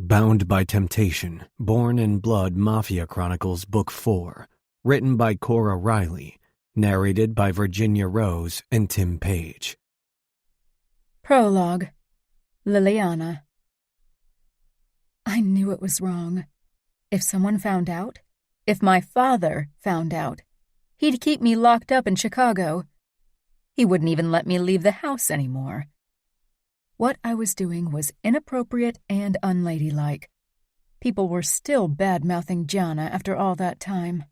Bound by Temptation, Born in Blood Mafia Chronicles Book 4, written by Cora Reilly, narrated by Virginia Rose and Tim Page. Prologue. Liliana. I knew it was wrong. If someone found out, if my father found out, he'd keep me locked up in Chicago. He wouldn't even let me leave the house anymore. What I was doing was inappropriate and unladylike. People were still bad-mouthing Gianna after all that time.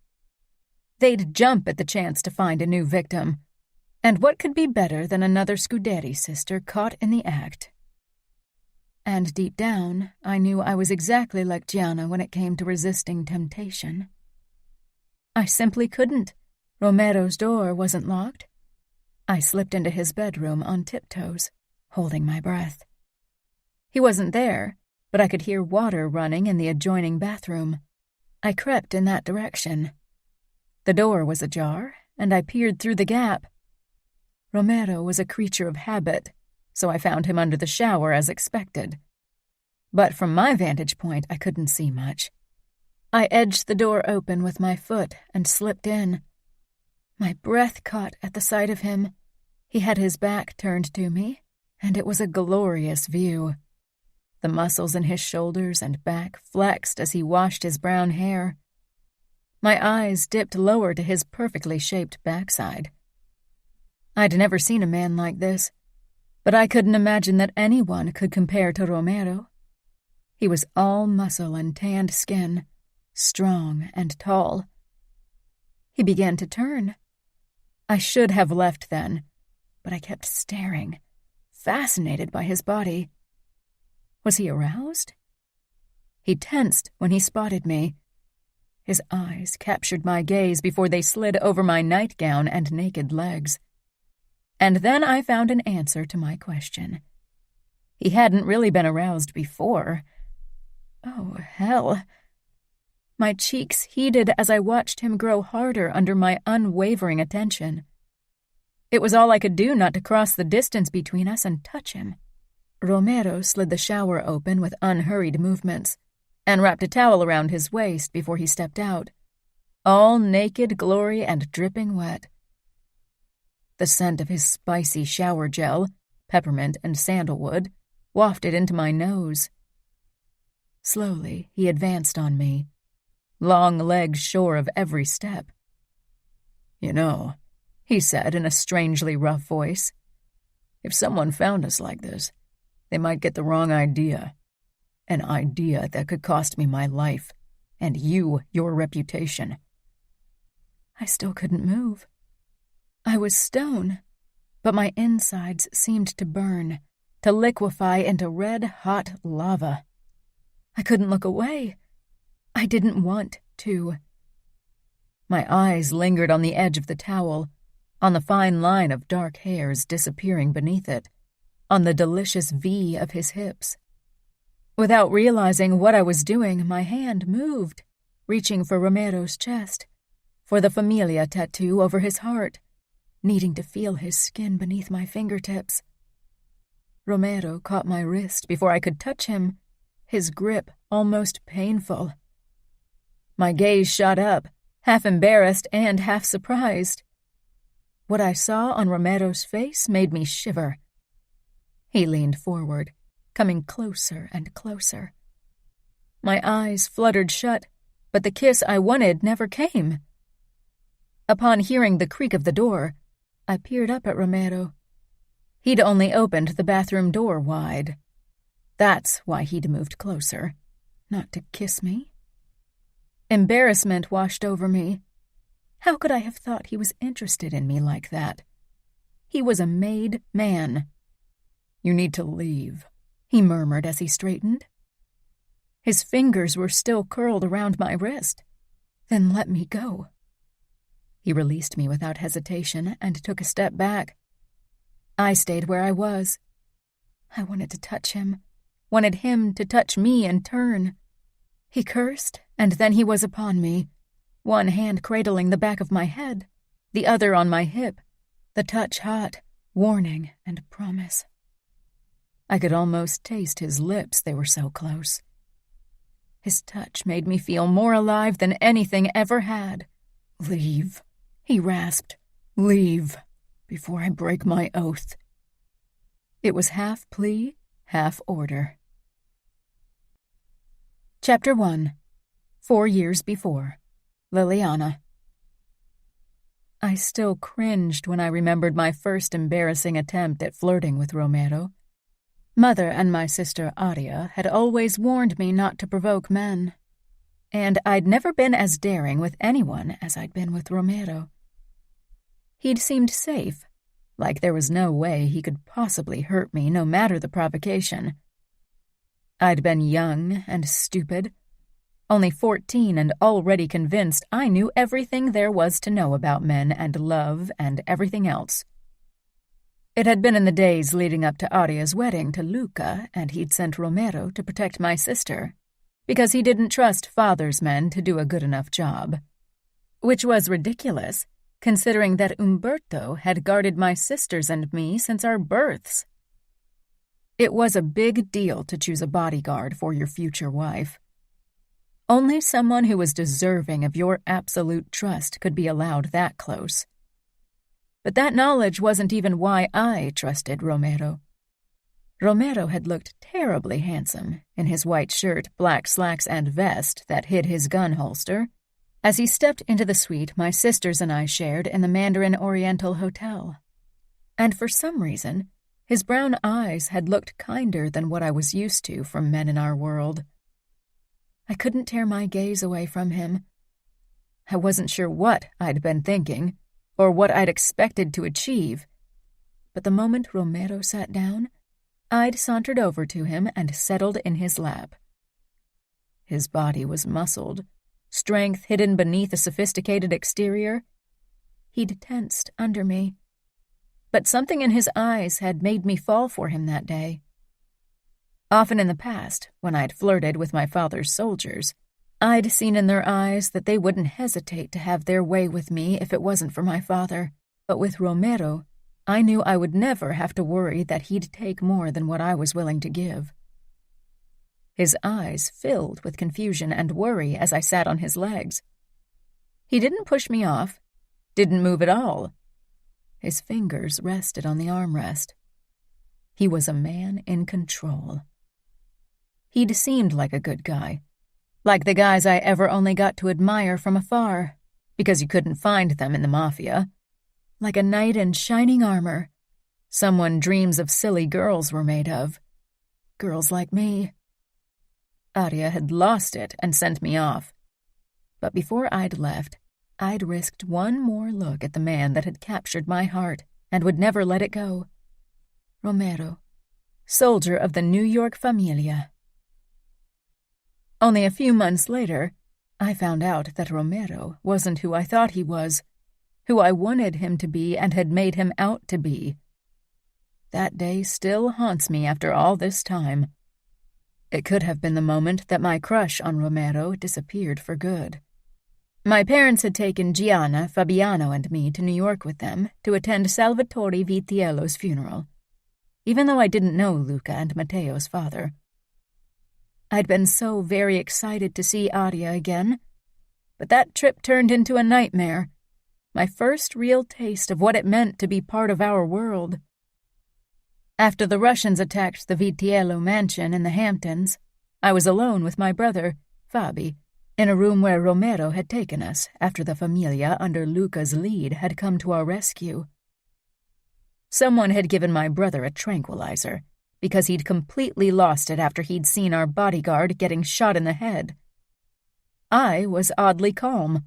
They'd jump at the chance to find a new victim. And what could be better than another Scuderi sister caught in the act? And deep down, I knew I was exactly like Gianna when it came to resisting temptation. I simply couldn't. Romero's door wasn't locked. I slipped into his bedroom on tiptoes, holding my breath. He wasn't there, but I could hear water running in the adjoining bathroom. I crept in that direction. The door was ajar, and I peered through the gap. Romero was a creature of habit, so I found him under the shower as expected. But from my vantage point, I couldn't see much. I edged the door open with my foot and slipped in. My breath caught at the sight of him. He had his back turned to me, and it was a glorious view. The muscles in his shoulders and back flexed as he washed his brown hair. My eyes dipped lower to his perfectly shaped backside. I'd never seen a man like this, but I couldn't imagine that anyone could compare to Romero. He was all muscle and tanned skin, strong and tall. He began to turn. I should have left then, but I kept staring, fascinated by his body. Was he aroused? He tensed when he spotted me. His eyes captured my gaze before they slid over my nightgown and naked legs. And then I found an answer to my question. He hadn't really been aroused before. Oh, hell. My cheeks heated as I watched him grow harder under my unwavering attention. It was all I could do not to cross the distance between us and touch him. Romero slid the shower open with unhurried movements and wrapped a towel around his waist before he stepped out, all naked glory and dripping wet. The scent of his spicy shower gel, peppermint and sandalwood, wafted into my nose. Slowly, he advanced on me, long legs sure of every step. "You know," he said in a strangely rough voice, "if someone found us like this, they might get the wrong idea. An idea that could cost me my life, and you your reputation." I still couldn't move. I was stone, but my insides seemed to burn, to liquefy into red-hot lava. I couldn't look away. I didn't want to. My eyes lingered on the edge of the towel, on the fine line of dark hairs disappearing beneath it, on the delicious V of his hips. Without realizing what I was doing, my hand moved, reaching for Romero's chest, for the Familia tattoo over his heart, needing to feel his skin beneath my fingertips. Romero caught my wrist before I could touch him, his grip almost painful. My gaze shot up, half embarrassed and half surprised. What I saw on Romero's face made me shiver. He leaned forward, coming closer and closer. My eyes fluttered shut, but the kiss I wanted never came. Upon hearing the creak of the door, I peered up at Romero. He'd only opened the bathroom door wide. That's why he'd moved closer, not to kiss me. Embarrassment washed over me. How could I have thought he was interested in me like that? He was a made man. "You need to leave," he murmured as he straightened. His fingers were still curled around my wrist. "Then let me go." He released me without hesitation and took a step back. I stayed where I was. I wanted to touch him, wanted him to touch me in turn. He cursed, and then he was upon me, one hand cradling the back of my head, the other on my hip, the touch hot, warning and promise. I could almost taste his lips, they were so close. His touch made me feel more alive than anything ever had. "Leave," he rasped. "Leave, before I break my oath." It was half plea, half order. Chapter 1. 4 years before. Liliana. I still cringed when I remembered my first embarrassing attempt at flirting with Romero. Mother and my sister Aria had always warned me not to provoke men, and I'd never been as daring with anyone as I'd been with Romero. He'd seemed safe, like there was no way he could possibly hurt me no matter the provocation. I'd been young and stupid, only 14 and already convinced I knew everything there was to know about men and love and everything else. It had been in the days leading up to Aria's wedding to Luca, and he'd sent Romero to protect my sister, because he didn't trust father's men to do a good enough job. Which was ridiculous, considering that Umberto had guarded my sisters and me since our births. It was a big deal to choose a bodyguard for your future wife. Only someone who was deserving of your absolute trust could be allowed that close. But that knowledge wasn't even why I trusted Romero. Romero had looked terribly handsome in his white shirt, black slacks, and vest that hid his gun holster as he stepped into the suite my sisters and I shared in the Mandarin Oriental Hotel. And for some reason, his brown eyes had looked kinder than what I was used to from men in our world. I couldn't tear my gaze away from him. I wasn't sure what I'd been thinking, or what I'd expected to achieve, but the moment Romero sat down, I'd sauntered over to him and settled in his lap. His body was muscled, strength hidden beneath a sophisticated exterior. He'd tensed under me, but something in his eyes had made me fall for him that day. Often in the past, when I'd flirted with my father's soldiers, I'd seen in their eyes that they wouldn't hesitate to have their way with me if it wasn't for my father. But with Romero, I knew I would never have to worry that he'd take more than what I was willing to give. His eyes filled with confusion and worry as I sat on his legs. He didn't push me off, didn't move at all. His fingers rested on the armrest. He was a man in control. He'd seemed like a good guy, like the guys I ever only got to admire from afar, because you couldn't find them in the Mafia. Like a knight in shining armor, someone dreams of silly girls were made of. Girls like me. Aria had lost it and sent me off. But before I'd left, I'd risked one more look at the man that had captured my heart and would never let it go. Romero, soldier of the New York Familia. Only a few months later, I found out that Romero wasn't who I thought he was, who I wanted him to be and had made him out to be. That day still haunts me after all this time. It could have been the moment that my crush on Romero disappeared for good. My parents had taken Gianna, Fabiano, and me to New York with them to attend Salvatore Vitiello's funeral, even though I didn't know Luca and Matteo's father. I'd been so very excited to see Aria again, but that trip turned into a nightmare, my first real taste of what it meant to be part of our world. After the Russians attacked the Vitiello mansion in the Hamptons, I was alone with my brother, Fabi, in a room where Romero had taken us after the Familia under Luca's lead had come to our rescue. Someone had given my brother a tranquilizer, because he'd completely lost it after he'd seen our bodyguard getting shot in the head. I was oddly calm,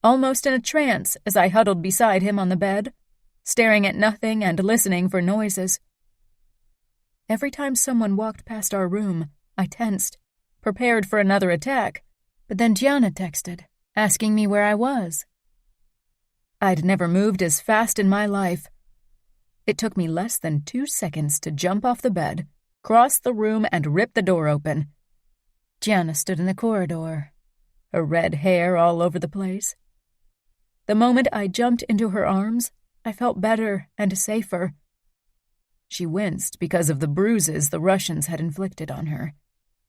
almost in a trance as I huddled beside him on the bed, staring at nothing and listening for noises. Every time someone walked past our room, I tensed, prepared for another attack, but then Gianna texted, asking me where I was. I'd never moved as fast in my life. It took me less than 2 seconds to jump off the bed, cross the room, and rip the door open. Gianna stood in the corridor, her red hair all over the place. The moment I jumped into her arms, I felt better and safer. She winced because of the bruises the Russians had inflicted on her.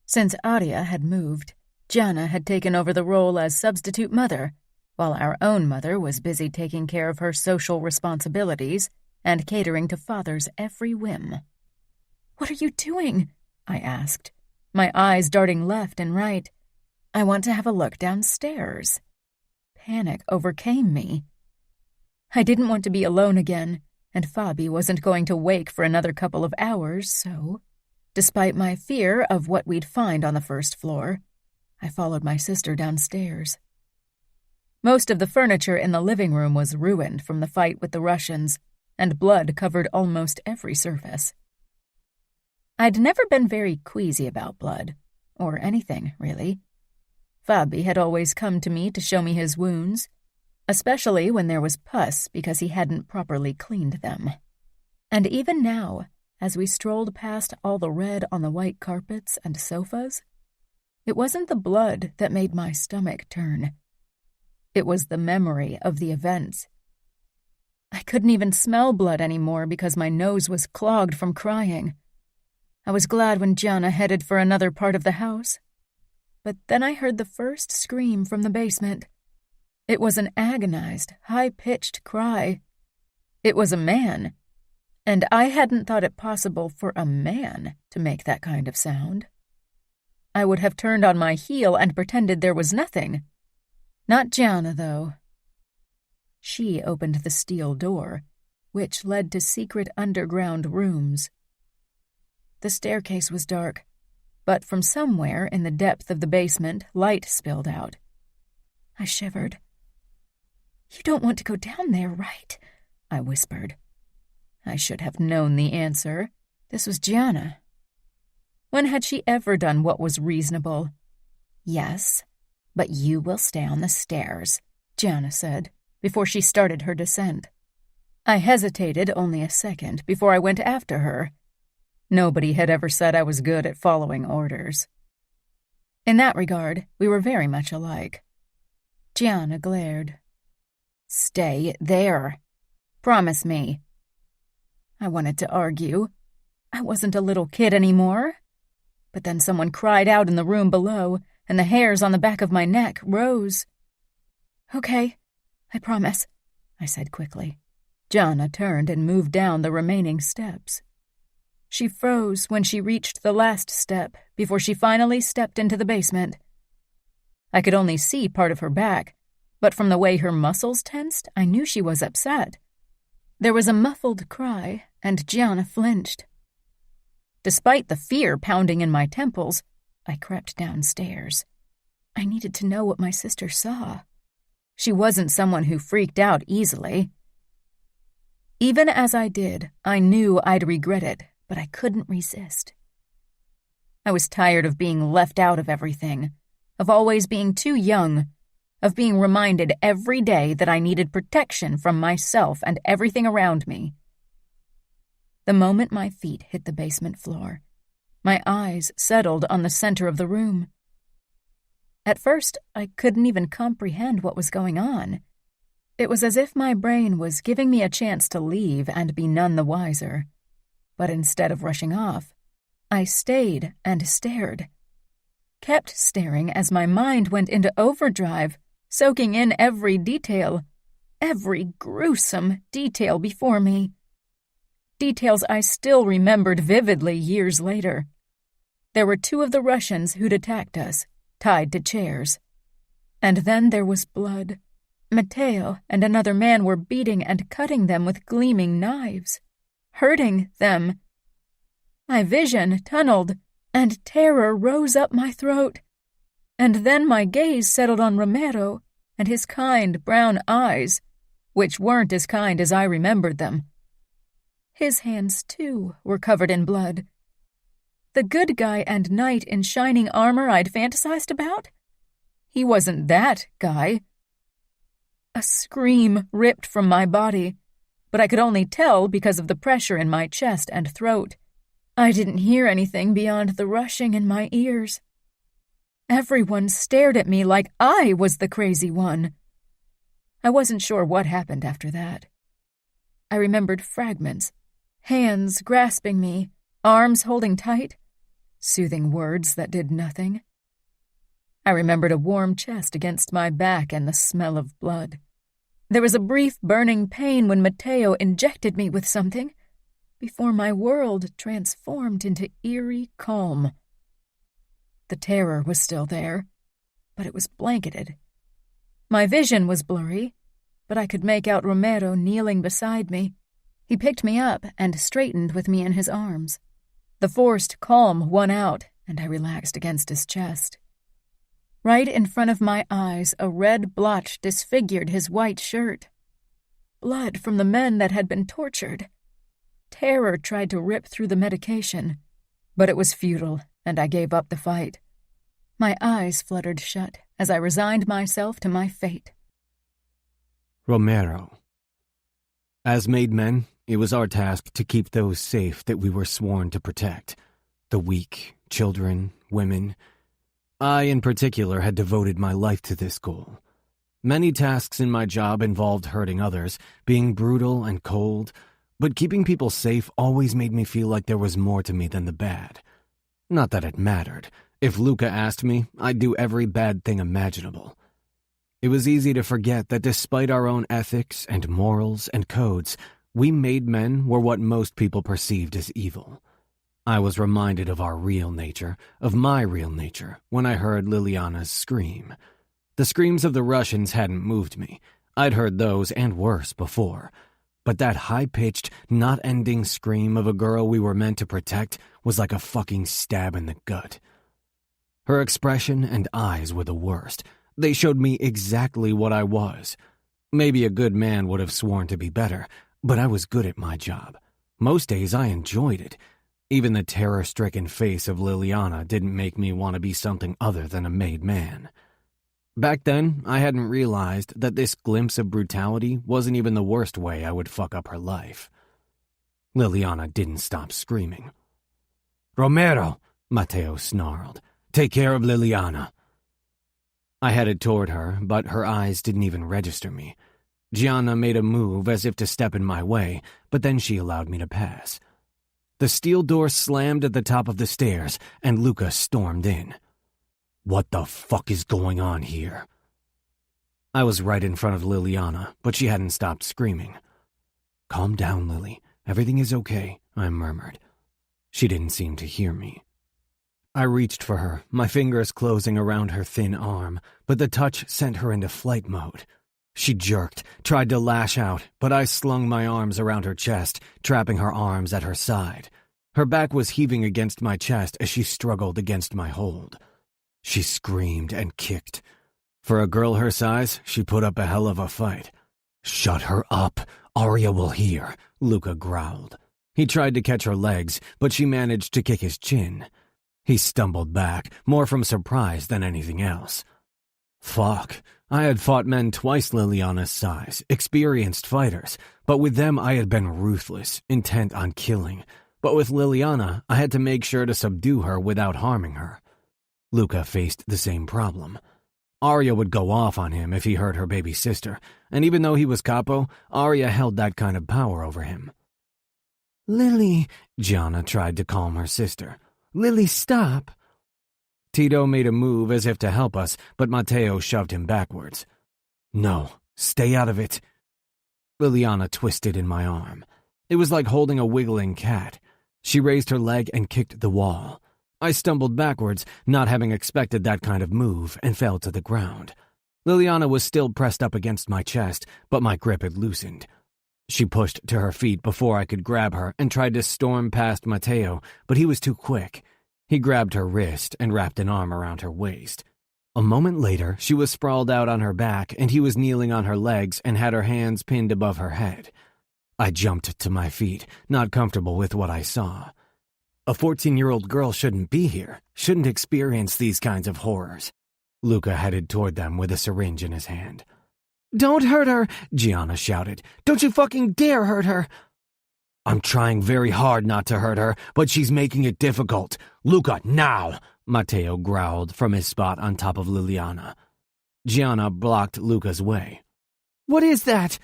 Since Aria had moved, Jana had taken over the role as substitute mother, while our own mother was busy taking care of her social responsibilities and catering to Father's every whim. "What are you doing?" I asked, my eyes darting left and right. "I want to have a look downstairs." Panic overcame me. I didn't want to be alone again, and Fabi wasn't going to wake for another couple of hours, so, despite my fear of what we'd find on the first floor, I followed my sister downstairs. Most of the furniture in the living room was ruined from the fight with the Russians, and blood covered almost every surface. I'd never been very queasy about blood, or anything, really. Fabi had always come to me to show me his wounds, especially when there was pus because he hadn't properly cleaned them. And even now, as we strolled past all the red on the white carpets and sofas, it wasn't the blood that made my stomach turn. It was the memory of the events. I couldn't even smell blood anymore because my nose was clogged from crying. I was glad when Jana headed for another part of the house. But then I heard the first scream from the basement. It was an agonized, high-pitched cry. It was a man, and I hadn't thought it possible for a man to make that kind of sound. I would have turned on my heel and pretended there was nothing. Not Jana, though. She opened the steel door, which led to secret underground rooms. The staircase was dark, but from somewhere in the depth of the basement, light spilled out. I shivered. "You don't want to go down there, right?" I whispered. I should have known the answer. This was Jana. When had she ever done what was reasonable? "Yes, but you will stay on the stairs," Jana said, before she started her descent. I hesitated only a second before I went after her. Nobody had ever said I was good at following orders. In that regard, we were very much alike. Gianna glared. "Stay there. Promise me." I wanted to argue. I wasn't a little kid anymore. But then someone cried out in the room below, and the hairs on the back of my neck rose. "Okay, I promise," I said quickly. Gianna turned and moved down the remaining steps. She froze when she reached the last step before she finally stepped into the basement. I could only see part of her back, but from the way her muscles tensed, I knew she was upset. There was a muffled cry, and Gianna flinched. Despite the fear pounding in my temples, I crept downstairs. I needed to know what my sister saw. She wasn't someone who freaked out easily. Even as I did, I knew I'd regret it, but I couldn't resist. I was tired of being left out of everything, of always being too young, of being reminded every day that I needed protection from myself and everything around me. The moment my feet hit the basement floor, my eyes settled on the center of the room. At first, I couldn't even comprehend what was going on. It was as if my brain was giving me a chance to leave and be none the wiser. But instead of rushing off, I stayed and stared. Kept staring as my mind went into overdrive, soaking in every detail, every gruesome detail before me. Details I still remembered vividly years later. There were 2 of the Russians who'd attacked us, tied to chairs. And then there was blood. Matteo and another man were beating and cutting them with gleaming knives, hurting them. My vision tunneled, and terror rose up my throat. And then my gaze settled on Romero and his kind brown eyes, which weren't as kind as I remembered them. His hands, too, were covered in blood. The good guy and knight in shining armor I'd fantasized about? He wasn't that guy. A scream ripped from my body, but I could only tell because of the pressure in my chest and throat. I didn't hear anything beyond the rushing in my ears. Everyone stared at me like I was the crazy one. I wasn't sure what happened after that. I remembered fragments, hands grasping me, arms holding tight, soothing words that did nothing. I remembered a warm chest against my back and the smell of blood. There was a brief burning pain when Matteo injected me with something, before my world transformed into eerie calm. The terror was still there, but it was blanketed. My vision was blurry, but I could make out Romero kneeling beside me. He picked me up and straightened with me in his arms. The forced calm won out, and I relaxed against his chest. Right in front of my eyes, a red blotch disfigured his white shirt. Blood from the men that had been tortured. Terror tried to rip through the medication, but it was futile, and I gave up the fight. My eyes fluttered shut as I resigned myself to my fate. Romero. As made men, it was our task to keep those safe that we were sworn to protect. The weak, children, women. I, in particular, had devoted my life to this goal. Many tasks in my job involved hurting others, being brutal and cold, but keeping people safe always made me feel like there was more to me than the bad. Not that it mattered. If Luca asked me, I'd do every bad thing imaginable. It was easy to forget that despite our own ethics and morals and codes, we made men were what most people perceived as evil. I was reminded of our real nature, of my real nature, when I heard Liliana's scream. The screams of the Russians hadn't moved me. I'd heard those and worse before. But that high-pitched, not-ending scream of a girl we were meant to protect was like a fucking stab in the gut. Her expression and eyes were the worst. They showed me exactly what I was. Maybe a good man would have sworn to be better, but I was good at my job. Most days I enjoyed it. Even the terror-stricken face of Liliana didn't make me want to be something other than a made man. Back then, I hadn't realized that this glimpse of brutality wasn't even the worst way I would fuck up her life. Liliana didn't stop screaming. "Romero!" Matteo snarled. "Take care of Liliana." I headed toward her, but her eyes didn't even register me. Gianna made a move as if to step in my way, but then she allowed me to pass. The steel door slammed at the top of the stairs, and Luca stormed in. "What the fuck is going on here?" I was right in front of Liliana, but she hadn't stopped screaming. "Calm down, Lily. Everything is okay," I murmured. She didn't seem to hear me. I reached for her, my fingers closing around her thin arm, but the touch sent her into flight mode. She jerked, tried to lash out, but I slung my arms around her chest, trapping her arms at her side. Her back was heaving against my chest as she struggled against my hold. She screamed and kicked. For a girl her size, she put up a hell of a fight. "Shut her up. Arya will hear," Luca growled. He tried to catch her legs, but she managed to kick his chin. He stumbled back, more from surprise than anything else. Fuck. I had fought men twice Liliana's size, experienced fighters, but with them I had been ruthless, intent on killing. But with Liliana, I had to make sure to subdue her without harming her. Luca faced the same problem. Arya would go off on him if he hurt her baby sister, and even though he was capo, Arya held that kind of power over him. "Lily," Gianna tried to calm her sister. "Lily, stop." Tito made a move as if to help us, but Matteo shoved him backwards. "No, stay out of it." Liliana twisted in my arm. It was like holding a wiggling cat. She raised her leg and kicked the wall. I stumbled backwards, not having expected that kind of move, and fell to the ground. Liliana was still pressed up against my chest, but my grip had loosened. She pushed to her feet before I could grab her and tried to storm past Matteo, but he was too quick. He grabbed her wrist and wrapped an arm around her waist. A moment later, she was sprawled out on her back, and he was kneeling on her legs and had her hands pinned above her head. I jumped to my feet, not comfortable with what I saw. A 14-year-old girl shouldn't be here, shouldn't experience these kinds of horrors. Luca headed toward them with a syringe in his hand. "Don't hurt her," Gianna shouted. "Don't you fucking dare hurt her." "I'm trying very hard not to hurt her, but she's making it difficult. Luca, now!" Matteo growled from his spot on top of Liliana. Gianna blocked Luca's way. "What is that?"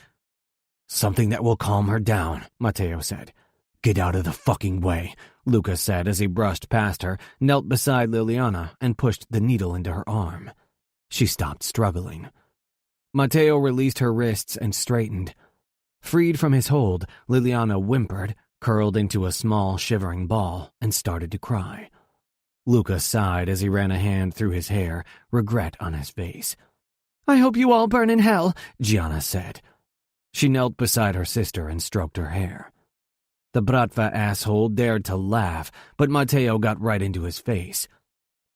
"Something that will calm her down," Matteo said. "Get out of the fucking way. Luca said as he brushed past her, knelt beside Liliana, and pushed the needle into her arm. She stopped struggling. Matteo released her wrists and straightened. Freed from his hold, Liliana whimpered, curled into a small, shivering ball, and started to cry. Luca sighed as he ran a hand through his hair, regret on his face. "I hope you all burn in hell," Gianna said. She knelt beside her sister and stroked her hair. The Bratva asshole dared to laugh, but Matteo got right into his face.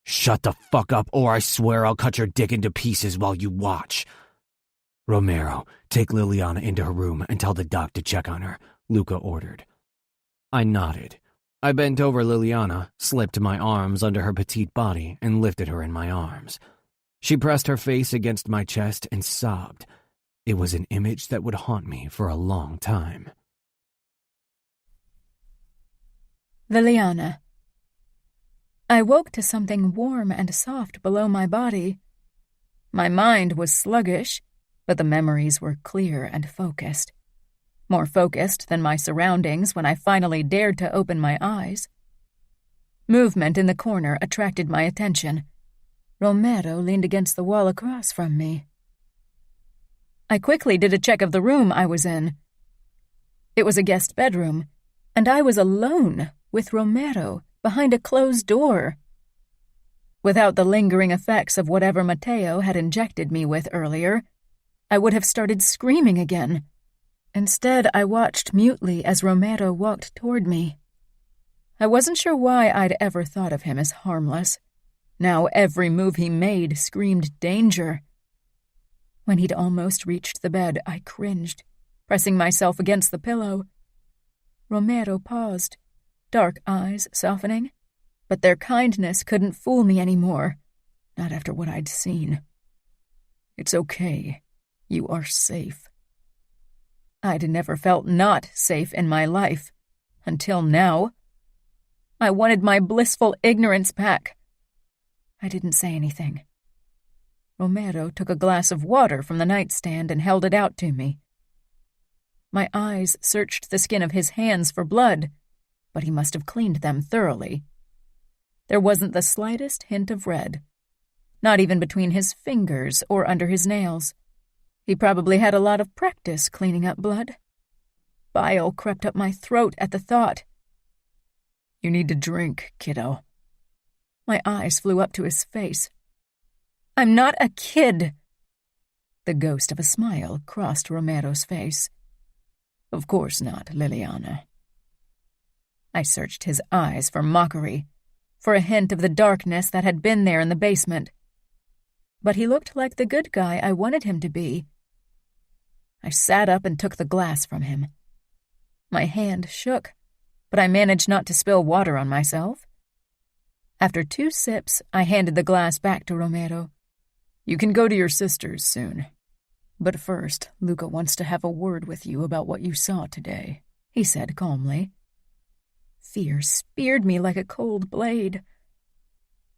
"Shut the fuck up, or I swear I'll cut your dick into pieces while you watch." "Romero, take Liliana into her room and tell the doc to check on her," Luca ordered. I nodded. I bent over Liliana, slipped my arms under her petite body, and lifted her in my arms. She pressed her face against my chest and sobbed. It was an image that would haunt me for a long time. Liliana. I woke to something warm and soft below my body. My mind was sluggish, but the memories were clear and focused. More focused than my surroundings when I finally dared to open my eyes. Movement in the corner attracted my attention. Romero leaned against the wall across from me. I quickly did a check of the room I was in. It was a guest bedroom, and I was alone with Romero behind a closed door. Without the lingering effects of whatever Matteo had injected me with earlier, I would have started screaming again. Instead, I watched mutely as Romero walked toward me. I wasn't sure why I'd ever thought of him as harmless. Now every move he made screamed danger. When he'd almost reached the bed, I cringed, pressing myself against the pillow. Romero paused, dark eyes softening, but their kindness couldn't fool me anymore, not after what I'd seen. "It's okay. You are safe." I'd never felt not safe in my life, until now. I wanted my blissful ignorance back. I didn't say anything. Romero took a glass of water from the nightstand and held it out to me. My eyes searched the skin of his hands for blood, but he must have cleaned them thoroughly. There wasn't the slightest hint of red, not even between his fingers or under his nails. He probably had a lot of practice cleaning up blood. Bile crept up my throat at the thought. "You need to drink, kiddo." My eyes flew up to his face. "I'm not a kid." The ghost of a smile crossed Romero's face. "Of course not, Liliana." I searched his eyes for mockery, for a hint of the darkness that had been there in the basement. But he looked like the good guy I wanted him to be. I sat up and took the glass from him. My hand shook, but I managed not to spill water on myself. After 2 sips, I handed the glass back to Romero. "You can go to your sister's soon. But first, Luca wants to have a word with you about what you saw today," he said calmly. Fear speared me like a cold blade.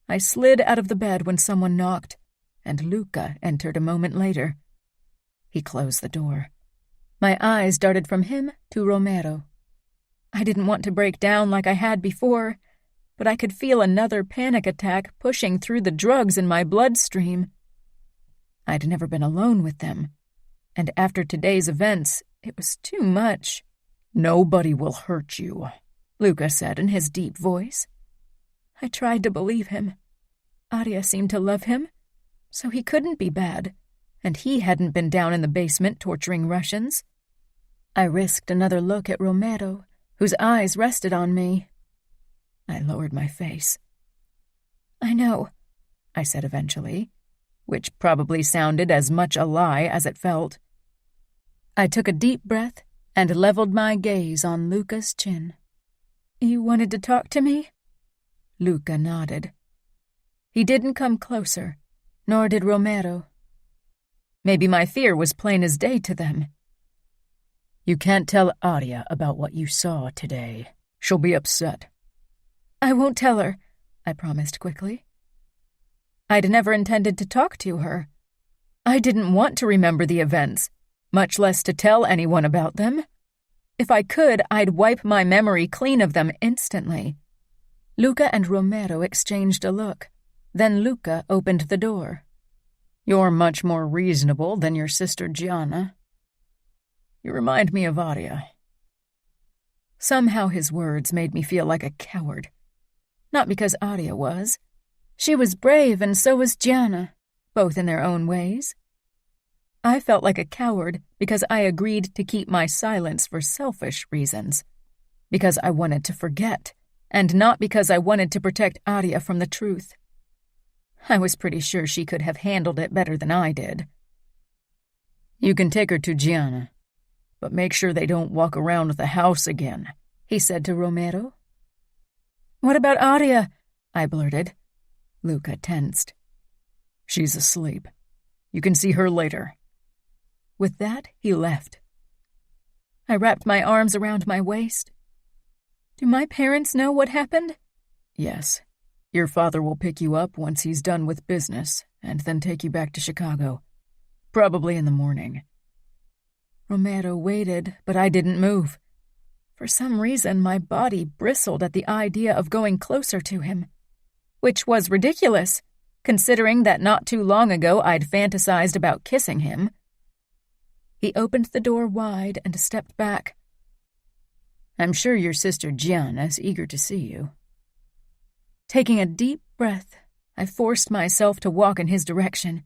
I slid out of the bed when someone knocked, and Luca entered a moment later. He closed the door. My eyes darted from him to Romero. I didn't want to break down like I had before, but I could feel another panic attack pushing through the drugs in my bloodstream. I'd never been alone with them, and after today's events, it was too much. "Nobody will hurt you," Luca said in his deep voice. I tried to believe him. Aria seemed to love him, so he couldn't be bad, and he hadn't been down in the basement torturing Russians. I risked another look at Romero, whose eyes rested on me. I lowered my face. "I know," I said eventually, which probably sounded as much a lie as it felt. I took a deep breath and leveled my gaze on Luca's chin. "You wanted to talk to me?" Luca nodded. He didn't come closer, nor did Romero. Maybe my fear was plain as day to them. "You can't tell Aria about what you saw today. She'll be upset." "I won't tell her," I promised quickly. I'd never intended to talk to her. I didn't want to remember the events, much less to tell anyone about them. If I could, I'd wipe my memory clean of them instantly. Luca and Romero exchanged a look. Then Luca opened the door. "You're much more reasonable than your sister Gianna. You remind me of Aria." Somehow his words made me feel like a coward. Not because Aria was. She was brave and so was Gianna, both in their own ways. I felt like a coward because I agreed to keep my silence for selfish reasons. Because I wanted to forget, and not because I wanted to protect Aria from the truth. I was pretty sure she could have handled it better than I did. "You can take her to Gianna, but make sure they don't walk around the house again," he said to Romero. "What about Aria?" I blurted. Luca tensed. "She's asleep. You can see her later." With that, he left. I wrapped my arms around my waist. Do my parents know what happened? "Yes. Your father will pick you up once he's done with business, and then take you back to Chicago. Probably in the morning." Romero waited, but I didn't move. For some reason, my body bristled at the idea of going closer to him. Which was ridiculous, considering that not too long ago I'd fantasized about kissing him. He opened the door wide and stepped back. "I'm sure your sister Gianna is eager to see you." Taking a deep breath, I forced myself to walk in his direction.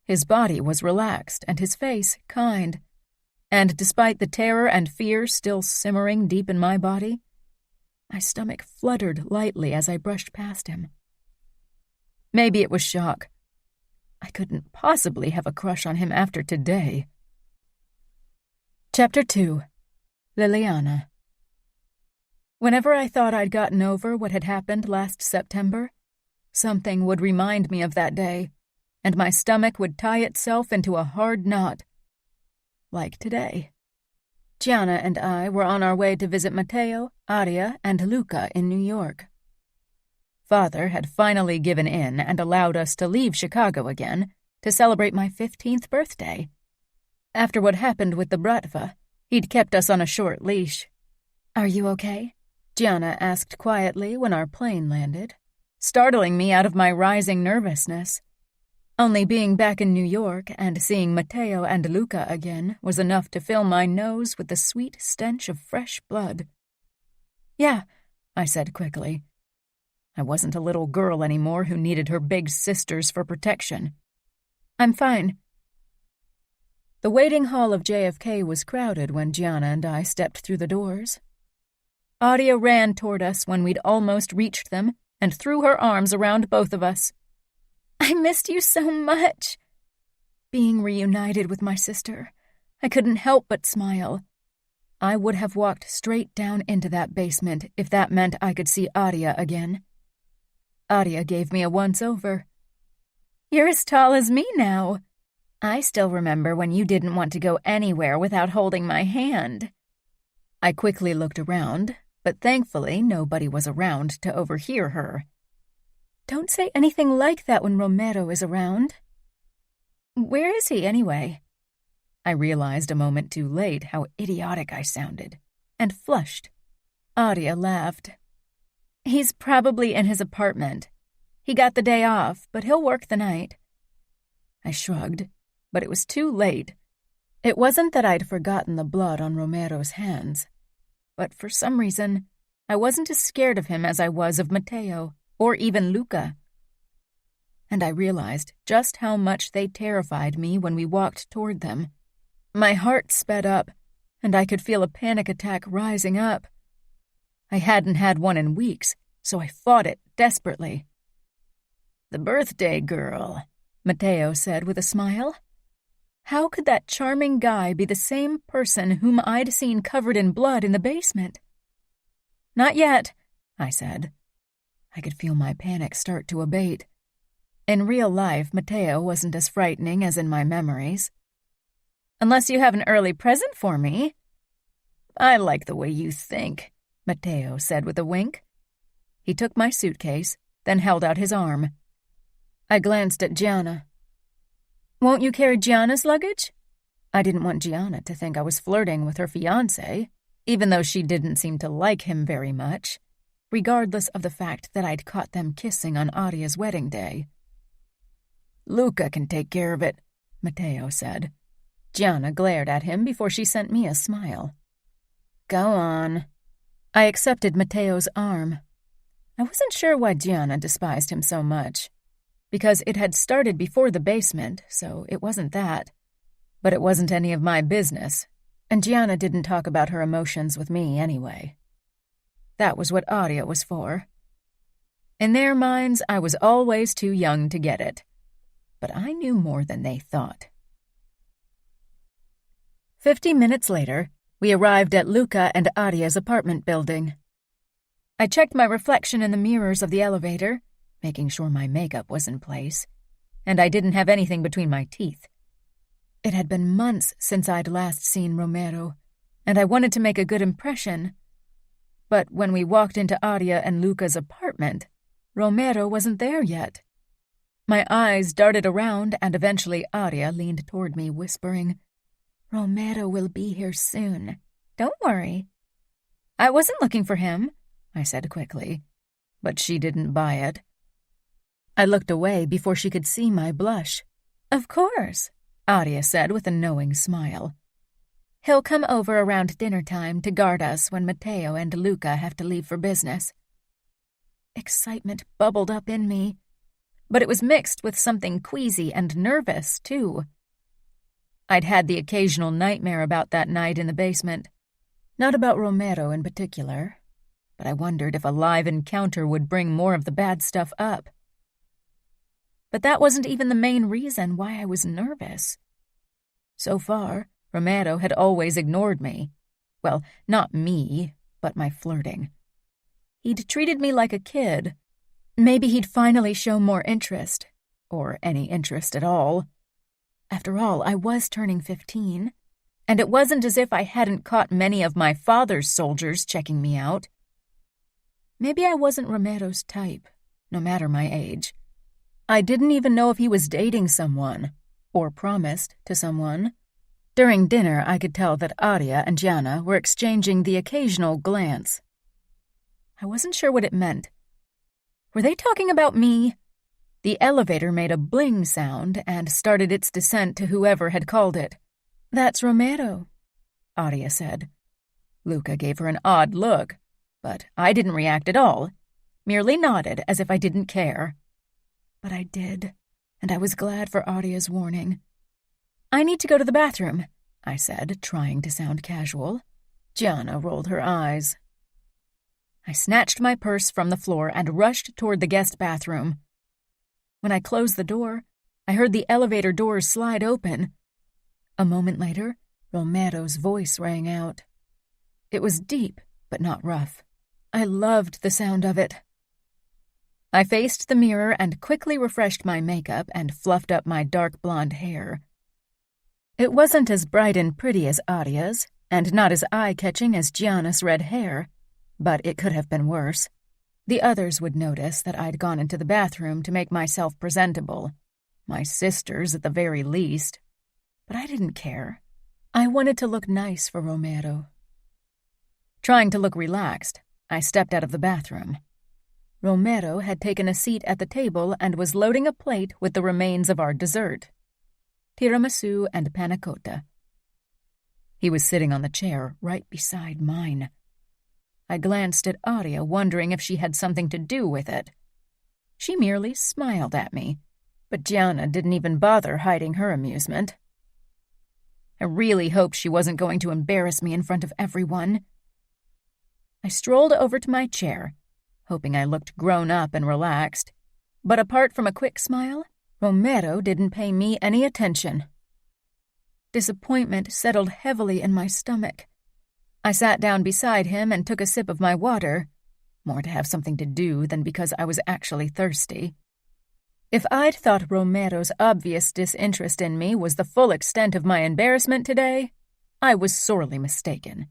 His body was relaxed and his face kind, and despite the terror and fear still simmering deep in my body, my stomach fluttered lightly as I brushed past him. Maybe it was shock. I couldn't possibly have a crush on him after today. Chapter 2. Liliana. Whenever I thought I'd gotten over what had happened last September, something would remind me of that day, and my stomach would tie itself into a hard knot. Like today. Gianna and I were on our way to visit Matteo, Aria, and Luca in New York. Father had finally given in and allowed us to leave Chicago again to celebrate my 15th birthday. After what happened with the Bratva, he'd kept us on a short leash. "Are you okay?" Gianna asked quietly when our plane landed, startling me out of my rising nervousness. Only being back in New York and seeing Matteo and Luca again was enough to fill my nose with the sweet stench of fresh blood. "Yeah," I said quickly. I wasn't a little girl anymore who needed her big sisters for protection. "I'm fine." The waiting hall of JFK was crowded when Gianna and I stepped through the doors. Aria ran toward us when we'd almost reached them and threw her arms around both of us. "I missed you so much." Being reunited with my sister, I couldn't help but smile. I would have walked straight down into that basement if that meant I could see Aria again. Aria gave me a once-over. "You're as tall as me now. I still remember when you didn't want to go anywhere without holding my hand." I quickly looked around, but thankfully nobody was around to overhear her. "Don't say anything like that when Romero is around." "Where is he, anyway?" I realized a moment too late how idiotic I sounded, and flushed. Aria laughed. "He's probably in his apartment. He got the day off, but he'll work the night." I shrugged, but it was too late. It wasn't that I'd forgotten the blood on Romero's hands, but for some reason, I wasn't as scared of him as I was of Matteo, or even Luca. And I realized just how much they terrified me when we walked toward them. My heart sped up, and I could feel a panic attack rising up. I hadn't had one in weeks, so I fought it desperately. "The birthday girl," Matteo said with a smile. How could that charming guy be the same person whom I'd seen covered in blood in the basement? "Not yet," I said. I could feel my panic start to abate. In real life, Matteo wasn't as frightening as in my memories. "Unless you have an early present for me." "I like the way you think," Matteo said with a wink. He took my suitcase, then held out his arm. I glanced at Gianna. "Won't you carry Gianna's luggage?" I didn't want Gianna to think I was flirting with her fiancé, even though she didn't seem to like him very much, regardless of the fact that I'd caught them kissing on Adia's wedding day. "Luca can take care of it," Matteo said. Gianna glared at him before she sent me a smile. "Go on." I accepted Matteo's arm. I wasn't sure why Gianna despised him so much, because it had started before the basement, so it wasn't that. But it wasn't any of my business, and Gianna didn't talk about her emotions with me anyway. That was what Adia was for. In their minds, I was always too young to get it, but I knew more than they thought. 50 minutes later, we arrived at Luca and Adia's apartment building. I checked my reflection in the mirrors of the elevator, making sure my makeup was in place, and I didn't have anything between my teeth. It had been months since I'd last seen Romero, and I wanted to make a good impression. But when we walked into Adia and Luca's apartment, Romero wasn't there yet. My eyes darted around, and eventually Adia leaned toward me, whispering, "Romero will be here soon. Don't worry." "I wasn't looking for him," I said quickly, but she didn't buy it. I looked away before she could see my blush. "Of course," Adia said with a knowing smile. "He'll come over around dinner time to guard us when Matteo and Luca have to leave for business." Excitement bubbled up in me, but it was mixed with something queasy and nervous, too. I'd had the occasional nightmare about that night in the basement. Not about Romero in particular, but I wondered if a live encounter would bring more of the bad stuff up. But that wasn't even the main reason why I was nervous. So far, Romero had always ignored me. Well, not me, but my flirting. He'd treated me like a kid. Maybe he'd finally show more interest, or any interest at all. After all, I was turning 15, and it wasn't as if I hadn't caught many of my father's soldiers checking me out. Maybe I wasn't Romero's type, no matter my age. I didn't even know if he was dating someone, or promised to someone. During dinner, I could tell that Adia and Gianna were exchanging the occasional glance. I wasn't sure what it meant. Were they talking about me? The elevator made a bling sound and started its descent to whoever had called it. "That's Romero," Adia said. Luca gave her an odd look, but I didn't react at all, merely nodded as if I didn't care. But I did, and I was glad for Adia's warning. "I need to go to the bathroom," I said, trying to sound casual. Gianna rolled her eyes. I snatched my purse from the floor and rushed toward the guest bathroom. When I closed the door, I heard the elevator doors slide open. A moment later, Romero's voice rang out. It was deep, but not rough. I loved the sound of it. I faced the mirror and quickly refreshed my makeup and fluffed up my dark blonde hair. It wasn't as bright and pretty as Adia's, and not as eye-catching as Gianna's red hair, but it could have been worse. The others would notice that I'd gone into the bathroom to make myself presentable. My sisters, at the very least. But I didn't care. I wanted to look nice for Romero. Trying to look relaxed, I stepped out of the bathroom. Romero had taken a seat at the table and was loading a plate with the remains of our dessert, tiramisu and panna cotta. He was sitting on the chair right beside mine. I glanced at Adia, wondering if she had something to do with it. She merely smiled at me, but Gianna didn't even bother hiding her amusement. I really hoped she wasn't going to embarrass me in front of everyone. I strolled over to my chair, hoping I looked grown up and relaxed, but apart from a quick smile, Romero didn't pay me any attention. Disappointment settled heavily in my stomach. I sat down beside him and took a sip of my water, more to have something to do than because I was actually thirsty. If I'd thought Romero's obvious disinterest in me was the full extent of my embarrassment today, I was sorely mistaken.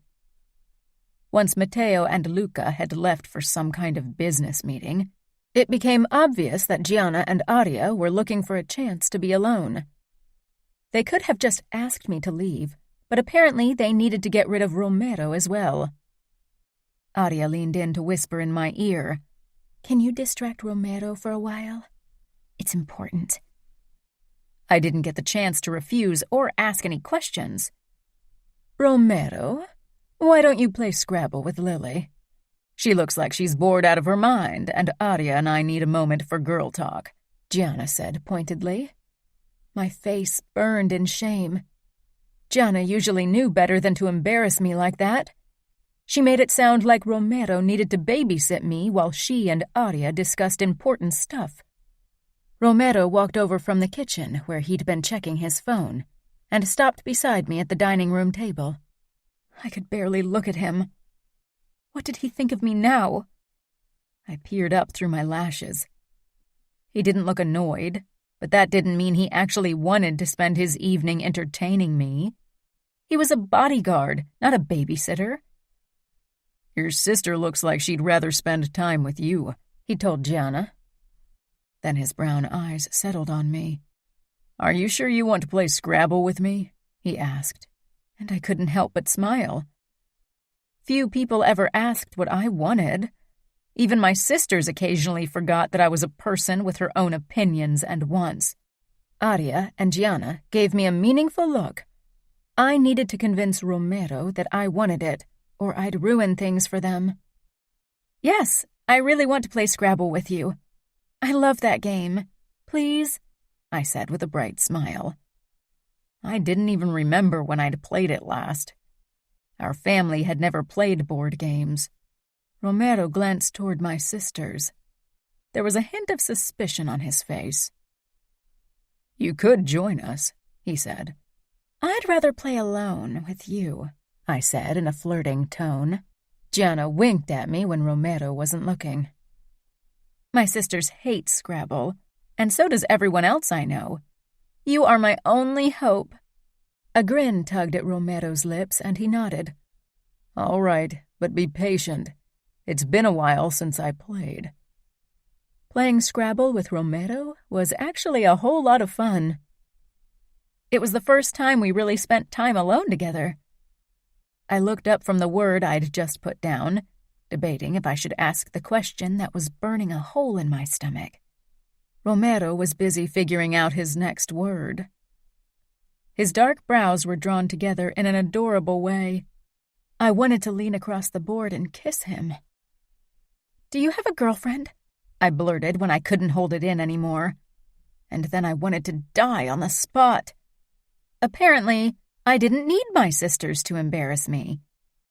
Once Matteo and Luca had left for some kind of business meeting, it became obvious that Gianna and Adia were looking for a chance to be alone. They could have just asked me to leave, but apparently they needed to get rid of Romero as well. Aria leaned in to whisper in my ear, "Can you distract Romero for a while? It's important." I didn't get the chance to refuse or ask any questions. "Romero, why don't you play Scrabble with Lily? She looks like she's bored out of her mind, and Aria and I need a moment for girl talk," Gianna said pointedly. My face burned in shame. Gianna usually knew better than to embarrass me like that. She made it sound like Romero needed to babysit me while she and Aria discussed important stuff. Romero walked over from the kitchen, where he'd been checking his phone, and stopped beside me at the dining room table. I could barely look at him. What did he think of me now? I peered up through my lashes. He didn't look annoyed, but that didn't mean he actually wanted to spend his evening entertaining me. He was a bodyguard, not a babysitter. "Your sister looks like she'd rather spend time with you," he told Gianna. Then his brown eyes settled on me. "Are you sure you want to play Scrabble with me?" he asked, and I couldn't help but smile. Few people ever asked what I wanted. Even my sisters occasionally forgot that I was a person with her own opinions and wants. Aria and Gianna gave me a meaningful look. I needed to convince Romero that I wanted it, or I'd ruin things for them. "Yes, I really want to play Scrabble with you. I love that game. Please," I said with a bright smile. I didn't even remember when I'd played it last. Our family had never played board games. Romero glanced toward my sisters. There was a hint of suspicion on his face. "You could join us," he said. "I'd rather play alone with you," I said in a flirting tone. Gianna winked at me when Romero wasn't looking. My sisters hate Scrabble, and so does everyone else I know. You are my only hope. A grin tugged at Romero's lips, and he nodded. "All right, but be patient. It's been a while since I played." Playing Scrabble with Romero was actually a whole lot of fun. It was the first time we really spent time alone together. I looked up from the word I'd just put down, debating if I should ask the question that was burning a hole in my stomach. Romero was busy figuring out his next word. His dark brows were drawn together in an adorable way. I wanted to lean across the board and kiss him. "Do you have a girlfriend?" I blurted when I couldn't hold it in anymore. And then I wanted to die on the spot. Apparently, I didn't need my sisters to embarrass me.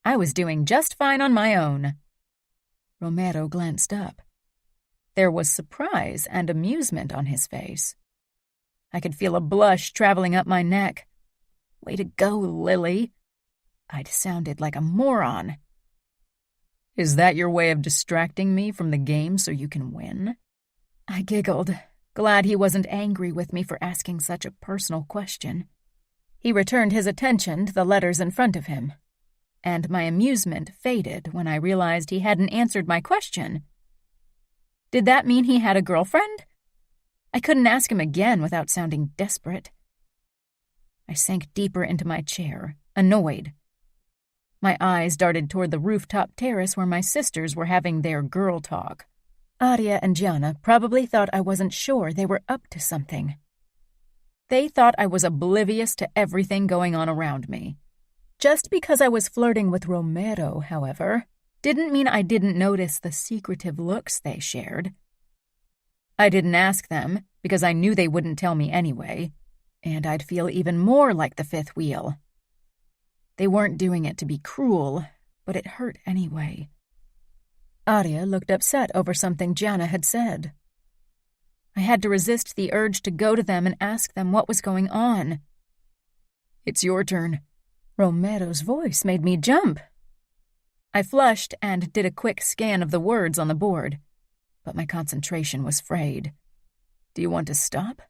I was doing just fine on my own. Romero glanced up. There was surprise and amusement on his face. I could feel a blush traveling up my neck. "Way to go, Lily." I'd sounded like a moron. "Is that your way of distracting me from the game so you can win?" I giggled, glad he wasn't angry with me for asking such a personal question. He returned his attention to the letters in front of him, and my amusement faded when I realized he hadn't answered my question. Did that mean he had a girlfriend? I couldn't ask him again without sounding desperate. I sank deeper into my chair, annoyed. My eyes darted toward the rooftop terrace where my sisters were having their girl talk. Aria and Gianna probably thought I wasn't sure they were up to something. They thought I was oblivious to everything going on around me. Just because I was flirting with Romero, however, didn't mean I didn't notice the secretive looks they shared. I didn't ask them because I knew they wouldn't tell me anyway, and I'd feel even more like the fifth wheel. They weren't doing it to be cruel, but it hurt anyway. Aria looked upset over something Gianna had said. I had to resist the urge to go to them and ask them what was going on. "It's your turn." Romero's voice made me jump. I flushed and did a quick scan of the words on the board, but my concentration was frayed. "Do you want to stop?"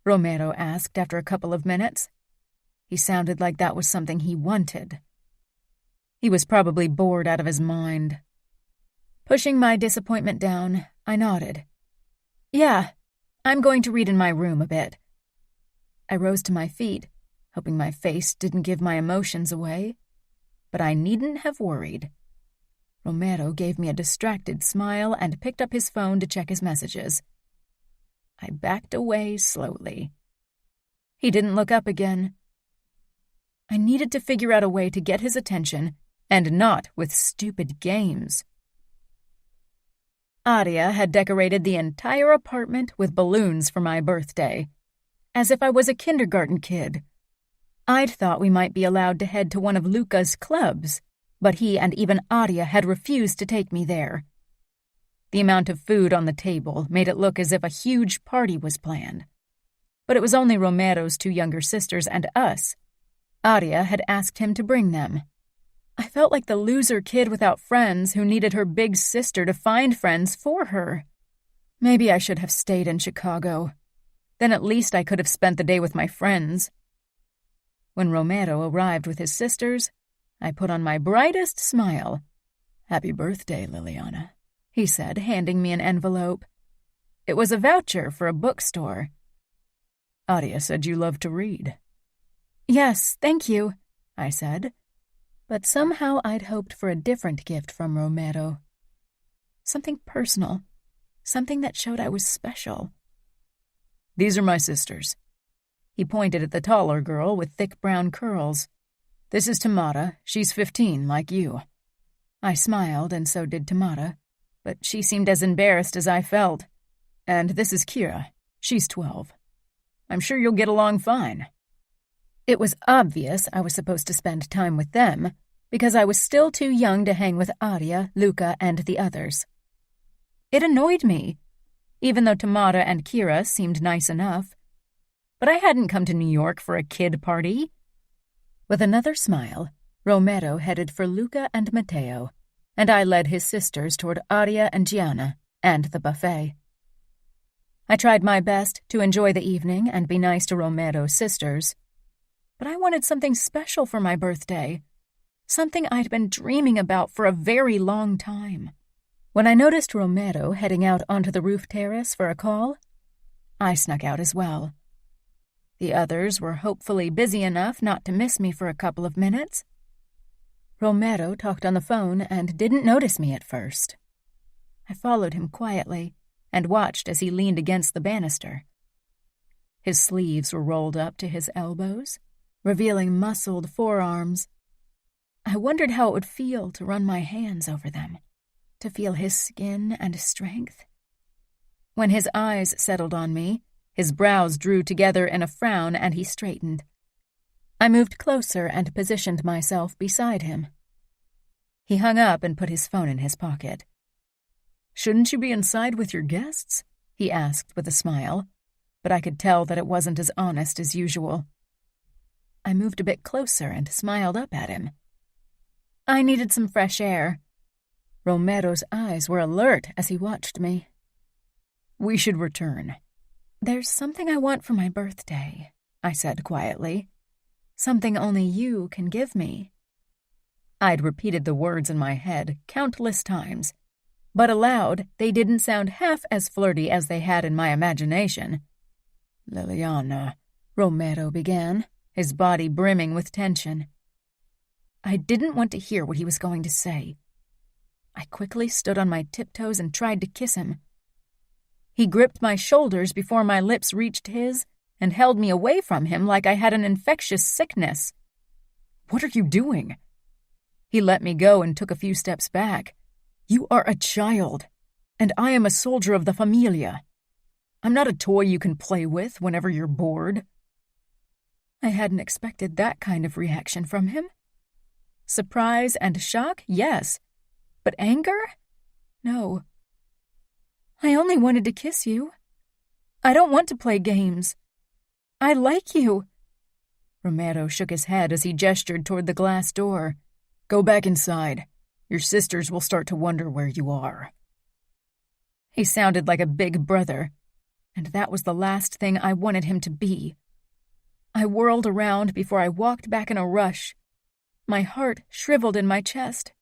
Romero asked after a couple of minutes. He sounded like that was something he wanted. He was probably bored out of his mind. Pushing my disappointment down, I nodded. "Yeah, I'm going to read in my room a bit." I rose to my feet, hoping my face didn't give my emotions away. But I needn't have worried. Romero gave me a distracted smile and picked up his phone to check his messages. I backed away slowly. He didn't look up again. I needed to figure out a way to get his attention, and not with stupid games. Adia had decorated the entire apartment with balloons for my birthday, as if I was a kindergarten kid. I'd thought we might be allowed to head to one of Luca's clubs, but he and even Adia had refused to take me there. The amount of food on the table made it look as if a huge party was planned. But it was only Romero's 2 younger sisters and us. Adia had asked him to bring them. I felt like the loser kid without friends who needed her big sister to find friends for her. Maybe I should have stayed in Chicago. Then at least I could have spent the day with my friends. When Romero arrived with his sisters, I put on my brightest smile. "Happy birthday, Liliana," he said, handing me an envelope. It was a voucher for a bookstore. "Adia said you love to read." "Yes, thank you," I said. But somehow I'd hoped for a different gift from Romero. Something personal. Something that showed I was special. "These are my sisters." He pointed at the taller girl with thick brown curls. "This is Tamara. She's 15, like you." I smiled, and so did Tamara, but she seemed as embarrassed as I felt. "And this is Kira. She's 12. I'm sure you'll get along fine." It was obvious I was supposed to spend time with them, because I was still too young to hang with Adia, Luca, and the others. It annoyed me, even though Tamara and Kira seemed nice enough. But I hadn't come to New York for a kid party. With another smile, Romero headed for Luca and Matteo, and I led his sisters toward Adia and Gianna, and the buffet. I tried my best to enjoy the evening and be nice to Romero's sisters, but I wanted something special for my birthday, something I'd been dreaming about for a very long time. When I noticed Romero heading out onto the roof terrace for a call, I snuck out as well. The others were hopefully busy enough not to miss me for a couple of minutes. Romero talked on the phone and didn't notice me at first. I followed him quietly and watched as he leaned against the banister. His sleeves were rolled up to his elbows, revealing muscled forearms. I wondered how it would feel to run my hands over them, to feel his skin and strength. When his eyes settled on me, his brows drew together in a frown and he straightened. I moved closer and positioned myself beside him. He hung up and put his phone in his pocket. "Shouldn't you be inside with your guests?" he asked with a smile, but I could tell that it wasn't as honest as usual. I moved a bit closer and smiled up at him. "I needed some fresh air." Romero's eyes were alert as he watched me. "We should return." "There's something I want for my birthday," I said quietly. "Something only you can give me." I'd repeated the words in my head countless times, but aloud they didn't sound half as flirty as they had in my imagination. "Liliana," Romero began, his body brimming with tension. I didn't want to hear what he was going to say. I quickly stood on my tiptoes and tried to kiss him. He gripped my shoulders before my lips reached his and held me away from him like I had an infectious sickness. "What are you doing?" He let me go and took a few steps back. "You are a child, and I am a soldier of the Familia. I'm not a toy you can play with whenever you're bored." I hadn't expected that kind of reaction from him. Surprise and shock, yes, but anger? No. "I only wanted to kiss you. I don't want to play games. I like you." Romero shook his head as he gestured toward the glass door. "Go back inside. Your sisters will start to wonder where you are." He sounded like a big brother, and that was the last thing I wanted him to be. I whirled around before I walked back in a rush. My heart shriveled in my chest.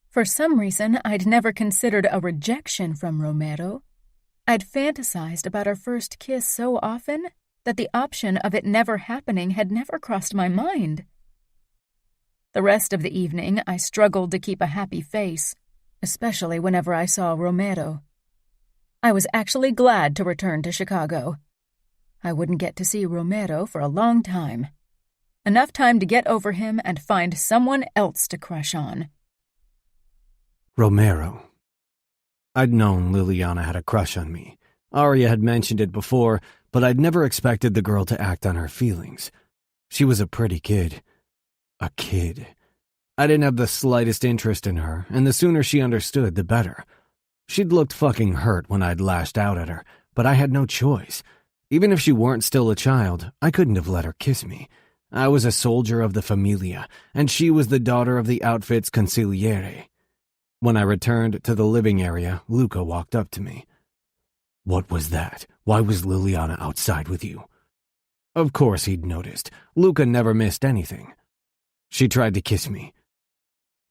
For some reason, I'd never considered a rejection from Romero. I'd fantasized about our first kiss so often that the option of it never happening had never crossed my mind. The rest of the evening, I struggled to keep a happy face, especially whenever I saw Romero. I was actually glad to return to Chicago. I wouldn't get to see Romero for a long time. Enough time to get over him and find someone else to crush on. Romero. I'd known Liliana had a crush on me. Aria had mentioned it before, but I'd never expected the girl to act on her feelings. She was a pretty kid. A kid. I didn't have the slightest interest in her, and the sooner she understood, the better. She'd looked fucking hurt when I'd lashed out at her, but I had no choice. Even if she weren't still a child, I couldn't have let her kiss me. I was a soldier of the familia, and she was the daughter of the outfit's consigliere. When I returned to the living area, Luca walked up to me. "What was that? Why was Liliana outside with you?" Of course he'd noticed. Luca never missed anything. "She tried to kiss me."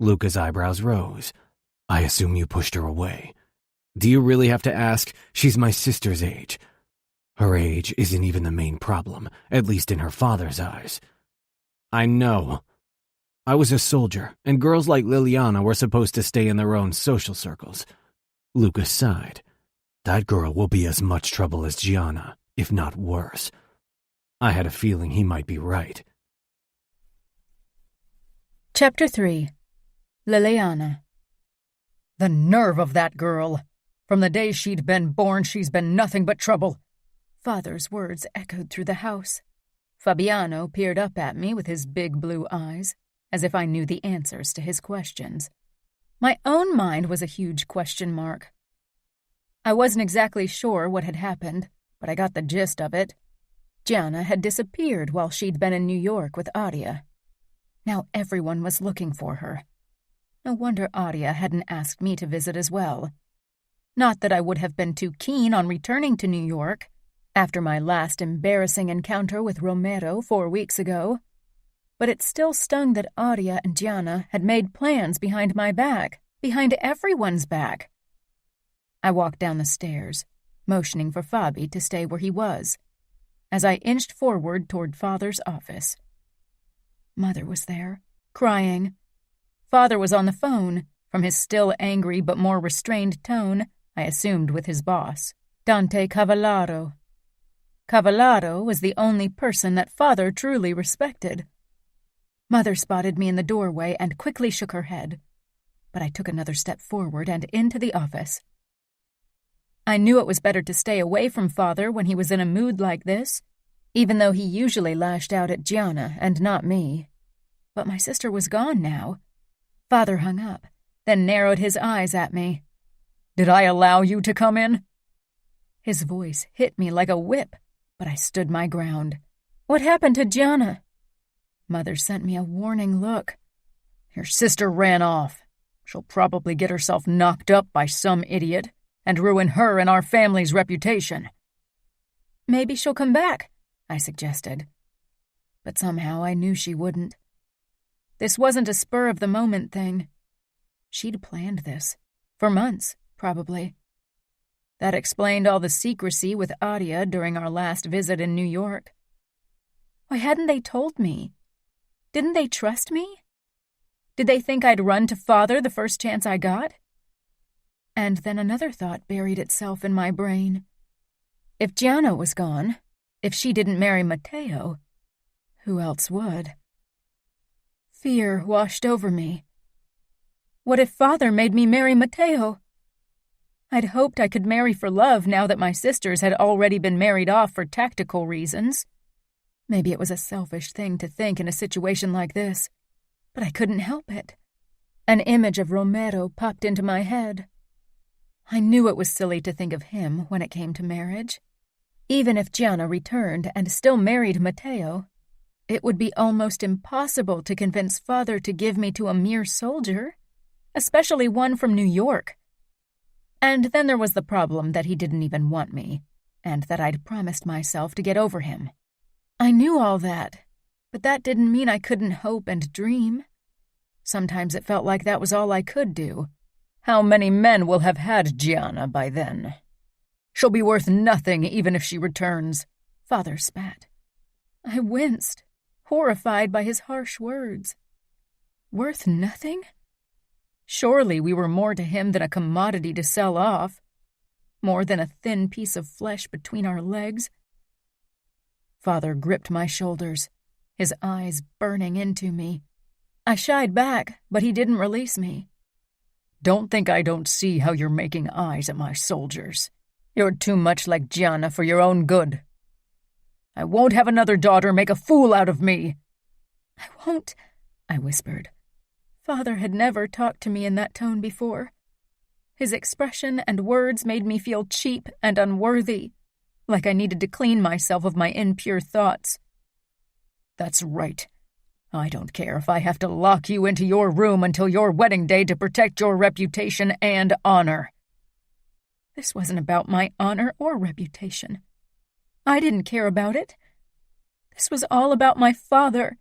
Luca's eyebrows rose. "I assume you pushed her away." "Do you really have to ask? She's my sister's age." "Her age isn't even the main problem, at least in her father's eyes." "I know. I was a soldier, and girls like Liliana were supposed to stay in their own social circles." Lucas sighed. "That girl will be as much trouble as Gianna, if not worse." I had a feeling he might be right. Chapter 3. Liliana. The nerve of that girl! From the day she'd been born, she's been nothing but trouble. Father's words echoed through the house. Fabiano peered up at me with his big blue eyes, as if I knew the answers to his questions. My own mind was a huge question mark. I wasn't exactly sure what had happened, but I got the gist of it. Gianna had disappeared while she'd been in New York with Adia. Now everyone was looking for her. No wonder Adia hadn't asked me to visit as well. Not that I would have been too keen on returning to New York after my last embarrassing encounter with Romero 4 weeks ago, but it still stung that Adia and Gianna had made plans behind my back, behind everyone's back. I walked down the stairs, motioning for Fabi to stay where he was, as I inched forward toward Father's office. Mother was there, crying. Father was on the phone. From his still angry but more restrained tone, I assumed with his boss, Dante Cavallaro. Cavallaro was the only person that Father truly respected. Mother spotted me in the doorway and quickly shook her head, but I took another step forward and into the office. I knew it was better to stay away from Father when he was in a mood like this, even though he usually lashed out at Gianna and not me. But my sister was gone now. Father hung up, then narrowed his eyes at me. "Did I allow you to come in?" His voice hit me like a whip, but I stood my ground. "What happened to Gianna?" Mother sent me a warning look. "Your sister ran off. She'll probably get herself knocked up by some idiot and ruin her and our family's reputation." "Maybe she'll come back," I suggested. But somehow I knew she wouldn't. This wasn't a spur-of-the-moment thing. She'd planned this. For months, probably. That explained all the secrecy with Adia during our last visit in New York. Why hadn't they told me? Didn't they trust me? Did they think I'd run to Father the first chance I got? And then another thought buried itself in my brain. If Gianna was gone, if she didn't marry Matteo, who else would? Fear washed over me. What if Father made me marry Matteo? I'd hoped I could marry for love now that my sisters had already been married off for tactical reasons. Maybe it was a selfish thing to think in a situation like this, but I couldn't help it. An image of Romero popped into my head. I knew it was silly to think of him when it came to marriage. Even if Gianna returned and still married Matteo, it would be almost impossible to convince Father to give me to a mere soldier, especially one from New York. And then there was the problem that he didn't even want me, and that I'd promised myself to get over him. I knew all that, but that didn't mean I couldn't hope and dream. Sometimes it felt like that was all I could do. How many men will have had Gianna by then? She'll be worth nothing even if she returns. Father spat. I winced, horrified by his harsh words. Worth nothing? Surely we were more to him than a commodity to sell off, more than a thin piece of flesh between our legs. Father gripped my shoulders, his eyes burning into me. I shied back, but he didn't release me. Don't think I don't see how you're making eyes at my soldiers. You're too much like Gianna for your own good. I won't have another daughter make a fool out of me. I won't, I whispered. Father had never talked to me in that tone before. His expression and words made me feel cheap and unworthy, like I needed to clean myself of my impure thoughts. That's right. I don't care if I have to lock you into your room until your wedding day to protect your reputation and honor. This wasn't about my honor or reputation. I didn't care about it. This was all about my father.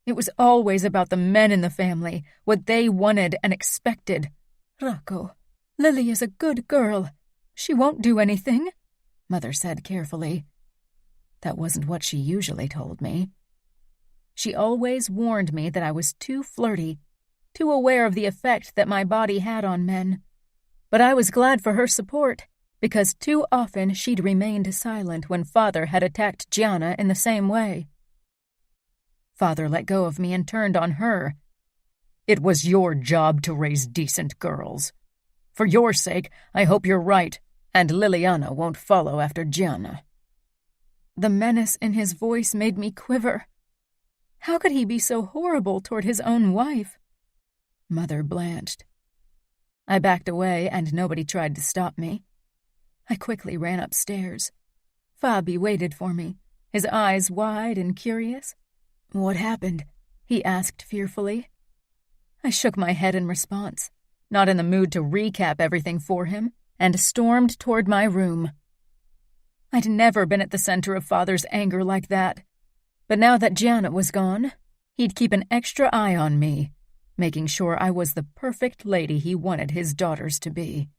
It was always about the men in the family, what they wanted and expected. Rocco, Lily is a good girl. She won't do anything, Mother said carefully. That wasn't what she usually told me. She always warned me that I was too flirty, too aware of the effect that my body had on men. But I was glad for her support, because too often she'd remained silent when Father had attacked Gianna in the same way. Father let go of me and turned on her. It was your job to raise decent girls. For your sake, I hope you're right, and Liliana won't follow after Gianna. The menace in his voice made me quiver. How could he be so horrible toward his own wife? Mother blanched. I backed away, and nobody tried to stop me. I quickly ran upstairs. Fabi waited for me, his eyes wide and curious. What happened? He asked fearfully. I shook my head in response, not in the mood to recap everything for him, and stormed toward my room. I'd never been at the center of Father's anger like that, but now that Gianna was gone, he'd keep an extra eye on me, making sure I was the perfect lady he wanted his daughters to be.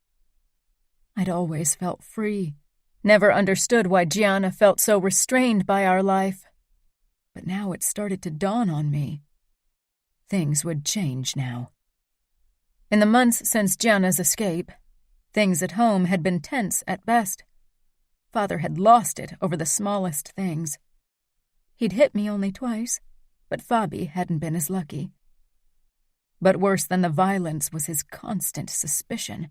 I'd always felt free, never understood why Gianna felt so restrained by our life. But now it started to dawn on me. Things would change now. In the months since Gianna's escape, things at home had been tense at best. Father had lost it over the smallest things. He'd hit me only twice, but Fabi hadn't been as lucky. But worse than the violence was his constant suspicion.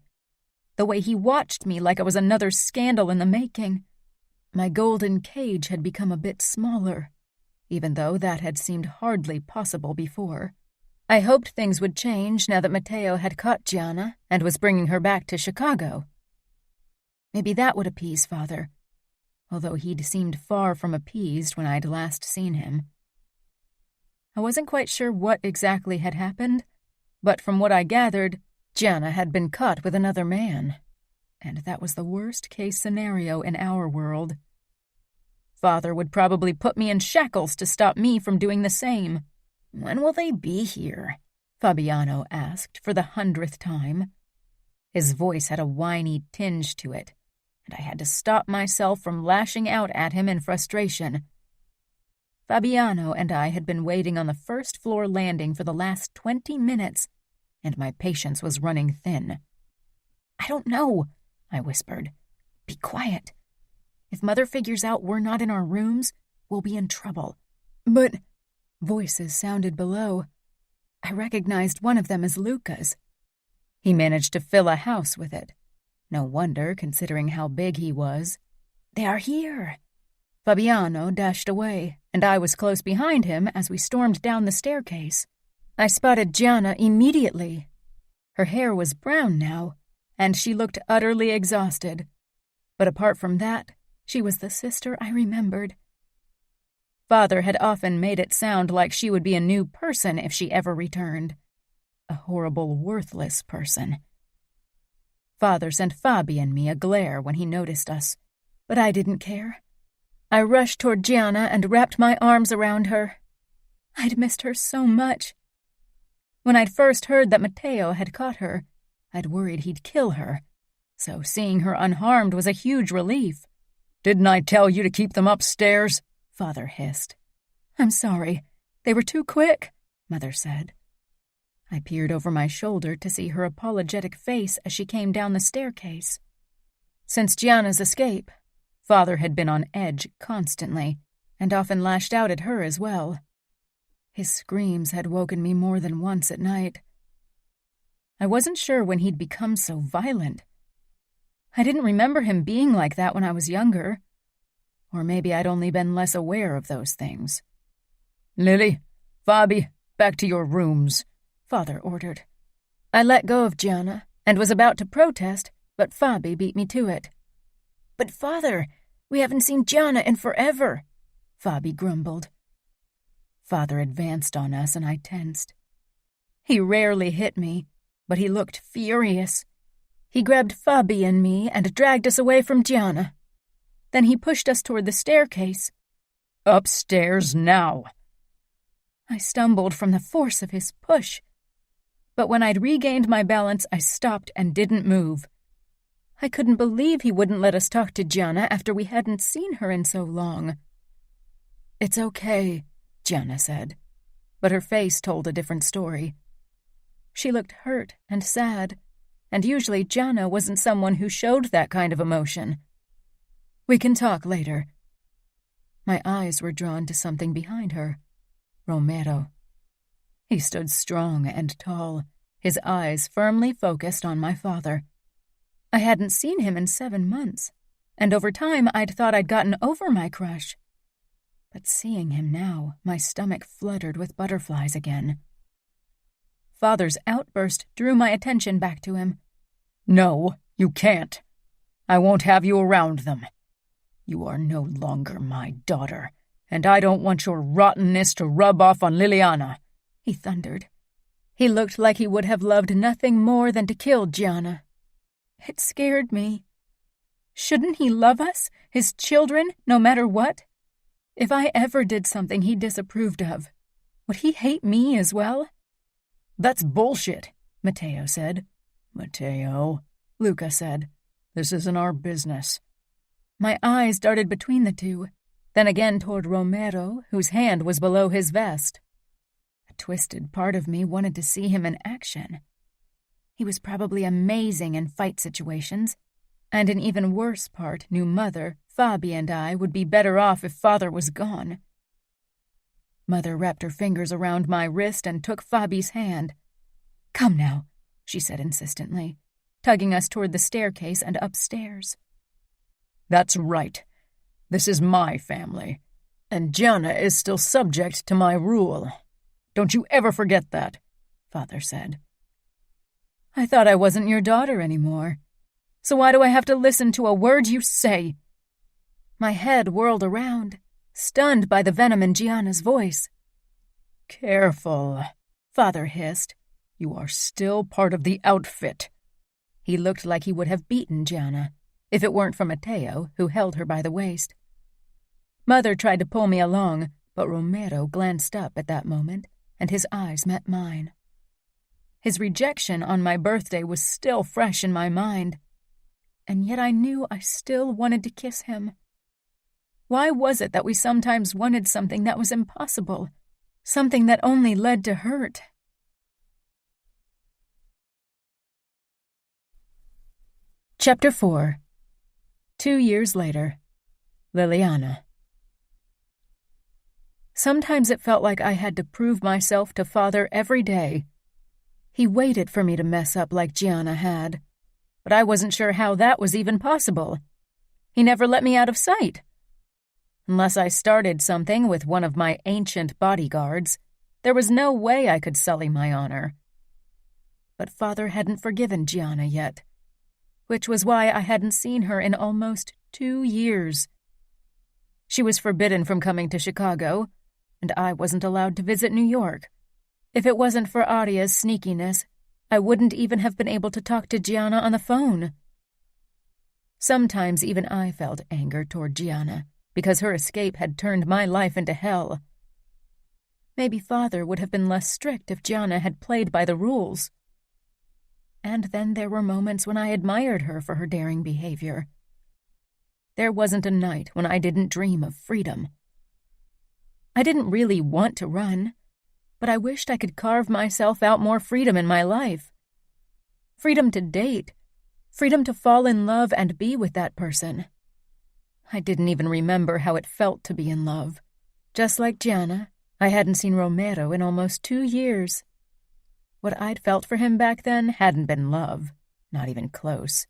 The way he watched me like I was another scandal in the making. My golden cage had become a bit smaller, even though that had seemed hardly possible before. I hoped things would change now that Matteo had caught Gianna and was bringing her back to Chicago. Maybe that would appease Father, although he'd seemed far from appeased when I'd last seen him. I wasn't quite sure what exactly had happened, but from what I gathered, Gianna had been caught with another man, and that was the worst-case scenario in our world. Father would probably put me in shackles to stop me from doing the same. "When will they be here?" Fabiano asked for the 100th time. His voice had a whiny tinge to it, and I had to stop myself from lashing out at him in frustration. Fabiano and I had been waiting on the first-floor landing for the last 20 minutes, and my patience was running thin. "I don't know," I whispered. "Be quiet. If Mother figures out we're not in our rooms, we'll be in trouble." "But—" Voices sounded below. I recognized one of them as Luca's. He managed to fill a house with it. No wonder, considering how big he was. "They are here." Fabiano dashed away, and I was close behind him as we stormed down the staircase. I spotted Gianna immediately. Her hair was brown now, and she looked utterly exhausted. But apart from that, she was the sister I remembered. Father had often made it sound like she would be a new person if she ever returned. A horrible, worthless person. Father sent Fabi and me a glare when he noticed us, but I didn't care. I rushed toward Gianna and wrapped my arms around her. I'd missed her so much. When I'd first heard that Matteo had caught her, I'd worried he'd kill her, so seeing her unharmed was a huge relief. Didn't I tell you to keep them upstairs? Father hissed. I'm sorry. They were too quick, Mother said. I peered over my shoulder to see her apologetic face as she came down the staircase. Since Gianna's escape, Father had been on edge constantly, and often lashed out at her as well. His screams had woken me more than once at night. I wasn't sure when he'd become so violent. I didn't remember him being like that when I was younger. Or maybe I'd only been less aware of those things. Lily, Fabi, back to your rooms, Father ordered. I let go of Gianna and was about to protest, but Fabi beat me to it. But Father, we haven't seen Gianna in forever, Fabi grumbled. Father advanced on us and I tensed. He rarely hit me, but he looked furious. He grabbed Fabi and me and dragged us away from Gianna. Then he pushed us toward the staircase. Upstairs now. I stumbled from the force of his push. But when I'd regained my balance, I stopped and didn't move. I couldn't believe he wouldn't let us talk to Gianna after we hadn't seen her in so long. It's okay, Gianna said, but her face told a different story. She looked hurt and sad, and usually Gianna wasn't someone who showed that kind of emotion. We can talk later. My eyes were drawn to something behind her. Romero. He stood strong and tall, his eyes firmly focused on my father. I hadn't seen him in 7 months, and over time I'd thought I'd gotten over my crush. But seeing him now, my stomach fluttered with butterflies again. Father's outburst drew my attention back to him. No, you can't. I won't have you around them. You are no longer my daughter, and I don't want your rottenness to rub off on Liliana, he thundered. He looked like he would have loved nothing more than to kill Gianna. It scared me. Shouldn't he love us, his children, no matter what? If I ever did something he disapproved of, would he hate me as well? That's bullshit, Matteo said. Matteo, Luca said. This isn't our business. My eyes darted between the two, then again toward Romero, whose hand was below his vest. A twisted part of me wanted to see him in action. He was probably amazing in fight situations, and an even worse part knew Mother, Fabi, and I would be better off if Father was gone. Mother wrapped her fingers around my wrist and took Fabi's hand. Come now, she said insistently, tugging us toward the staircase and upstairs. That's right. This is my family, and Gianna is still subject to my rule. Don't you ever forget that, Father said. I thought I wasn't your daughter anymore. So why do I have to listen to a word you say? My head whirled around, stunned by the venom in Gianna's voice. Careful, Father hissed. You are still part of the outfit. He looked like he would have beaten Gianna, if it weren't for Matteo, who held her by the waist. Mother tried to pull me along, but Romero glanced up at that moment, and his eyes met mine. His rejection on my birthday was still fresh in my mind, and yet I knew I still wanted to kiss him. Why was it that we sometimes wanted something that was impossible, something that only led to hurt? Chapter 4. 2 years later. Liliana. Sometimes it felt like I had to prove myself to Father every day. He waited for me to mess up like Gianna had, but I wasn't sure how that was even possible. He never let me out of sight. Unless I started something with one of my ancient bodyguards, there was no way I could sully my honor. But Father hadn't forgiven Gianna yet, which was why I hadn't seen her in almost 2 years. She was forbidden from coming to Chicago, and I wasn't allowed to visit New York. If it wasn't for Aria's sneakiness, I wouldn't even have been able to talk to Gianna on the phone. Sometimes even I felt anger toward Gianna, because her escape had turned my life into hell. Maybe Father would have been less strict if Gianna had played by the rules. And then there were moments when I admired her for her daring behavior. There wasn't a night when I didn't dream of freedom. I didn't really want to run, but I wished I could carve myself out more freedom in my life. Freedom to date, freedom to fall in love and be with that person. I didn't even remember how it felt to be in love. Just like Gianna, I hadn't seen Romero in almost 2 years. What I'd felt for him back then hadn't been love, not even close.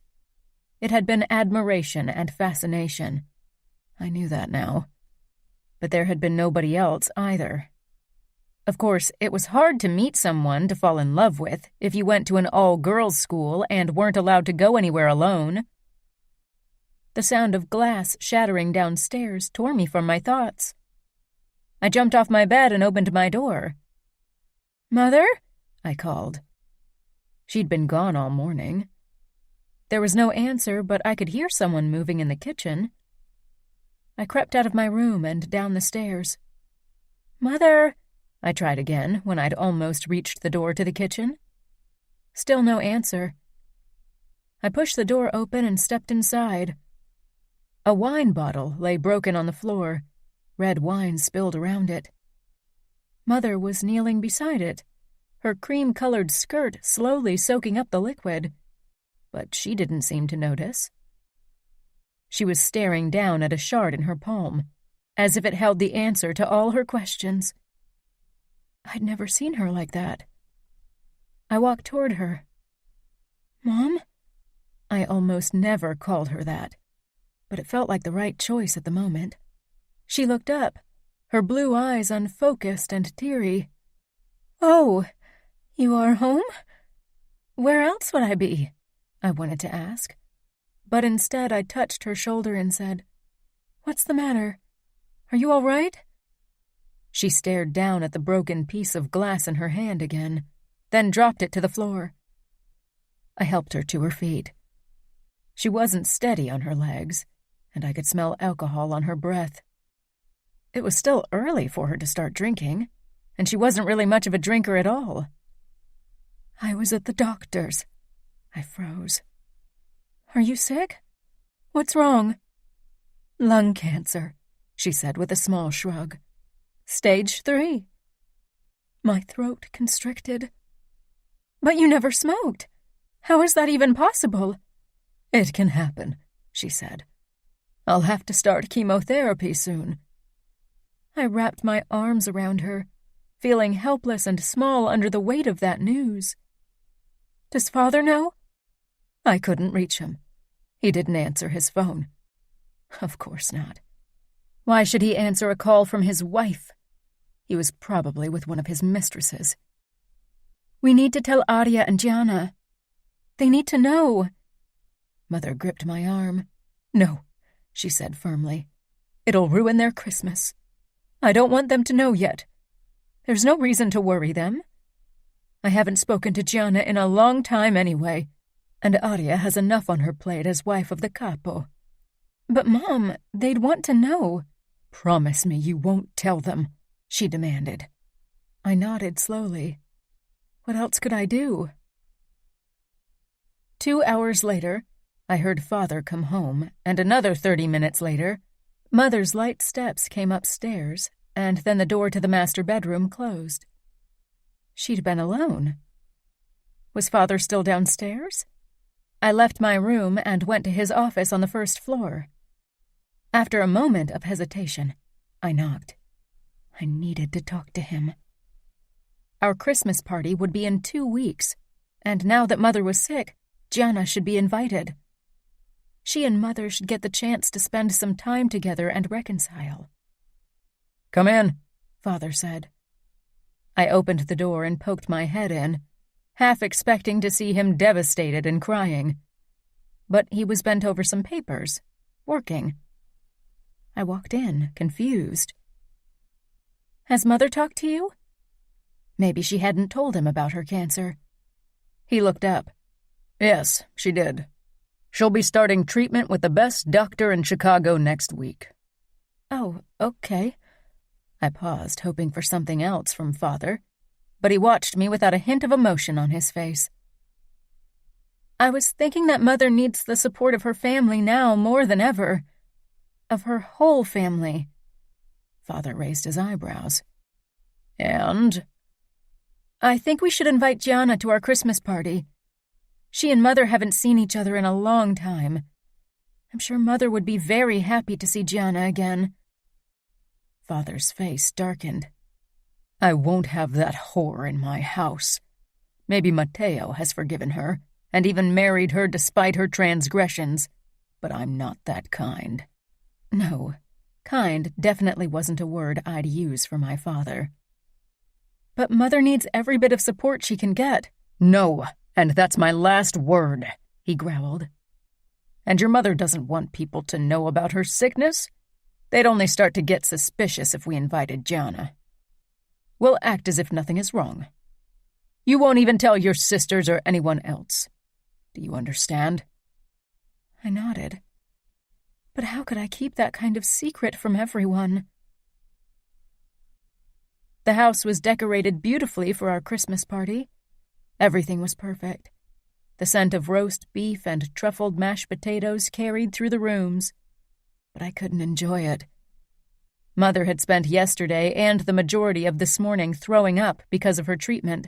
It had been admiration and fascination. I knew that now. But there had been nobody else either. Of course, it was hard to meet someone to fall in love with if you went to an all-girls school and weren't allowed to go anywhere alone. The sound of glass shattering downstairs tore me from my thoughts. I jumped off my bed and opened my door. "Mother?" I called. She'd been gone all morning. There was no answer, but I could hear someone moving in the kitchen. I crept out of my room and down the stairs. "Mother!" I tried again when I'd almost reached the door to the kitchen. Still no answer. I pushed the door open and stepped inside. A wine bottle lay broken on the floor, red wine spilled around it. Mother was kneeling beside it, her cream-colored skirt slowly soaking up the liquid, but she didn't seem to notice. She was staring down at a shard in her palm, as if it held the answer to all her questions. I'd never seen her like that. I walked toward her. "Mom?" I almost never called her that, but it felt like the right choice at the moment. She looked up, her blue eyes unfocused and teary. "Oh, you are home? Where else would I be?" I wanted to ask. But instead I touched her shoulder and said, "What's the matter? Are you all right?" She stared down at the broken piece of glass in her hand again, then dropped it to the floor. I helped her to her feet. She wasn't steady on her legs, and I could smell alcohol on her breath. It was still early for her to start drinking, and she wasn't really much of a drinker at all. "I was at the doctor's." I froze. "Are you sick? What's wrong?" "Lung cancer," she said with a small shrug. "Stage 3. My throat constricted. "But you never smoked. How is that even possible?" "It can happen," she said. "I'll have to start chemotherapy soon." I wrapped my arms around her, feeling helpless and small under the weight of that news. "Does Father know?" I couldn't reach him. He didn't answer his phone. Of course not. Why should he answer a call from his wife? He was probably with one of his mistresses. "We need to tell Aria and Gianna. They need to know." Mother gripped my arm. "No," she said firmly. "It'll ruin their Christmas. I don't want them to know yet. There's no reason to worry them. I haven't spoken to Gianna in a long time anyway, and Aria has enough on her plate as wife of the capo." "But, Mom, they'd want to know." "Promise me you won't tell them," she demanded. I nodded slowly. What else could I do? 2 hours later, I heard Father come home, and another 30 minutes later, Mother's light steps came upstairs, and then the door to the master bedroom closed. She'd been alone. Was Father still downstairs? I left my room and went to his office on the first floor. After a moment of hesitation, I knocked. I needed to talk to him. Our Christmas party would be in 2 weeks, and now that Mother was sick, Gianna should be invited. She and Mother should get the chance to spend some time together and reconcile. "Come in," Father said. I opened the door and poked my head in, half expecting to see him devastated and crying. But he was bent over some papers, working. I walked in, confused. "Has Mother talked to you?" Maybe she hadn't told him about her cancer. He looked up. "Yes, she did. She'll be starting treatment with the best doctor in Chicago next week." "Oh, okay." I paused, hoping for something else from Father, but he watched me without a hint of emotion on his face. "I was thinking that Mother needs the support of her family now more than ever. of her whole family. Father raised his eyebrows. And? I think we should invite Gianna to our Christmas party. She and Mother haven't seen each other in a long time. I'm sure Mother would be very happy to see Gianna again. Father's face darkened. I won't have that whore in my house. Maybe Matteo has forgiven her, and even married her despite her transgressions, but I'm not that kind. No, kind definitely wasn't a word I'd use for my father. But Mother needs every bit of support she can get. No, and that's my last word, he growled. And your mother doesn't want people to know about her sickness? They'd only start to get suspicious if we invited Gianna. We'll act as if nothing is wrong. You won't even tell your sisters or anyone else. Do you understand? I nodded. But how could I keep that kind of secret from everyone? The house was decorated beautifully for our Christmas party. Everything was perfect. The scent of roast beef and truffled mashed potatoes carried through the rooms. But I couldn't enjoy it. Mother had spent yesterday and the majority of this morning throwing up because of her treatment.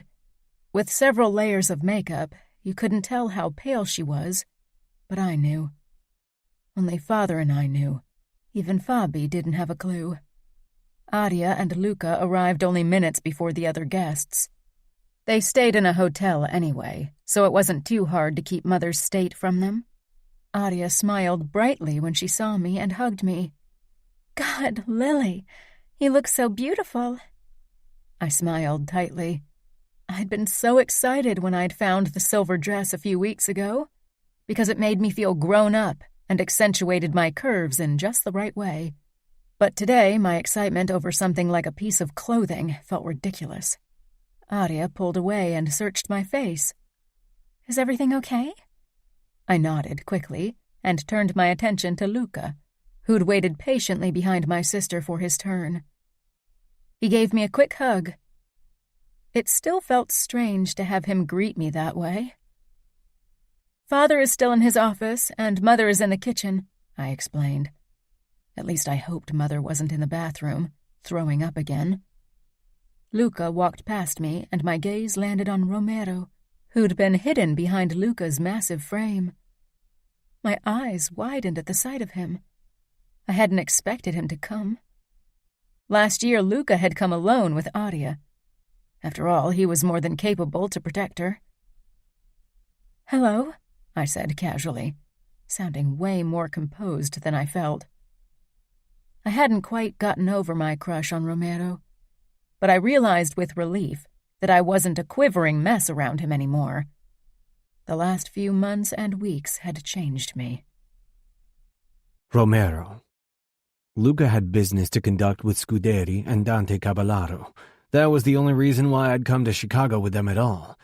With several layers of makeup, you couldn't tell how pale she was, but I knew. Only Father and I knew. Even Fabi didn't have a clue. Aria and Luca arrived only minutes before the other guests. They stayed in a hotel anyway, so it wasn't too hard to keep Mother's state from them. Aria smiled brightly when she saw me and hugged me. "God, Lily, you look so beautiful." I smiled tightly. I'd been so excited when I'd found the silver dress a few weeks ago, because it made me feel grown up and accentuated my curves in just the right way. But today, my excitement over something like a piece of clothing felt ridiculous. Aria pulled away and searched my face. "Is everything okay?" I nodded quickly and turned my attention to Luca, who'd waited patiently behind my sister for his turn. He gave me a quick hug. It still felt strange to have him greet me that way. "Father is still in his office, and Mother is in the kitchen," I explained. At least I hoped Mother wasn't in the bathroom, throwing up again. Luca walked past me, and my gaze landed on Romero, who'd been hidden behind Luca's massive frame. My eyes widened at the sight of him. I hadn't expected him to come. Last year, Luca had come alone with Aria. After all, he was more than capable to protect her. "Hello," I said casually, sounding way more composed than I felt. I hadn't quite gotten over my crush on Romero, but I realized with relief that I wasn't a quivering mess around him anymore. The last few months and weeks had changed me. Romero. Luca had business to conduct with Scuderi and Dante Caballaro. That was the only reason why I'd come to Chicago with them at all.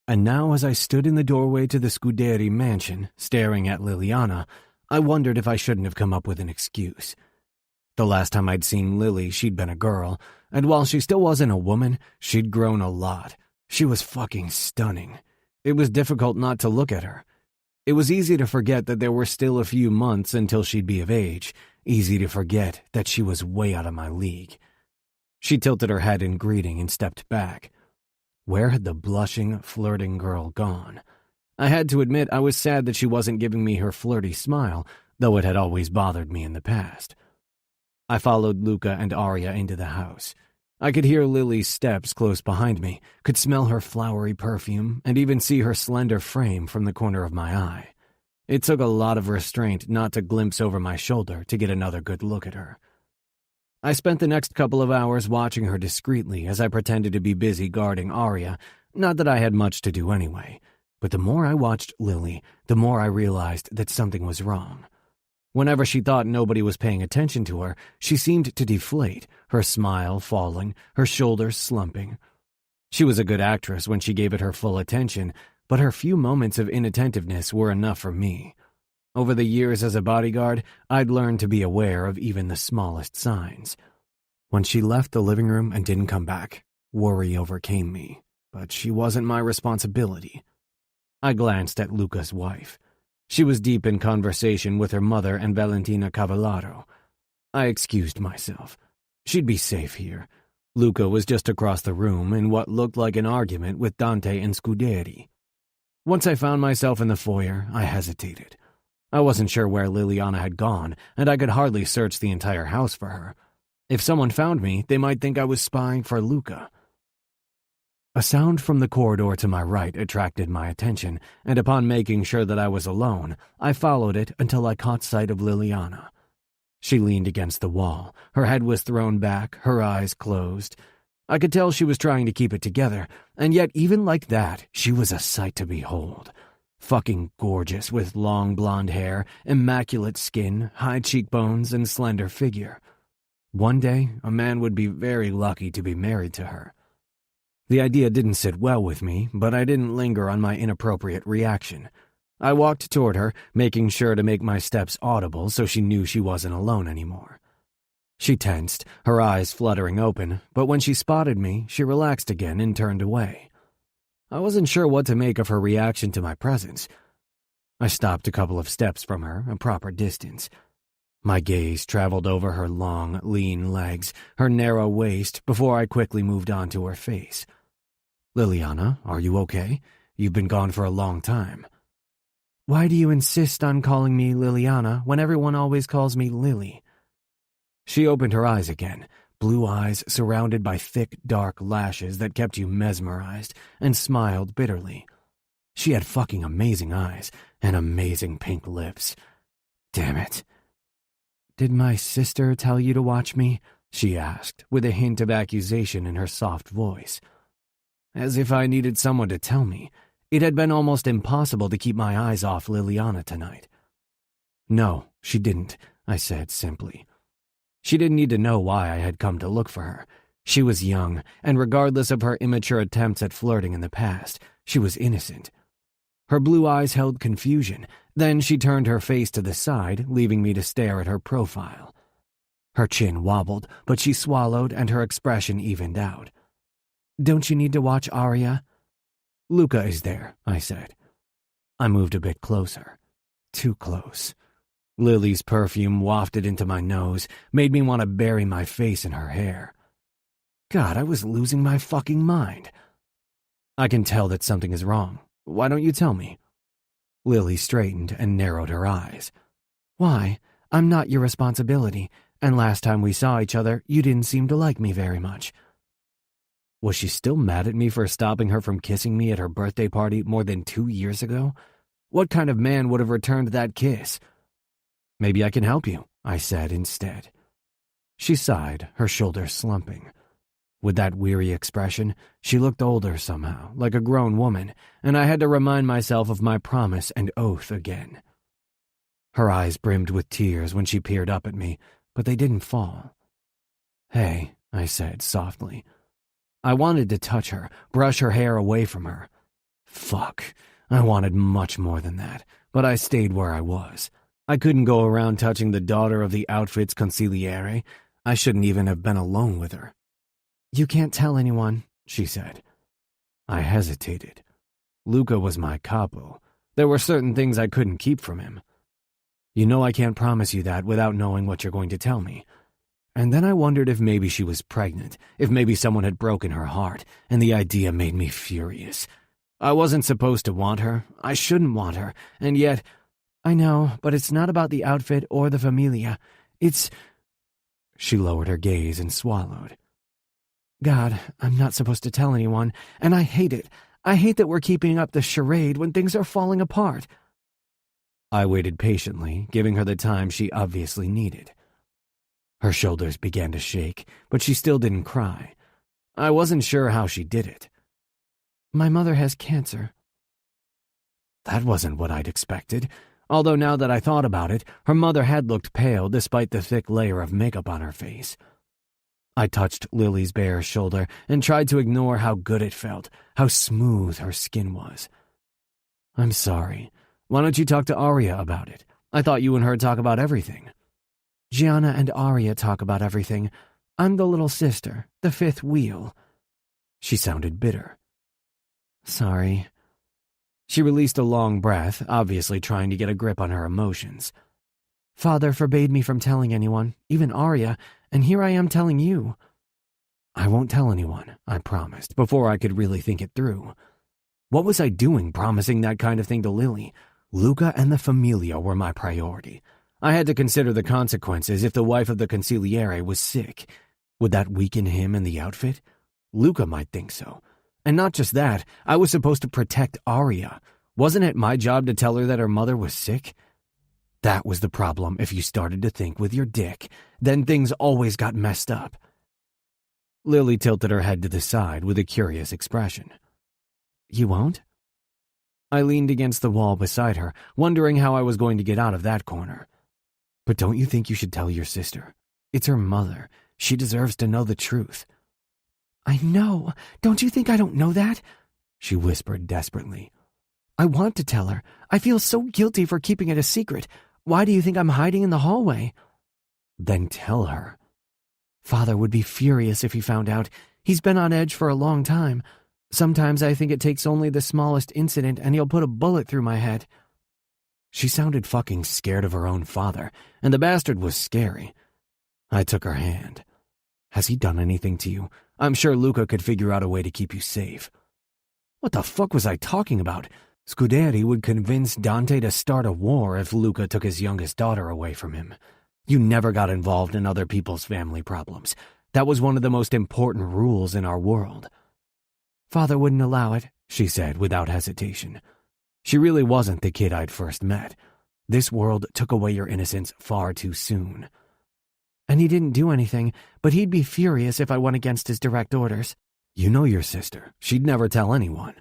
And now as I stood in the doorway to the Scuderi mansion, staring at Liliana, I wondered if I shouldn't have come up with an excuse. The last time I'd seen Lily, she'd been a girl, and while she still wasn't a woman, she'd grown a lot. She was fucking stunning. It was difficult not to look at her. It was easy to forget that there were still a few months until she'd be of age, easy to forget that she was way out of my league. She tilted her head in greeting and stepped back. Where had the blushing, flirting girl gone? I had to admit I was sad that she wasn't giving me her flirty smile, though it had always bothered me in the past. I followed Luca and Aria into the house. I could hear Lily's steps close behind me, could smell her flowery perfume, and even see her slender frame from the corner of my eye. It took a lot of restraint not to glimpse over my shoulder to get another good look at her. I spent the next couple of hours watching her discreetly as I pretended to be busy guarding Aria, not that I had much to do anyway. But the more I watched Lily, the more I realized that something was wrong. Whenever she thought nobody was paying attention to her, she seemed to deflate, her smile falling, her shoulders slumping. She was a good actress when she gave it her full attention, but her few moments of inattentiveness were enough for me. Over the years as a bodyguard, I'd learned to be aware of even the smallest signs. When she left the living room and didn't come back, worry overcame me, but she wasn't my responsibility. I glanced at Luca's wife. She was deep in conversation with her mother and Valentina Cavallaro. I excused myself. She'd be safe here. Luca was just across the room in what looked like an argument with Dante and Scuderi. Once I found myself in the foyer, I hesitated. I wasn't sure where Liliana had gone, and I could hardly search the entire house for her. If someone found me, they might think I was spying for Luca. A sound from the corridor to my right attracted my attention, and upon making sure that I was alone, I followed it until I caught sight of Liliana. She leaned against the wall. Her head was thrown back, her eyes closed. I could tell she was trying to keep it together, and yet even like that, she was a sight to behold. Fucking gorgeous with long blonde hair, immaculate skin, high cheekbones, and slender figure. One day, a man would be very lucky to be married to her. The idea didn't sit well with me, but I didn't linger on my inappropriate reaction. I walked toward her, making sure to make my steps audible so she knew she wasn't alone anymore. She tensed, her eyes fluttering open, but when she spotted me, she relaxed again and turned away. I wasn't sure what to make of her reaction to my presence. I stopped a couple of steps from her, a proper distance. My gaze traveled over her long, lean legs, her narrow waist, before I quickly moved on to her face. "Liliana, are you okay? You've been gone for a long time." "Why do you insist on calling me Liliana when everyone always calls me Lily?" She opened her eyes again, blue eyes surrounded by thick, dark lashes that kept you mesmerized, and smiled bitterly. She had fucking amazing eyes and amazing pink lips. Damn it. "Did my sister tell you to watch me?" she asked, with a hint of accusation in her soft voice. As if I needed someone to tell me. It had been almost impossible to keep my eyes off Liliana tonight. "No, she didn't," I said simply. She didn't need to know why I had come to look for her. She was young, and regardless of her immature attempts at flirting in the past, she was innocent. Her blue eyes held confusion. Then she turned her face to the side, leaving me to stare at her profile. Her chin wobbled, but she swallowed and her expression evened out. "Don't you need to watch Aria?" "Luca is there," I said. I moved a bit closer. Too close. Lily's perfume wafted into my nose, made me want to bury my face in her hair. God, I was losing my fucking mind. "I can tell that something is wrong. Why don't you tell me?" Lily straightened and narrowed her eyes. "Why? I'm not your responsibility, and last time we saw each other, you didn't seem to like me very much." Was she still mad at me for stopping her from kissing me at her birthday party more than 2 years ago? What kind of man would have returned that kiss? "Maybe I can help you," I said instead. She sighed, her shoulders slumping. With that weary expression, she looked older somehow, like a grown woman, and I had to remind myself of my promise and oath again. Her eyes brimmed with tears when she peered up at me, but they didn't fall. "Hey," I said softly. I wanted to touch her, brush her hair away from her. Fuck, I wanted much more than that, but I stayed where I was. I couldn't go around touching the daughter of the outfit's consigliere. I shouldn't even have been alone with her. "You can't tell anyone," she said. I hesitated. Luca was my capo. There were certain things I couldn't keep from him. "You know I can't promise you that without knowing what you're going to tell me." And then I wondered if maybe she was pregnant, if maybe someone had broken her heart, and the idea made me furious. I wasn't supposed to want her. I shouldn't want her, and yet... "I know, but it's not about the outfit or the familia. It's..." She lowered her gaze and swallowed. "God, I'm not supposed to tell anyone, and I hate it. I hate that we're keeping up the charade when things are falling apart." I waited patiently, giving her the time she obviously needed. Her shoulders began to shake, but she still didn't cry. I wasn't sure how she did it. "My mother has cancer." That wasn't what I'd expected, although now that I thought about it, her mother had looked pale despite the thick layer of makeup on her face. I touched Lily's bare shoulder and tried to ignore how good it felt, how smooth her skin was. "I'm sorry. Why don't you talk to Aria about it? I thought you and her talk about everything." "Gianna and Aria talk about everything. I'm the little sister, the fifth wheel." She sounded bitter. "Sorry." She released a long breath, obviously trying to get a grip on her emotions. Father forbade me from telling anyone, even Arya, and here I am telling you. I won't tell anyone, I promised, before I could really think it through. What was I doing promising that kind of thing to Lily? Luca and the Familia were my priority. I had to consider the consequences if the wife of the consigliere was sick. Would that weaken him and the outfit? Luca might think so. And not just that, I was supposed to protect Arya. Wasn't it my job to tell her that her mother was sick? That was the problem if you started to think with your dick. Then things always got messed up. Lily tilted her head to the side with a curious expression. You won't? I leaned against the wall beside her, wondering how I was going to get out of that corner. But don't you think you should tell your sister? It's her mother. She deserves to know the truth. I know. Don't you think I don't know that? She whispered desperately. I want to tell her. I feel so guilty for keeping it a secret. Why do you think I'm hiding in the hallway? Then tell her. Father would be furious if he found out. He's been on edge for a long time. Sometimes I think it takes only the smallest incident and he'll put a bullet through my head. She sounded fucking scared of her own father, and the bastard was scary. I took her hand. Has he done anything to you? I'm sure Luca could figure out a way to keep you safe. What the fuck was I talking about? Scuderi would convince Dante to start a war if Luca took his youngest daughter away from him. You never got involved in other people's family problems. That was one of the most important rules in our world. Father wouldn't allow it, she said without hesitation. She really wasn't the kid I'd first met. This world took away your innocence far too soon. And he didn't do anything, but he'd be furious if I went against his direct orders. You know your sister. She'd never tell anyone.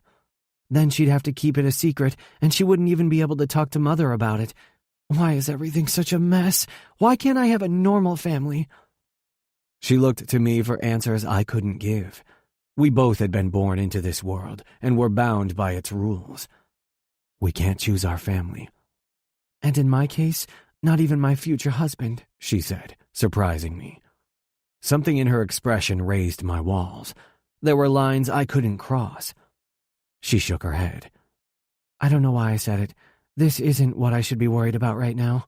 Then she'd have to keep it a secret, and she wouldn't even be able to talk to Mother about it. Why is everything such a mess? Why can't I have a normal family? She looked to me for answers I couldn't give. We both had been born into this world, and were bound by its rules. We can't choose our family. And in my case, not even my future husband, she said, surprising me. Something in her expression raised my walls. There were lines I couldn't cross. She shook her head. I don't know why I said it. This isn't what I should be worried about right now.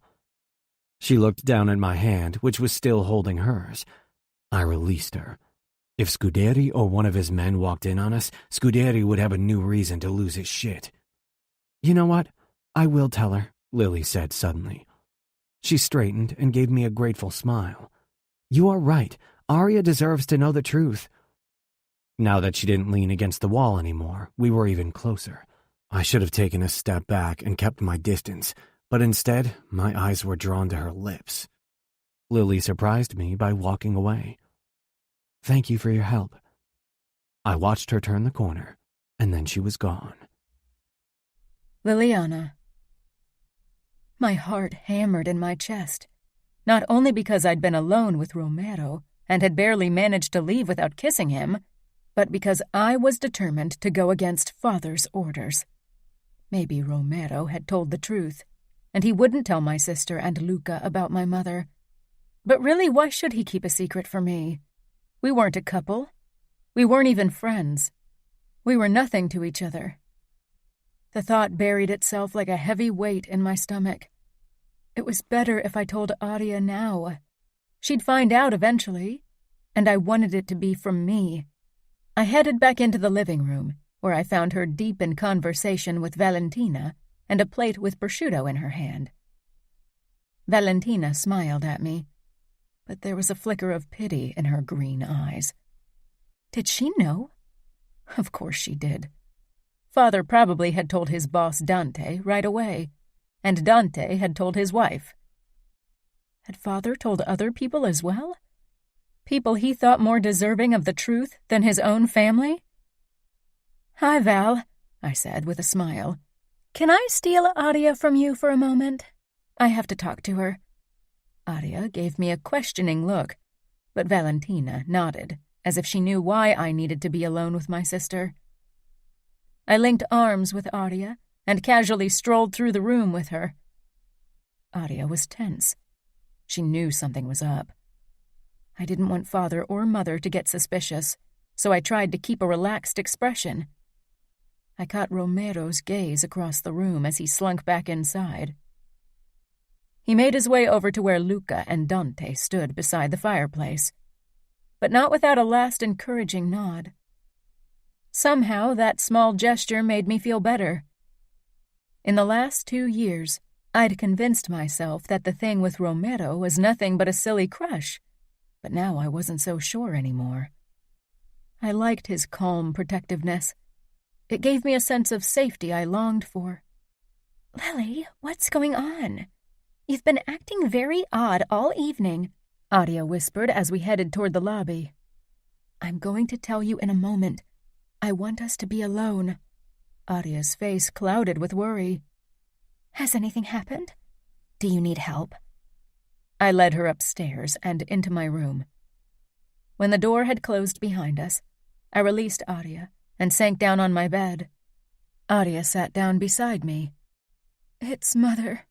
She looked down at my hand, which was still holding hers. I released her. If Scuderi or one of his men walked in on us, Scuderi would have a new reason to lose his shit. You know what? I will tell her, Lily said suddenly. She straightened and gave me a grateful smile. You are right. Arya deserves to know the truth. Now that she didn't lean against the wall anymore, we were even closer. I should have taken a step back and kept my distance, but instead, my eyes were drawn to her lips. Lily surprised me by walking away. Thank you for your help. I watched her turn the corner, and then she was gone. Liliana. My heart hammered in my chest, not only because I'd been alone with Romero and had barely managed to leave without kissing him, but because I was determined to go against Father's orders. Maybe Romero had told the truth, and he wouldn't tell my sister and Luca about my mother. But really, why should he keep a secret from me? We weren't a couple. We weren't even friends. We were nothing to each other. The thought buried itself like a heavy weight in my stomach. It was better if I told Arya now. She'd find out eventually, and I wanted it to be from me. I headed back into the living room, where I found her deep in conversation with Valentina and a plate with prosciutto in her hand. Valentina smiled at me, but there was a flicker of pity in her green eyes. Did she know? Of course she did. Father probably had told his boss Dante right away, and Dante had told his wife. Had Father told other people as well? People he thought more deserving of the truth than his own family? Hi, Val, I said with a smile. Can I steal Arya from you for a moment? I have to talk to her. Arya gave me a questioning look, but Valentina nodded, as if she knew why I needed to be alone with my sister. I linked arms with Arya and casually strolled through the room with her. Arya was tense. She knew something was up. I didn't want Father or Mother to get suspicious, so I tried to keep a relaxed expression. I caught Romero's gaze across the room as he slunk back inside. He made his way over to where Luca and Dante stood beside the fireplace, but not without a last encouraging nod. Somehow, that small gesture made me feel better. In the last 2 years, I'd convinced myself that the thing with Romero was nothing but a silly crush, but now I wasn't so sure anymore. I liked his calm protectiveness. It gave me a sense of safety I longed for. "Lily, what's going on? You've been acting very odd all evening," Adia whispered as we headed toward the lobby. "I'm going to tell you in a moment. I want us to be alone." Adia's face clouded with worry. "Has anything happened? Do you need help?" I led her upstairs and into my room. When the door had closed behind us, I released Adia and sank down on my bed. Adia sat down beside me. "It's Mother,"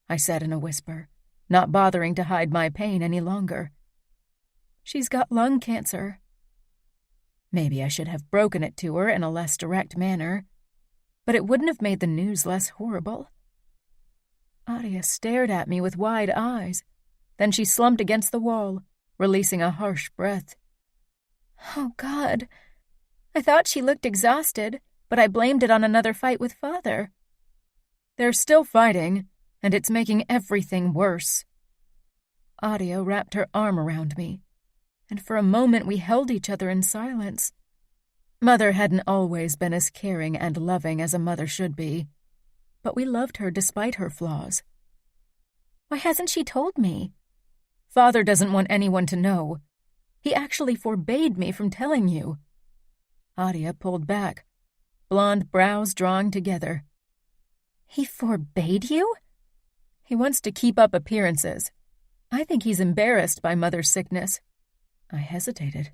I said in a whisper, not bothering to hide my pain any longer. "She's got lung cancer." Maybe I should have broken it to her in a less direct manner, but it wouldn't have made the news less horrible. Adia stared at me with wide eyes. Then she slumped against the wall, releasing a harsh breath. "Oh, God. I thought she looked exhausted, but I blamed it on another fight with Father." "They're still fighting, and it's making everything worse." Adia wrapped her arm around me, and for a moment we held each other in silence. Mother hadn't always been as caring and loving as a mother should be, but we loved her despite her flaws. "Why hasn't she told me?" "Father doesn't want anyone to know. He actually forbade me from telling you." Adia pulled back, blonde brows drawing together. "He forbade you?" "He wants to keep up appearances. I think he's embarrassed by Mother's sickness." I hesitated.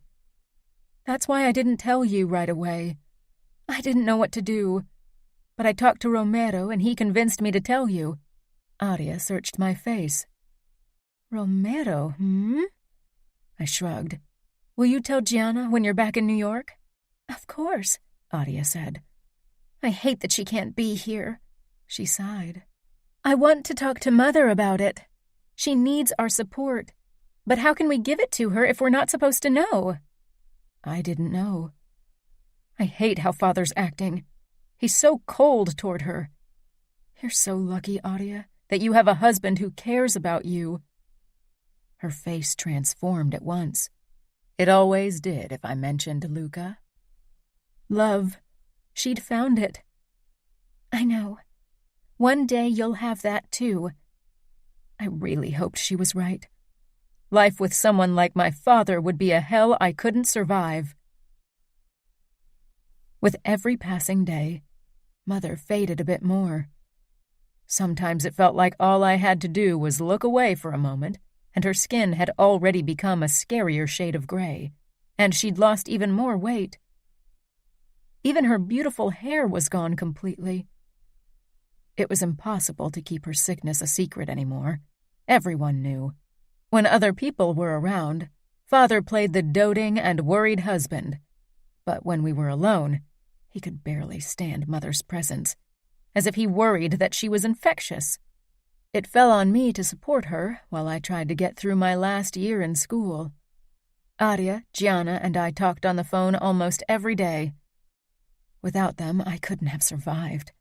"That's why I didn't tell you right away. I didn't know what to do. But I talked to Romero and he convinced me to tell you." Adia searched my face. "Romero, I shrugged. "Will you tell Gianna when you're back in New York?" "Of course," Adia said. "I hate that she can't be here." She sighed. "I want to talk to Mother about it. She needs our support. But how can we give it to her if we're not supposed to know?" I didn't know. "I hate how Father's acting. He's so cold toward her. You're so lucky, Adia, that you have a husband who cares about you." Her face transformed at once. It always did if I mentioned Luca. Love. She'd found it. "I know. One day you'll have that too." I really hoped she was right. Life with someone like my father would be a hell I couldn't survive. With every passing day, Mother faded a bit more. Sometimes it felt like all I had to do was look away for a moment, and her skin had already become a scarier shade of gray, and she'd lost even more weight. Even her beautiful hair was gone completely. It was impossible to keep her sickness a secret anymore. Everyone knew. When other people were around, Father played the doting and worried husband. But when we were alone, he could barely stand Mother's presence, as if he worried that she was infectious. It fell on me to support her while I tried to get through my last year in school. Adia, Gianna, and I talked on the phone almost every day. Without them, I couldn't have survived.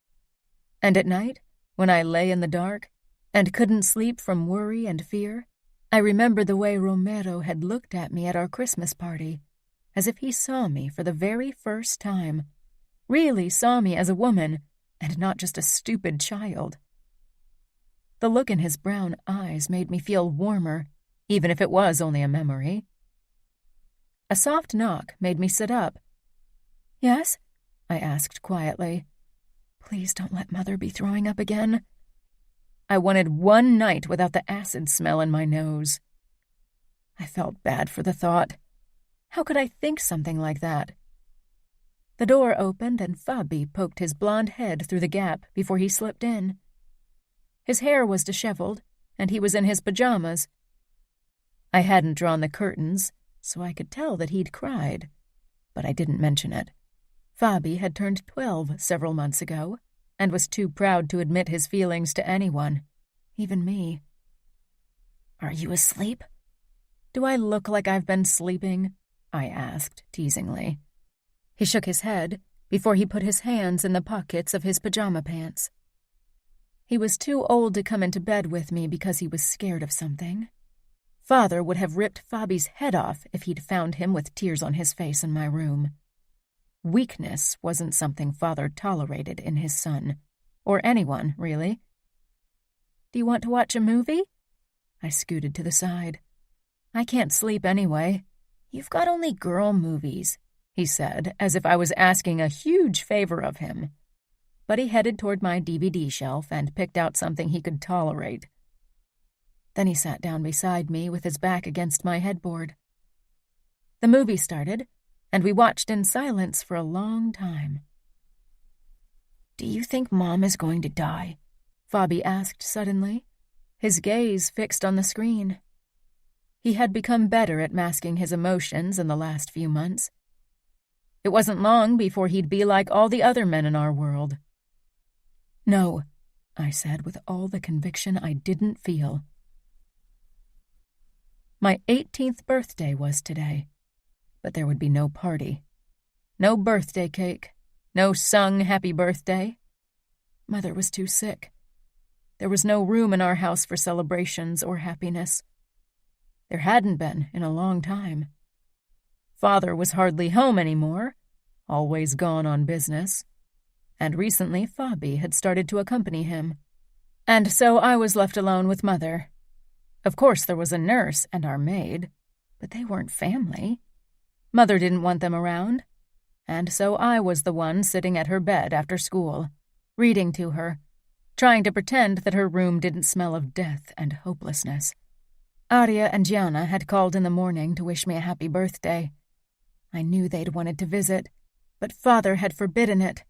And at night, when I lay in the dark and couldn't sleep from worry and fear, I remembered the way Romero had looked at me at our Christmas party, as if he saw me for the very first time, really saw me as a woman and not just a stupid child. The look in his brown eyes made me feel warmer, even if it was only a memory. A soft knock made me sit up. "Yes?" I asked quietly. "Please don't let Mother be throwing up again." I wanted one night without the acid smell in my nose. I felt bad for the thought. How could I think something like that? The door opened and Fabi poked his blonde head through the gap before he slipped in. His hair was disheveled, and he was in his pajamas. I hadn't drawn the curtains, so I could tell that he'd cried, but I didn't mention it. Fabi had turned 12 several months ago, and was too proud to admit his feelings to anyone, even me. Are you asleep? Do I look like I've been sleeping? I asked teasingly. He shook his head before he put his hands in the pockets of his pajama pants. He was too old to come into bed with me because he was scared of something. Father would have ripped Fabi's head off if he'd found him with tears on his face in my room. Weakness wasn't something Father tolerated in his son, or anyone, really. Do you want to watch a movie? I scooted to the side. I can't sleep anyway. You've got only girl movies, he said, as if I was asking a huge favor of him. But he headed toward my DVD shelf and picked out something he could tolerate. Then he sat down beside me with his back against my headboard. The movie started, and we watched in silence for a long time. Do you think Mom is going to die? Fabi asked suddenly, his gaze fixed on the screen. He had become better at masking his emotions in the last few months. It wasn't long before he'd be like all the other men in our world. No, I said with all the conviction I didn't feel. My 18th birthday was today, but there would be no party. No birthday cake, no sung happy birthday. Mother was too sick. There was no room in our house for celebrations or happiness. There hadn't been in a long time. Father was hardly home anymore, always gone on business, and recently Fabi had started to accompany him. And so I was left alone with Mother. Of course there was a nurse and our maid, but they weren't family. Mother didn't want them around, and so I was the one sitting at her bed after school, reading to her, trying to pretend that her room didn't smell of death and hopelessness. Aria and Gianna had called in the morning to wish me a happy birthday. I knew they'd wanted to visit, but Father had forbidden it.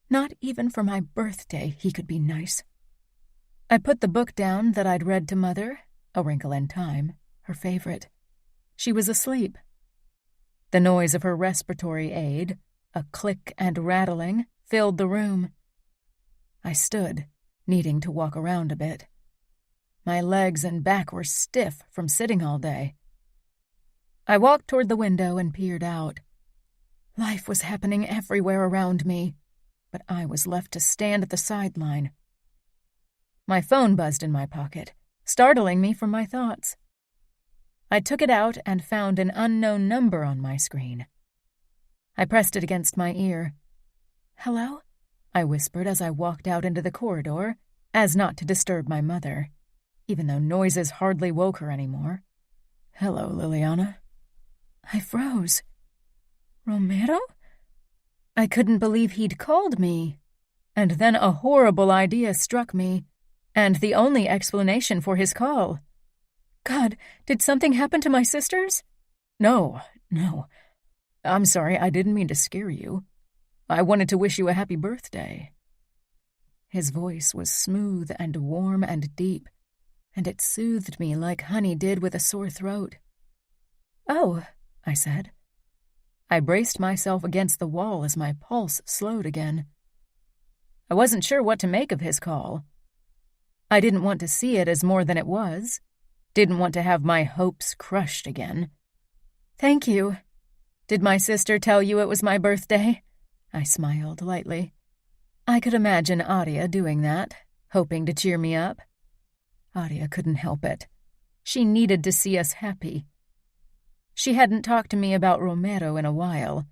Not even for my birthday he could be nice. I put the book down that I'd read to Mother, A Wrinkle in Time, her favorite. She was asleep. The noise of her respiratory aid, a click and rattling, filled the room. I stood, needing to walk around a bit. My legs and back were stiff from sitting all day. I walked toward the window and peered out. Life was happening everywhere around me, but I was left to stand at the sideline. My phone buzzed in my pocket, startling me from my thoughts. I took it out and found an unknown number on my screen. I pressed it against my ear. "Hello?" I whispered as I walked out into the corridor, as not to disturb my mother, even though noises hardly woke her anymore. "Hello, Liliana." I froze. Romero? I couldn't believe he'd called me. And then a horrible idea struck me, and the only explanation for his call. God, did something happen to my sisters? No. I'm sorry, I didn't mean to scare you. I wanted to wish you a happy birthday. His voice was smooth and warm and deep, and it soothed me like honey did with a sore throat. "Oh," I said. I braced myself against the wall as my pulse slowed again. I wasn't sure what to make of his call. I didn't want to see it as more than it was. Didn't want to have my hopes crushed again. "Thank you. Did my sister tell you it was my birthday?" I smiled lightly. I could imagine Aria doing that, hoping to cheer me up. Aria couldn't help it. She needed to see us happy. She hadn't talked to me about Romero in a while,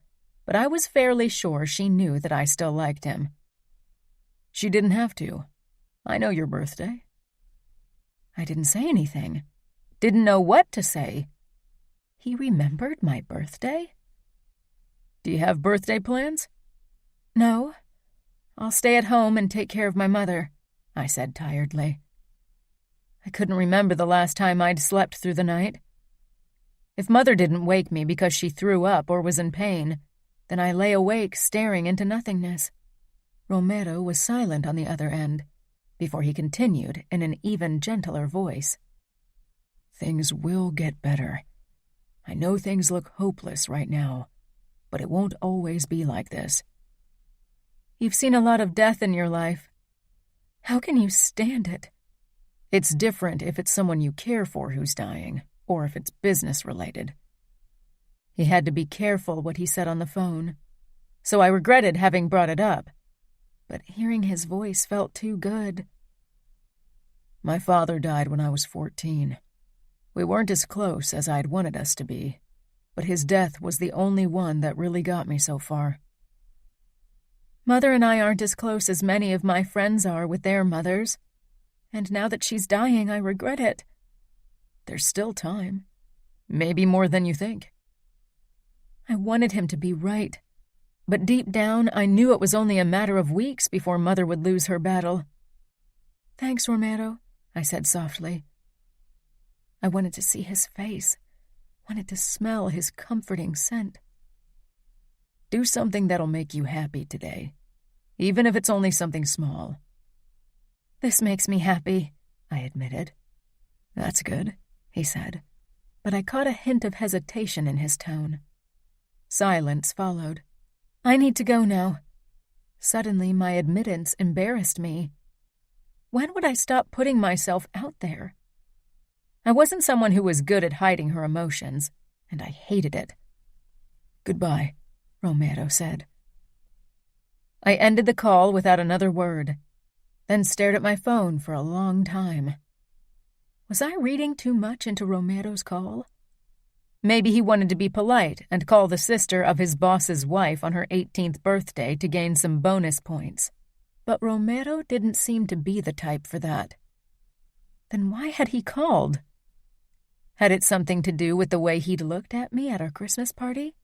but I was fairly sure she knew that I still liked him. "She didn't have to. I know your birthday." I didn't say anything. Didn't know what to say. He remembered my birthday? "Do you have birthday plans?" "No. I'll stay at home and take care of my mother," I said tiredly. I couldn't remember the last time I'd slept through the night. If Mother didn't wake me because she threw up or was in pain, then I lay awake staring into nothingness. Romero was silent on the other end, before he continued in an even gentler voice. "Things will get better. I know things look hopeless right now, but it won't always be like this. You've seen a lot of death in your life. How can you stand it?" It's different if it's someone you care for who's dying, or if it's business-related. He had to be careful what he said on the phone, so I regretted having brought it up, but hearing his voice felt too good. My father died when I was 14. We weren't as close as I'd wanted us to be, but his death was the only one that really got me so far. Mother and I aren't as close as many of my friends are with their mothers, and now that she's dying, I regret it. There's still time. Maybe more than you think. I wanted him to be right, but deep down, I knew it was only a matter of weeks before Mother would lose her battle. "Thanks, Romero," I said softly. I wanted to see his face, wanted to smell his comforting scent. Do something that'll make you happy today, even if it's only something small. "This makes me happy," I admitted. "That's good," he said, but I caught a hint of hesitation in his tone. Silence followed. "I need to go now." Suddenly, my admittance embarrassed me. When would I stop putting myself out there? I wasn't someone who was good at hiding her emotions, and I hated it. "Goodbye," Romero said. I ended the call without another word, then stared at my phone for a long time. Was I reading too much into Romero's call? Maybe he wanted to be polite and call the sister of his boss's wife on her 18th birthday to gain some bonus points. But Romero didn't seem to be the type for that. Then why had he called? Had it something to do with the way he'd looked at me at our Christmas party?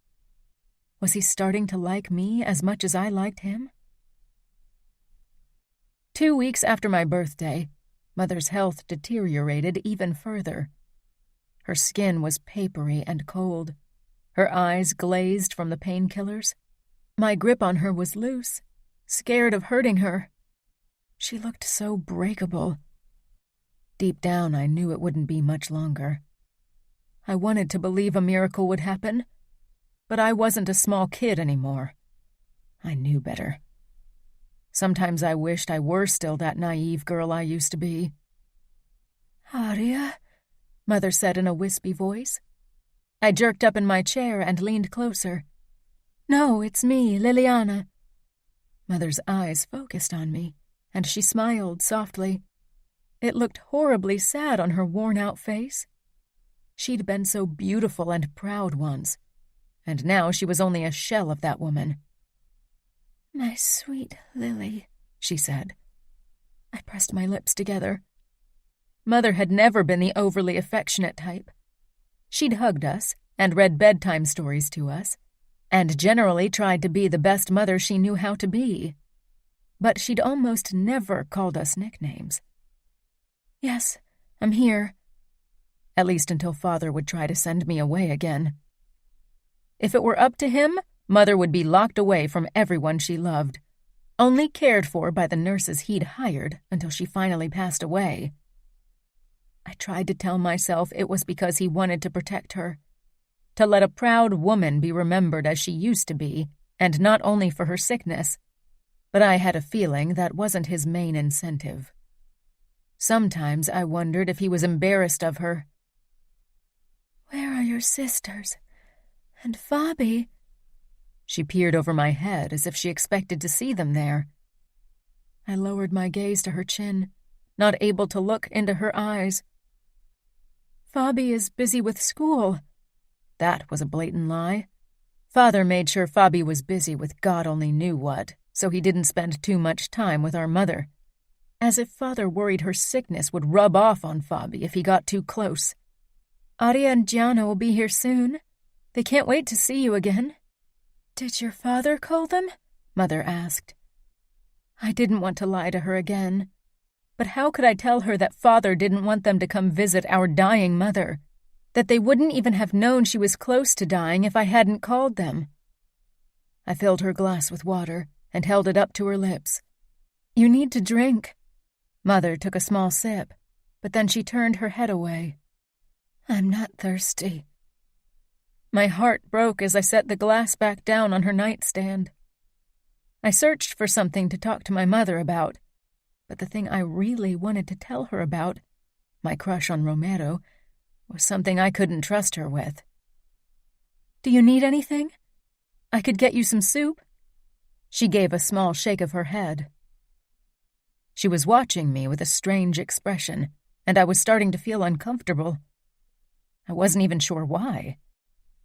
Was he starting to like me as much as I liked him? 2 weeks after my birthday, Mother's health deteriorated even further. Her skin was papery and cold, her eyes glazed from the painkillers. My grip on her was loose, scared of hurting her. She looked so breakable. Deep down, I knew it wouldn't be much longer. I wanted to believe a miracle would happen, but I wasn't a small kid anymore. I knew better. Sometimes I wished I were still that naive girl I used to be. "Aria?" Mother said in a wispy voice. I jerked up in my chair and leaned closer. "No, it's me, Liliana." Mother's eyes focused on me, and she smiled softly. It looked horribly sad on her worn-out face. She'd been so beautiful and proud once, and now she was only a shell of that woman. "My sweet Lily," she said. I pressed my lips together. Mother had never been the overly affectionate type. She'd hugged us and read bedtime stories to us, and generally tried to be the best mother she knew how to be. But she'd almost never called us nicknames. "Yes, I'm here." At least until Father would try to send me away again. If it were up to him, Mother would be locked away from everyone she loved, only cared for by the nurses he'd hired until she finally passed away. I tried to tell myself it was because he wanted to protect her, to let a proud woman be remembered as she used to be, and not only for her sickness, but I had a feeling that wasn't his main incentive. Sometimes I wondered if he was embarrassed of her. "Where are your sisters? And Fabi?" She peered over my head as if she expected to see them there. I lowered my gaze to her chin, not able to look into her eyes. "Fabi is busy with school." That was a blatant lie. Father made sure Fabi was busy with God only knew what, so he didn't spend too much time with our mother. As if Father worried her sickness would rub off on Fabi if he got too close. "Aria and Gianna will be here soon. They can't wait to see you again." "Did your father call them?" Mother asked. I didn't want to lie to her again. But how could I tell her that Father didn't want them to come visit our dying mother? That they wouldn't even have known she was close to dying if I hadn't called them? I filled her glass with water and held it up to her lips. "You need to drink." Mother took a small sip, but then she turned her head away. "I'm not thirsty." My heart broke as I set the glass back down on her nightstand. I searched for something to talk to my mother about, but the thing I really wanted to tell her about my crush on Romero, was something I couldn't trust her with. "Do you need anything? I could get you some soup." She gave a small shake of her head. She was watching me with a strange expression, and I was starting to feel uncomfortable. I wasn't even sure why.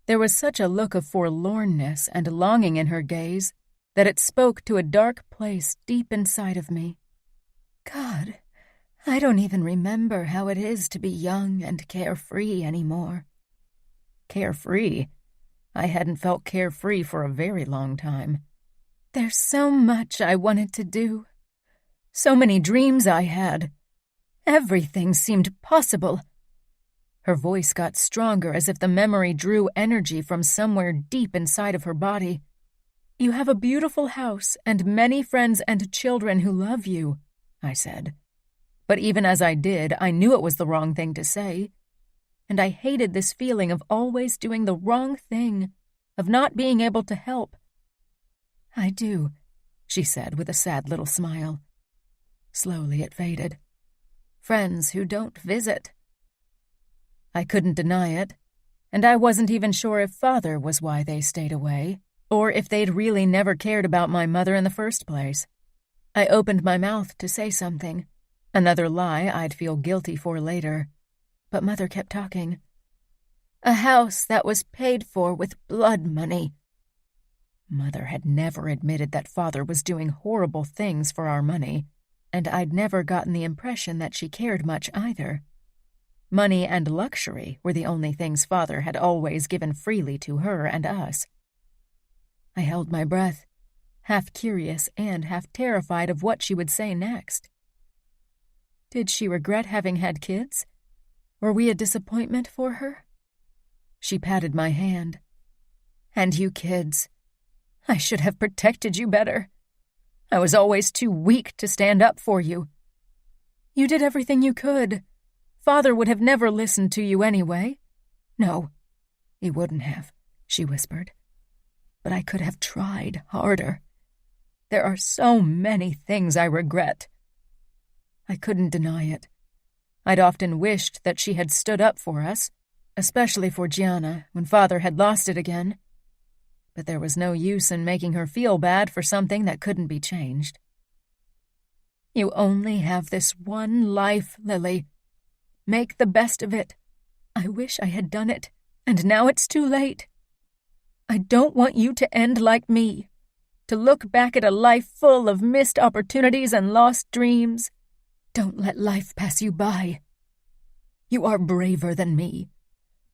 There was such a look of forlornness and longing in her gaze that it spoke to a dark place deep inside of me. God, I don't even remember how it is to be young and carefree anymore. Carefree? I hadn't felt carefree for a very long time. There's so much I wanted to do. So many dreams I had. Everything seemed possible. Her voice got stronger as if the memory drew energy from somewhere deep inside of her body. "You have a beautiful house and many friends and children who love you," I said. But even as I did, I knew it was the wrong thing to say. And I hated this feeling of always doing the wrong thing, of not being able to help. "I do," she said with a sad little smile. Slowly it faded. "Friends who don't visit." I couldn't deny it, and I wasn't even sure if Father was why they stayed away, or if they'd really never cared about my mother in the first place. I opened my mouth to say something, another lie I'd feel guilty for later, but Mother kept talking. "A house that was paid for with blood money." Mother had never admitted that Father was doing horrible things for our money, and I'd never gotten the impression that she cared much either. Money and luxury were the only things Father had always given freely to her and us. I held my breath, half curious and half terrified of what she would say next. Did she regret having had kids? Were we a disappointment for her? She patted my hand. "And you kids. I should have protected you better. I was always too weak to stand up for you. You did everything you could. Father would have never listened to you anyway." "No, he wouldn't have," she whispered. "But I could have tried harder. There are so many things I regret." I couldn't deny it. I'd often wished that she had stood up for us, especially for Gianna, when Father had lost it again. But there was no use in making her feel bad for something that couldn't be changed. "You only have this one life, Lily. Make the best of it. I wish I had done it, and now it's too late. I don't want you to end like me, to look back at a life full of missed opportunities and lost dreams. Don't let life pass you by. You are braver than me,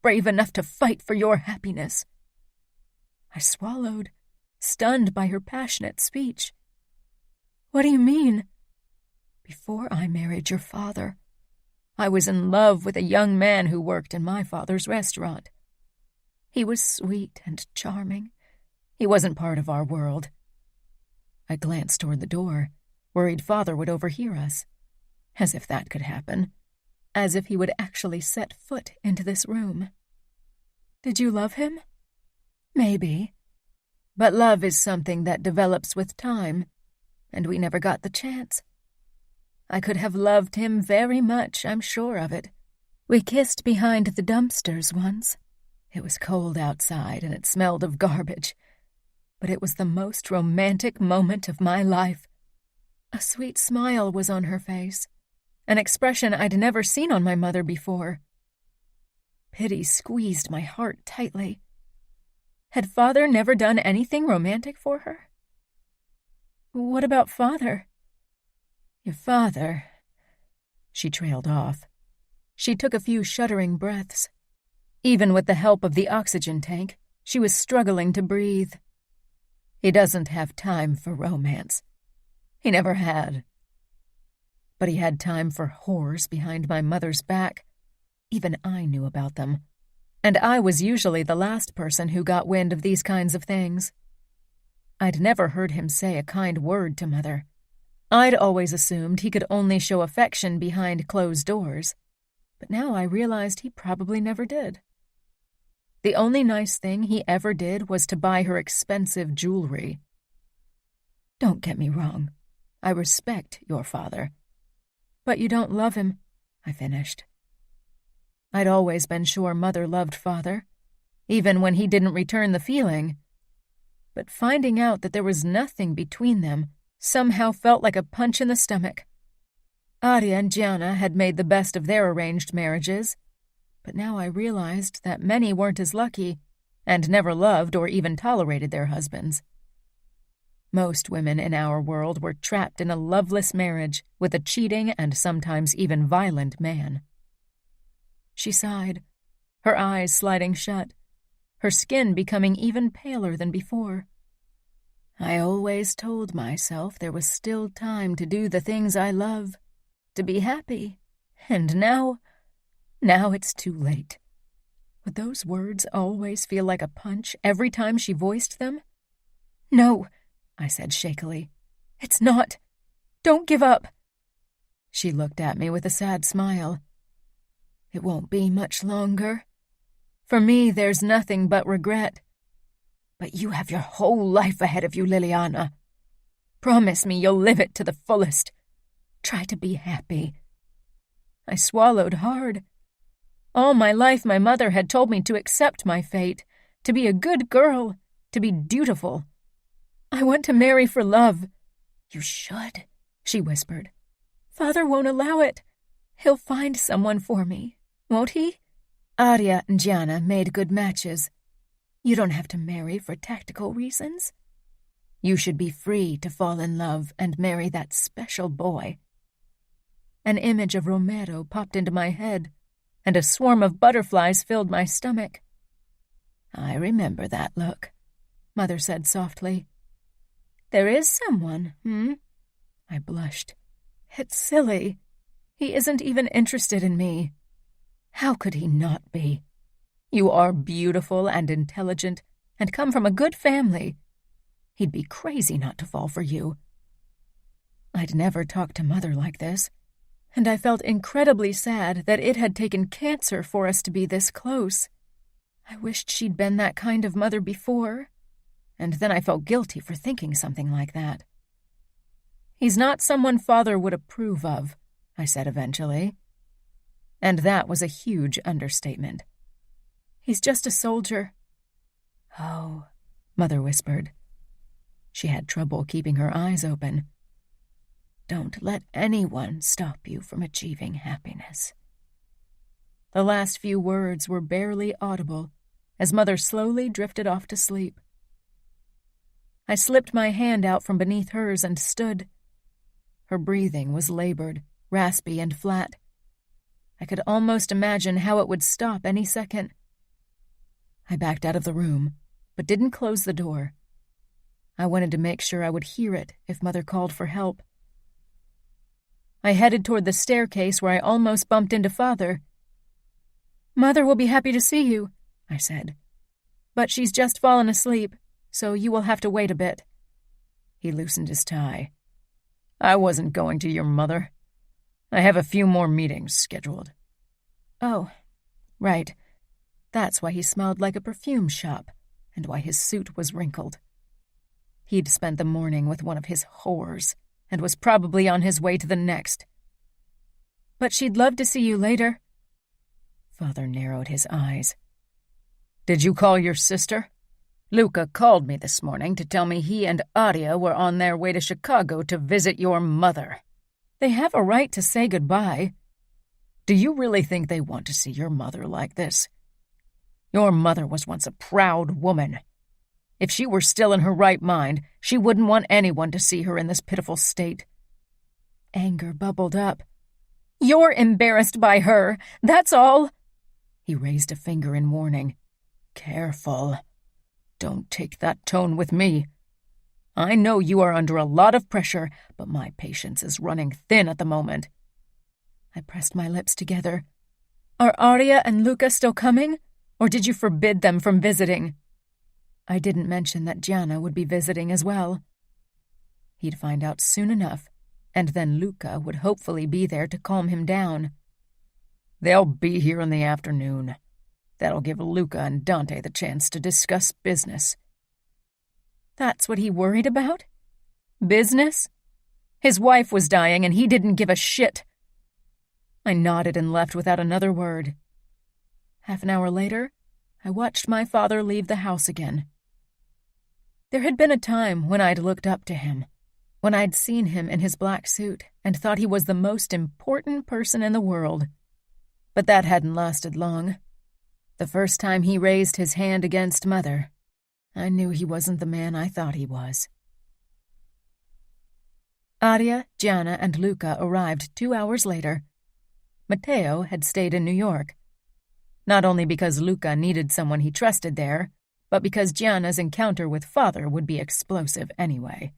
brave enough to fight for your happiness." I swallowed, stunned by her passionate speech. "What do you mean?" "Before I married your father, I was in love with a young man who worked in my father's restaurant. He was sweet and charming. He wasn't part of our world." I glanced toward the door, worried Father would overhear us. As if that could happen. As if he would actually set foot into this room. "Did you love him?" "Maybe. But love is something that develops with time, and we never got the chance. I could have loved him very much, I'm sure of it. We kissed behind the dumpsters once. It was cold outside and it smelled of garbage, but it was the most romantic moment of my life. A sweet smile was on her face, an expression I'd never seen on my mother before. Pity squeezed my heart tightly. Had Father never done anything romantic for her? "What about Father?" "Your father—" She trailed off. She took a few shuddering breaths. Even with the help of the oxygen tank, she was struggling to breathe. "He doesn't have time for romance. He never had. But he had time for whores behind my mother's back. Even I knew about them. And I was usually the last person who got wind of these kinds of things. I'd never heard him say a kind word to Mother. I'd always assumed he could only show affection behind closed doors, but now I realized he probably never did. The only nice thing he ever did was to buy her expensive jewelry. Don't get me wrong. I respect your father. But you don't love him, I finished. I'd always been sure Mother loved Father, even when he didn't return the feeling. But finding out that there was nothing between them somehow felt like a punch in the stomach. Aria and Gianna had made the best of their arranged marriages, but now I realized that many weren't as lucky and never loved or even tolerated their husbands. Most women in our world were trapped in a loveless marriage with a cheating and sometimes even violent man. She sighed, her eyes sliding shut, her skin becoming even paler than before. I always told myself there was still time to do the things I love, to be happy, and now it's too late. Would those words always feel like a punch every time she voiced them? No, I said shakily. It's not. Don't give up. She looked at me with a sad smile. It won't be much longer. For me, there's nothing but regret. But you have your whole life ahead of you, Liliana. Promise me you'll live it to the fullest. Try to be happy. I swallowed hard. All my life my mother had told me to accept my fate, to be a good girl, to be dutiful. I want to marry for love. You should, she whispered. Father won't allow it. He'll find someone for me, won't he? Aria and Gianna made good matches. You don't have to marry for tactical reasons. You should be free to fall in love and marry that special boy. An image of Romero popped into my head, and a swarm of butterflies filled my stomach. I remember that look, Mother said softly. There is someone, I blushed. It's silly. He isn't even interested in me. How could he not be? You are beautiful and intelligent and come from a good family. He'd be crazy not to fall for you. I'd never talked to Mother like this, and I felt incredibly sad that it had taken cancer for us to be this close. I wished she'd been that kind of mother before, and then I felt guilty for thinking something like that. He's not someone Father would approve of, I said eventually. And that was a huge understatement. He's just a soldier. Oh, Mother whispered. She had trouble keeping her eyes open. Don't let anyone stop you from achieving happiness. The last few words were barely audible as Mother slowly drifted off to sleep. I slipped my hand out from beneath hers and stood. Her breathing was labored, raspy, and flat. I could almost imagine how it would stop any second. I backed out of the room, but didn't close the door. I wanted to make sure I would hear it if Mother called for help. I headed toward the staircase where I almost bumped into Father. Mother will be happy to see you, I said. But she's just fallen asleep, so you will have to wait a bit. He loosened his tie. I wasn't going to your mother. I have a few more meetings scheduled. Oh, right. That's why he smelled like a perfume shop, and why his suit was wrinkled. He'd spent the morning with one of his whores, and was probably on his way to the next. But she'd love to see you later. Father narrowed his eyes. Did you call your sister? Luca called me this morning to tell me he and Aria were on their way to Chicago to visit your mother. They have a right to say goodbye. Do you really think they want to see your mother like this? Your mother was once a proud woman. If she were still in her right mind, she wouldn't want anyone to see her in this pitiful state. Anger bubbled up. You're embarrassed by her, that's all. He raised a finger in warning. Careful. Don't take that tone with me. I know you are under a lot of pressure, but my patience is running thin at the moment. I pressed my lips together. Are Aria and Luca still coming, or did you forbid them from visiting? I didn't mention that Gianna would be visiting as well. He'd find out soon enough, and then Luca would hopefully be there to calm him down. They'll be here in the afternoon. That'll give Luca and Dante the chance to discuss business. That's what he worried about? Business? His wife was dying and he didn't give a shit. I nodded and left without another word. Half an hour later, I watched my father leave the house again. There had been a time when I'd looked up to him, when I'd seen him in his black suit and thought he was the most important person in the world. But that hadn't lasted long. The first time he raised his hand against Mother, I knew he wasn't the man I thought he was. Aria, Gianna, and Luca arrived 2 hours later. Matteo had stayed in New York, not only because Luca needed someone he trusted there, but because Gianna's encounter with Father would be explosive anyway.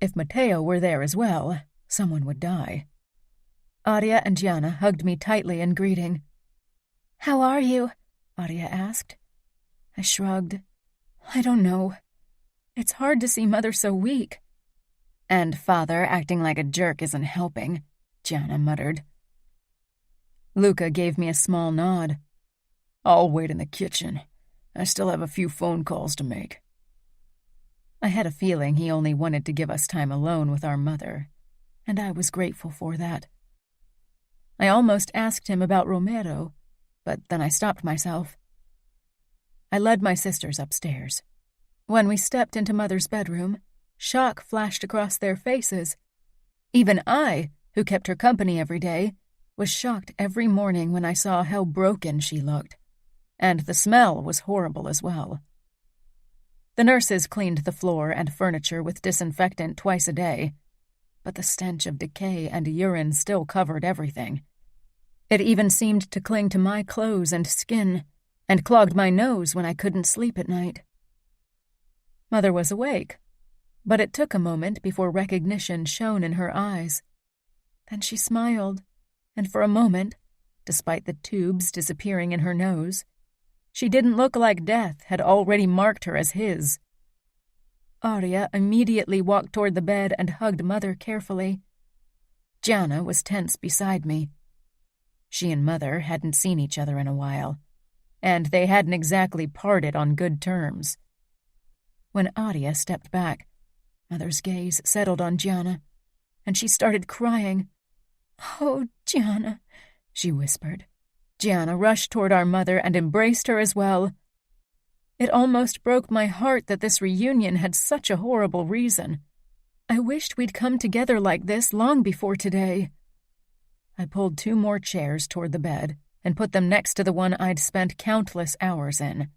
If Matteo were there as well, someone would die. Aria and Gianna hugged me tightly in greeting. "How are you?" Aria asked. I shrugged. "I don't know. It's hard to see Mother so weak." "And Father acting like a jerk isn't helping," Gianna muttered. Luca gave me a small nod. "I'll wait in the kitchen. I still have a few phone calls to make." I had a feeling he only wanted to give us time alone with our mother, and I was grateful for that. I almost asked him about Romero, but then I stopped myself. I led my sisters upstairs. When we stepped into Mother's bedroom, shock flashed across their faces. Even I, who kept her company every day, was shocked every morning when I saw how broken she looked. And the smell was horrible as well. The nurses cleaned the floor and furniture with disinfectant twice a day, but the stench of decay and urine still covered everything. It even seemed to cling to my clothes and skin, and clogged my nose when I couldn't sleep at night. Mother was awake, but it took a moment before recognition shone in her eyes. Then she smiled, and for a moment, despite the tubes disappearing in her nose, she didn't look like death had already marked her as his. Aria immediately walked toward the bed and hugged Mother carefully. Gianna was tense beside me. She and Mother hadn't seen each other in a while, and they hadn't exactly parted on good terms. When Aria stepped back, Mother's gaze settled on Gianna, and she started crying. "Oh, Gianna," she whispered. Gianna rushed toward our mother and embraced her as well. It almost broke my heart that this reunion had such a horrible reason. I wished we'd come together like this long before today. I pulled 2 more chairs toward the bed and put them next to the one I'd spent countless hours in.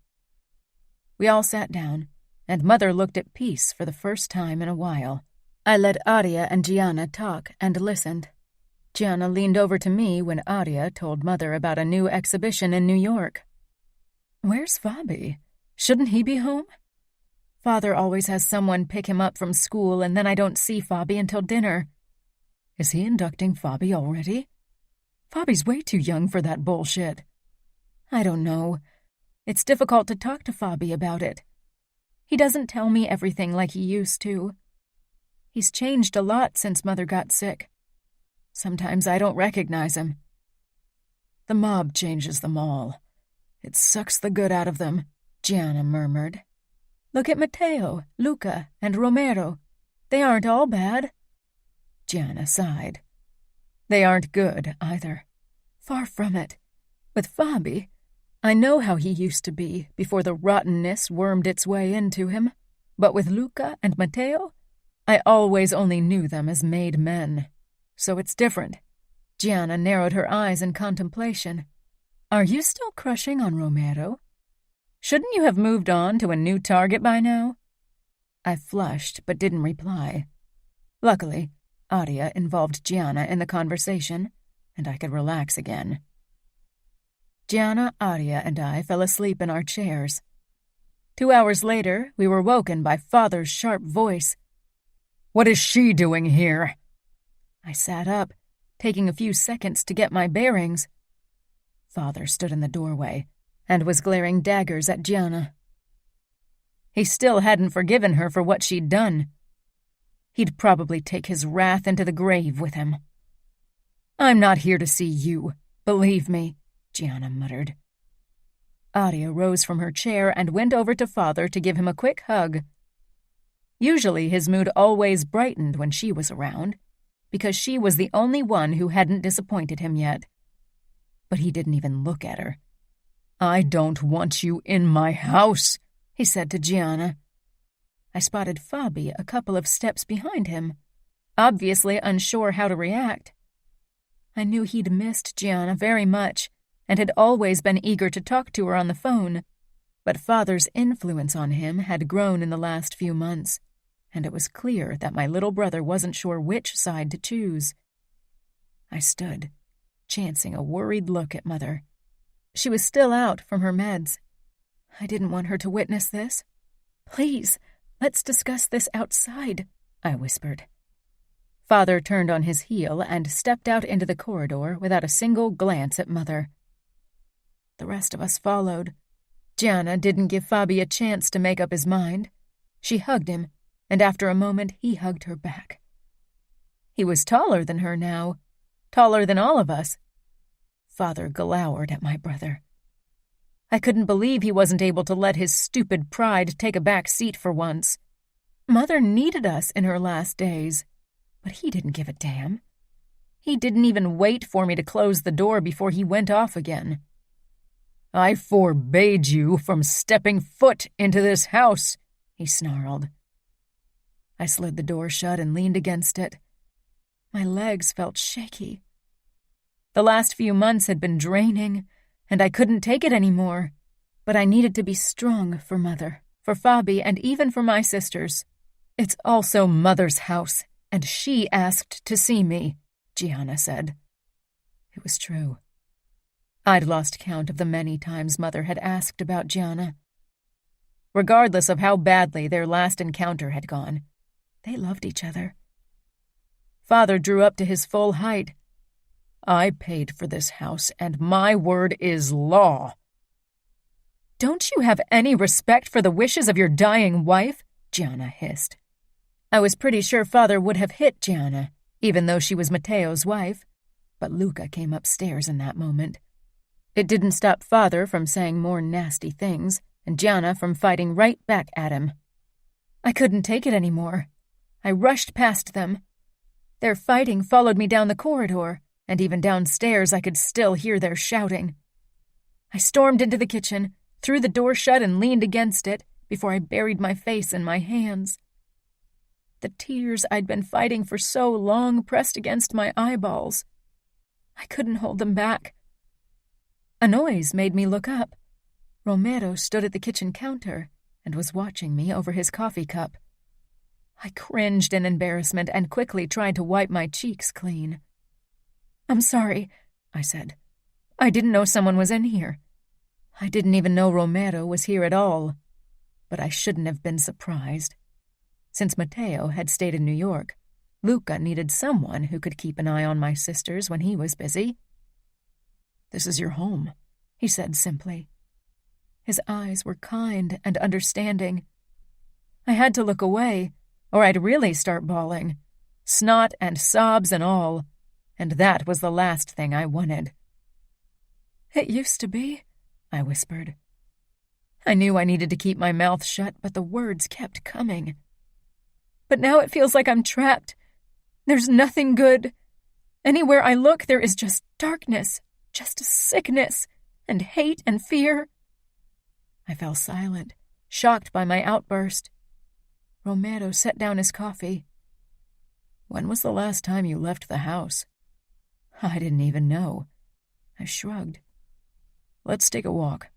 We all sat down, and Mother looked at peace for the first time in a while. I let Aria and Gianna talk and listened. Gianna leaned over to me when Aria told Mother about a new exhibition in New York. "Where's Fabi? Shouldn't he be home?" "Father always has someone pick him up from school, and then I don't see Fabi until dinner." "Is he inducting Fabi already? Fabi's way too young for that bullshit." "I don't know. It's difficult to talk to Fabi about it. He doesn't tell me everything like he used to. He's changed a lot since Mother got sick. Sometimes I don't recognize him." "The mob changes them all. It sucks the good out of them," Gianna murmured. "Look at Matteo, Luca, and Romero. They aren't all bad." Gianna sighed. "They aren't good, either. Far from it. With Fabi, I know how he used to be before the rottenness wormed its way into him. But with Luca and Matteo, I always only knew them as made men. So it's different." Gianna narrowed her eyes in contemplation. "Are you still crushing on Romero? Shouldn't you have moved on to a new target by now?" I flushed but didn't reply. Luckily, Aria involved Gianna in the conversation, and I could relax again. Gianna, Aria, and I fell asleep in our chairs. 2 hours later, we were woken by Father's sharp voice. "What is she doing here?" I sat up, taking a few seconds to get my bearings. Father stood in the doorway and was glaring daggers at Gianna. He still hadn't forgiven her for what she'd done. He'd probably take his wrath into the grave with him. "I'm not here to see you, believe me," Gianna muttered. Aria rose from her chair and went over to Father to give him a quick hug. Usually his mood always brightened when she was around, because she was the only one who hadn't disappointed him yet. But he didn't even look at her. I don't want you in my house, he said to Gianna. I spotted Fabi a couple of steps behind him, obviously unsure how to react. I knew he'd missed Gianna very much and had always been eager to talk to her on the phone, but Father's influence on him had grown in the last few months, and it was clear that my little brother wasn't sure which side to choose. I stood, chancing a worried look at Mother. She was still out from her meds. I didn't want her to witness this. "Please, let's discuss this outside," I whispered. Father turned on his heel and stepped out into the corridor without a single glance at Mother. The rest of us followed. Gianna didn't give Fabi a chance to make up his mind. She hugged him, and after a moment he hugged her back. He was taller than her now, taller than all of us. Father glowered at my brother. I couldn't believe he wasn't able to let his stupid pride take a back seat for once. Mother needed us in her last days, but he didn't give a damn. He didn't even wait for me to close the door before he went off again. "I forbade you from stepping foot into this house," he snarled. I slid the door shut and leaned against it. My legs felt shaky. The last few months had been draining, and I couldn't take it anymore. But I needed to be strong for Mother, for Fabi, and even for my sisters. "It's also Mother's house, and she asked to see me," Gianna said. It was true. I'd lost count of the many times Mother had asked about Gianna. Regardless of how badly their last encounter had gone, they loved each other. Father drew up to his full height. "I paid for this house, and my word is law." "Don't you have any respect for the wishes of your dying wife?" Gianna hissed. I was pretty sure Father would have hit Gianna, even though she was Matteo's wife, but Luca came upstairs in that moment. It didn't stop Father from saying more nasty things, and Gianna from fighting right back at him. I couldn't take it anymore. I rushed past them. Their fighting followed me down the corridor, and even downstairs I could still hear their shouting. I stormed into the kitchen, threw the door shut and leaned against it before I buried my face in my hands. The tears I'd been fighting for so long pressed against my eyeballs. I couldn't hold them back. A noise made me look up. Romero stood at the kitchen counter and was watching me over his coffee cup. I cringed in embarrassment and quickly tried to wipe my cheeks clean. "I'm sorry," I said. "I didn't know someone was in here. I didn't even know Romero was here at all. But I shouldn't have been surprised. Since Matteo had stayed in New York, Luca needed someone who could keep an eye on my sisters when he was busy." "This is your home," he said simply. His eyes were kind and understanding. I had to look away, or I'd really start bawling, snot and sobs and all, and that was the last thing I wanted. "It used to be," I whispered. I knew I needed to keep my mouth shut, but the words kept coming. "But now it feels like I'm trapped. There's nothing good. Anywhere I look, there is just darkness, just sickness, and hate and fear." I fell silent, shocked by my outburst. Romero set down his coffee. "When was the last time you left the house?" I didn't even know. I shrugged. "Let's take a walk.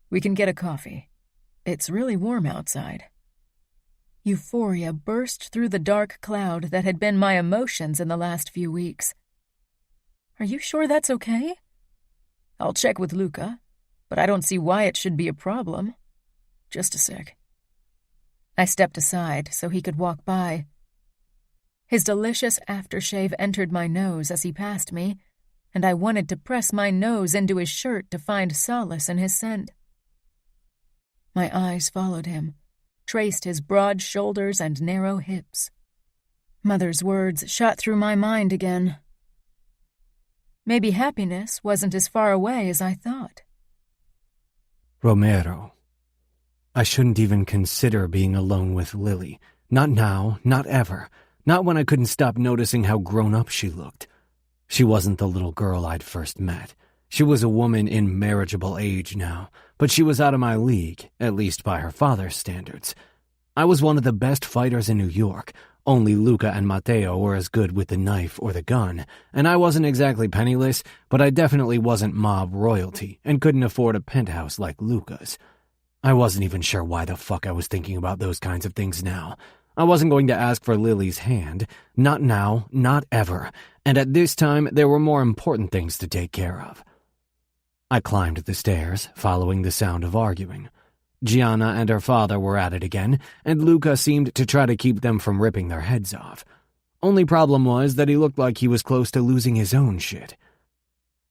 We can get a coffee. It's really warm outside." Euphoria burst through the dark cloud that had been my emotions in the last few weeks. "Are you sure that's okay?" "I'll check with Luca, but I don't see why it should be a problem. Just a sec." I stepped aside so he could walk by. His delicious aftershave entered my nose as he passed me, and I wanted to press my nose into his shirt to find solace in his scent. My eyes followed him, traced his broad shoulders and narrow hips. Mother's words shot through my mind again. Maybe happiness wasn't as far away as I thought. Romero. I shouldn't even consider being alone with Lily. Not now, not ever. Not when I couldn't stop noticing how grown up she looked. She wasn't the little girl I'd first met. She was a woman in marriageable age now, but she was out of my league, at least by her father's standards. I was one of the best fighters in New York. Only Luca and Matteo were as good with the knife or the gun, and I wasn't exactly penniless, but I definitely wasn't mob royalty and couldn't afford a penthouse like Luca's. I wasn't even sure why the fuck I was thinking about those kinds of things now. I wasn't going to ask for Lily's hand. Not now, not ever, and at this time there were more important things to take care of. I climbed the stairs, following the sound of arguing. Gianna and her father were at it again, and Luca seemed to try to keep them from ripping their heads off. Only problem was that he looked like he was close to losing his own shit.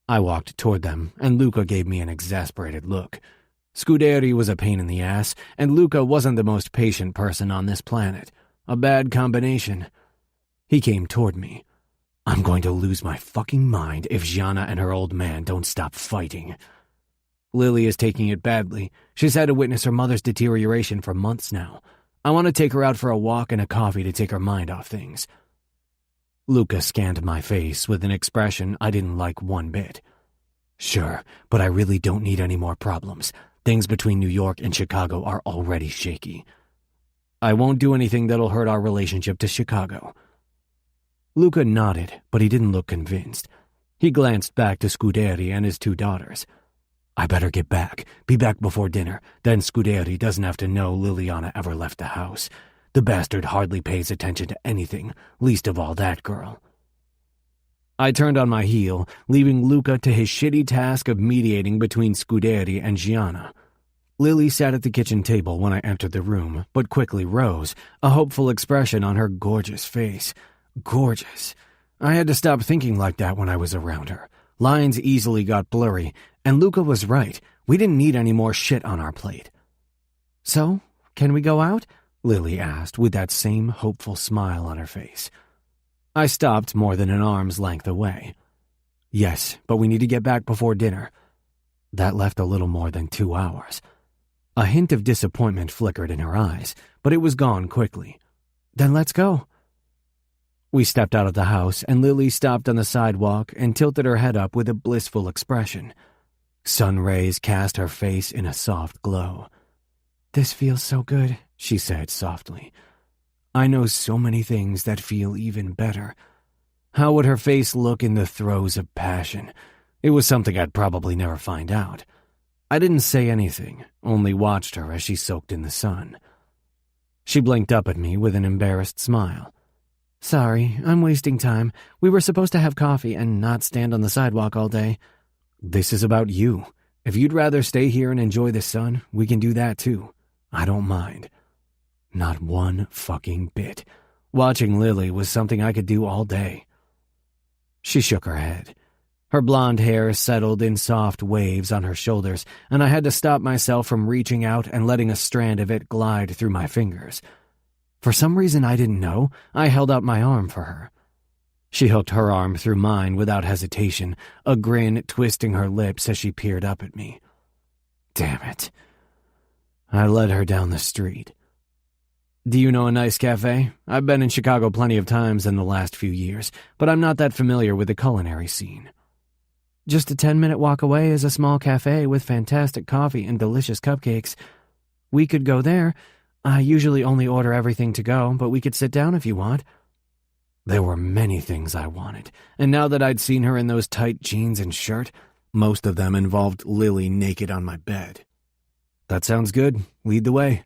I walked toward them, and Luca gave me an exasperated look. Scuderi was a pain in the ass, and Luca wasn't the most patient person on this planet. A bad combination. He came toward me. I'm going to lose my fucking mind if Gianna and her old man don't stop fighting. Lily is taking it badly. She's had to witness her mother's deterioration for months now. I want to take her out for a walk and a coffee to take her mind off things. Luca scanned my face with an expression I didn't like one bit. Sure, but I really don't need any more problems. Things between New York and Chicago are already shaky. I won't do anything that'll hurt our relationship to Chicago. Luca nodded, but he didn't look convinced. He glanced back to Scuderi and his two daughters. I better get back. Be back before dinner. Then Scuderi doesn't have to know Liliana ever left the house. The bastard hardly pays attention to anything, least of all that girl. I turned on my heel, leaving Luca to his shitty task of mediating between Scuderi and Gianna. Lily sat at the kitchen table when I entered the room, but quickly rose, a hopeful expression on her gorgeous face. Gorgeous. I had to stop thinking like that when I was around her. Lines easily got blurry, and Luca was right. We didn't need any more shit on our plate. So, can we go out? Lily asked with that same hopeful smile on her face. I stopped more than an arm's length away. Yes, but we need to get back before dinner. That left a little more than 2 hours. A hint of disappointment flickered in her eyes, but it was gone quickly. Then let's go. We stepped out of the house, and Lily stopped on the sidewalk and tilted her head up with a blissful expression. Sun rays cast her face in a soft glow. This feels so good, she said softly. I know so many things that feel even better. How would her face look in the throes of passion? It was something I'd probably never find out. I didn't say anything, only watched her as she soaked in the sun. She blinked up at me with an embarrassed smile. Sorry, I'm wasting time. We were supposed to have coffee and not stand on the sidewalk all day. This is about you. If you'd rather stay here and enjoy the sun, we can do that too. I don't mind. Not one fucking bit. Watching Lily was something I could do all day. She shook her head. Her blonde hair settled in soft waves on her shoulders, and I had to stop myself from reaching out and letting a strand of it glide through my fingers. For some reason I didn't know, I held out my arm for her. She hooked her arm through mine without hesitation, a grin twisting her lips as she peered up at me. Damn it. I led her down the street. Do you know a nice cafe? I've been in Chicago plenty of times in the last few years, but I'm not that familiar with the culinary scene. Just a 10-minute walk away is a small cafe with fantastic coffee and delicious cupcakes. We could go there. I usually only order everything to go, but we could sit down if you want. There were many things I wanted, and now that I'd seen her in those tight jeans and shirt, most of them involved Lily naked on my bed. That sounds good. Lead the way.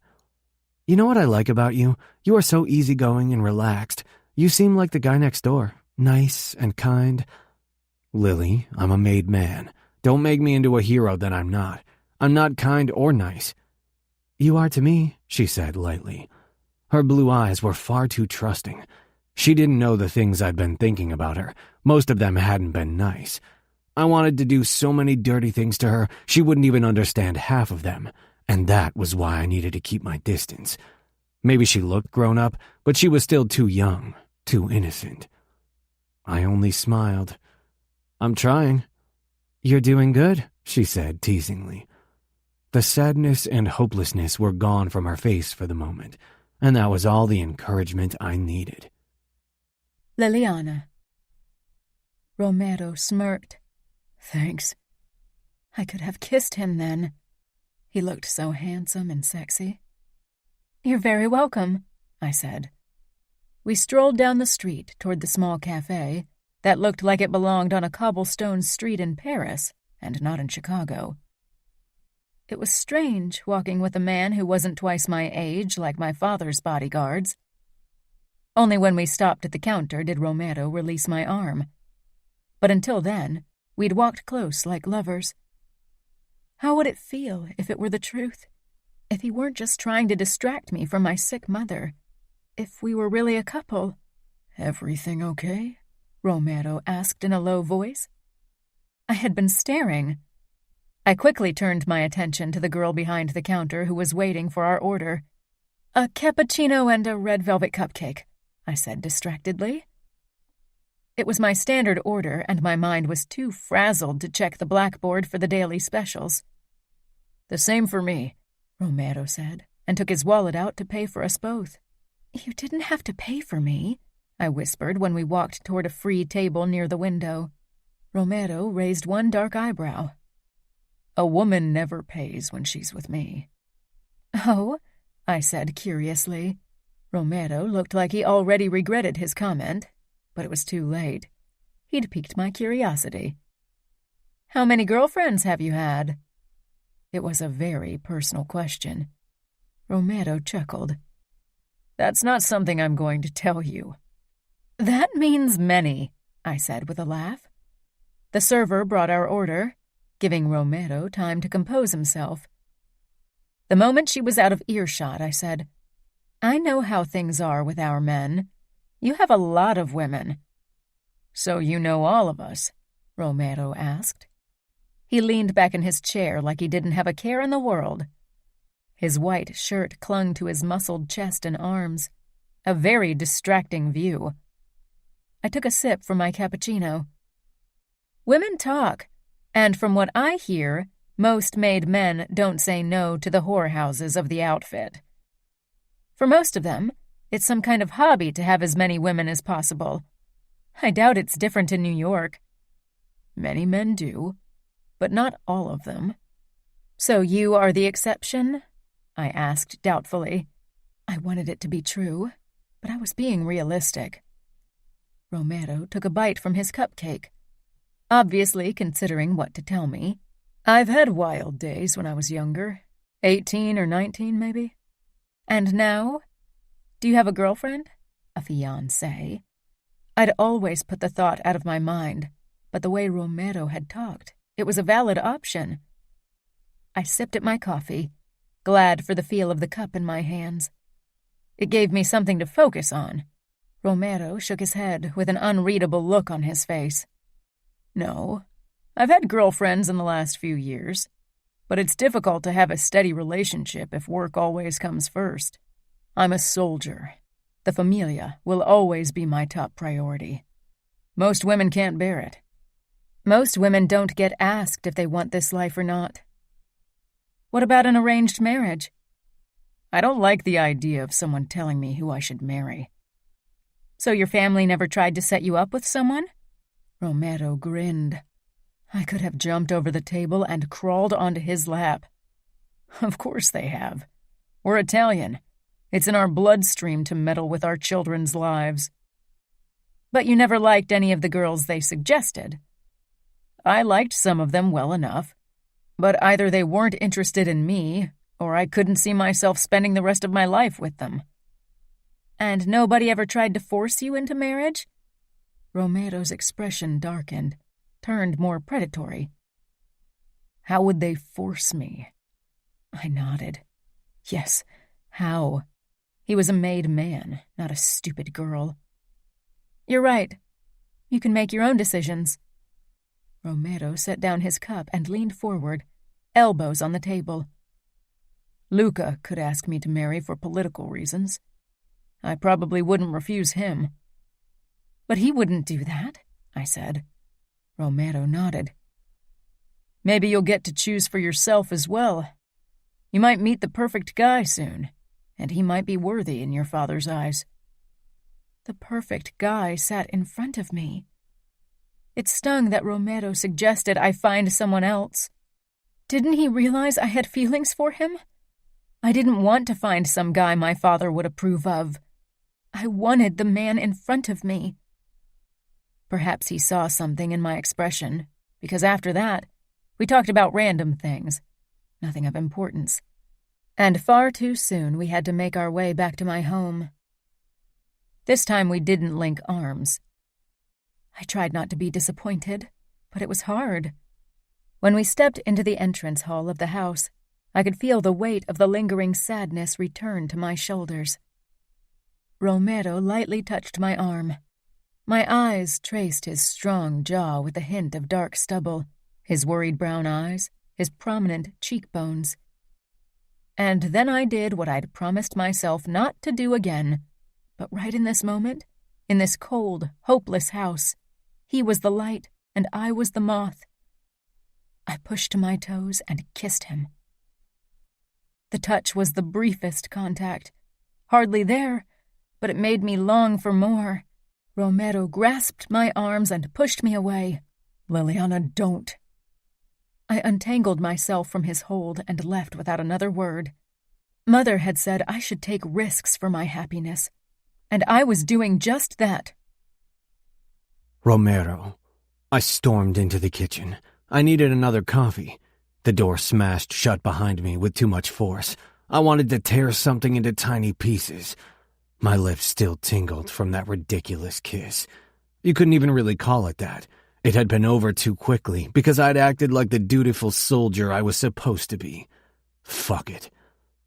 You know what I like about you? You are so easygoing and relaxed. You seem like the guy next door. Nice and kind. Lily, I'm a made man. Don't make me into a hero that I'm not. I'm not kind or nice. You are to me, she said lightly. Her blue eyes were far too trusting. She didn't know the things I'd been thinking about her. Most of them hadn't been nice. I wanted to do so many dirty things to her, she wouldn't even understand half of them. And that was why I needed to keep my distance. Maybe she looked grown up, but she was still too young, too innocent. I only smiled. I'm trying. You're doing good, she said teasingly. The sadness and hopelessness were gone from her face for the moment, and that was all the encouragement I needed. Liliana. Romero smirked. Thanks. I could have kissed him then. He looked so handsome and sexy. "You're very welcome," I said. We strolled down the street toward the small cafe that looked like it belonged on a cobblestone street in Paris and not in Chicago. It was strange walking with a man who wasn't twice my age like my father's bodyguards. Only when we stopped at the counter did Romero release my arm. But until then, we'd walked close like lovers. How would it feel if it were the truth? If he weren't just trying to distract me from my sick mother? If we were really a couple? "Everything okay?" Romero asked in a low voice. I had been staring. I quickly turned my attention to the girl behind the counter who was waiting for our order. "A cappuccino and a red velvet cupcake," I said distractedly. It was my standard order, and my mind was too frazzled to check the blackboard for the daily specials. "The same for me," Romero said, and took his wallet out to pay for us both. "You didn't have to pay for me," I whispered when we walked toward a free table near the window. Romero raised one dark eyebrow. "A woman never pays when she's with me." "Oh?" I said curiously. Romero looked like he already regretted his comment, but it was too late. He'd piqued my curiosity. "How many girlfriends have you had?" It was a very personal question. Romero chuckled. "That's not something I'm going to tell you." "That means many," I said with a laugh. The server brought our order, giving Romero time to compose himself. The moment she was out of earshot, I said, "I know how things are with our men. You have a lot of women." "So you know all of us?" Romero asked. He leaned back in his chair like he didn't have a care in the world. His white shirt clung to his muscled chest and arms, a very distracting view. I took a sip from my cappuccino. "Women talk, and from what I hear, most made men don't say no to the whorehouses of the outfit. For most of them, it's some kind of hobby to have as many women as possible. I doubt it's different in New York." "Many men do, but not all of them." "So you are the exception?" I asked doubtfully. I wanted it to be true, but I was being realistic. Romero took a bite from his cupcake, obviously considering what to tell me. "I've had wild days when I was younger. 18 or 19, maybe." "And now? Do you have a girlfriend? A fiancé?" I'd always put the thought out of my mind, but the way Romero had talked, it was a valid option. I sipped at my coffee, glad for the feel of the cup in my hands. It gave me something to focus on. Romero shook his head with an unreadable look on his face. "No, I've had girlfriends in the last few years, but it's difficult to have a steady relationship if work always comes first. I'm a soldier. The familia will always be my top priority. Most women can't bear it." "Most women don't get asked if they want this life or not." "What about an arranged marriage?" "I don't like the idea of someone telling me who I should marry." "So your family never tried to set you up with someone?" Romero grinned. I could have jumped over the table and crawled onto his lap. "Of course they have. We're Italian. It's in our bloodstream to meddle with our children's lives." "But you never liked any of the girls they suggested?" "I liked some of them well enough, but either they weren't interested in me, or I couldn't see myself spending the rest of my life with them." "And nobody ever tried to force you into marriage?" Romero's expression darkened, turned more predatory. "How would they force me?" I nodded. Yes, how? He was a made man, not a stupid girl. "You're right. You can make your own decisions." Romero set down his cup and leaned forward, elbows on the table. "Luca could ask me to marry for political reasons. I probably wouldn't refuse him." "But he wouldn't do that," I said. Romero nodded. "Maybe you'll get to choose for yourself as well. You might meet the perfect guy soon, and he might be worthy in your father's eyes." The perfect guy sat in front of me. It stung that Romero suggested I find someone else. Didn't he realize I had feelings for him? I didn't want to find some guy my father would approve of. I wanted the man in front of me. Perhaps he saw something in my expression, because after that, we talked about random things, nothing of importance. And far too soon we had to make our way back to my home. This time we didn't link arms. I tried not to be disappointed, but it was hard. When we stepped into the entrance hall of the house, I could feel the weight of the lingering sadness return to my shoulders. Romero lightly touched my arm. My eyes traced his strong jaw with a hint of dark stubble, his worried brown eyes, his prominent cheekbones. And then I did what I'd promised myself not to do again. But right in this moment, in this cold, hopeless house, he was the light and I was the moth. I pushed to my toes and kissed him. The touch was the briefest contact. Hardly there, but it made me long for more. Romero grasped my arms and pushed me away. Liliana, don't. I untangled myself from his hold and left without another word. Mother had said I should take risks for my happiness, and I was doing just that. Romero. I stormed into the kitchen. I needed another coffee. The door smashed shut behind me with too much force. I wanted to tear something into tiny pieces. My lips still tingled from that ridiculous kiss. You couldn't even really call it that. It had been over too quickly because I'd acted like the dutiful soldier I was supposed to be. Fuck it.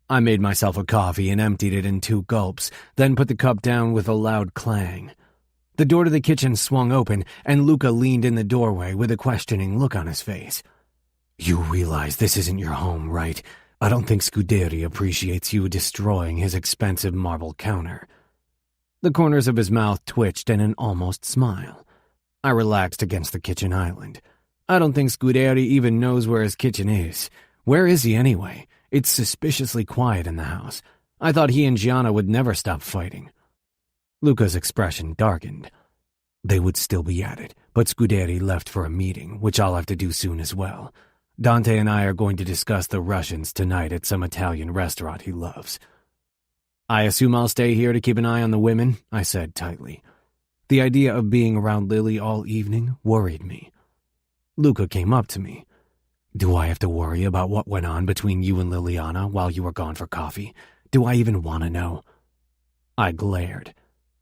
I made myself a coffee and emptied it in 2 gulps, then put the cup down with a loud clang. The door to the kitchen swung open, and Luca leaned in the doorway with a questioning look on his face. You realize this isn't your home, right? I don't think Scuderi appreciates you destroying his expensive marble counter. The corners of his mouth twitched in an almost smile. I relaxed against the kitchen island. I don't think Scuderi even knows where his kitchen is. Where is he anyway? It's suspiciously quiet in the house. I thought he and Gianna would never stop fighting. Luca's expression darkened. They would still be at it, but Scuderi left for a meeting, which I'll have to do soon as well. Dante and I are going to discuss the Russians tonight at some Italian restaurant he loves. I assume I'll stay here to keep an eye on the women, I said tightly. The idea of being around Lily all evening worried me. Luca came up to me. Do I have to worry about what went on between you and Liliana while you were gone for coffee? Do I even want to know? I glared.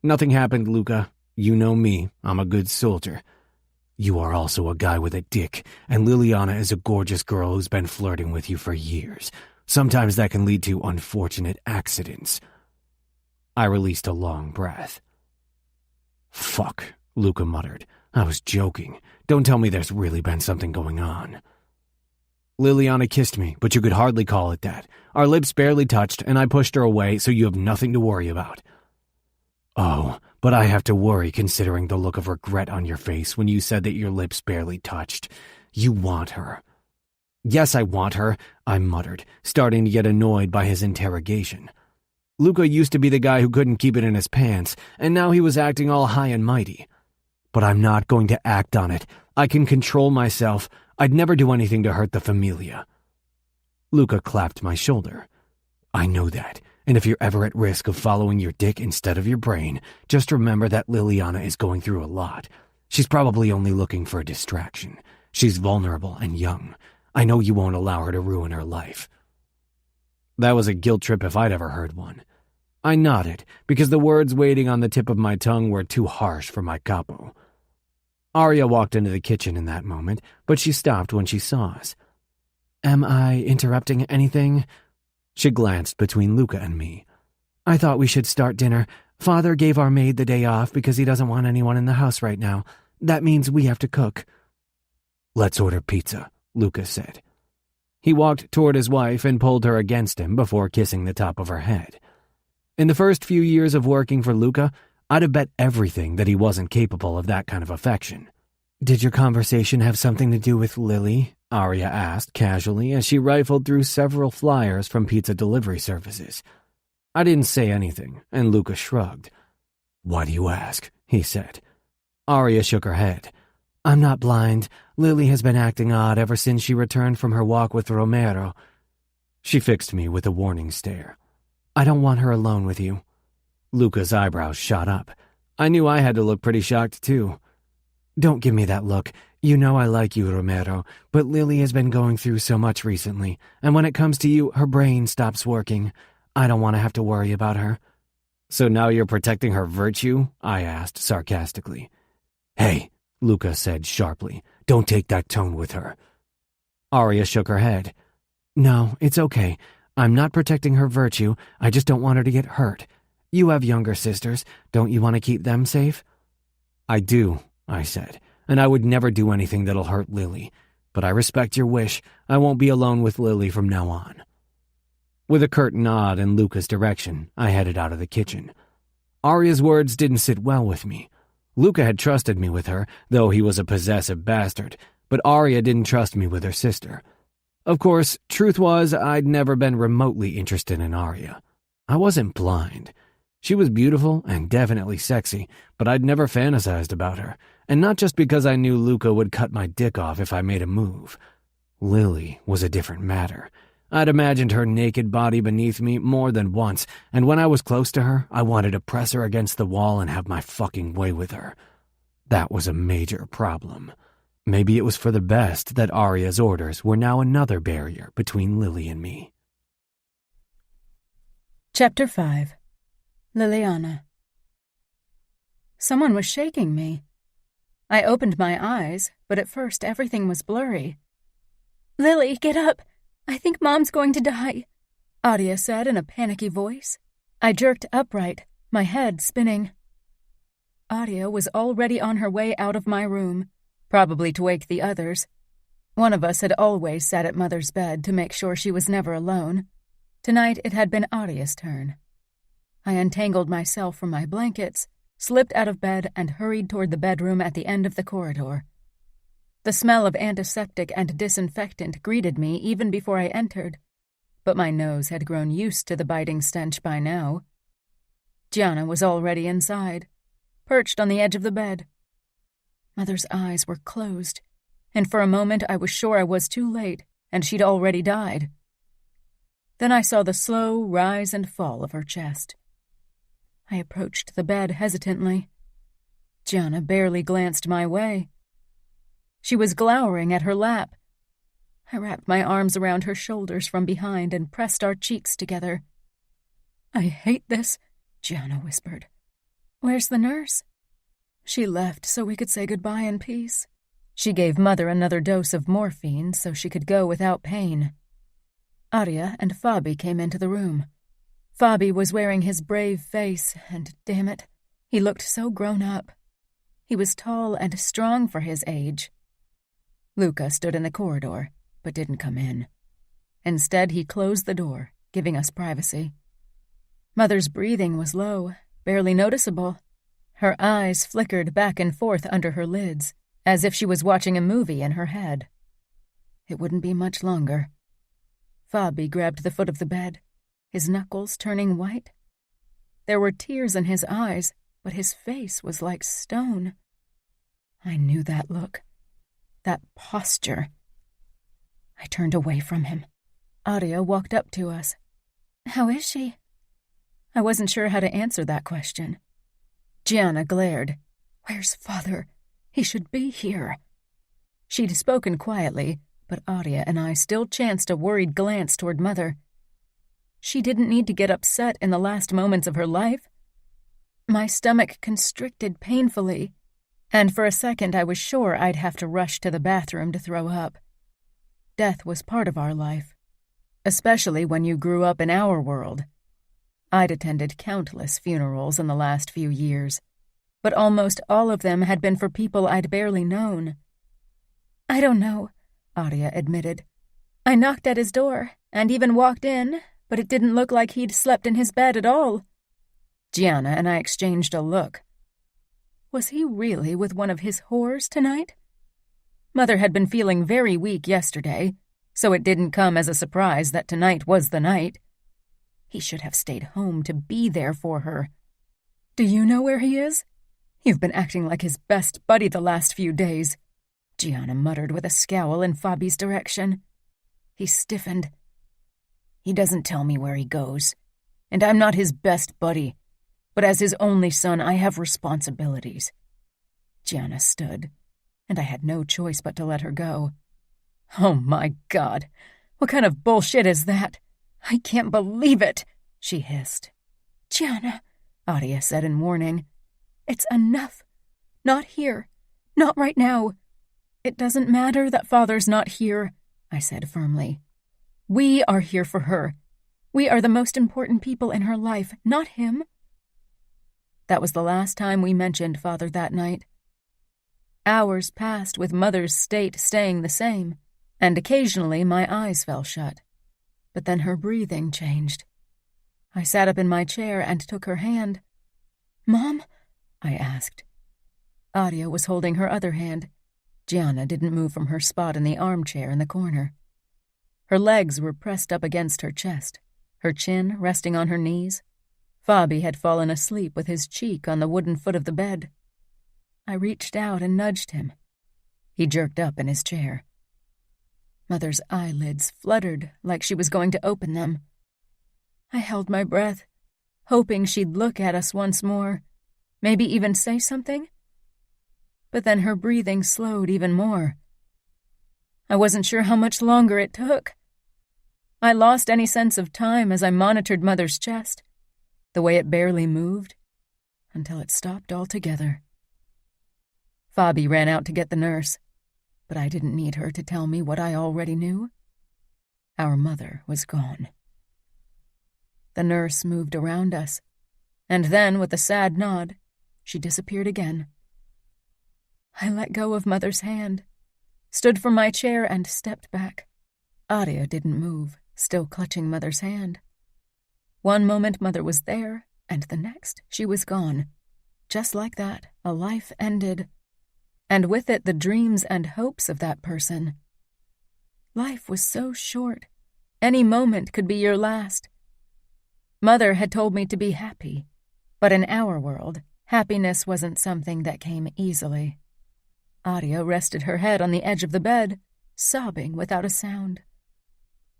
Nothing happened, Luca. You know me. I'm a good soldier. You are also a guy with a dick, and Liliana is a gorgeous girl who's been flirting with you for years. Sometimes that can lead to unfortunate accidents. I released a long breath. Fuck, Luca muttered. I was joking. Don't tell me there's really been something going on. Liliana kissed me, but you could hardly call it that. Our lips barely touched, and I pushed her away, so you have nothing to worry about. Oh, but I have to worry considering the look of regret on your face when you said that your lips barely touched. You want her. Yes, I want her, I muttered, starting to get annoyed by his interrogation. Luca used to be the guy who couldn't keep it in his pants, and now he was acting all high and mighty. But I'm not going to act on it. I can control myself. I'd never do anything to hurt the familia. Luca clapped my shoulder. I know that, and if you're ever at risk of following your dick instead of your brain, just remember that Liliana is going through a lot. She's probably only looking for a distraction. She's vulnerable and young. I know you won't allow her to ruin her life. That was a guilt trip if I'd ever heard one. I nodded, because the words waiting on the tip of my tongue were too harsh for my capo. Arya walked into the kitchen in that moment, but she stopped when she saw us. Am I interrupting anything? She glanced between Luca and me. I thought we should start dinner. Father gave our maid the day off because he doesn't want anyone in the house right now. That means we have to cook. Let's order pizza, Luca said. He walked toward his wife and pulled her against him before kissing the top of her head. In the first few years of working for Luca, I'd have bet everything that he wasn't capable of that kind of affection. Did your conversation have something to do with Lily? Arya asked casually as she rifled through several flyers from pizza delivery services. I didn't say anything, and Luca shrugged. Why do you ask? He said. Arya shook her head. I'm not blind. Lily has been acting odd ever since she returned from her walk with Romero. She fixed me with a warning stare. I don't want her alone with you. Luca's eyebrows shot up. I knew I had to look pretty shocked, too. Don't give me that look. You know I like you, Romero, but Lily has been going through so much recently, and when it comes to you, her brain stops working. I don't want to have to worry about her. So now you're protecting her virtue? I asked sarcastically. Hey, Luca said sharply, don't take that tone with her. Arya shook her head. No, it's okay. I'm not protecting her virtue. I just don't want her to get hurt. You have younger sisters. Don't you want to keep them safe? I do, I said, and I would never do anything that'll hurt Lily. But I respect your wish. I won't be alone with Lily from now on. With a curt nod in Luca's direction, I headed out of the kitchen. Arya's words didn't sit well with me. Luca had trusted me with her, though he was a possessive bastard, but Arya didn't trust me with her sister. Of course, truth was I'd never been remotely interested in Arya. I wasn't blind. She was beautiful and definitely sexy, but I'd never fantasized about her, and not just because I knew Luca would cut my dick off if I made a move. Lily was a different matter. I'd imagined her naked body beneath me more than once, and when I was close to her, I wanted to press her against the wall and have my fucking way with her. That was a major problem. Maybe it was for the best that Arya's orders were now another barrier between Lily and me. Chapter 5. Liliana. Someone was shaking me. I opened my eyes, but at first everything was blurry. Lily, get up! I think Mom's going to die, Adia said in a panicky voice. I jerked upright, my head spinning. Adia was already on her way out of my room, probably to wake the others. One of us had always sat at Mother's bed to make sure she was never alone. Tonight it had been Adia's turn. I untangled myself from my blankets, slipped out of bed, and hurried toward the bedroom at the end of the corridor. The smell of antiseptic and disinfectant greeted me even before I entered, but my nose had grown used to the biting stench by now. Gianna was already inside, perched on the edge of the bed. Mother's eyes were closed, and for a moment I was sure I was too late and she'd already died. Then I saw the slow rise and fall of her chest. I approached the bed hesitantly. Gianna barely glanced my way. She was glowering at her lap. I wrapped my arms around her shoulders from behind and pressed our cheeks together. I hate this, Gianna whispered. Where's the nurse? She left so we could say goodbye in peace. She gave Mother another dose of morphine so she could go without pain. Aria and Fabi came into the room. Fabi was wearing his brave face, and damn it, he looked so grown up. He was tall and strong for his age. Luca stood in the corridor, but didn't come in. Instead, he closed the door, giving us privacy. Mother's breathing was low, barely noticeable. Her eyes flickered back and forth under her lids, as if she was watching a movie in her head. It wouldn't be much longer. Fabi grabbed the foot of the bed, his knuckles turning white. There were tears in his eyes, but his face was like stone. I knew that look. That posture. I turned away from him. Adia walked up to us. How is she? I wasn't sure how to answer that question. Gianna glared. Where's Father? He should be here. She'd spoken quietly, but Adia and I still chanced a worried glance toward Mother. She didn't need to get upset in the last moments of her life. My stomach constricted painfully, and for a second I was sure I'd have to rush to the bathroom to throw up. Death was part of our life, especially when you grew up in our world. I'd attended countless funerals in the last few years, but almost all of them had been for people I'd barely known. I don't know, Adia admitted. I knocked at his door, and even walked in, but it didn't look like he'd slept in his bed at all. Gianna and I exchanged a look. Was he really with one of his whores tonight? Mother had been feeling very weak yesterday, so it didn't come as a surprise that tonight was the night. He should have stayed home to be there for her. Do you know where he is? You've been acting like his best buddy the last few days, Gianna muttered with a scowl in Fabi's direction. He stiffened. He doesn't tell me where he goes, and I'm not his best buddy, but as his only son, I have responsibilities. Gianna stood, and I had no choice but to let her go. Oh my God, what kind of bullshit is that? I can't believe it, she hissed. Gianna, Adia said in warning. It's enough. Not here. Not right now. It doesn't matter that Father's not here, I said firmly. We are here for her. We are the most important people in her life, not him. That was the last time we mentioned Father that night. Hours passed with Mother's state staying the same, and occasionally my eyes fell shut. But then her breathing changed. I sat up in my chair and took her hand. Mom? I asked. Adia was holding her other hand. Gianna didn't move from her spot in the armchair in the corner. Her legs were pressed up against her chest, her chin resting on her knees. Fabi had fallen asleep with his cheek on the wooden foot of the bed. I reached out and nudged him. He jerked up in his chair. Mother's eyelids fluttered like she was going to open them. I held my breath, hoping she'd look at us once more, maybe even say something. But then her breathing slowed even more. I wasn't sure how much longer it took. I lost any sense of time as I monitored Mother's chest, the way it barely moved, until it stopped altogether. Fabi ran out to get the nurse, but I didn't need her to tell me what I already knew. Our mother was gone. The nurse moved around us, and then, with a sad nod, she disappeared again. I let go of Mother's hand, stood from my chair, and stepped back. Adia didn't move, still clutching Mother's hand. One moment Mother was there, and the next she was gone. Just like that, a life ended, and with it the dreams and hopes of that person. Life was so short. Any moment could be your last. Mother had told me to be happy, but in our world, happiness wasn't something that came easily. Adia rested her head on the edge of the bed, sobbing without a sound.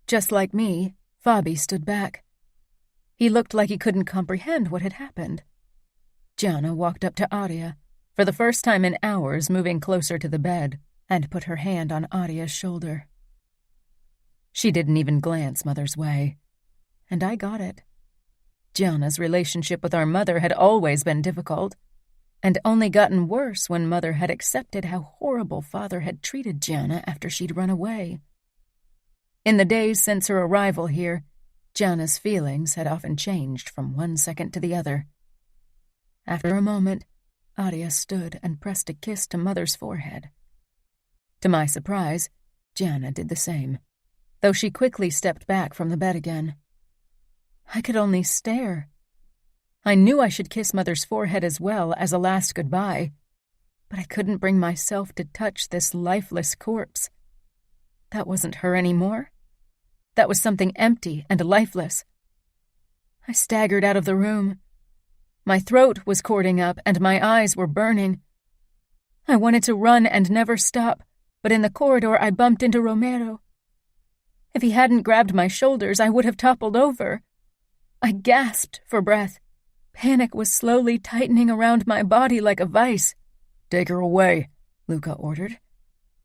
Just like me, Fabi stood back. He looked like he couldn't comprehend what had happened. Gianna walked up to Adia, for the first time in hours moving closer to the bed, and put her hand on Adia's shoulder. She didn't even glance Mother's way, and I got it. Gianna's relationship with our mother had always been difficult, and only gotten worse when Mother had accepted how horrible Father had treated Gianna after she'd run away. In the days since her arrival here, Gianna's feelings had often changed from one second to the other. After a moment, Adia stood and pressed a kiss to Mother's forehead. To my surprise, Gianna did the same, though she quickly stepped back from the bed again. I could only stare. I knew I should kiss Mother's forehead as well as a last goodbye, but I couldn't bring myself to touch this lifeless corpse. That wasn't her anymore. That was something empty and lifeless. I staggered out of the room. My throat was cording up and my eyes were burning. I wanted to run and never stop, but in the corridor I bumped into Romero. If he hadn't grabbed my shoulders, I would have toppled over. I gasped for breath. Panic was slowly tightening around my body like a vice. "Take her away," Luca ordered.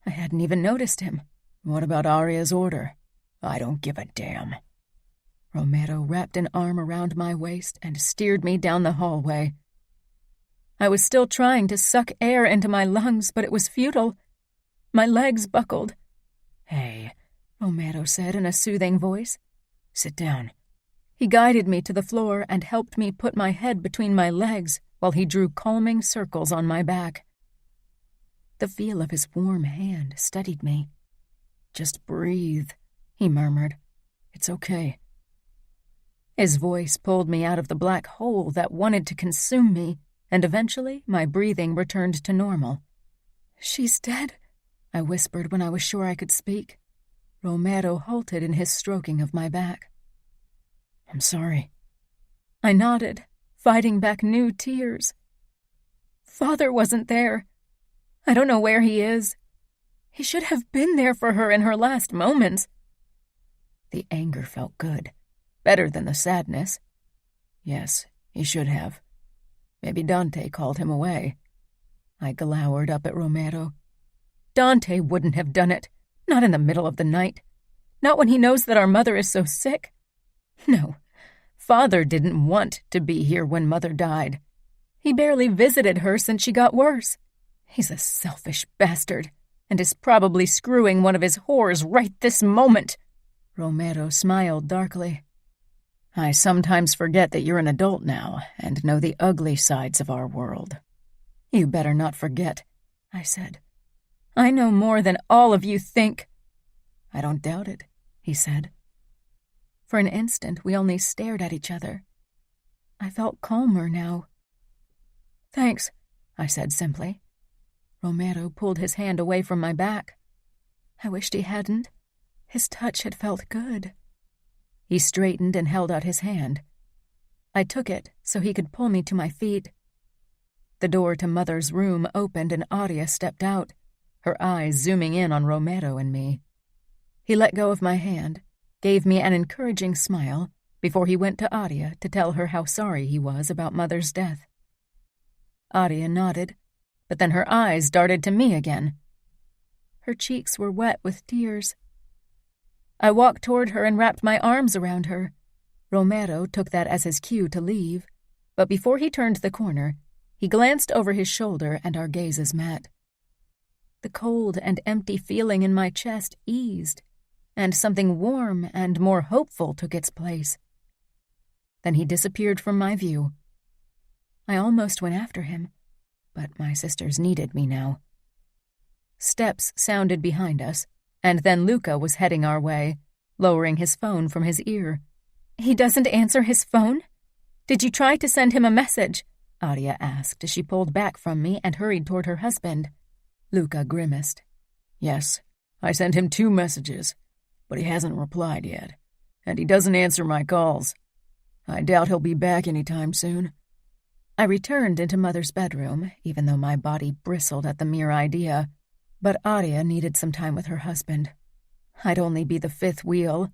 I hadn't even noticed him. "What about Aria's order?" "I don't give a damn." Romero wrapped an arm around my waist and steered me down the hallway. I was still trying to suck air into my lungs, but it was futile. My legs buckled. "Hey," Romero said in a soothing voice. "Sit down." He guided me to the floor and helped me put my head between my legs while he drew calming circles on my back. The feel of his warm hand steadied me. "Just breathe," he murmured. "It's okay." His voice pulled me out of the black hole that wanted to consume me, and eventually my breathing returned to normal. "She's dead," I whispered when I was sure I could speak. Romero halted in his stroking of my back. "I'm sorry." I nodded, fighting back new tears. Father wasn't there. I don't know where he is. He should have been there for her in her last moments. The anger felt good, better than the sadness. Yes, he should have. Maybe Dante called him away. I glowered up at Romero. Dante wouldn't have done it, not in the middle of the night. Not when he knows that our mother is so sick. No, Father didn't want to be here when Mother died. He barely visited her since she got worse. He's a selfish bastard, and is probably screwing one of his whores right this moment. Romero smiled darkly. I sometimes forget that you're an adult now and know the ugly sides of our world. You better not forget, I said. I know more than all of you think. I don't doubt it, he said. For an instant, we only stared at each other. I felt calmer now. Thanks, I said simply. Romero pulled his hand away from my back. I wished he hadn't. His touch had felt good. He straightened and held out his hand. I took it so he could pull me to my feet. The door to Mother's room opened and Audia stepped out, her eyes zooming in on Romero and me. He let go of my hand, gave me an encouraging smile before he went to Audia to tell her how sorry he was about Mother's death. Audia nodded, but then her eyes darted to me again. Her cheeks were wet with tears. I walked toward her and wrapped my arms around her. Romero took that as his cue to leave, but before he turned the corner, he glanced over his shoulder and our gazes met. The cold and empty feeling in my chest eased, and something warm and more hopeful took its place. Then he disappeared from my view. I almost went after him, but my sisters needed me now. Steps sounded behind us, and then Luca was heading our way, lowering his phone from his ear. He doesn't answer his phone? Did you try to send him a message? Audia asked as she pulled back from me and hurried toward her husband. Luca grimaced. Yes, I sent him 2 messages, but he hasn't replied yet, and he doesn't answer my calls. I doubt he'll be back any time soon. I returned into Mother's bedroom, even though my body bristled at the mere idea. But Audia needed some time with her husband. I'd only be the 5th wheel.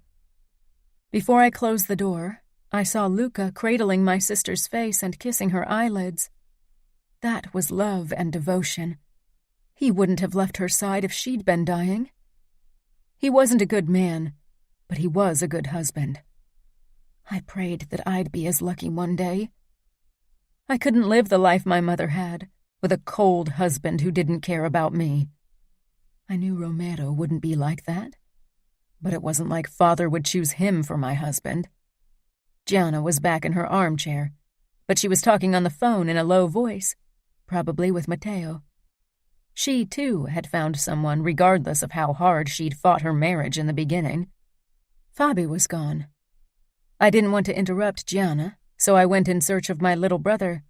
Before I closed the door, I saw Luca cradling my sister's face and kissing her eyelids. That was love and devotion. He wouldn't have left her side if she'd been dying. He wasn't a good man, but he was a good husband. I prayed that I'd be as lucky one day. I couldn't live the life my mother had, with a cold husband who didn't care about me. I knew Romero wouldn't be like that, but it wasn't like Father would choose him for my husband. Gianna was back in her armchair, but she was talking on the phone in a low voice, probably with Matteo. She, too, had found someone regardless of how hard she'd fought her marriage in the beginning. Fabi was gone. I didn't want to interrupt Gianna, so I went in search of my little brother.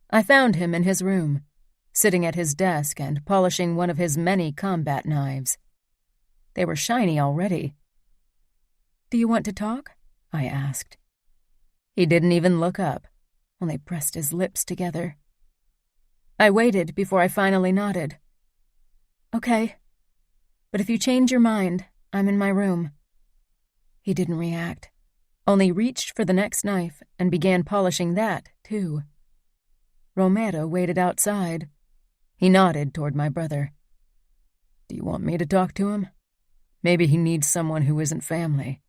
I found him in his room, sitting at his desk and polishing one of his many combat knives. They were shiny already. "Do you want to talk?" I asked. He didn't even look up, only pressed his lips together. I waited before I finally nodded. "Okay, but if you change your mind, I'm in my room." He didn't react, only reached for the next knife and began polishing that, too. Romero waited outside. He nodded toward my brother. "Do you want me to talk to him? Maybe he needs someone who isn't family."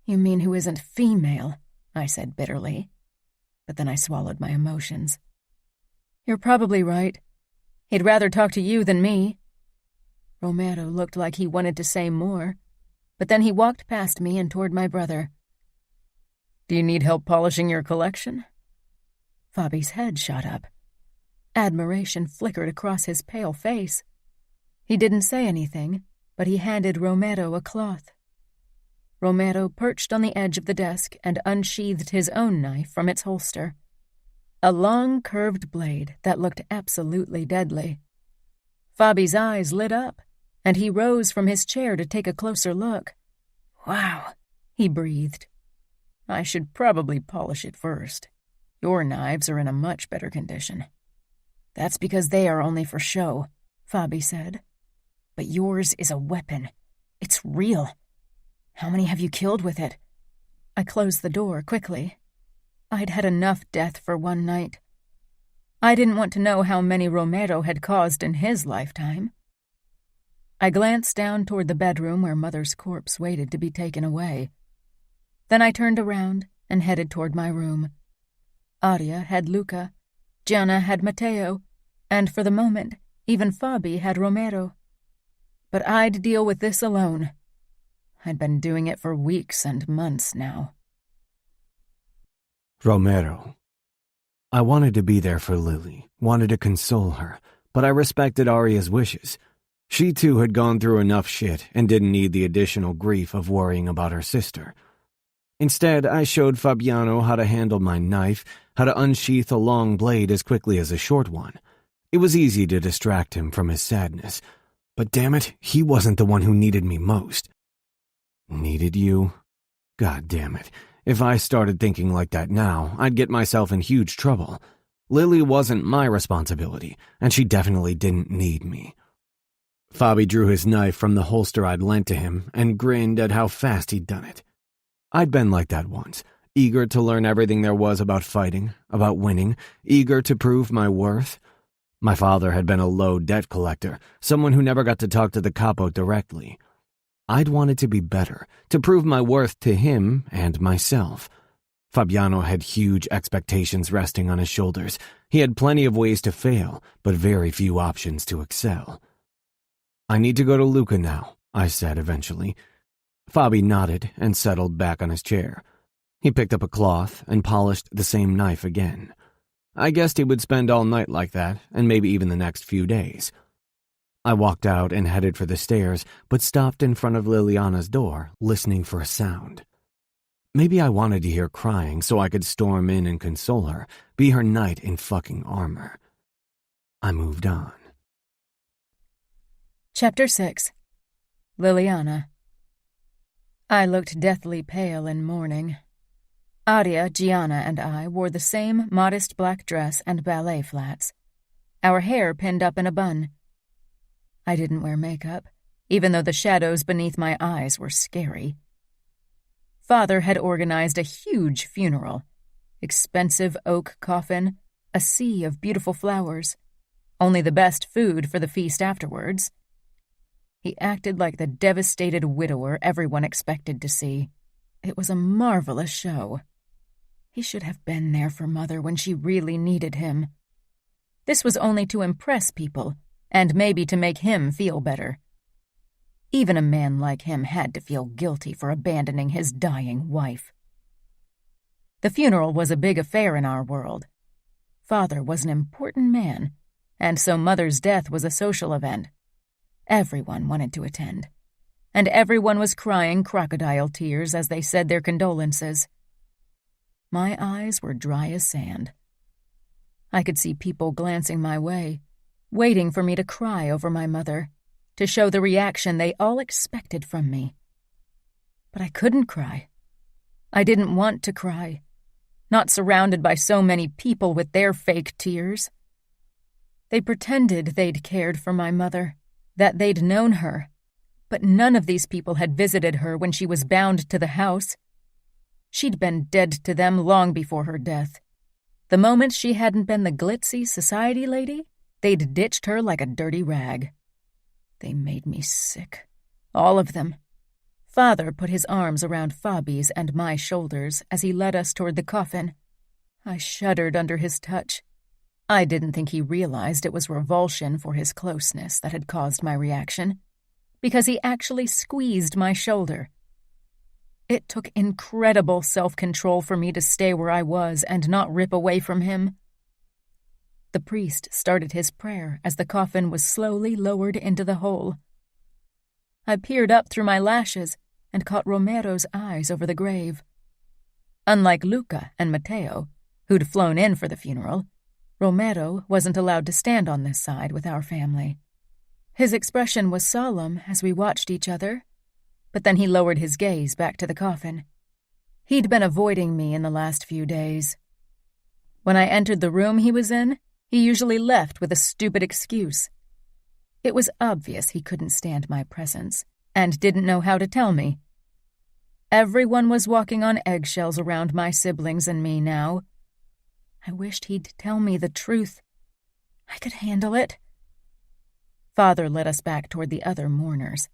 "You mean who isn't female?" I said bitterly. But then I swallowed my emotions. "You're probably right. He'd rather talk to you than me." Romero looked like he wanted to say more, but then he walked past me and toward my brother. "Do you need help polishing your collection?" Fabi's head shot up. Admiration flickered across his pale face. He didn't say anything, but he handed Romero a cloth. Romero perched on the edge of the desk and unsheathed his own knife from its holster. A long, curved blade that looked absolutely deadly. Fabi's eyes lit up, and he rose from his chair to take a closer look. "Wow," he breathed. "I should probably polish it first. Your knives are in a much better condition." "That's because they are only for show," Fabi said. but yours is a weapon. It's real. How many have you killed with it? I closed the door quickly. I'd had enough death for one night. I didn't want to know how many Romero had caused in his lifetime. I glanced down toward the bedroom where Mother's corpse waited to be taken away. Then I turned around and headed toward my room. Aria had Luca, Gianna had Matteo, and for the moment, even Fabi had Romero. But I'd deal with this alone. I'd been doing it for weeks and months now. Romero. I wanted to be there for Lily, wanted to console her, but I respected Aria's wishes. She too had gone through enough shit and didn't need the additional grief of worrying about her sister. Instead, I showed Fabiano how to handle my knife, how to unsheath a long blade as quickly as a short one. It was easy to distract him from his sadness. But damn it, he wasn't the one who needed me most. Needed you? God damn it. If I started thinking like that now, I'd get myself in huge trouble. Lily wasn't my responsibility, and she definitely didn't need me. Fabi drew his knife from the holster I'd lent to him and grinned at how fast he'd done it. I'd been like that once, eager to learn everything there was about fighting, about winning, eager to prove my worth. My father had been a low debt collector, someone who never got to talk to the capo directly. I'd wanted to be better, to prove my worth to him and myself. Fabiano had huge expectations resting on his shoulders. He had plenty of ways to fail, but very few options to excel. I need to go to Luca now, I said eventually. Fabi nodded and settled back on his chair. He picked up a cloth and polished the same knife again. I guessed he would spend all night like that, and maybe even the next few days. I walked out and headed for the stairs, but stopped in front of Liliana's door, listening for a sound. Maybe I wanted to hear crying so I could storm in and console her, be her knight in fucking armor. I moved on. Chapter 6. Liliana. I looked deathly pale in mourning. Aria, Gianna, and I wore the same modest black dress and ballet flats, our hair pinned up in a bun. I didn't wear makeup, even though the shadows beneath my eyes were scary. Father had organized a huge funeral, expensive oak coffin, a sea of beautiful flowers, only the best food for the feast afterwards. He acted like the devastated widower everyone expected to see. It was a marvelous show. He should have been there for Mother when she really needed him. This was only to impress people, and maybe to make him feel better. Even a man like him had to feel guilty for abandoning his dying wife. The funeral was a big affair in our world. Father was an important man, and so Mother's death was a social event. Everyone wanted to attend, and everyone was crying crocodile tears as they said their condolences. My eyes were dry as sand. I could see people glancing my way, waiting for me to cry over my mother, to show the reaction they all expected from me. But I couldn't cry. I didn't want to cry, not surrounded by so many people with their fake tears. They pretended they'd cared for my mother, that they'd known her, but none of these people had visited her when she was bound to the house. She'd been dead to them long before her death. The moment she hadn't been the glitzy society lady, they'd ditched her like a dirty rag. They made me sick. All of them. Father put his arms around Fabi's and my shoulders as he led us toward the coffin. I shuddered under his touch. I didn't think he realized it was revulsion for his closeness that had caused my reaction, because he actually squeezed my shoulder. It took incredible self-control for me to stay where I was and not rip away from him. The priest started his prayer as the coffin was slowly lowered into the hole. I peered up through my lashes and caught Romero's eyes over the grave. Unlike Luca and Matteo, who'd flown in for the funeral, Romero wasn't allowed to stand on this side with our family. His expression was solemn as we watched each other, but then he lowered his gaze back to the coffin. He'd been avoiding me in the last few days. When I entered the room he was in, he usually left with a stupid excuse. It was obvious he couldn't stand my presence, and didn't know how to tell me. Everyone was walking on eggshells around my siblings and me now. I wished he'd tell me the truth. I could handle it. Father led us back toward the other mourners,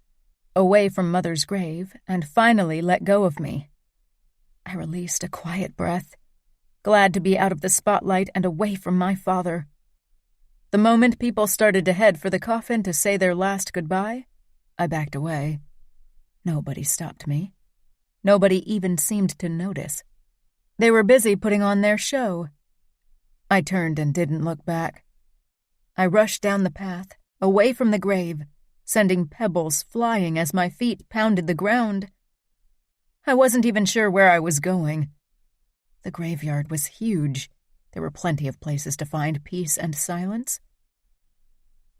away from Mother's grave, and finally let go of me. I released a quiet breath, glad to be out of the spotlight and away from my father. The moment people started to head for the coffin to say their last goodbye, I backed away. Nobody stopped me. Nobody even seemed to notice. They were busy putting on their show. I turned and didn't look back. I rushed down the path, away from the grave, sending pebbles flying as my feet pounded the ground. I wasn't even sure where I was going. The graveyard was huge. There were plenty of places to find peace and silence.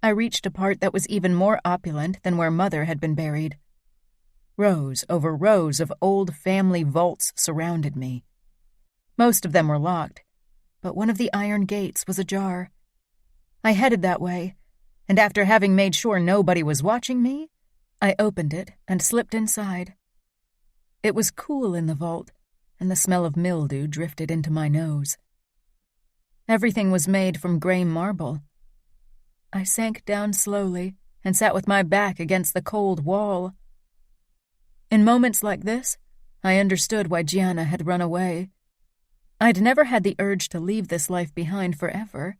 I reached a part that was even more opulent than where Mother had been buried. Rows over rows of old family vaults surrounded me. Most of them were locked, but one of the iron gates was ajar. I headed that way, and after having made sure nobody was watching me, I opened it and slipped inside. It was cool in the vault, and the smell of mildew drifted into my nose. Everything was made from gray marble. I sank down slowly and sat with my back against the cold wall. In moments like this, I understood why Gianna had run away. I'd never had the urge to leave this life behind forever,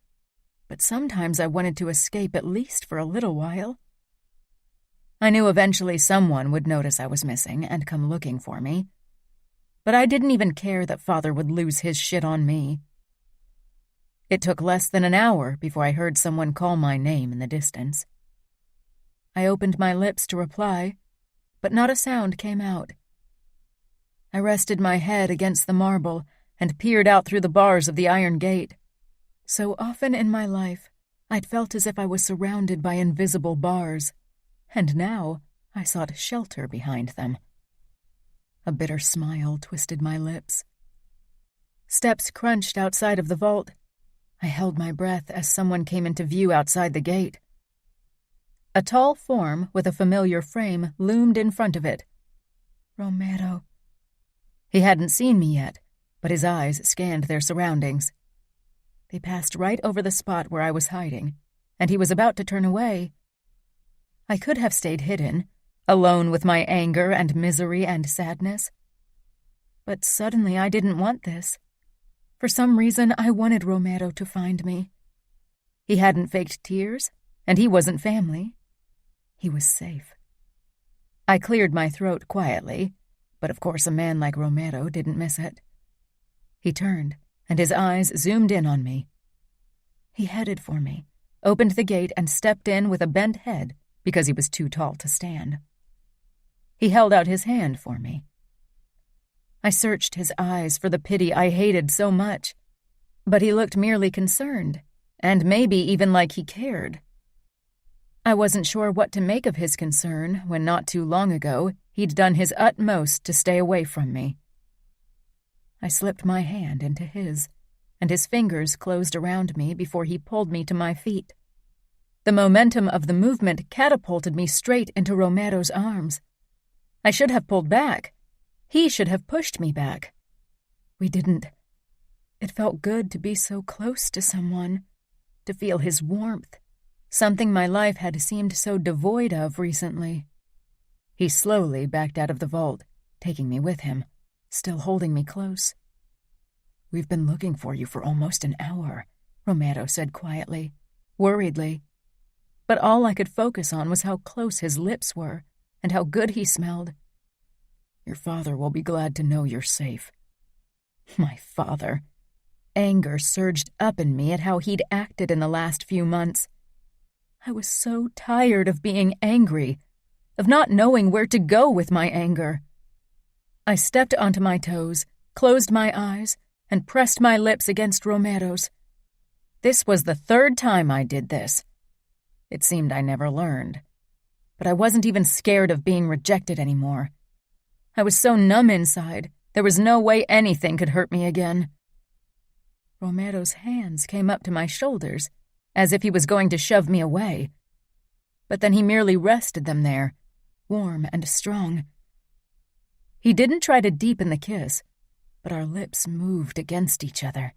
but sometimes I wanted to escape at least for a little while. I knew eventually someone would notice I was missing and come looking for me, but I didn't even care that Father would lose his shit on me. It took less than an hour before I heard someone call my name in the distance. I opened my lips to reply, but not a sound came out. I rested my head against the marble and peered out through the bars of the iron gate. So often in my life, I'd felt as if I was surrounded by invisible bars, and now I sought shelter behind them. A bitter smile twisted my lips. Steps crunched outside of the vault. I held my breath as someone came into view outside the gate. A tall form with a familiar frame loomed in front of it. Romero. He hadn't seen me yet, but his eyes scanned their surroundings. They passed right over the spot where I was hiding, and he was about to turn away. I could have stayed hidden, alone with my anger and misery and sadness. But suddenly I didn't want this. For some reason, I wanted Romero to find me. He hadn't faked tears, and he wasn't family. He was safe. I cleared my throat quietly, but of course a man like Romero didn't miss it. He turned, and his eyes zoomed in on me. He headed for me, opened the gate, and stepped in with a bent head because he was too tall to stand. He held out his hand for me. I searched his eyes for the pity I hated so much, but he looked merely concerned, and maybe even like he cared. I wasn't sure what to make of his concern when not too long ago he'd done his utmost to stay away from me. I slipped my hand into his, and his fingers closed around me before he pulled me to my feet. The momentum of the movement catapulted me straight into Romero's arms. I should have pulled back. He should have pushed me back. We didn't. It felt good to be so close to someone, to feel his warmth, something my life had seemed so devoid of recently. He slowly backed out of the vault, taking me with him, still holding me close. "We've been looking for you for almost an hour," Romero said quietly, worriedly. But all I could focus on was how close his lips were and how good he smelled. "Your father will be glad to know you're safe." My father. Anger surged up in me at how he'd acted in the last few months. I was so tired of being angry, of not knowing where to go with my anger. I stepped onto my toes, closed my eyes, and pressed my lips against Romero's. This was the third time I did this. It seemed I never learned. But I wasn't even scared of being rejected anymore. I was so numb inside, there was no way anything could hurt me again. Romero's hands came up to my shoulders, as if he was going to shove me away. but then he merely rested them there, warm and strong. He didn't try to deepen the kiss, but our lips moved against each other.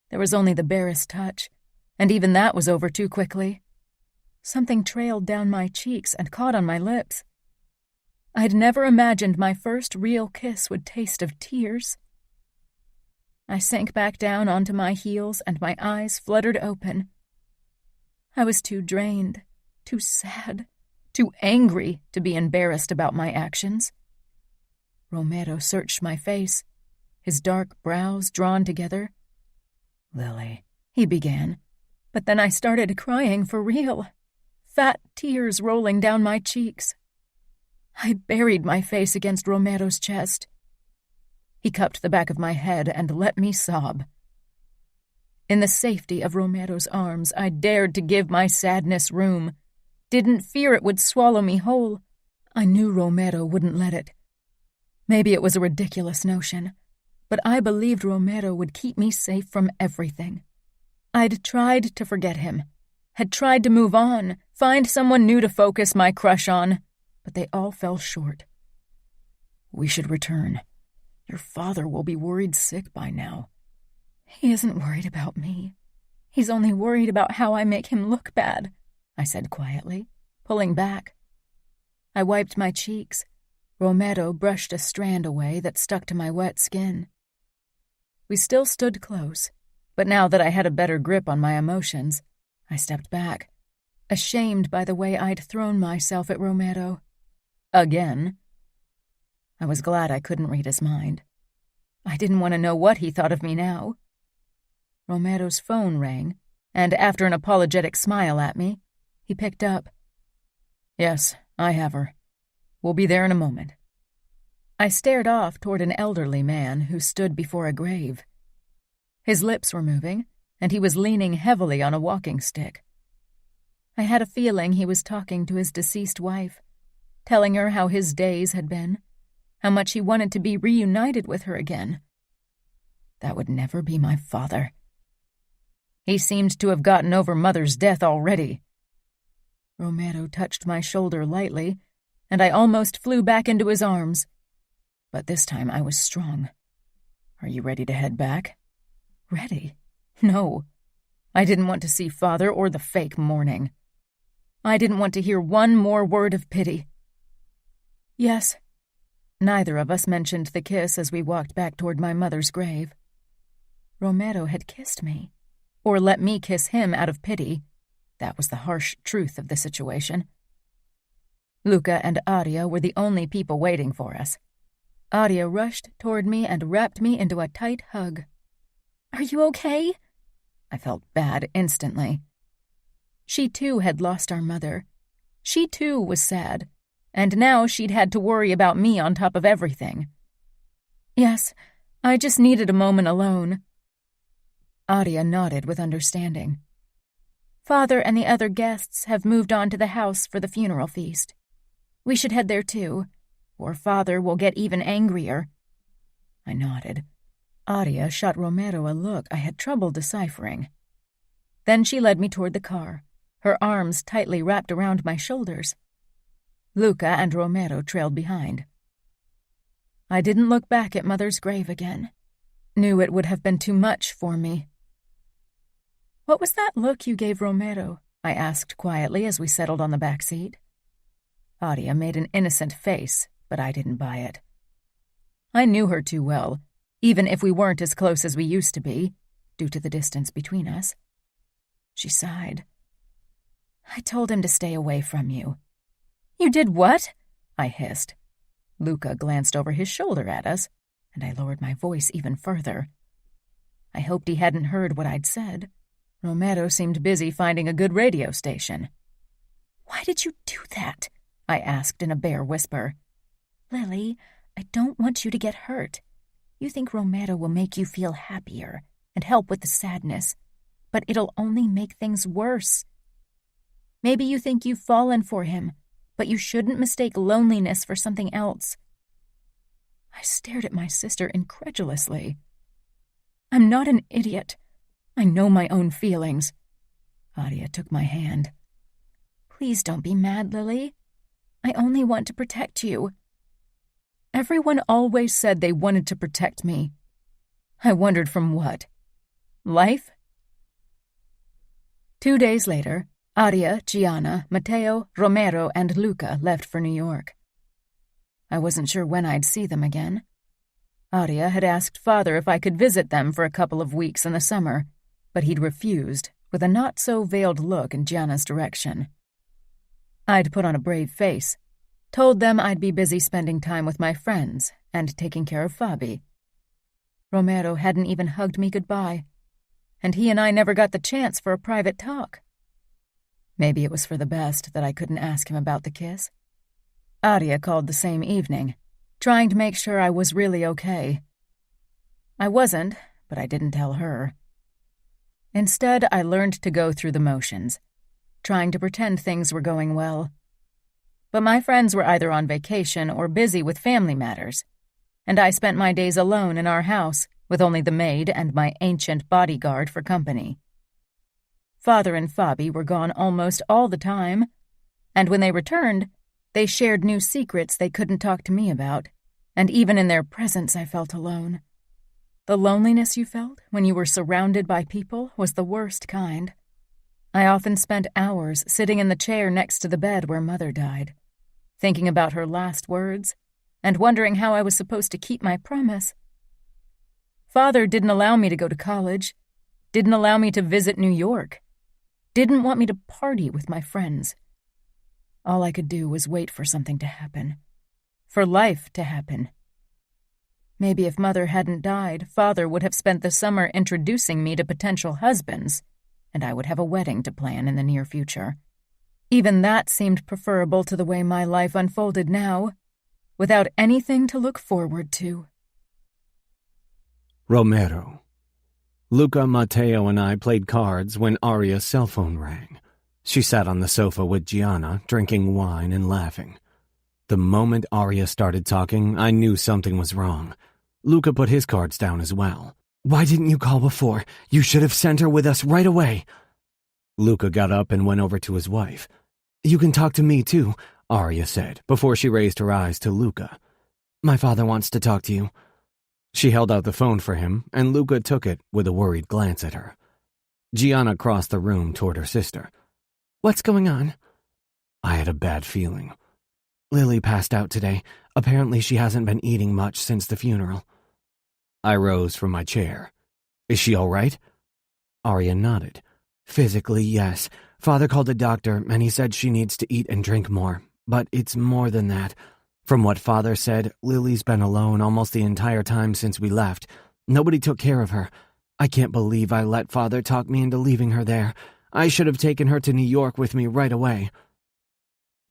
There was only the barest touch, and even that was over too quickly. Something trailed down my cheeks and caught on my lips. I'd never imagined my first real kiss would taste of tears. I sank back down onto my heels and my eyes fluttered open. I was too drained, too sad, too angry to be embarrassed about my actions. Romero searched my face, his dark brows drawn together. "Lily," he began, but then I started crying for real, fat tears rolling down my cheeks. I buried my face against Romero's chest. He cupped the back of my head and let me sob. In the safety of Romero's arms, I dared to give my sadness room, didn't fear it would swallow me whole. I knew Romero wouldn't let it. Maybe it was a ridiculous notion, but I believed Romero would keep me safe from everything. I'd tried to forget him, had tried to move on, find someone new to focus my crush on, but they all fell short. "We should return. Your father will be worried sick by now." "He isn't worried about me. He's only worried about how I make him look bad," I said quietly, pulling back. I wiped my cheeks. Romero brushed a strand away that stuck to my wet skin. We still stood close, but now that I had a better grip on my emotions, I stepped back, ashamed by the way I'd thrown myself at Romero. Again. I was glad I couldn't read his mind. I didn't want to know what he thought of me now. Romero's phone rang, and after an apologetic smile at me, he picked up. "Yes, I have her. We'll be there in a moment." I stared off toward an elderly man who stood before a grave. His lips were moving, and he was leaning heavily on a walking stick. I had a feeling he was talking to his deceased wife, telling her how his days had been, how much he wanted to be reunited with her again. That would never be my father. He seemed to have gotten over Mother's death already. Romero touched my shoulder lightly, and I almost flew back into his arms. But this time I was strong. "Are you ready to head back?" Ready? No. I didn't want to see Father or the fake mourning. I didn't want to hear one more word of pity. "Yes." Neither of us mentioned the kiss as we walked back toward my mother's grave. Romero had kissed me, or let me kiss him out of pity. That was the harsh truth of the situation. Luca and Aria were the only people waiting for us. Aria rushed toward me and wrapped me into a tight hug. "Are you okay?" I felt bad instantly. She too had lost our mother. She too was sad, and now she'd had to worry about me on top of everything. "Yes, I just needed a moment alone." Aria nodded with understanding. "Father and the other guests have moved on to the house for the funeral feast. We should head there too, or Father will get even angrier." I nodded. Aria shot Romero a look I had trouble deciphering. Then she led me toward the car, her arms tightly wrapped around my shoulders. Luca and Romero trailed behind. I didn't look back at Mother's grave again. Knew it would have been too much for me. "What was that look you gave Romero?" I asked quietly as we settled on the back seat. Aria made an innocent face, but I didn't buy it. I knew her too well, even if we weren't as close as we used to be, due to the distance between us. She sighed. "I told him to stay away from you." "You did what?" I hissed. Luca glanced over his shoulder at us, and I lowered my voice even further. I hoped he hadn't heard what I'd said. Romero seemed busy finding a good radio station. "Why did you do that?" I asked in a bare whisper. "Lily, I don't want you to get hurt. You think Romero will make you feel happier and help with the sadness, but it'll only make things worse. Maybe you think you've fallen for him, but you shouldn't mistake loneliness for something else." I stared at my sister incredulously. "I'm not an idiot. I know my own feelings." Aria took my hand. Please don't be mad, Lily. I only want to protect you. Everyone always said they wanted to protect me. I wondered from what? Life? 2 days later, Aria, Gianna, Matteo, Romero, and Luca left for New York. I wasn't sure when I'd see them again. Aria had asked Father if I could visit them for a couple of weeks in the summer, but he'd refused, with a not-so-veiled look in Gianna's direction. I'd put on a brave face, told them I'd be busy spending time with my friends and taking care of Fabi. Romero hadn't even hugged me goodbye, and he and I never got the chance for a private talk. Maybe it was for the best that I couldn't ask him about the kiss. Aria called the same evening, trying to make sure I was really okay. I wasn't, but I didn't tell her. Instead, I learned to go through the motions, trying to pretend things were going well. But my friends were either on vacation or busy with family matters, and I spent my days alone in our house with only the maid and my ancient bodyguard for company. Father and Fabi were gone almost all the time, and when they returned, they shared new secrets they couldn't talk to me about, and even in their presence I felt alone. The loneliness you felt when you were surrounded by people was the worst kind. I often spent hours sitting in the chair next to the bed where Mother died, thinking about her last words and wondering how I was supposed to keep my promise. Father didn't allow me to go to college, didn't allow me to visit New York, didn't want me to party with my friends. All I could do was wait for something to happen, for life to happen. Maybe if Mother hadn't died, Father would have spent the summer introducing me to potential husbands, and I would have a wedding to plan in the near future. Even that seemed preferable to the way my life unfolded now, without anything to look forward to. Romero. Luca, Matteo, and I played cards when Aria's cell phone rang. She sat on the sofa with Gianna, drinking wine and laughing. The moment Aria started talking, I knew something was wrong. Luca put his cards down as well. "Why didn't you call before? You should have sent her with us right away." Luca got up and went over to his wife. "You can talk to me too," Aria said, before she raised her eyes to Luca. "My father wants to talk to you." She held out the phone for him, and Luca took it with a worried glance at her. Gianna crossed the room toward her sister. "What's going on?" I had a bad feeling. "Lily passed out today. Apparently she hasn't been eating much since the funeral." I rose from my chair. "Is she all right?" Aria nodded. "Physically, yes. Father called a doctor, and he said she needs to eat and drink more. But it's more than that. From what Father said, Lily's been alone almost the entire time since we left. Nobody took care of her. I can't believe I let Father talk me into leaving her there. I should have taken her to New York with me right away."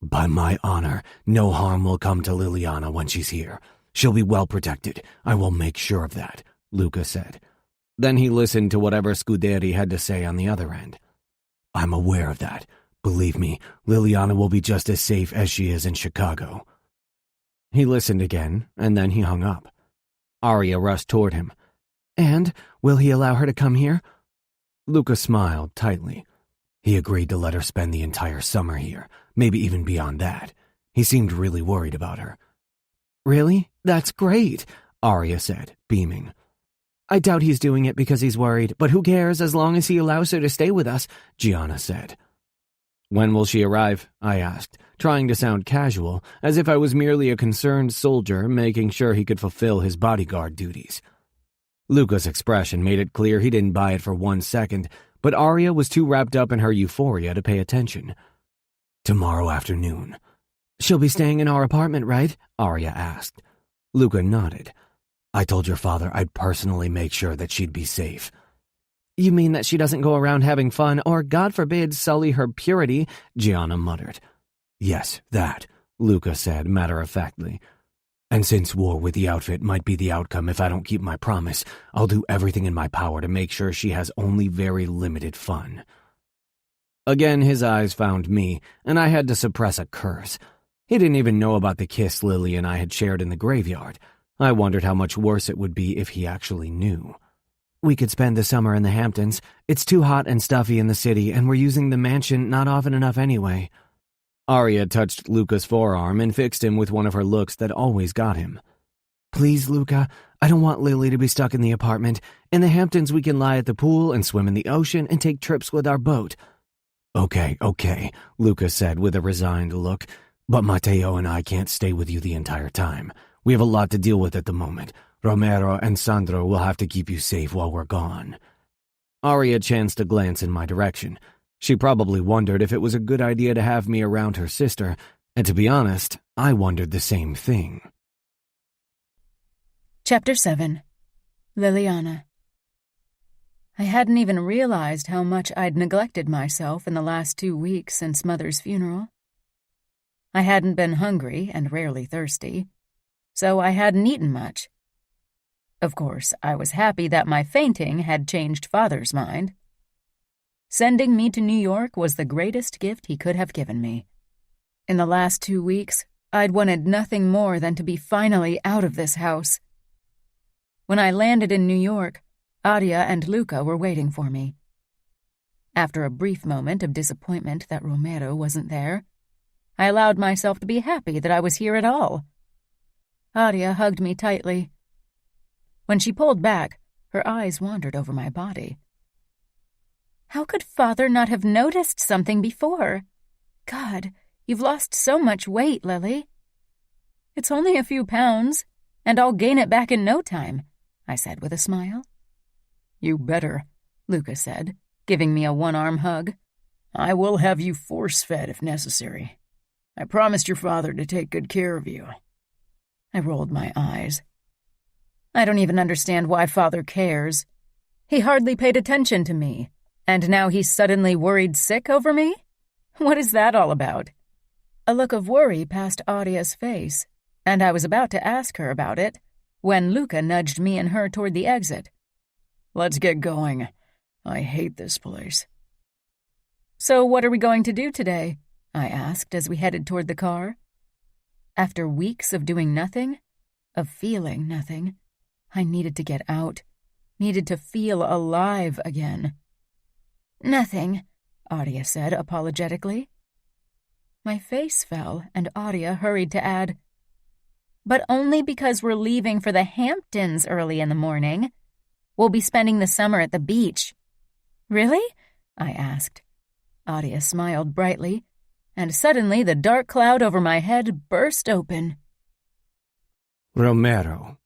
"By my honor, no harm will come to Liliana when she's here. She'll be well protected. I will make sure of that," Luca said. Then he listened to whatever Scuderi had to say on the other end. "I'm aware of that. Believe me, Liliana will be just as safe as she is in Chicago." He listened again, and then he hung up. Aria rushed toward him. "And will he allow her to come here?" Luca smiled tightly. He agreed to let her spend the entire summer here, maybe even beyond that. He seemed really worried about her. "Really? That's great," Aria said, beaming. "I doubt he's doing it because he's worried, but who cares as long as he allows her to stay with us," Gianna said. "When will she arrive?" I asked, trying to sound casual, as if I was merely a concerned soldier making sure he could fulfill his bodyguard duties. Luca's expression made it clear he didn't buy it for 1 second, but Aria was too wrapped up in her euphoria to pay attention. "Tomorrow afternoon." "She'll be staying in our apartment, right?" Aria asked. Luca nodded. "I told your father I'd personally make sure that she'd be safe." "You mean that she doesn't go around having fun or, God forbid, sully her purity?" Gianna muttered. "Yes, that," Luca said matter-of-factly. "And since war with the outfit might be the outcome if I don't keep my promise, I'll do everything in my power to make sure she has only very limited fun." Again, his eyes found me, and I had to suppress a curse. He didn't even know about the kiss Lily and I had shared in the graveyard. I wondered how much worse it would be if he actually knew. "We could spend the summer in the Hamptons. It's too hot and stuffy in the city, and we're using the mansion not often enough anyway." Arya touched Luca's forearm and fixed him with one of her looks that always got him. "Please, Luca, I don't want Lily to be stuck in the apartment. In the Hamptons, we can lie at the pool and swim in the ocean and take trips with our boat." Okay, Luca said with a resigned look. "But Matteo and I can't stay with you the entire time. We have a lot to deal with at the moment. Romero and Sandro will have to keep you safe while we're gone." Arya chanced a glance in my direction. She probably wondered if it was a good idea to have me around her sister, and to be honest, I wondered the same thing. Chapter 7. Liliana. I hadn't even realized how much I'd neglected myself in the last 2 weeks since Mother's funeral. I hadn't been hungry and rarely thirsty, so I hadn't eaten much. Of course, I was happy that my fainting had changed Father's mind. Sending me to New York was the greatest gift he could have given me. In the last 2 weeks, I'd wanted nothing more than to be finally out of this house. When I landed in New York, Adia and Luca were waiting for me. After a brief moment of disappointment that Romero wasn't there, I allowed myself to be happy that I was here at all. Adia hugged me tightly. When she pulled back, her eyes wandered over my body. How could Father not have noticed something before? God, you've lost so much weight, Lily. It's only a few pounds, and I'll gain it back in no time, I said with a smile. You better, Luca said, giving me a one-arm hug. I will have you force-fed if necessary. I promised your father to take good care of you. I rolled my eyes. I don't even understand why Father cares. He hardly paid attention to me, and now he's suddenly worried sick over me? What is that all about? A look of worry passed Adia's face, and I was about to ask her about it when Luca nudged me and her toward the exit. Let's get going. I hate this place. So what are we going to do today? I asked as we headed toward the car. After weeks of doing nothing, of feeling nothing, I needed to get out, needed to feel alive again. Nothing, Adia said apologetically. My face fell, and Adia hurried to add, but only because we're leaving for the Hamptons early in the morning. We'll be spending the summer at the beach. Really? I asked. Adia smiled brightly, and suddenly the dark cloud over my head burst open. Romero.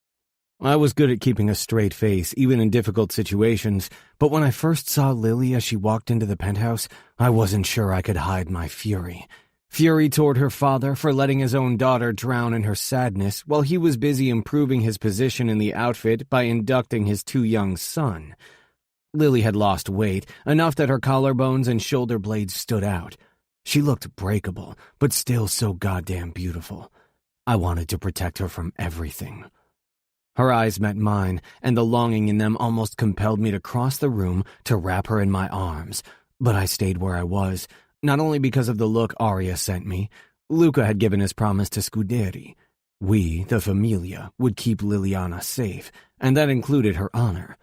I was good at keeping a straight face, even in difficult situations, but when I first saw Lily as she walked into the penthouse, I wasn't sure I could hide my fury. Fury toward her father for letting his own daughter drown in her sadness while he was busy improving his position in the outfit by inducting his too young son. Lily had lost weight, enough that her collarbones and shoulder blades stood out. She looked breakable, but still so goddamn beautiful. I wanted to protect her from everything. Her eyes met mine, and the longing in them almost compelled me to cross the room to wrap her in my arms, but I stayed where I was, not only because of the look Arya sent me. Luca had given his promise to Scuderi. We, the Familia, would keep Liliana safe, and that included her honor.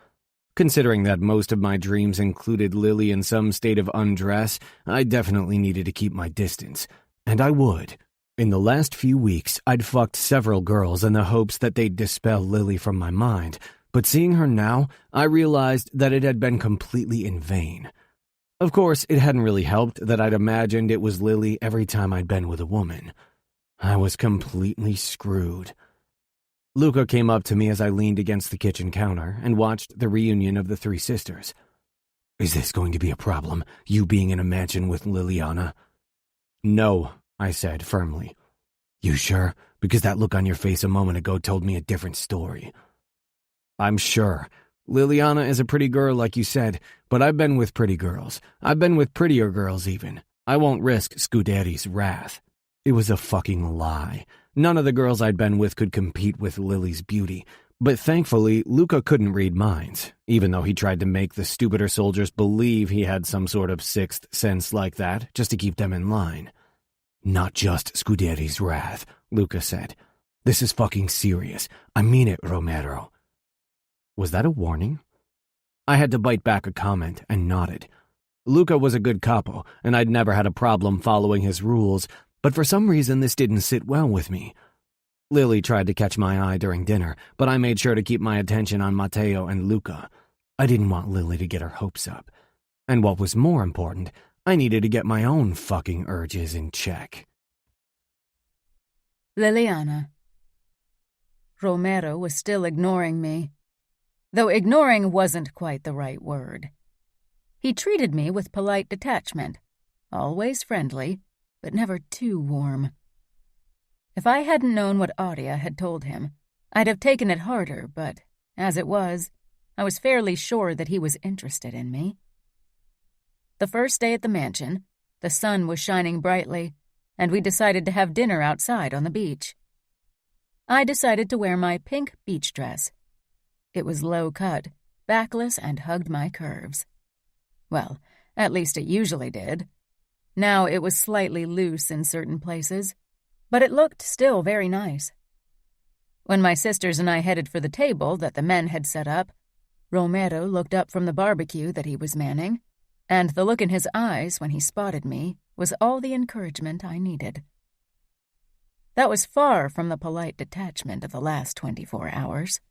Considering that most of my dreams included Lily in some state of undress, I definitely needed to keep my distance, and I would. In the last few weeks, I'd fucked several girls in the hopes that they'd dispel Lily from my mind, but seeing her now, I realized that it had been completely in vain. Of course, it hadn't really helped that I'd imagined it was Lily every time I'd been with a woman. I was completely screwed. Luca came up to me as I leaned against the kitchen counter and watched the reunion of the three sisters. "Is this going to be a problem, you being in a mansion with Liliana?" "No," I said firmly. "You sure? Because that look on your face a moment ago told me a different story." "I'm sure. Liliana is a pretty girl like you said, but I've been with pretty girls. I've been with prettier girls even. I won't risk Scuderi's wrath." It was a fucking lie. None of the girls I'd been with could compete with Lily's beauty, but thankfully Luca couldn't read minds, even though he tried to make the stupider soldiers believe he had some sort of sixth sense like that, just to keep them in line. "Not just Scuderi's wrath," Luca said. "This is fucking serious. I mean it, Romero." Was that a warning? I had to bite back a comment and nodded. Luca was a good capo, and I'd never had a problem following his rules, But for some reason, this didn't sit well with me. Lily tried to catch my eye during dinner, but I made sure to keep my attention on Matteo and Luca. I didn't want Lily to get her hopes up. And what was more important, I needed to get my own fucking urges in check. Liliana. Romero was still ignoring me, though ignoring wasn't quite the right word. He treated me with polite detachment, always friendly, but never too warm. If I hadn't known what Audia had told him, I'd have taken it harder, but as it was, I was fairly sure that he was interested in me. The first day at the mansion, the sun was shining brightly, and we decided to have dinner outside on the beach. I decided to wear my pink beach dress. It was low-cut, backless, and hugged my curves. Well, at least it usually did. Now it was slightly loose in certain places, but it looked still very nice. When my sisters and I headed for the table that the men had set up, Romero looked up from the barbecue that he was manning, and the look in his eyes when he spotted me was all the encouragement I needed. That was far from the polite detachment of the last 24 hours.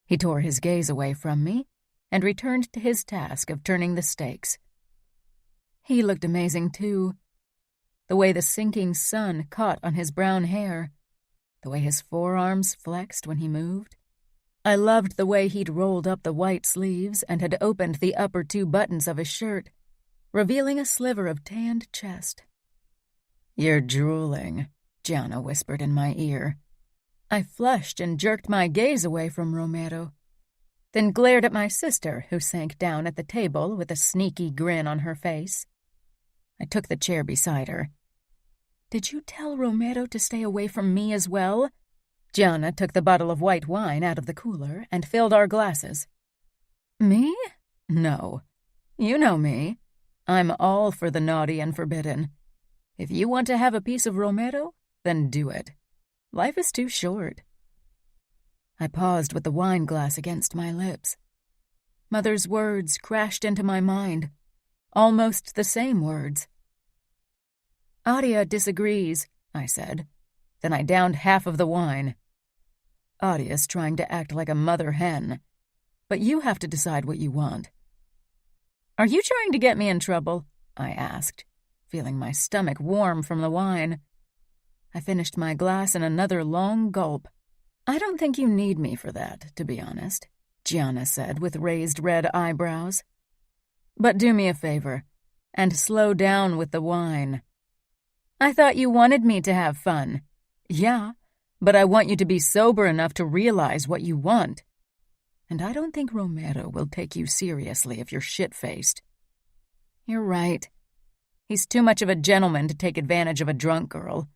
He tore his gaze away from me and returned to his task of turning the steaks. He looked amazing, too. The way the sinking sun caught on his brown hair, the way his forearms flexed when he moved. I loved the way he'd rolled up the white sleeves and had opened the upper 2 buttons of his shirt, revealing a sliver of tanned chest. "You're drooling," Gianna whispered in my ear. I flushed and jerked my gaze away from Romero, then glared at my sister, who sank down at the table with a sneaky grin on her face. I took the chair beside her. "Did you tell Romero to stay away from me as well?" Gianna took the bottle of white wine out of the cooler and filled our glasses. "Me? No. You know me. I'm all for the naughty and forbidden. If you want to have a piece of Romero, then do it. Life is too short." I paused with the wine glass against my lips. Mother's words crashed into my mind, almost the same words. "Audia disagrees," I said. Then I downed half of the wine. "Audia's trying to act like a mother hen, but you have to decide what you want." "Are you trying to get me in trouble?" I asked, feeling my stomach warm from the wine. I finished my glass in another long gulp. "I don't think you need me for that, to be honest," Gianna said with raised red eyebrows. "But do me a favor, and slow down with the wine." "I thought you wanted me to have fun." "Yeah, but I want you to be sober enough to realize what you want. And I don't think Romero will take you seriously if you're shit-faced." "You're right. He's too much of a gentleman to take advantage of a drunk girl."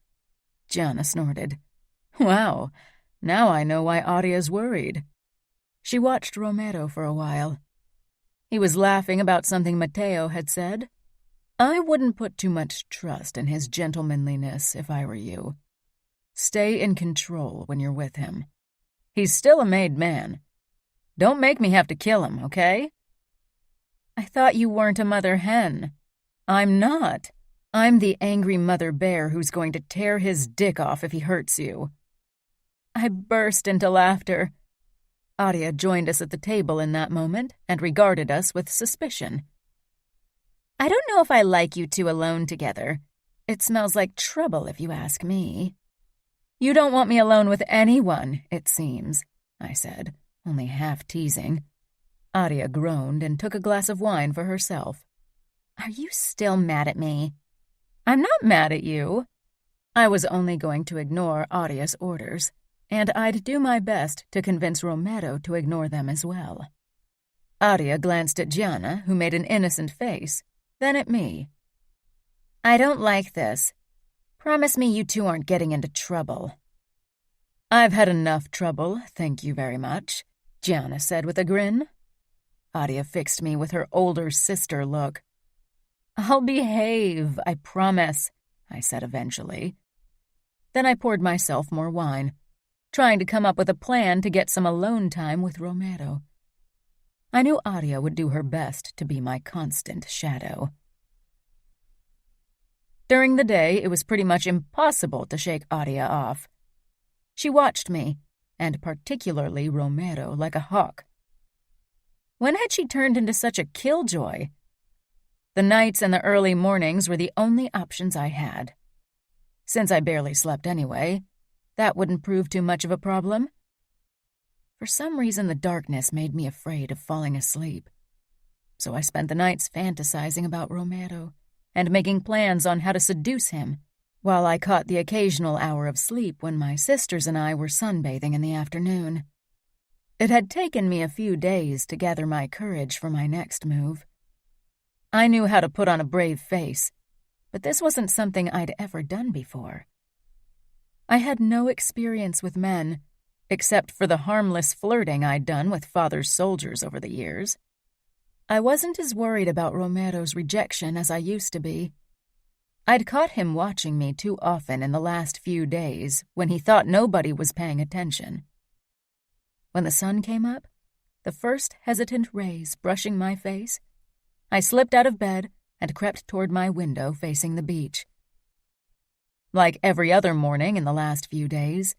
Gianna snorted. "Wow, now I know why Audia's worried." She watched Romero for a while. He was laughing about something Matteo had said. "I wouldn't put too much trust in his gentlemanliness if I were you. Stay in control when you're with him. He's still a made man. Don't make me have to kill him, okay?" "I thought you weren't a mother hen." "I'm not. I'm the angry mother bear who's going to tear his dick off if he hurts you." I burst into laughter. Audia joined us at the table in that moment and regarded us with suspicion. "I don't know if I like you two alone together. It smells like trouble if you ask me." "You don't want me alone with anyone, it seems," I said, only half teasing. Audia groaned and took a glass of wine for herself. "Are you still mad at me?" "I'm not mad at you." I was only going to ignore Audia's orders, and I'd do my best to convince Romero to ignore them as well. Audia glanced at Gianna, who made an innocent face, then at me. "I don't like this. Promise me you two aren't getting into trouble." "I've had enough trouble, thank you very much," Gianna said with a grin. Audia fixed me with her older sister look. "I'll behave, I promise," I said eventually. Then I poured myself more wine, trying to come up with a plan to get some alone time with Romero. I knew Audia would do her best to be my constant shadow. During the day, it was pretty much impossible to shake Adia off. She watched me, and particularly Romero, like a hawk. When had she turned into such a killjoy? The nights and the early mornings were the only options I had. Since I barely slept anyway, that wouldn't prove too much of a problem. For some reason, the darkness made me afraid of falling asleep. So I spent the nights fantasizing about Romero and making plans on how to seduce him, while I caught the occasional hour of sleep when my sisters and I were sunbathing in the afternoon. It had taken me a few days to gather my courage for my next move. I knew how to put on a brave face, but this wasn't something I'd ever done before. I had no experience with men, except for the harmless flirting I'd done with Father's soldiers over the years. I wasn't as worried about Romero's rejection as I used to be. I'd caught him watching me too often in the last few days when he thought nobody was paying attention. When the sun came up, the first hesitant rays brushing my face, I slipped out of bed and crept toward my window facing the beach. Like every other morning in the last few days,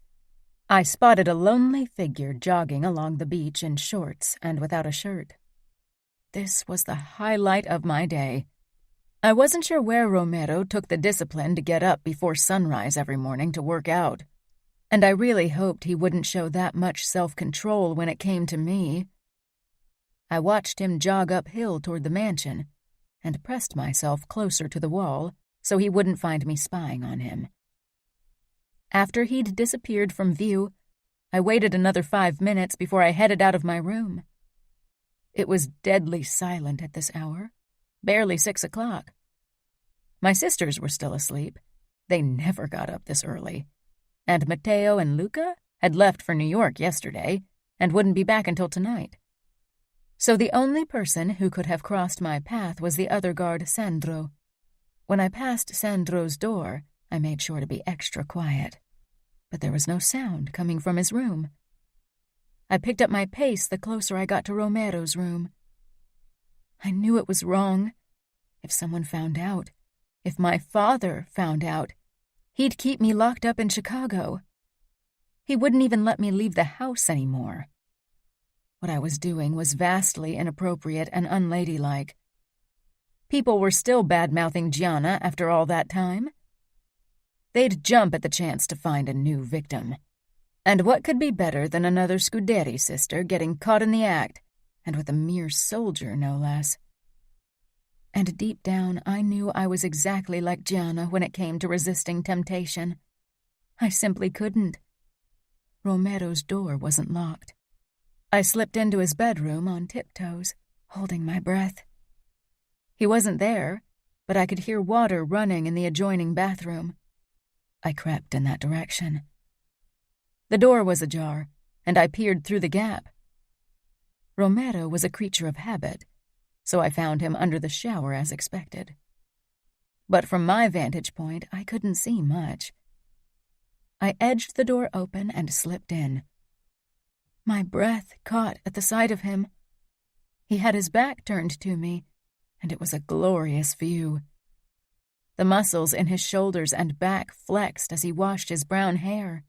I spotted a lonely figure jogging along the beach in shorts and without a shirt. This was the highlight of my day. I wasn't sure where Romero took the discipline to get up before sunrise every morning to work out, and I really hoped he wouldn't show that much self-control when it came to me. I watched him jog uphill toward the mansion and pressed myself closer to the wall so he wouldn't find me spying on him. After he'd disappeared from view, I waited another 5 minutes before I headed out of my room. It was deadly silent at this hour, barely 6 o'clock. My sisters were still asleep. They never got up this early. And Matteo and Luca had left for New York yesterday and wouldn't be back until tonight. So the only person who could have crossed my path was the other guard, Sandro. When I passed Sandro's door, I made sure to be extra quiet. But there was no sound coming from his room. I picked up my pace the closer I got to Romero's room. I knew it was wrong. If someone found out, if my father found out, he'd keep me locked up in Chicago. He wouldn't even let me leave the house anymore. What I was doing was vastly inappropriate and unladylike. People were still bad-mouthing Gianna after all that time. They'd jump at the chance to find a new victim. And what could be better than another Scuderi sister getting caught in the act, and with a mere soldier, no less? And deep down, I knew I was exactly like Gianna when it came to resisting temptation. I simply couldn't. Romero's door wasn't locked. I slipped into his bedroom on tiptoes, holding my breath. He wasn't there, but I could hear water running in the adjoining bathroom. I crept in that direction. The door was ajar, and I peered through the gap. Romero was a creature of habit, so I found him under the shower as expected. But from my vantage point, I couldn't see much. I edged the door open and slipped in. My breath caught at the sight of him. He had his back turned to me, and it was a glorious view. The muscles in his shoulders and back flexed as he washed his brown hair.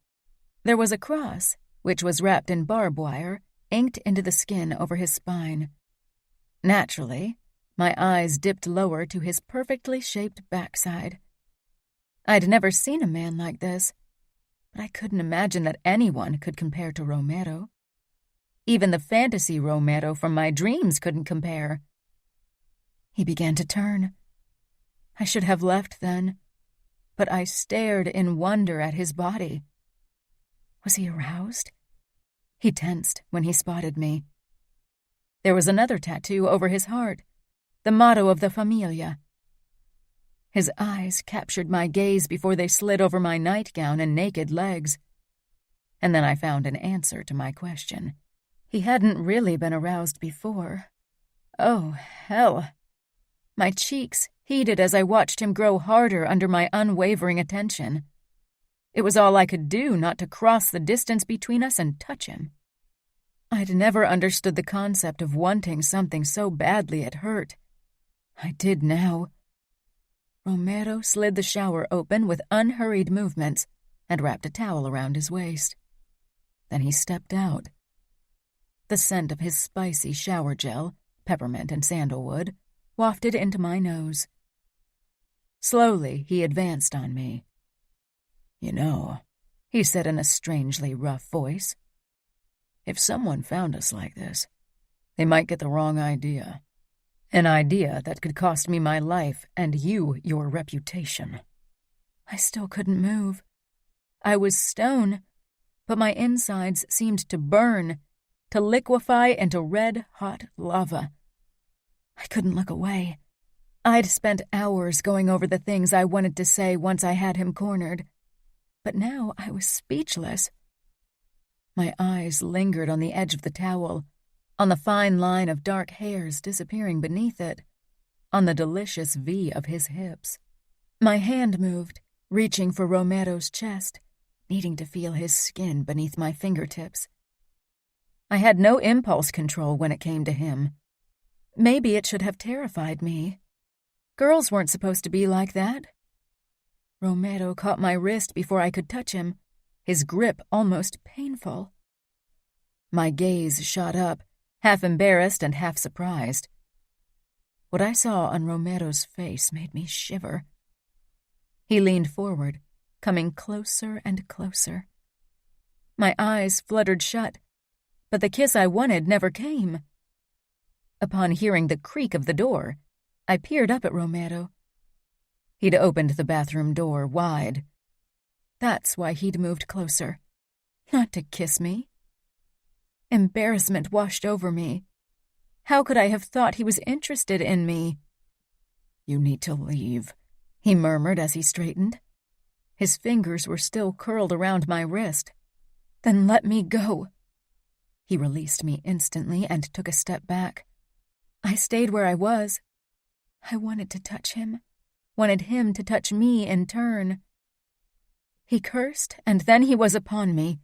There was a cross, which was wrapped in barbed wire, inked into the skin over his spine. Naturally, my eyes dipped lower to his perfectly shaped backside. I'd never seen a man like this, but I couldn't imagine that anyone could compare to Romero. Even the fantasy Romero from my dreams couldn't compare. He began to turn. I should have left then, but I stared in wonder at his body. Was he aroused? He tensed when he spotted me. There was another tattoo over his heart, the motto of the Familia. His eyes captured my gaze before they slid over my nightgown and naked legs. And then I found an answer to my question. He hadn't really been aroused before. Oh, hell. My cheeks heated as I watched him grow harder under my unwavering attention. It was all I could do not to cross the distance between us and touch him. I'd never understood the concept of wanting something so badly it hurt. I did now. Romero slid the shower open with unhurried movements and wrapped a towel around his waist. Then he stepped out. The scent of his spicy shower gel, peppermint and sandalwood, wafted into my nose. Slowly, he advanced on me. "You know," he said in a strangely rough voice, "if someone found us like this, they might get the wrong idea. An idea that could cost me my life and you your reputation." I still couldn't move. I was stone, but my insides seemed to burn, to liquefy into red-hot lava. I couldn't look away. I'd spent hours going over the things I wanted to say once I had him cornered, but now I was speechless. My eyes lingered on the edge of the towel, on the fine line of dark hairs disappearing beneath it, on the delicious V of his hips. My hand moved, reaching for Romero's chest, needing to feel his skin beneath my fingertips. I had no impulse control when it came to him. Maybe it should have terrified me. Girls weren't supposed to be like that. Romero caught my wrist before I could touch him, his grip almost painful. My gaze shot up, half embarrassed and half surprised. What I saw on Romero's face made me shiver. He leaned forward, coming closer and closer. My eyes fluttered shut, but the kiss I wanted never came. Upon hearing the creak of the door, I peered up at Romero. He'd opened the bathroom door wide. That's why he'd moved closer. Not to kiss me. Embarrassment washed over me. How could I have thought he was interested in me? "You need to leave," he murmured as he straightened. His fingers were still curled around my wrist. "Then let me go." He released me instantly and took a step back. I stayed where I was. I wanted to touch him, wanted him to touch me in turn. He cursed, and then he was upon me,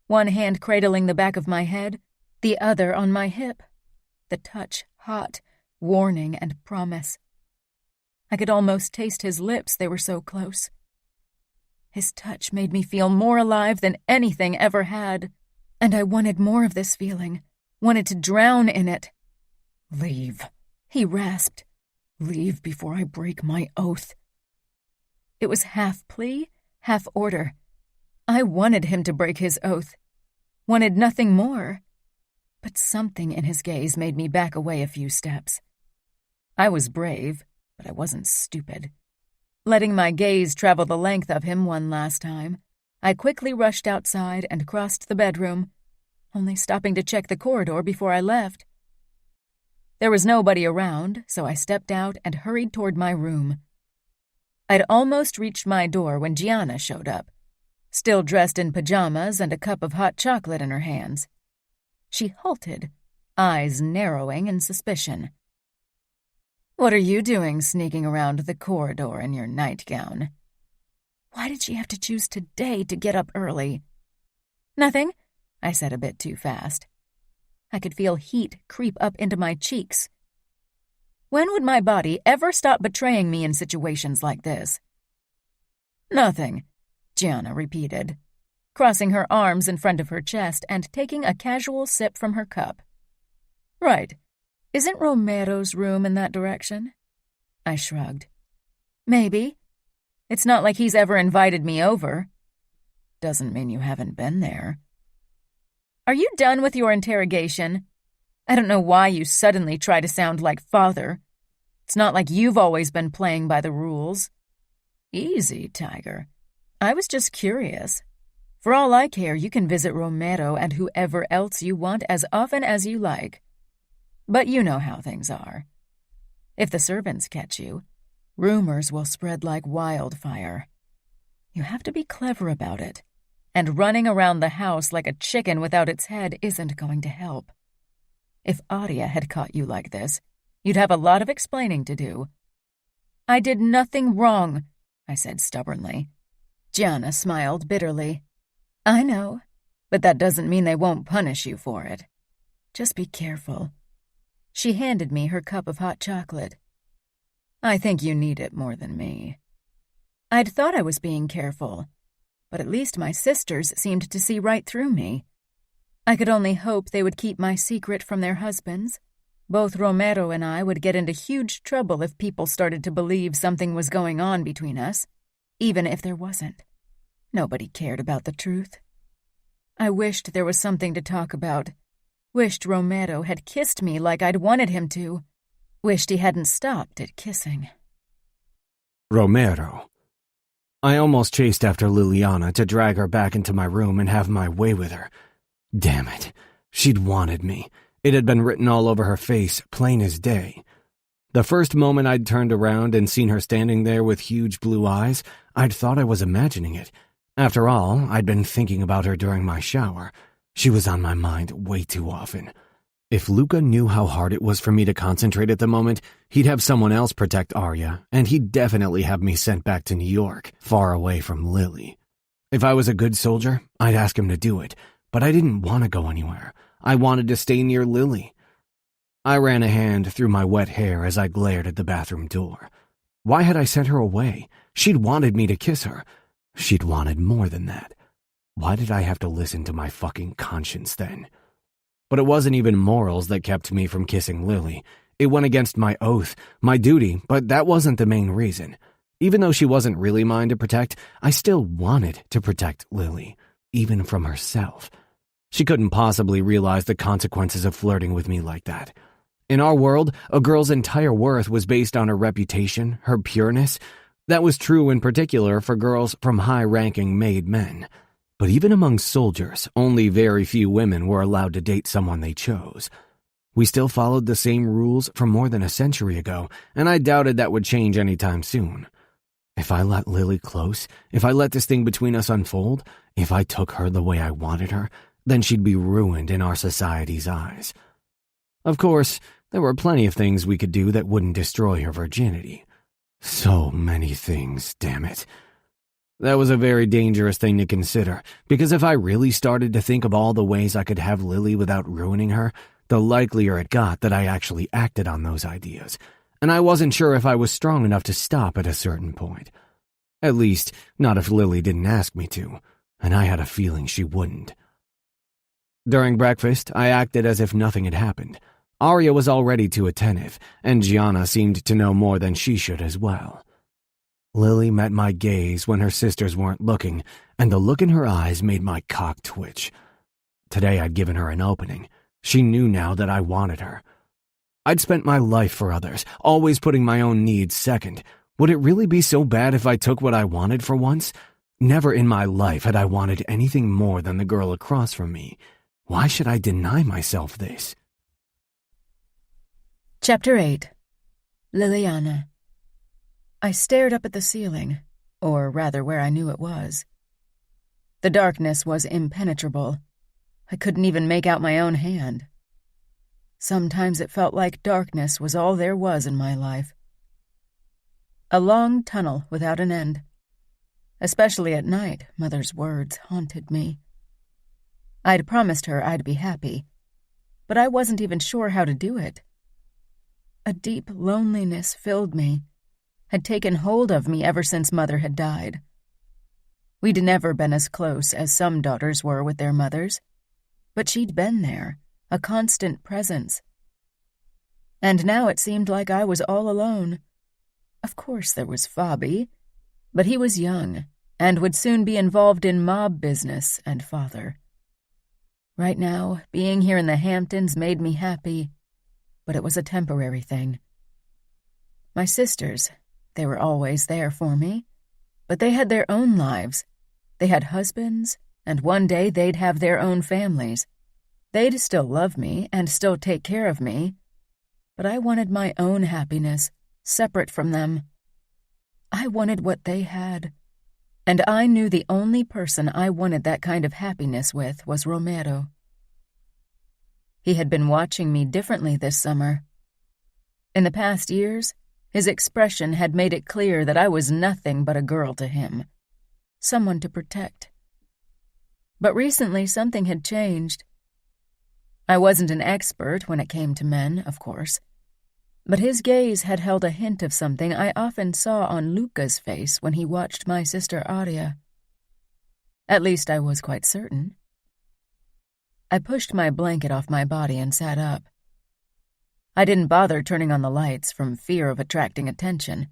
one hand cradling the back of my head, the other on my hip, the touch hot, warning and promise. I could almost taste his lips, they were so close. His touch made me feel more alive than anything ever had, and I wanted more of this feeling, wanted to drown in it. "Leave," he rasped. "Leave before I break my oath." It was half plea, half order. I wanted him to break his oath, wanted nothing more. But something in his gaze made me back away a few steps. I was brave, but I wasn't stupid. Letting my gaze travel the length of him one last time, I quickly rushed outside and crossed the bedroom, only stopping to check the corridor before I left. There was nobody around, so I stepped out and hurried toward my room. I'd almost reached my door when Gianna showed up, still dressed in pajamas and a cup of hot chocolate in her hands. She halted, eyes narrowing in suspicion. "What are you doing sneaking around the corridor in your nightgown?" Why did she have to choose today to get up early? "Nothing," I said a bit too fast. I could feel heat creep up into my cheeks. When would my body ever stop betraying me in situations like this? "Nothing," Gianna repeated, crossing her arms in front of her chest and taking a casual sip from her cup. "Right. Isn't Romero's room in that direction?" I shrugged. "Maybe. It's not like he's ever invited me over." "Doesn't mean you haven't been there." "Are you done with your interrogation? I don't know why you suddenly try to sound like father. It's not like you've always been playing by the rules." "Easy, Tiger. I was just curious. For all I care, you can visit Romero and whoever else you want as often as you like. But you know how things are. If the servants catch you, rumors will spread like wildfire. You have to be clever about it, and running around the house like a chicken without its head isn't going to help. If Audia had caught you like this, you'd have a lot of explaining to do." "I did nothing wrong," I said stubbornly. Gianna smiled bitterly. "I know, but that doesn't mean they won't punish you for it. Just be careful." She handed me her cup of hot chocolate. I think you need it more than me." I'd thought I was being careful, but at least my sisters seemed to see right through me. I could only hope they would keep my secret from their husbands. Both Romero and I would get into huge trouble if people started to believe something was going on between us, even if there wasn't. Nobody cared about the truth. I wished there was something to talk about. Wished Romero had kissed me like I'd wanted him to. Wished he hadn't stopped at kissing. Romero. I almost chased after Liliana to drag her back into my room and have my way with her. Damn it. She'd wanted me. It had been written all over her face, plain as day. The first moment I'd turned around and seen her standing there with huge blue eyes, I'd thought I was imagining it. After all, I'd been thinking about her during my shower. She was on my mind way too often. If Luca knew how hard it was for me to concentrate at the moment, he'd have someone else protect Arya, and he'd definitely have me sent back to New York, far away from Lily. If I was a good soldier, I'd ask him to do it, but I didn't want to go anywhere. I wanted to stay near Lily. I ran a hand through my wet hair as I glared at the bathroom door. Why had I sent her away? She'd wanted me to kiss her. She'd wanted more than that. Why did I have to listen to my fucking conscience then? But it wasn't even morals that kept me from kissing Lily. It went against my oath, my duty, but that wasn't the main reason. Even though she wasn't really mine to protect, I still wanted to protect Lily, even from herself. She couldn't possibly realize the consequences of flirting with me like that. In our world, a girl's entire worth was based on her reputation, her pureness. That was true in particular for girls from high-ranking made men. But even among soldiers, only very few women were allowed to date someone they chose. We still followed the same rules from more than a century ago, and I doubted that would change anytime soon. If I let Lily close, if I let this thing between us unfold, if I took her the way I wanted her, then she'd be ruined in our society's eyes. Of course, there were plenty of things we could do that wouldn't destroy her virginity. So many things, damn it. That was a very dangerous thing to consider, because if I really started to think of all the ways I could have Lily without ruining her, the likelier it got that I actually acted on those ideas, and I wasn't sure if I was strong enough to stop at a certain point. At least, not if Lily didn't ask me to, and I had a feeling she wouldn't. During breakfast, I acted as if nothing had happened. Arya was already too attentive, and Gianna seemed to know more than she should as well. Lily met my gaze when her sisters weren't looking, and the look in her eyes made my cock twitch. Today I'd given her an opening. She knew now that I wanted her. I'd spent my life for others, always putting my own needs second. Would it really be so bad if I took what I wanted for once? Never in my life had I wanted anything more than the girl across from me. Why should I deny myself this? Chapter 8. Liliana. I stared up at the ceiling, or rather where I knew it was. The darkness was impenetrable. I couldn't even make out my own hand. Sometimes it felt like darkness was all there was in my life. A long tunnel without an end. Especially at night, Mother's words haunted me. I'd promised her I'd be happy, but I wasn't even sure how to do it. A deep loneliness filled me, had taken hold of me ever since Mother had died. We'd never been as close as some daughters were with their mothers, but she'd been there, a constant presence. And now it seemed like I was all alone. Of course there was Fabi, but he was young and would soon be involved in mob business and father. Right now, being here in the Hamptons made me happy, but it was a temporary thing. My sisters, they were always there for me, but they had their own lives. They had husbands, and one day they'd have their own families. They'd still love me and still take care of me, but I wanted my own happiness, separate from them. I wanted what they had, and I knew the only person I wanted that kind of happiness with was Romero. He had been watching me differently this summer. In the past years, his expression had made it clear that I was nothing but a girl to him, someone to protect. But recently something had changed. I wasn't an expert when it came to men, of course. But his gaze had held a hint of something I often saw on Luca's face when he watched my sister Aria. At least I was quite certain. I pushed my blanket off my body and sat up. I didn't bother turning on the lights from fear of attracting attention,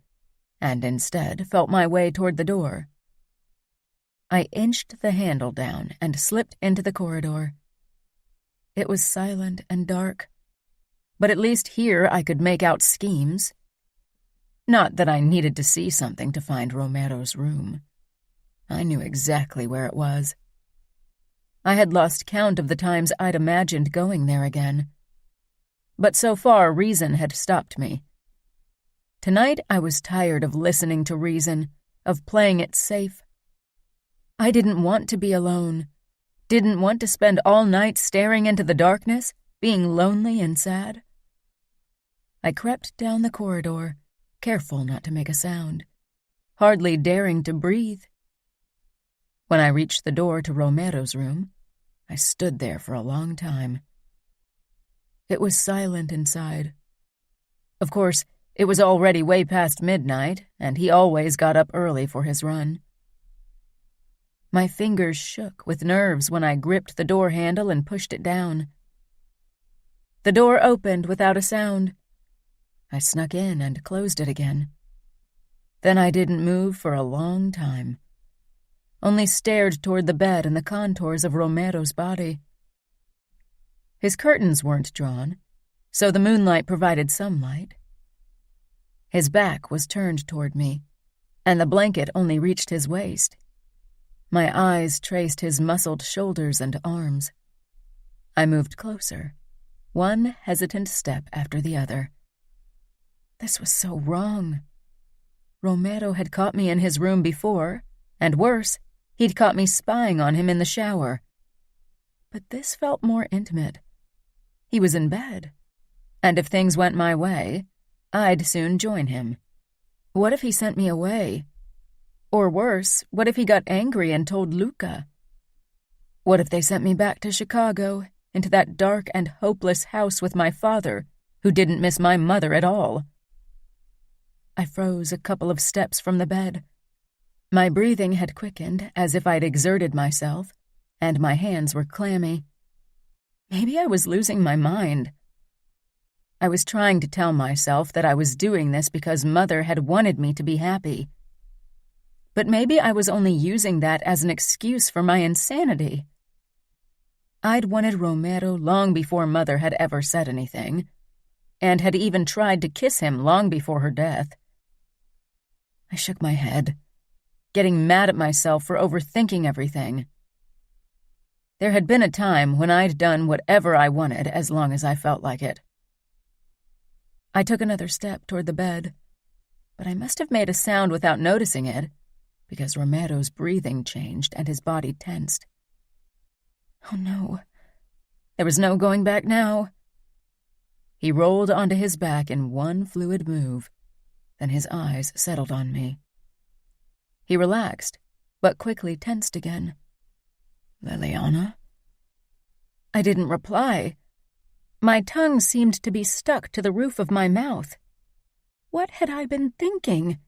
and instead felt my way toward the door. I inched the handle down and slipped into the corridor. It was silent and dark, but at least here I could make out schemes. Not that I needed to see something to find Romero's room. I knew exactly where it was. I had lost count of the times I'd imagined going there again. But so far, reason had stopped me. Tonight I was tired of listening to reason, of playing it safe. I didn't want to be alone, didn't want to spend all night staring into the darkness, being lonely and sad. I crept down the corridor, careful not to make a sound, hardly daring to breathe. When I reached the door to Romero's room, I stood there for a long time. It was silent inside. Of course, it was already way past midnight, and he always got up early for his run. My fingers shook with nerves when I gripped the door handle and pushed it down. The door opened without a sound. I snuck in and closed it again. Then I didn't move for a long time, only stared toward the bed and the contours of Romero's body. His curtains weren't drawn, so the moonlight provided some light. His back was turned toward me, and the blanket only reached his waist. My eyes traced his muscled shoulders and arms. I moved closer, one hesitant step after the other. This was so wrong. Romero had caught me in his room before, and worse, he'd caught me spying on him in the shower. But this felt more intimate. He was in bed, and if things went my way, I'd soon join him. What if he sent me away? Or worse, what if he got angry and told Luca? What if they sent me back to Chicago, into that dark and hopeless house with my father, who didn't miss my mother at all? I froze a couple of steps from the bed. My breathing had quickened as if I'd exerted myself, and my hands were clammy. Maybe I was losing my mind. I was trying to tell myself that I was doing this because Mother had wanted me to be happy. But maybe I was only using that as an excuse for my insanity. I'd wanted Romero long before Mother had ever said anything, and had even tried to kiss him long before her death. I shook my head, getting mad at myself for overthinking everything. There had been a time when I'd done whatever I wanted as long as I felt like it. I took another step toward the bed, but I must have made a sound without noticing it, because Romero's breathing changed and his body tensed. Oh no, there was no going back now. He rolled onto his back in one fluid move, then his eyes settled on me. He relaxed, but quickly tensed again. Liliana? I didn't reply. My tongue seemed to be stuck to the roof of my mouth. What had I been thinking?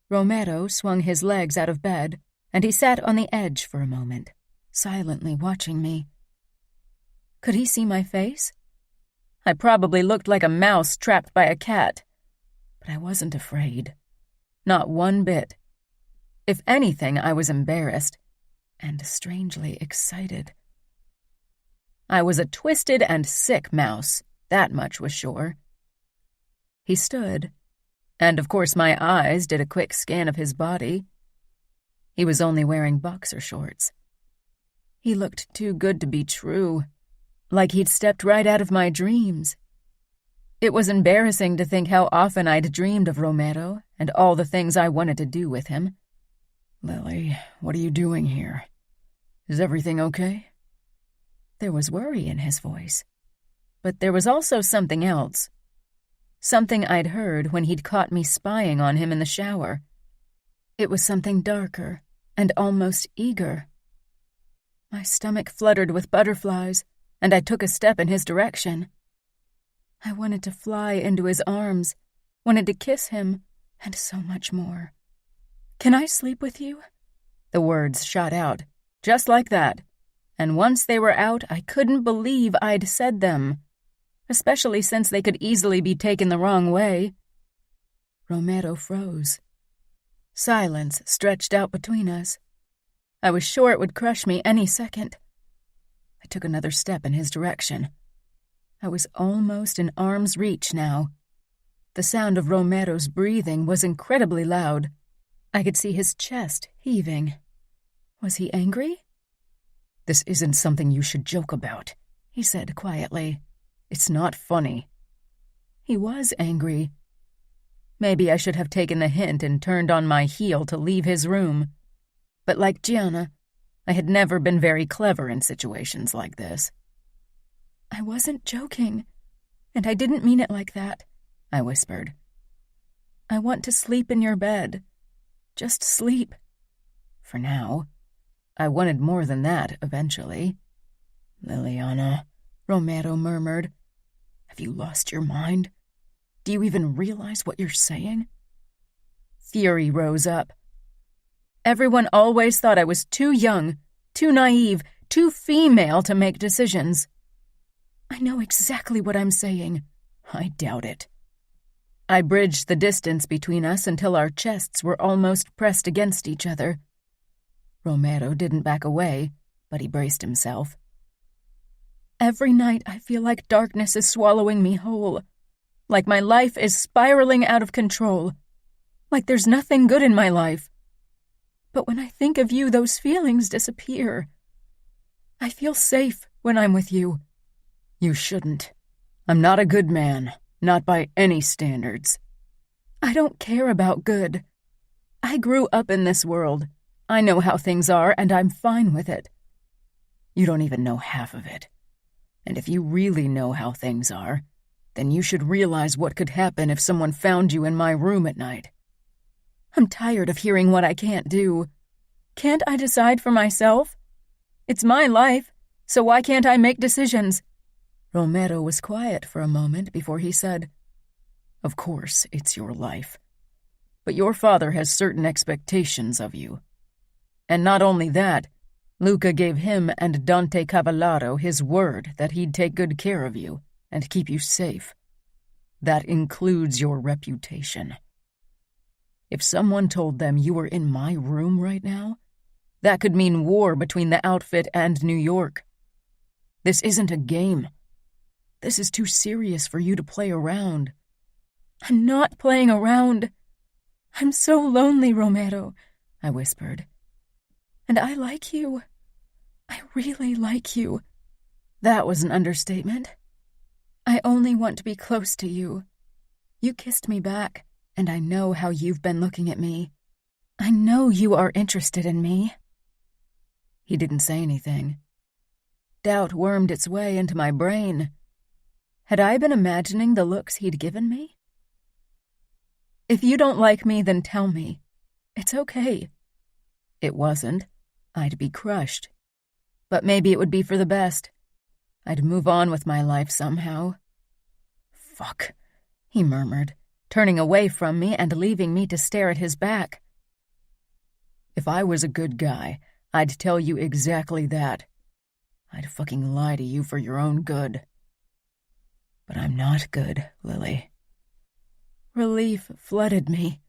Romero swung his legs out of bed, and he sat on the edge for a moment, silently watching me. Could he see my face? I probably looked like a mouse trapped by a cat, but I wasn't afraid. Not one bit. If anything, I was embarrassed, and strangely excited. I was a twisted and sick mouse, that much was sure. He stood, and of course my eyes did a quick scan of his body. He was only wearing boxer shorts. He looked too good to be true, like he'd stepped right out of my dreams. It was embarrassing to think how often I'd dreamed of Romero and all the things I wanted to do with him. Lily, what are you doing here? Is everything okay? There was worry in his voice, but there was also something else. Something I'd heard when he'd caught me spying on him in the shower. It was something darker and almost eager. My stomach fluttered with butterflies, and I took a step in his direction. I wanted to fly into his arms, wanted to kiss him, and so much more. "Can I sleep with you?" The words shot out, just like that, and once they were out, I couldn't believe I'd said them, especially since they could easily be taken the wrong way. Romero froze. Silence stretched out between us. I was sure it would crush me any second. I took another step in his direction. I was almost in arm's reach now. The sound of Romero's breathing was incredibly loud. I could see his chest heaving. Was he angry? "This isn't something you should joke about," he said quietly. "It's not funny." He was angry. Maybe I should have taken the hint and turned on my heel to leave his room. But like Gianna, I had never been very clever in situations like this. "I wasn't joking, and I didn't mean it like that," I whispered. "I want to sleep in your bed. Just sleep." For now. I wanted more than that eventually. "Liliana," Romero murmured. "Have you lost your mind? Do you even realize what you're saying?" Fury rose up. Everyone always thought I was too young, too naive, too female to make decisions. "I know exactly what I'm saying." "I doubt it." I bridged the distance between us until our chests were almost pressed against each other. Romero didn't back away, but he braced himself. "Every night I feel like darkness is swallowing me whole. Like my life is spiraling out of control. Like there's nothing good in my life. But when I think of you, those feelings disappear. I feel safe when I'm with you." "You shouldn't. I'm not a good man, not by any standards." "I don't care about good. I grew up in this world. I know how things are, and I'm fine with it." "You don't even know half of it. And if you really know how things are, then you should realize what could happen if someone found you in my room at night." "I'm tired of hearing what I can't do. Can't I decide for myself? It's my life, so why can't I make decisions?" Romero was quiet for a moment before he said, "Of course, it's your life. But your father has certain expectations of you. And not only that, Luca gave him and Dante Cavallaro his word that he'd take good care of you and keep you safe. That includes your reputation. If someone told them you were in my room right now, that could mean war between the outfit and New York. This isn't a game. This is too serious for you to play around." "I'm not playing around. I'm so lonely, Romero," I whispered. "And I like you. I really like you." That was an understatement. "I only want to be close to you. You kissed me back, and I know how you've been looking at me. I know you are interested in me." He didn't say anything. Doubt wormed its way into my brain. Had I been imagining the looks he'd given me? "If you don't like me, then tell me. It's okay." It wasn't. I'd be crushed. But maybe it would be for the best. I'd move on with my life somehow. "Fuck," he murmured, turning away from me and leaving me to stare at his back. "If I was a good guy, I'd tell you exactly that. I'd fucking lie to you for your own good. But I'm not good, Lily." Relief flooded me.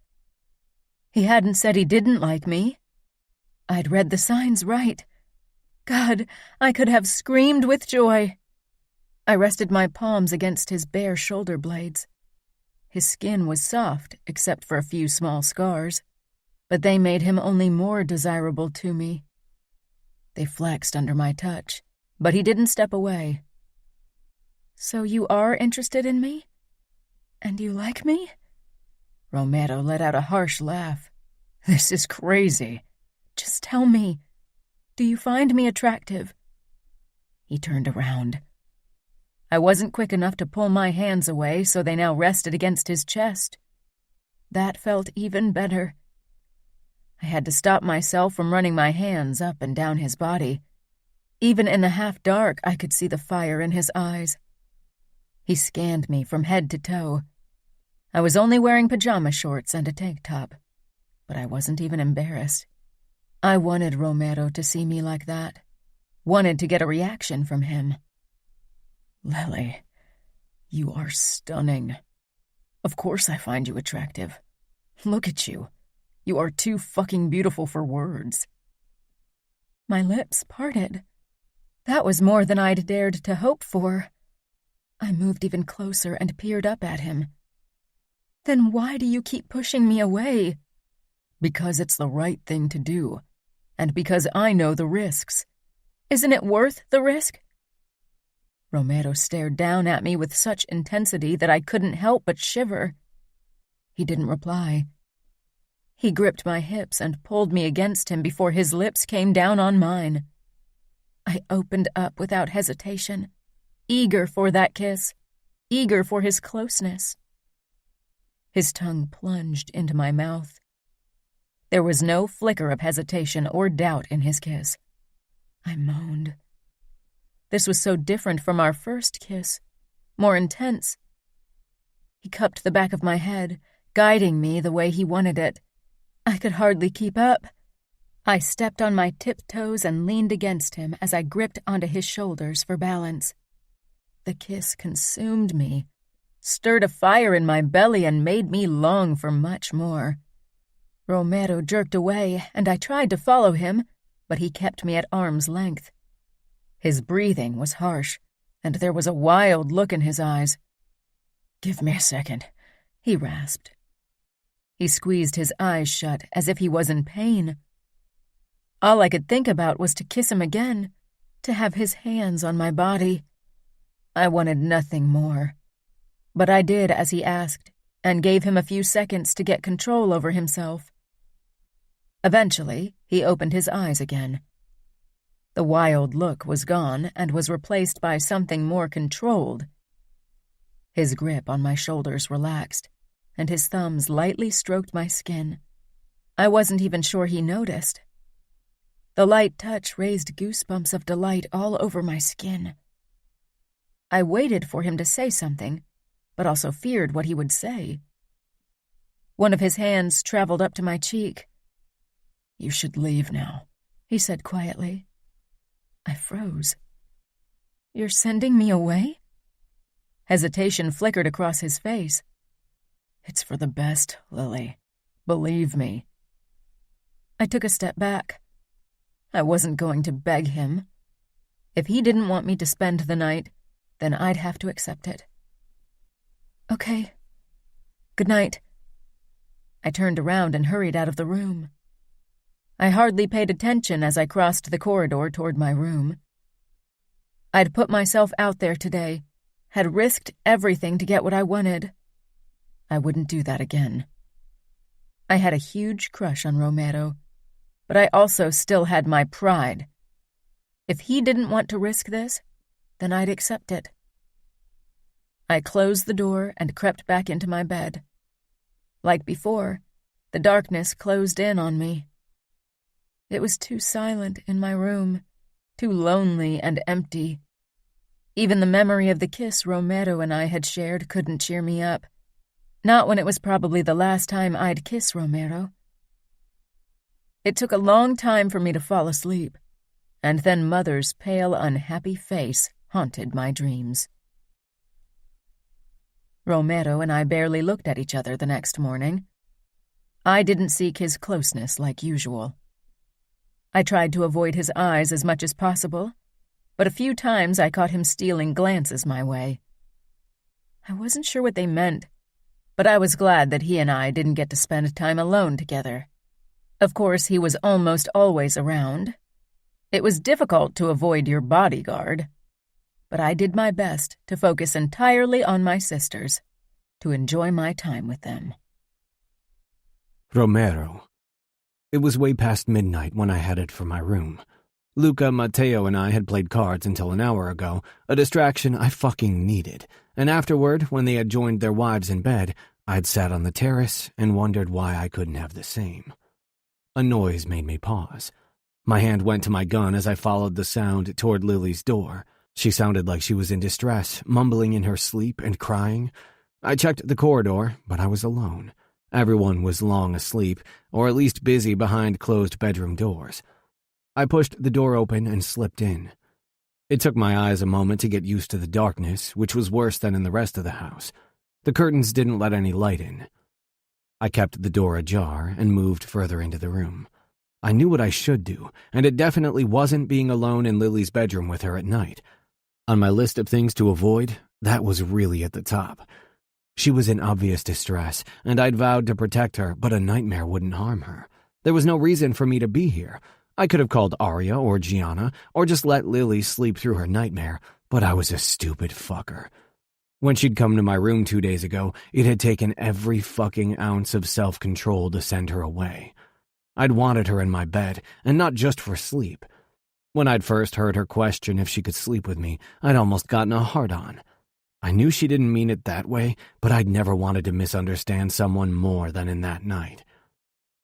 He hadn't said he didn't like me. I'd read the signs right. God, I could have screamed with joy. I rested my palms against his bare shoulder blades. His skin was soft, except for a few small scars, but they made him only more desirable to me. They flexed under my touch, but he didn't step away. "So you are interested in me? And you like me?" Romero let out a harsh laugh. "This is crazy." "Just tell me. Do you find me attractive?" He turned around. I wasn't quick enough to pull my hands away, so they now rested against his chest. That felt even better. I had to stop myself from running my hands up and down his body. Even in the half-dark, I could see the fire in his eyes. He scanned me from head to toe. I was only wearing pajama shorts and a tank top, but I wasn't even embarrassed. I wanted Romero to see me like that. Wanted to get a reaction from him. Lily, you are stunning. Of course I find you attractive. Look at you. You are too fucking beautiful for words. My lips parted. That was more than I'd dared to hope for. I moved even closer and peered up at him. Then why do you keep pushing me away? Because it's the right thing to do, and because I know the risks. Isn't it worth the risk? Romero stared down at me with such intensity that I couldn't help but shiver. He didn't reply. He gripped my hips and pulled me against him before his lips came down on mine. I opened up without hesitation, eager for that kiss, eager for his closeness. His tongue plunged into my mouth. There was no flicker of hesitation or doubt in his kiss. I moaned. This was so different from our first kiss, more intense. He cupped the back of my head, guiding me the way he wanted it. I could hardly keep up. I stepped on my tiptoes and leaned against him as I gripped onto his shoulders for balance. The kiss consumed me, stirred a fire in my belly, and made me long for much more. Romero jerked away, and I tried to follow him, but he kept me at arm's length. His breathing was harsh, and there was a wild look in his eyes. "Give me a second," he rasped. He squeezed his eyes shut as if he was in pain. All I could think about was to kiss him again, to have his hands on my body. I wanted nothing more. But I did as he asked, and gave him a few seconds to get control over himself. Eventually, he opened his eyes again. The wild look was gone and was replaced by something more controlled. His grip on my shoulders relaxed, and his thumbs lightly stroked my skin. I wasn't even sure he noticed. The light touch raised goosebumps of delight all over my skin. I waited for him to say something, but also feared what he would say. One of his hands traveled up to my cheek. "You should leave now," he said quietly. I froze. "You're sending me away?" Hesitation flickered across his face. "It's for the best, Lily. Believe me." I took a step back. I wasn't going to beg him. If he didn't want me to spend the night, then I'd have to accept it. "Okay. Good night." I turned around and hurried out of the room. I hardly paid attention as I crossed the corridor toward my room. I'd put myself out there today, had risked everything to get what I wanted. I wouldn't do that again. I had a huge crush on Romero, but I also still had my pride. If he didn't want to risk this, then I'd accept it. I closed the door and crept back into my bed. Like before, the darkness closed in on me. It was too silent in my room, too lonely and empty. Even the memory of the kiss Romero and I had shared couldn't cheer me up. Not when it was probably the last time I'd kiss Romero. It took a long time for me to fall asleep, and then Mother's pale, unhappy face haunted my dreams. Romero and I barely looked at each other the next morning. I didn't seek his closeness like usual. I tried to avoid his eyes as much as possible, but a few times I caught him stealing glances my way. I wasn't sure what they meant, but I was glad that he and I didn't get to spend time alone together. Of course, he was almost always around. It was difficult to avoid your bodyguard, but I did my best to focus entirely on my sisters, to enjoy my time with them. Romero. It was way past midnight when I headed for my room. Luca, Matteo, and I had played cards until an hour ago, a distraction I fucking needed, and afterward, when they had joined their wives in bed, I'd sat on the terrace and wondered why I couldn't have the same. A noise made me pause. My hand went to my gun as I followed the sound toward Lily's door. She sounded like she was in distress, mumbling in her sleep and crying. I checked the corridor, but I was alone. Everyone was long asleep, or at least busy behind closed bedroom doors. I pushed the door open and slipped in. It took my eyes a moment to get used to the darkness, which was worse than in the rest of the house. The curtains didn't let any light in. I kept the door ajar and moved further into the room. I knew what I should do, and it definitely wasn't being alone in Lily's bedroom with her at night. On my list of things to avoid, that was really at the top. She was in obvious distress, and I'd vowed to protect her, but a nightmare wouldn't harm her. There was no reason for me to be here. I could have called Arya or Gianna, or just let Lily sleep through her nightmare, but I was a stupid fucker. When she'd come to my room 2 days ago, it had taken every fucking ounce of self-control to send her away. I'd wanted her in my bed, and not just for sleep. When I'd first heard her question if she could sleep with me, I'd almost gotten a hard-on. I knew she didn't mean it that way, but I'd never wanted to misunderstand someone more than in that night.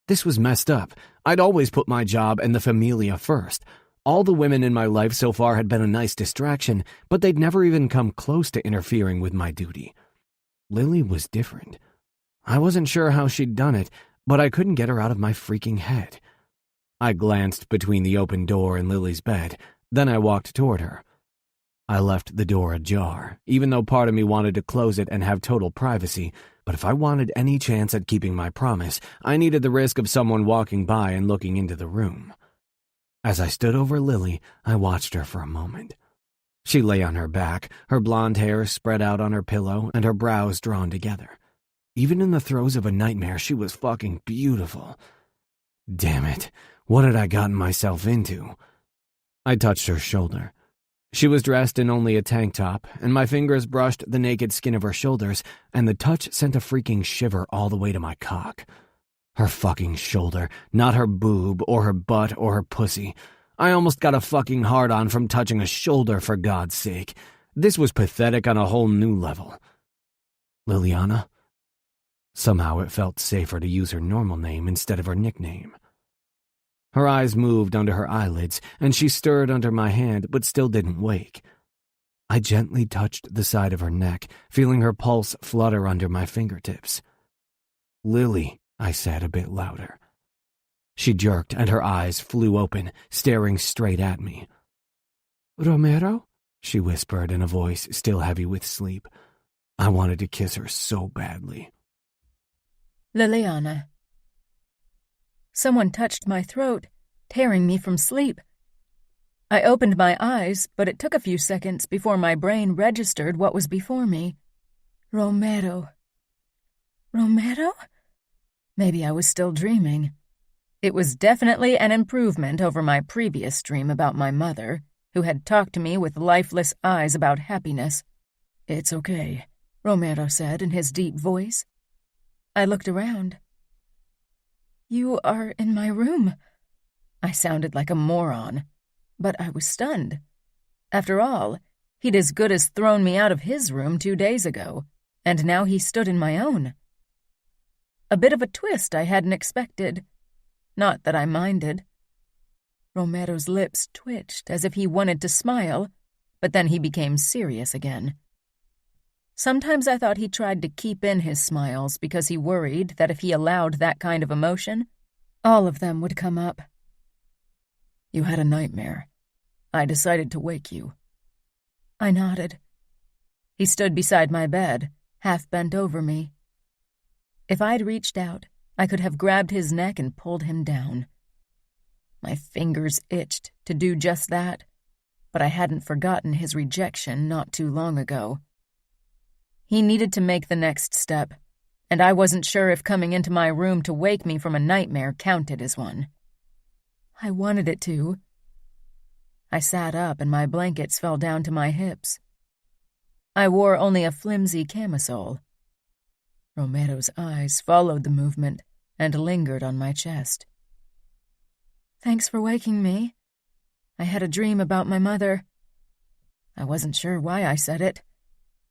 This was messed up. I'd always put my job and the familia first. All the women in my life so far had been a nice distraction, but they'd never even come close to interfering with my duty. Lily was different. I wasn't sure how she'd done it, but I couldn't get her out of my freaking head. I glanced between the open door and Lily's bed, then I walked toward her. I left the door ajar, even though part of me wanted to close it and have total privacy, but if I wanted any chance at keeping my promise, I needed the risk of someone walking by and looking into the room. As I stood over Lily, I watched her for a moment. She lay on her back, her blonde hair spread out on her pillow and her brows drawn together. Even in the throes of a nightmare, she was fucking beautiful. Damn it, what had I gotten myself into? I touched her shoulder. She was dressed in only a tank top, and my fingers brushed the naked skin of her shoulders, and the touch sent a freaking shiver all the way to my cock. Her fucking shoulder, not her boob or her butt or her pussy. I almost got a fucking hard-on from touching a shoulder, for God's sake. This was pathetic on a whole new level. Liliana? Somehow it felt safer to use her normal name instead of her nickname. Her eyes moved under her eyelids, and she stirred under my hand, but still didn't wake. I gently touched the side of her neck, feeling her pulse flutter under my fingertips. "Lily," I said a bit louder. She jerked, and her eyes flew open, staring straight at me. "Romero?" she whispered in a voice still heavy with sleep. I wanted to kiss her so badly. Liliana. Someone touched my throat, tearing me from sleep. I opened my eyes, but it took a few seconds before my brain registered what was before me. Romero. Romero? Maybe I was still dreaming. It was definitely an improvement over my previous dream about my mother, who had talked to me with lifeless eyes about happiness. "It's okay," Romero said in his deep voice. I looked around. "You are in my room." I sounded like a moron, but I was stunned. After all, he'd as good as thrown me out of his room 2 days ago, and now he stood in my own. A bit of a twist I hadn't expected. Not that I minded. Romero's lips twitched as if he wanted to smile, but then he became serious again. Sometimes I thought he tried to keep in his smiles because he worried that if he allowed that kind of emotion, all of them would come up. "You had a nightmare. I decided to wake you." I nodded. He stood beside my bed, half bent over me. If I'd reached out, I could have grabbed his neck and pulled him down. My fingers itched to do just that, but I hadn't forgotten his rejection not too long ago. He needed to make the next step, and I wasn't sure if coming into my room to wake me from a nightmare counted as one. I wanted it to. I sat up and my blankets fell down to my hips. I wore only a flimsy camisole. Romero's eyes followed the movement and lingered on my chest. "Thanks for waking me. I had a dream about my mother." I wasn't sure why I said it.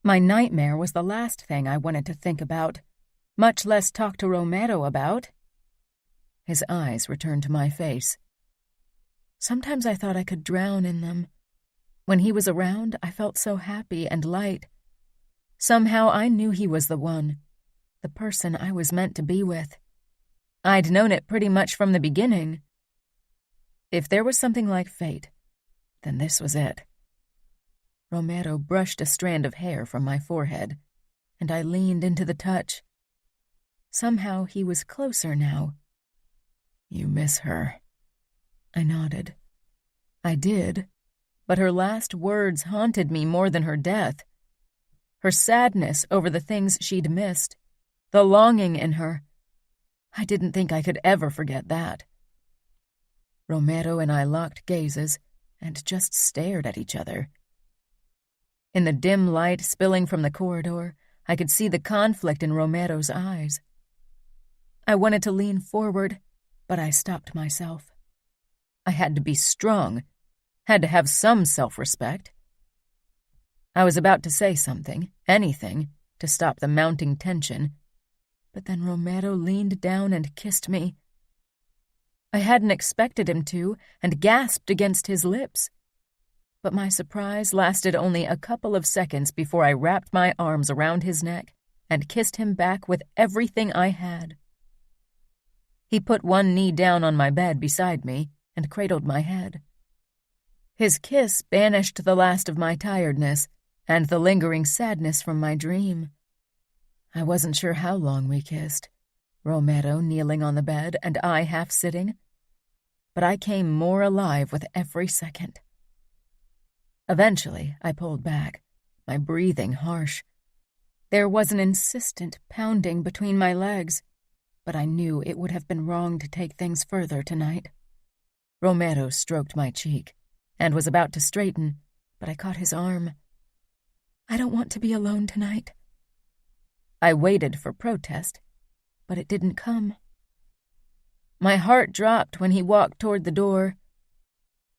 My nightmare was the last thing I wanted to think about, much less talk to Romero about. His eyes returned to my face. Sometimes I thought I could drown in them. When he was around, I felt so happy and light. Somehow I knew he was the one, the person I was meant to be with. I'd known it pretty much from the beginning. If there was something like fate, then this was it. Romero brushed a strand of hair from my forehead, and I leaned into the touch. Somehow he was closer now. "You miss her." I nodded. I did, but her last words haunted me more than her death. Her sadness over the things she'd missed, the longing in her. I didn't think I could ever forget that. Romero and I locked gazes and just stared at each other. In the dim light spilling from the corridor, I could see the conflict in Romero's eyes. I wanted to lean forward, but I stopped myself. I had to be strong, had to have some self-respect. I was about to say something, anything, to stop the mounting tension, but then Romero leaned down and kissed me. I hadn't expected him to, and gasped against his lips. But my surprise lasted only a couple of seconds before I wrapped my arms around his neck and kissed him back with everything I had. He put one knee down on my bed beside me and cradled my head. His kiss banished the last of my tiredness and the lingering sadness from my dream. I wasn't sure how long we kissed, Romero kneeling on the bed and I half sitting, but I came more alive with every second. Eventually, I pulled back, my breathing harsh. There was an insistent pounding between my legs, but I knew it would have been wrong to take things further tonight. Romero stroked my cheek and was about to straighten, but I caught his arm. "I don't want to be alone tonight." I waited for protest, but it didn't come. My heart dropped when he walked toward the door.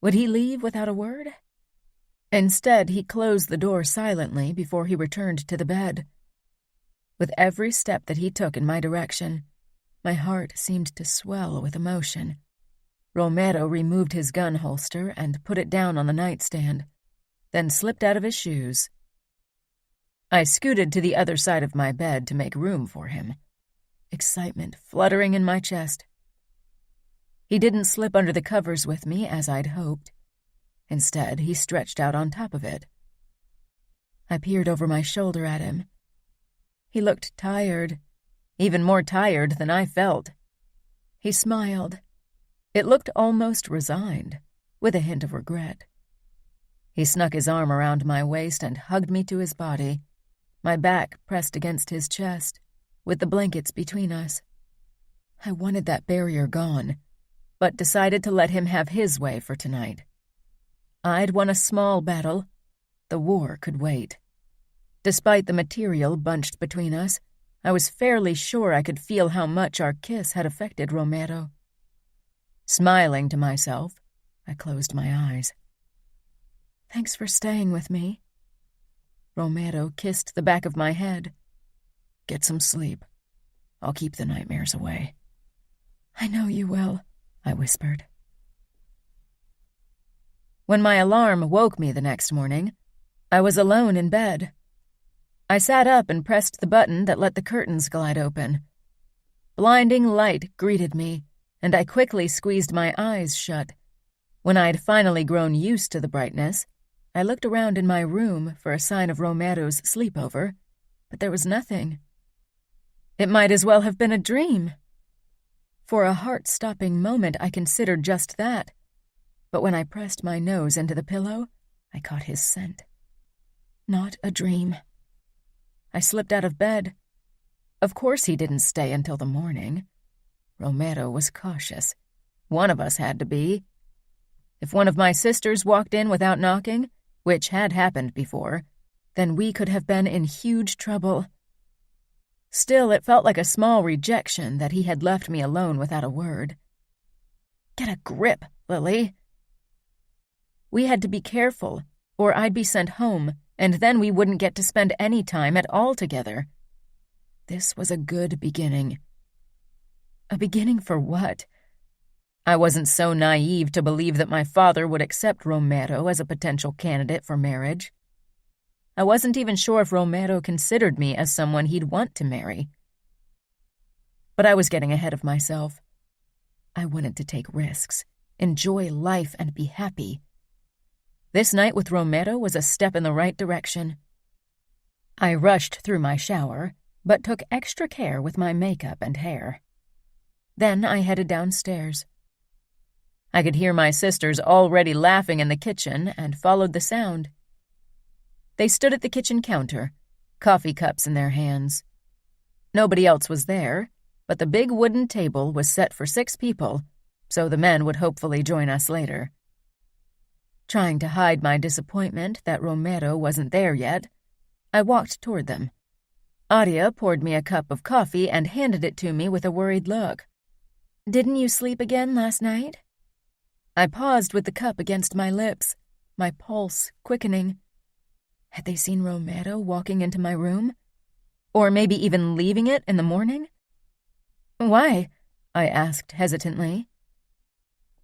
Would he leave without a word? Instead, he closed the door silently before he returned to the bed. With every step that he took in my direction, my heart seemed to swell with emotion. Romero removed his gun holster and put it down on the nightstand, then slipped out of his shoes. I scooted to the other side of my bed to make room for him, excitement fluttering in my chest. He didn't slip under the covers with me as I'd hoped. Instead, he stretched out on top of it. I peered over my shoulder at him. He looked tired, even more tired than I felt. He smiled. It looked almost resigned, with a hint of regret. He snuck his arm around my waist and hugged me to his body, my back pressed against his chest, with the blankets between us. I wanted that barrier gone, but decided to let him have his way for tonight. I'd won a small battle. The war could wait. Despite the material bunched between us, I was fairly sure I could feel how much our kiss had affected Romero. Smiling to myself, I closed my eyes. "Thanks for staying with me." Romero kissed the back of my head. "Get some sleep. I'll keep the nightmares away." "I know you will," I whispered. When my alarm woke me the next morning, I was alone in bed. I sat up and pressed the button that let the curtains glide open. Blinding light greeted me, and I quickly squeezed my eyes shut. When I'd finally grown used to the brightness, I looked around in my room for a sign of Romero's sleepover, but there was nothing. It might as well have been a dream. For a heart-stopping moment, I considered just that. But when I pressed my nose into the pillow, I caught his scent. Not a dream. I slipped out of bed. Of course he didn't stay until the morning. Romero was cautious. One of us had to be. If one of my sisters walked in without knocking, which had happened before, then we could have been in huge trouble. Still, it felt like a small rejection that he had left me alone without a word. Get a grip, Lily. We had to be careful, or I'd be sent home, and then we wouldn't get to spend any time at all together. This was a good beginning. A beginning for what? I wasn't so naive to believe that my father would accept Romero as a potential candidate for marriage. I wasn't even sure if Romero considered me as someone he'd want to marry. But I was getting ahead of myself. I wanted to take risks, enjoy life, and be happy. This night with Romero was a step in the right direction. I rushed through my shower, but took extra care with my makeup and hair. Then I headed downstairs. I could hear my sisters already laughing in the kitchen and followed the sound. They stood at the kitchen counter, coffee cups in their hands. Nobody else was there, but the big wooden table was set for 6 people, so the men would hopefully join us later. Trying to hide my disappointment that Romero wasn't there yet, I walked toward them. Adia poured me a cup of coffee and handed it to me with a worried look. "Didn't you sleep again last night?" I paused with the cup against my lips, my pulse quickening. Had they seen Romero walking into my room? Or maybe even leaving it in the morning? "Why?" I asked hesitantly.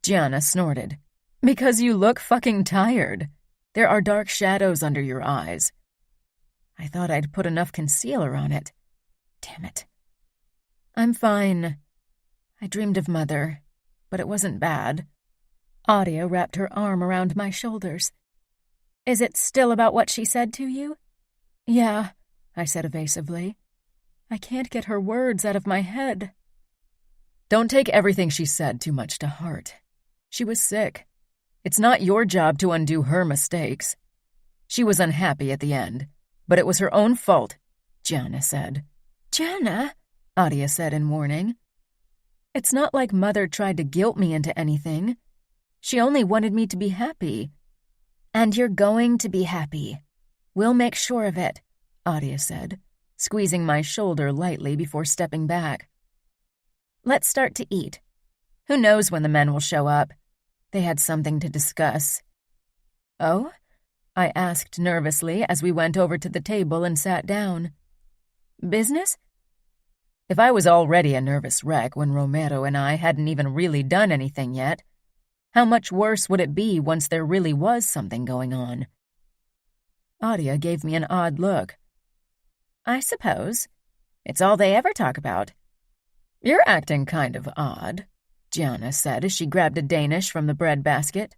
Gianna snorted. "Because you look fucking tired. There are dark shadows under your eyes." I thought I'd put enough concealer on it. Damn it. "I'm fine. I dreamed of Mother, but it wasn't bad. Adia wrapped her arm around my shoulders. "Is it still about what she said to you?" "Yeah," I said evasively. I can't get her words out of my head. Don't take everything she said too much to heart. She was sick. It's not your job to undo her mistakes. She was unhappy at the end, but it was her own fault, Gianna said. "Gianna?" Adia said in warning. "It's not like Mother tried to guilt me into anything. She only wanted me to be happy." "And you're going to be happy. We'll make sure of it," Adia said, squeezing my shoulder lightly before stepping back. "Let's start to eat. Who knows when the men will show up? They had something to discuss." "Oh?" I asked nervously as we went over to the table and sat down. "Business?" If I was already a nervous wreck when Romero and I hadn't even really done anything yet, how much worse would it be once there really was something going on? Adia gave me an odd look. "I suppose. It's all they ever talk about." "You're acting kind of odd," Gianna said as she grabbed a Danish from the bread basket.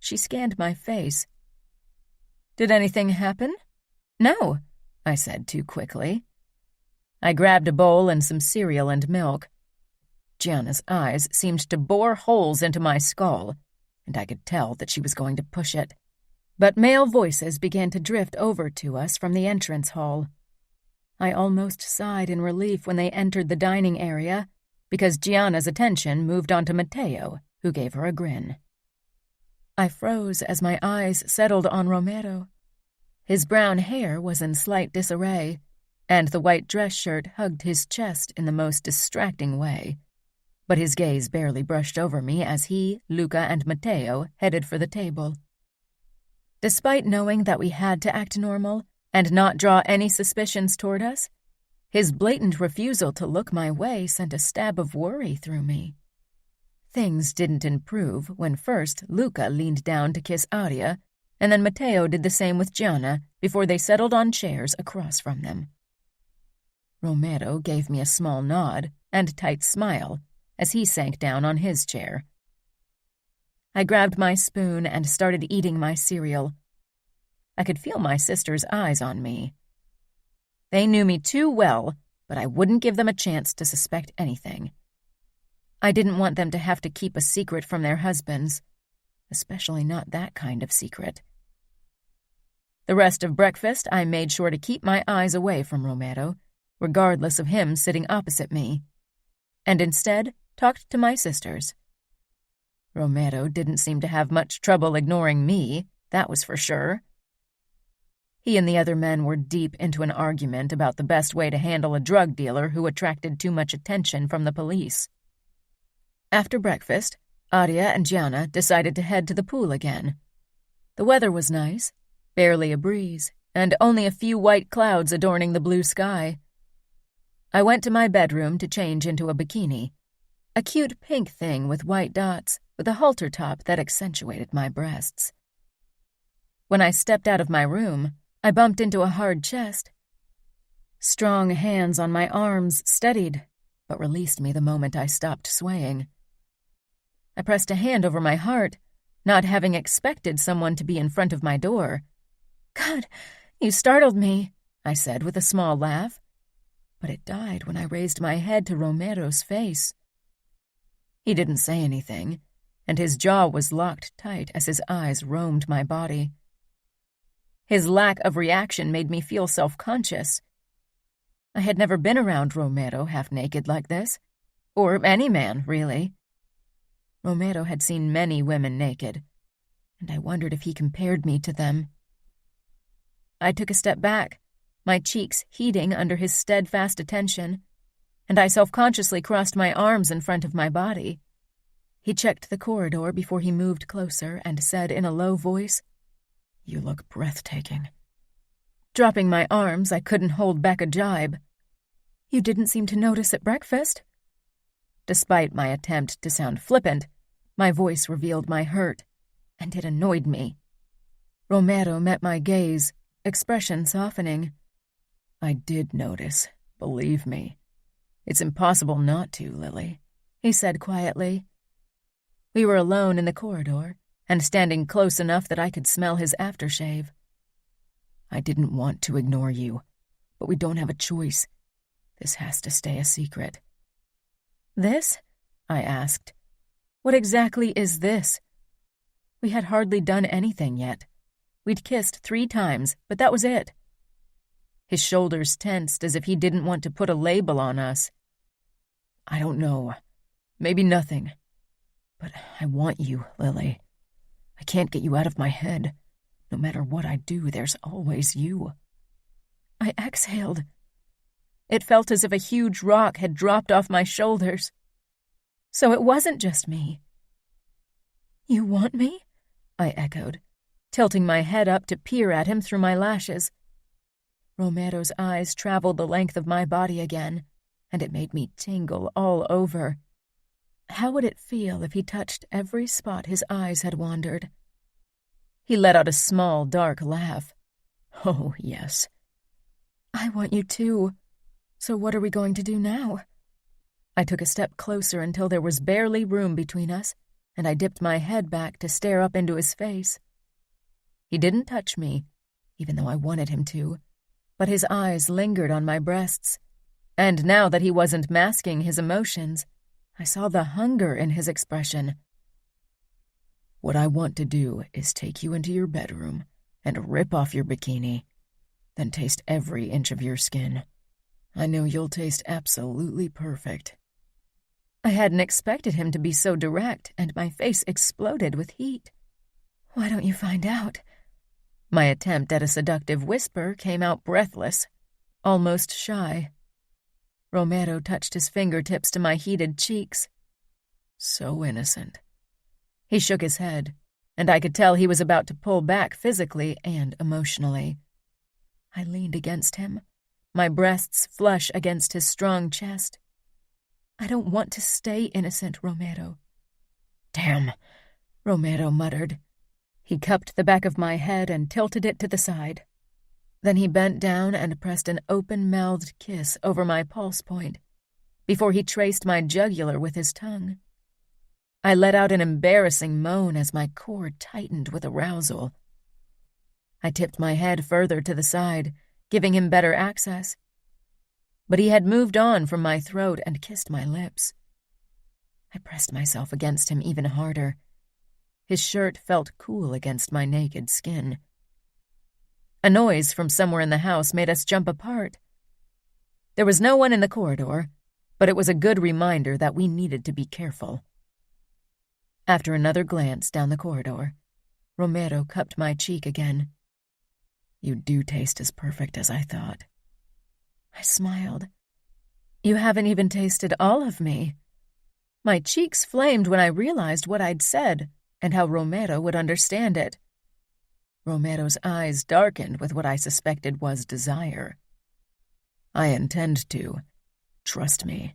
She scanned my face. "Did anything happen?" "No," I said too quickly. I grabbed a bowl and some cereal and milk. Gianna's eyes seemed to bore holes into my skull, and I could tell that she was going to push it. But male voices began to drift over to us from the entrance hall. I almost sighed in relief when they entered the dining area, because Gianna's attention moved on to Matteo, who gave her a grin. I froze as my eyes settled on Romero. His brown hair was in slight disarray, and the white dress shirt hugged his chest in the most distracting way. But his gaze barely brushed over me as he, Luca, and Matteo headed for the table. Despite knowing that we had to act normal and not draw any suspicions toward us, his blatant refusal to look my way sent a stab of worry through me. Things didn't improve when first Luca leaned down to kiss Adia, and then Matteo did the same with Gianna before they settled on chairs across from them. Romero gave me a small nod and tight smile as he sank down on his chair. I grabbed my spoon and started eating my cereal. I could feel my sister's eyes on me. They knew me too well, but I wouldn't give them a chance to suspect anything. I didn't want them to have to keep a secret from their husbands, especially not that kind of secret. The rest of breakfast, I made sure to keep my eyes away from Romero, regardless of him sitting opposite me, and instead talked to my sisters. Romero didn't seem to have much trouble ignoring me, that was for sure. He and the other men were deep into an argument about the best way to handle a drug dealer who attracted too much attention from the police. After breakfast, Adia and Gianna decided to head to the pool again. The weather was nice, barely a breeze, and only a few white clouds adorning the blue sky. I went to my bedroom to change into a bikini. a cute pink thing with white dots, with a halter top that accentuated my breasts. When I stepped out of my room, I bumped into a hard chest. Strong hands on my arms steadied, but released me the moment I stopped swaying. I pressed a hand over my heart, not having expected someone to be in front of my door. "God, you startled me," I said with a small laugh. But it died when I raised my head to Romero's face. He didn't say anything, and his jaw was locked tight as his eyes roamed my body. His lack of reaction made me feel self-conscious. I had never been around Romero half-naked like this, or any man, really. Romero had seen many women naked, and I wondered if he compared me to them. I took a step back, my cheeks heating under his steadfast attention, and I self-consciously crossed my arms in front of my body. He checked the corridor before he moved closer and said in a low voice, "You look breathtaking." Dropping my arms, I couldn't hold back a jibe. "You didn't seem to notice at breakfast." Despite my attempt to sound flippant, my voice revealed my hurt, and it annoyed me. Romero met my gaze, expression softening. "I did notice, believe me. It's impossible not to, Lily," he said quietly. We were alone in the corridor, and standing close enough that I could smell his aftershave. "I didn't want to ignore you, but we don't have a choice. This has to stay a secret." "This?" I asked. "What exactly is this?" We had hardly done anything yet. We'd kissed 3 times, but that was it. His shoulders tensed as if he didn't want to put a label on us. "I don't know. Maybe nothing. But I want you, Lily. I can't get you out of my head. No matter what I do, there's always you." I exhaled. It felt as if a huge rock had dropped off my shoulders. So it wasn't just me. "You want me?" I echoed, tilting my head up to peer at him through my lashes. Romero's eyes traveled the length of my body again, and it made me tingle all over. How would it feel if he touched every spot his eyes had wandered? He let out a small, dark laugh. "Oh, yes." "I want you too. So what are we going to do now?" I took a step closer until there was barely room between us, and I dipped my head back to stare up into his face. He didn't touch me, even though I wanted him to, but his eyes lingered on my breasts, and now that he wasn't masking his emotions, I saw the hunger in his expression. "What I want to do is take you into your bedroom and rip off your bikini, then taste every inch of your skin. I know you'll taste absolutely perfect." I hadn't expected him to be so direct, and my face exploded with heat. "Why don't you find out?" My attempt at a seductive whisper came out breathless, almost shy. Romero touched his fingertips to my heated cheeks. "So innocent." He shook his head, and I could tell he was about to pull back physically and emotionally. I leaned against him, my breasts flush against his strong chest. "I don't want to stay innocent, Romero." "Damn," Romero muttered. He cupped the back of my head and tilted it to the side. Then he bent down and pressed an open-mouthed kiss over my pulse point, before he traced my jugular with his tongue. I let out an embarrassing moan as my core tightened with arousal. I tipped my head further to the side, giving him better access. But he had moved on from my throat and kissed my lips. I pressed myself against him even harder. His shirt felt cool against my naked skin. A noise from somewhere in the house made us jump apart. There was no one in the corridor, but it was a good reminder that we needed to be careful. After another glance down the corridor, Romero cupped my cheek again. "You do taste as perfect as I thought." I smiled. "You haven't even tasted all of me." My cheeks flamed when I realized what I'd said and how Romero would understand it. Romero's eyes darkened with what I suspected was desire. "I intend to. Trust me."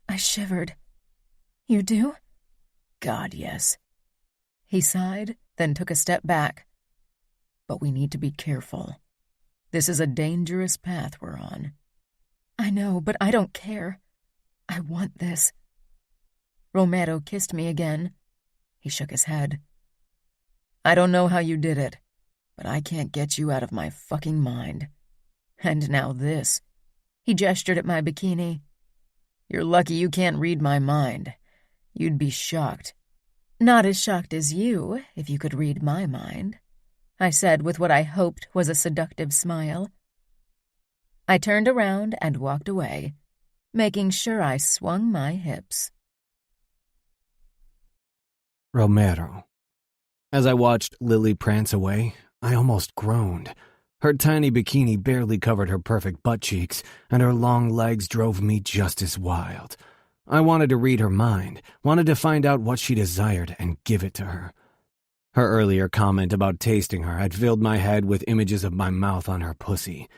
I shivered. You do? God, yes. He sighed, then took a step back. But we need to be careful. This is a dangerous path we're on. I know, but I don't care. I want this. Romero kissed me again. He shook his head. I don't know how you did it, but I can't get you out of my fucking mind. And now this. He gestured at my bikini. You're lucky you can't read my mind. You'd be shocked. Not as shocked as you, if you could read my mind, I said with what I hoped was a seductive smile. I turned around and walked away, making sure I swung my hips. Romero. As I watched Lily prance away, I almost groaned. Her tiny bikini barely covered her perfect butt cheeks, and her long legs drove me just as wild. I wanted to read her mind, wanted to find out what she desired and give it to her. Her earlier comment about tasting her had filled my head with images of my mouth on her pussy.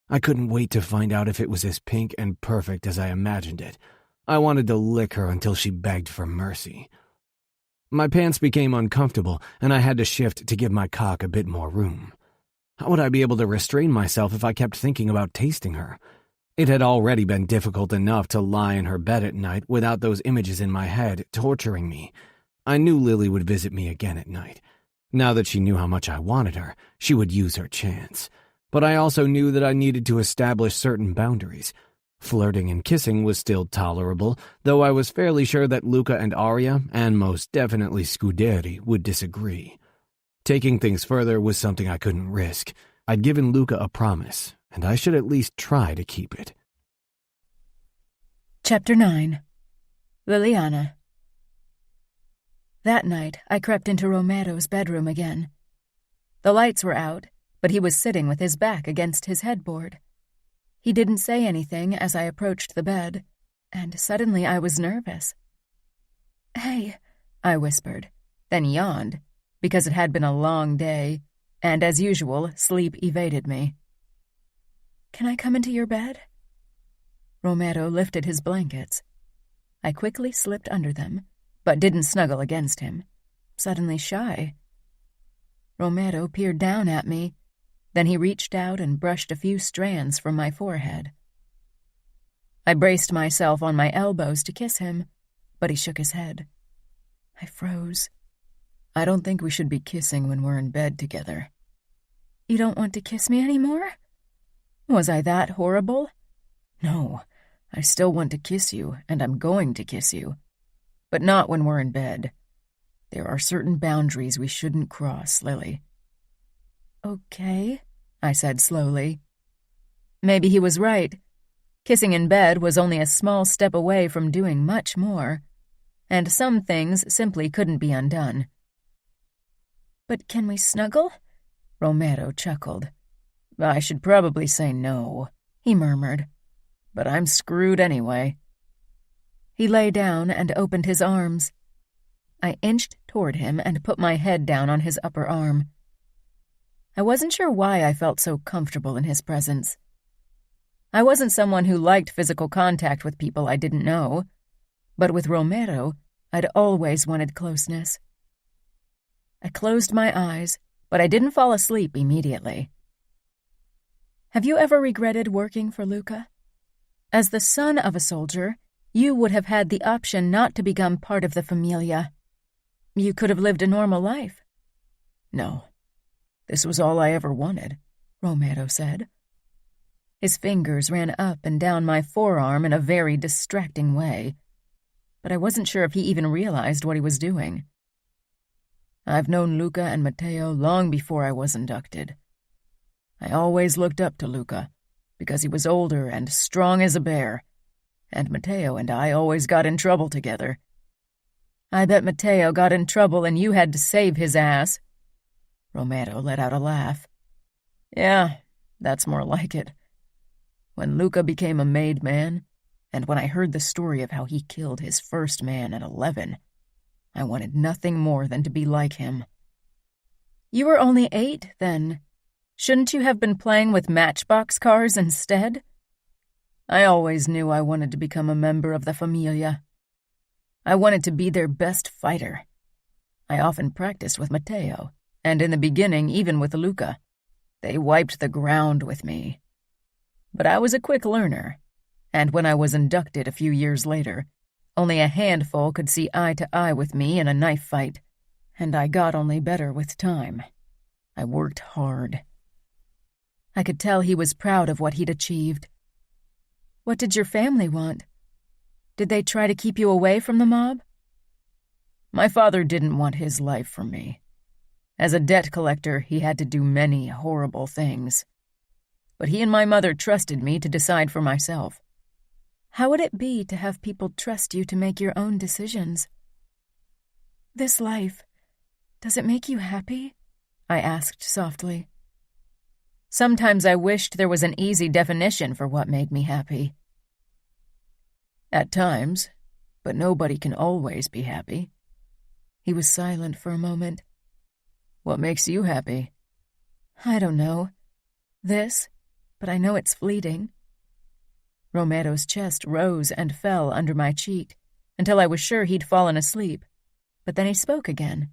I couldn't wait to find out if it was as pink and perfect as I imagined it. I wanted to lick her until she begged for mercy. My pants became uncomfortable, and I had to shift to give my cock a bit more room. How would I be able to restrain myself if I kept thinking about tasting her? It had already been difficult enough to lie in her bed at night without those images in my head torturing me. I knew Lily would visit me again at night. Now that she knew how much I wanted her, she would use her chance. But I also knew that I needed to establish certain boundaries. Flirting and kissing was still tolerable, though I was fairly sure that Luca and Arya, and most definitely Scuderi, would disagree. Taking things further was something I couldn't risk. I'd given Luca a promise, and I should at least try to keep it. Chapter 9. Liliana. That night, I crept into Romero's bedroom again. The lights were out, but he was sitting with his back against his headboard. He didn't say anything as I approached the bed, and suddenly I was nervous. "Hey," I whispered, then yawned, because it had been a long day, and as usual, sleep evaded me. "Can I come into your bed?" Romero lifted his blankets. I quickly slipped under them, but didn't snuggle against him, suddenly shy. Romero peered down at me. Then he reached out and brushed a few strands from my forehead. I braced myself on my elbows to kiss him, but he shook his head. I froze. I don't think we should be kissing when we're in bed together. You don't want to kiss me anymore? Was I that horrible? No, I still want to kiss you, and I'm going to kiss you. But not when we're in bed. There are certain boundaries we shouldn't cross, Lily. Okay, I said slowly. Maybe he was right. Kissing in bed was only a small step away from doing much more, and some things simply couldn't be undone. But can we snuggle? Romero chuckled. I should probably say no, he murmured. But I'm screwed anyway. He lay down and opened his arms. I inched toward him and put my head down on his upper arm. I wasn't sure why I felt so comfortable in his presence. I wasn't someone who liked physical contact with people I didn't know, but with Romero, I'd always wanted closeness. I closed my eyes, but I didn't fall asleep immediately. Have you ever regretted working for Luca? As the son of a soldier, you would have had the option not to become part of the familia. You could have lived a normal life. No. This was all I ever wanted, Romero said. His fingers ran up and down my forearm in a very distracting way, but I wasn't sure if he even realized what he was doing. I've known Luca and Matteo long before I was inducted. I always looked up to Luca, because he was older and strong as a bear, and Matteo and I always got in trouble together. I bet Matteo got in trouble and you had to save his ass. Romero let out a laugh. Yeah, that's more like it. When Luca became a made man, and when I heard the story of how he killed his first man at 11, I wanted nothing more than to be like him. You were only 8, then. Shouldn't you have been playing with matchbox cars instead? I always knew I wanted to become a member of the familia. I wanted to be their best fighter. I often practiced with Matteo, and in the beginning even with Luca. They wiped the ground with me. But I was a quick learner, and when I was inducted a few years later, only a handful could see eye to eye with me in a knife fight, and I got only better with time. I worked hard. I could tell he was proud of what he'd achieved. What did your family want? Did they try to keep you away from the mob? My father didn't want his life from me. As a debt collector, he had to do many horrible things. But he and my mother trusted me to decide for myself. How would it be to have people trust you to make your own decisions? This life, does it make you happy? I asked softly. Sometimes I wished there was an easy definition for what made me happy. At times, but nobody can always be happy. He was silent for a moment. What makes you happy? I don't know. This, but I know it's fleeting. Romero's chest rose and fell under my cheek until I was sure he'd fallen asleep, but then he spoke again.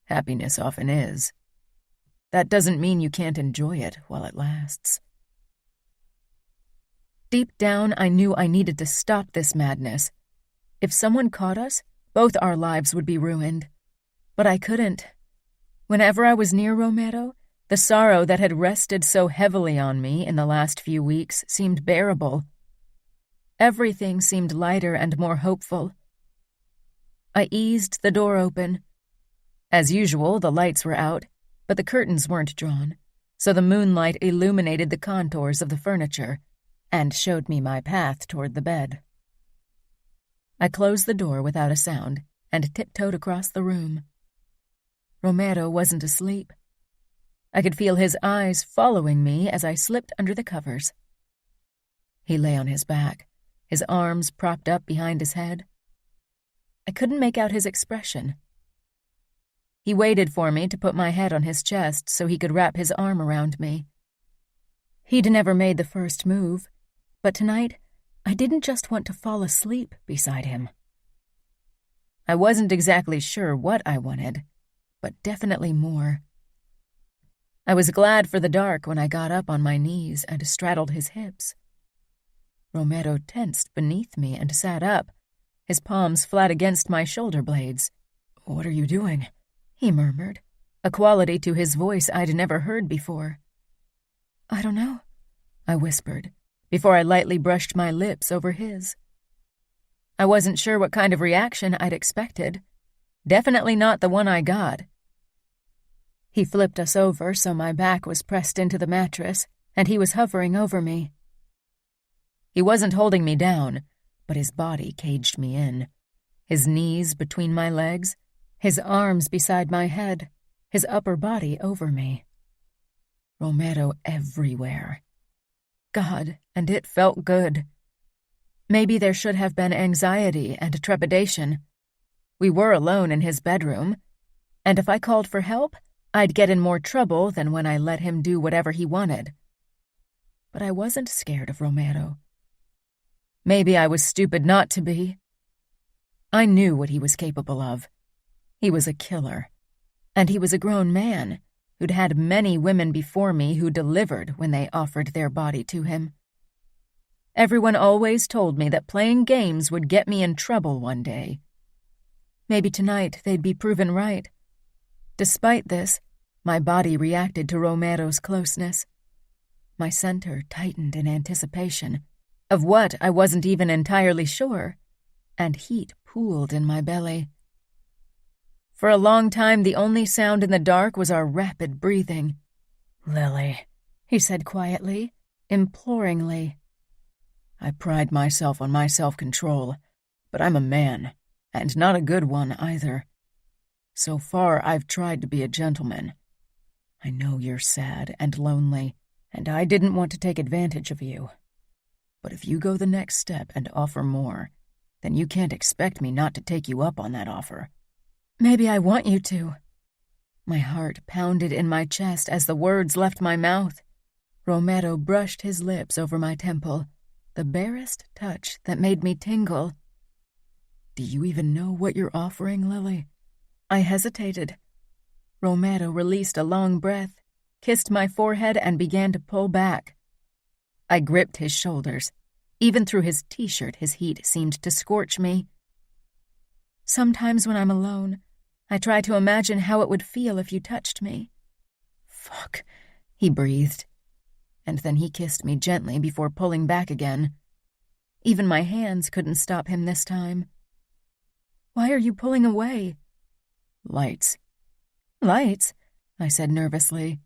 Happiness often is. That doesn't mean you can't enjoy it while it lasts. Deep down, I knew I needed to stop this madness. If someone caught us, both our lives would be ruined. But I couldn't. Whenever I was near Romero, the sorrow that had rested so heavily on me in the last few weeks seemed bearable. Everything seemed lighter and more hopeful. I eased the door open. As usual, the lights were out, but the curtains weren't drawn, so the moonlight illuminated the contours of the furniture and showed me my path toward the bed. I closed the door without a sound and tiptoed across the room. Romero wasn't asleep. I could feel his eyes following me as I slipped under the covers. He lay on his back, his arms propped up behind his head. I couldn't make out his expression. He waited for me to put my head on his chest so he could wrap his arm around me. He'd never made the first move, but tonight I didn't just want to fall asleep beside him. I wasn't exactly sure what I wanted, but definitely more. I was glad for the dark when I got up on my knees and straddled his hips. Romero tensed beneath me and sat up, his palms flat against my shoulder blades. "What are you doing?" he murmured, a quality to his voice I'd never heard before. "I don't know," I whispered, before I lightly brushed my lips over his. I wasn't sure what kind of reaction I'd expected. Definitely not the one I got. He flipped us over so my back was pressed into the mattress, and he was hovering over me. He wasn't holding me down, but his body caged me in, his knees between my legs, his arms beside my head, his upper body over me. Romero everywhere. God, and it felt good. Maybe there should have been anxiety and trepidation. We were alone in his bedroom, and if I called for help, I'd get in more trouble than when I let him do whatever he wanted. But I wasn't scared of Romero. Maybe I was stupid not to be. I knew what he was capable of. He was a killer, and he was a grown man who'd had many women before me who delivered when they offered their body to him. Everyone always told me that playing games would get me in trouble one day. Maybe tonight they'd be proven right. Despite this, my body reacted to Romero's closeness. My center tightened in anticipation of what I wasn't even entirely sure, and heat pooled in my belly. For a long time, the only sound in the dark was our rapid breathing. "Lily," he said quietly, imploringly. I pride myself on my self-control, but I'm a man, and not a good one either. So far, I've tried to be a gentleman. I know you're sad and lonely, and I didn't want to take advantage of you. But if you go the next step and offer more, then you can't expect me not to take you up on that offer. Maybe I want you to." My heart pounded in my chest as the words left my mouth. Romero brushed his lips over my temple, the barest touch that made me tingle. Do you even know what you're offering, Lily? I hesitated. Romero released a long breath, kissed my forehead, and began to pull back. I gripped his shoulders. Even through his t-shirt, his heat seemed to scorch me. Sometimes when I'm alone, I try to imagine how it would feel if you touched me. Fuck, he breathed. And then he kissed me gently before pulling back again. Even my hands couldn't stop him this time. Why are you pulling away? Lights. Lights? I said nervously.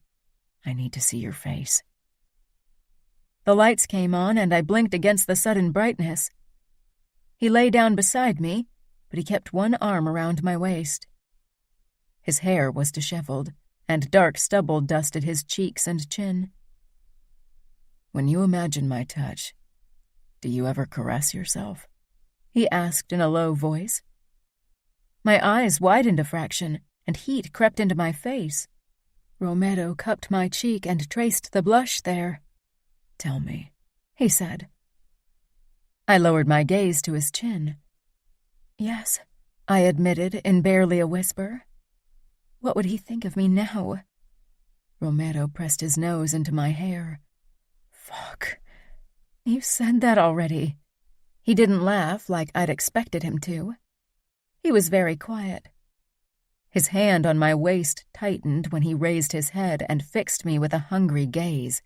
I need to see your face. The lights came on, and I blinked against the sudden brightness. He lay down beside me, but he kept one arm around my waist. His hair was disheveled, and dark stubble dusted his cheeks and chin. When you imagine my touch, do you ever caress yourself? He asked in a low voice. My eyes widened a fraction, and heat crept into my face. Romero cupped my cheek and traced the blush there. Tell me, he said. I lowered my gaze to his chin. Yes, I admitted in barely a whisper. What would he think of me now? Romero pressed his nose into my hair. Fuck. You said that already. He didn't laugh like I'd expected him to. He was very quiet. His hand on my waist tightened when he raised his head and fixed me with a hungry gaze.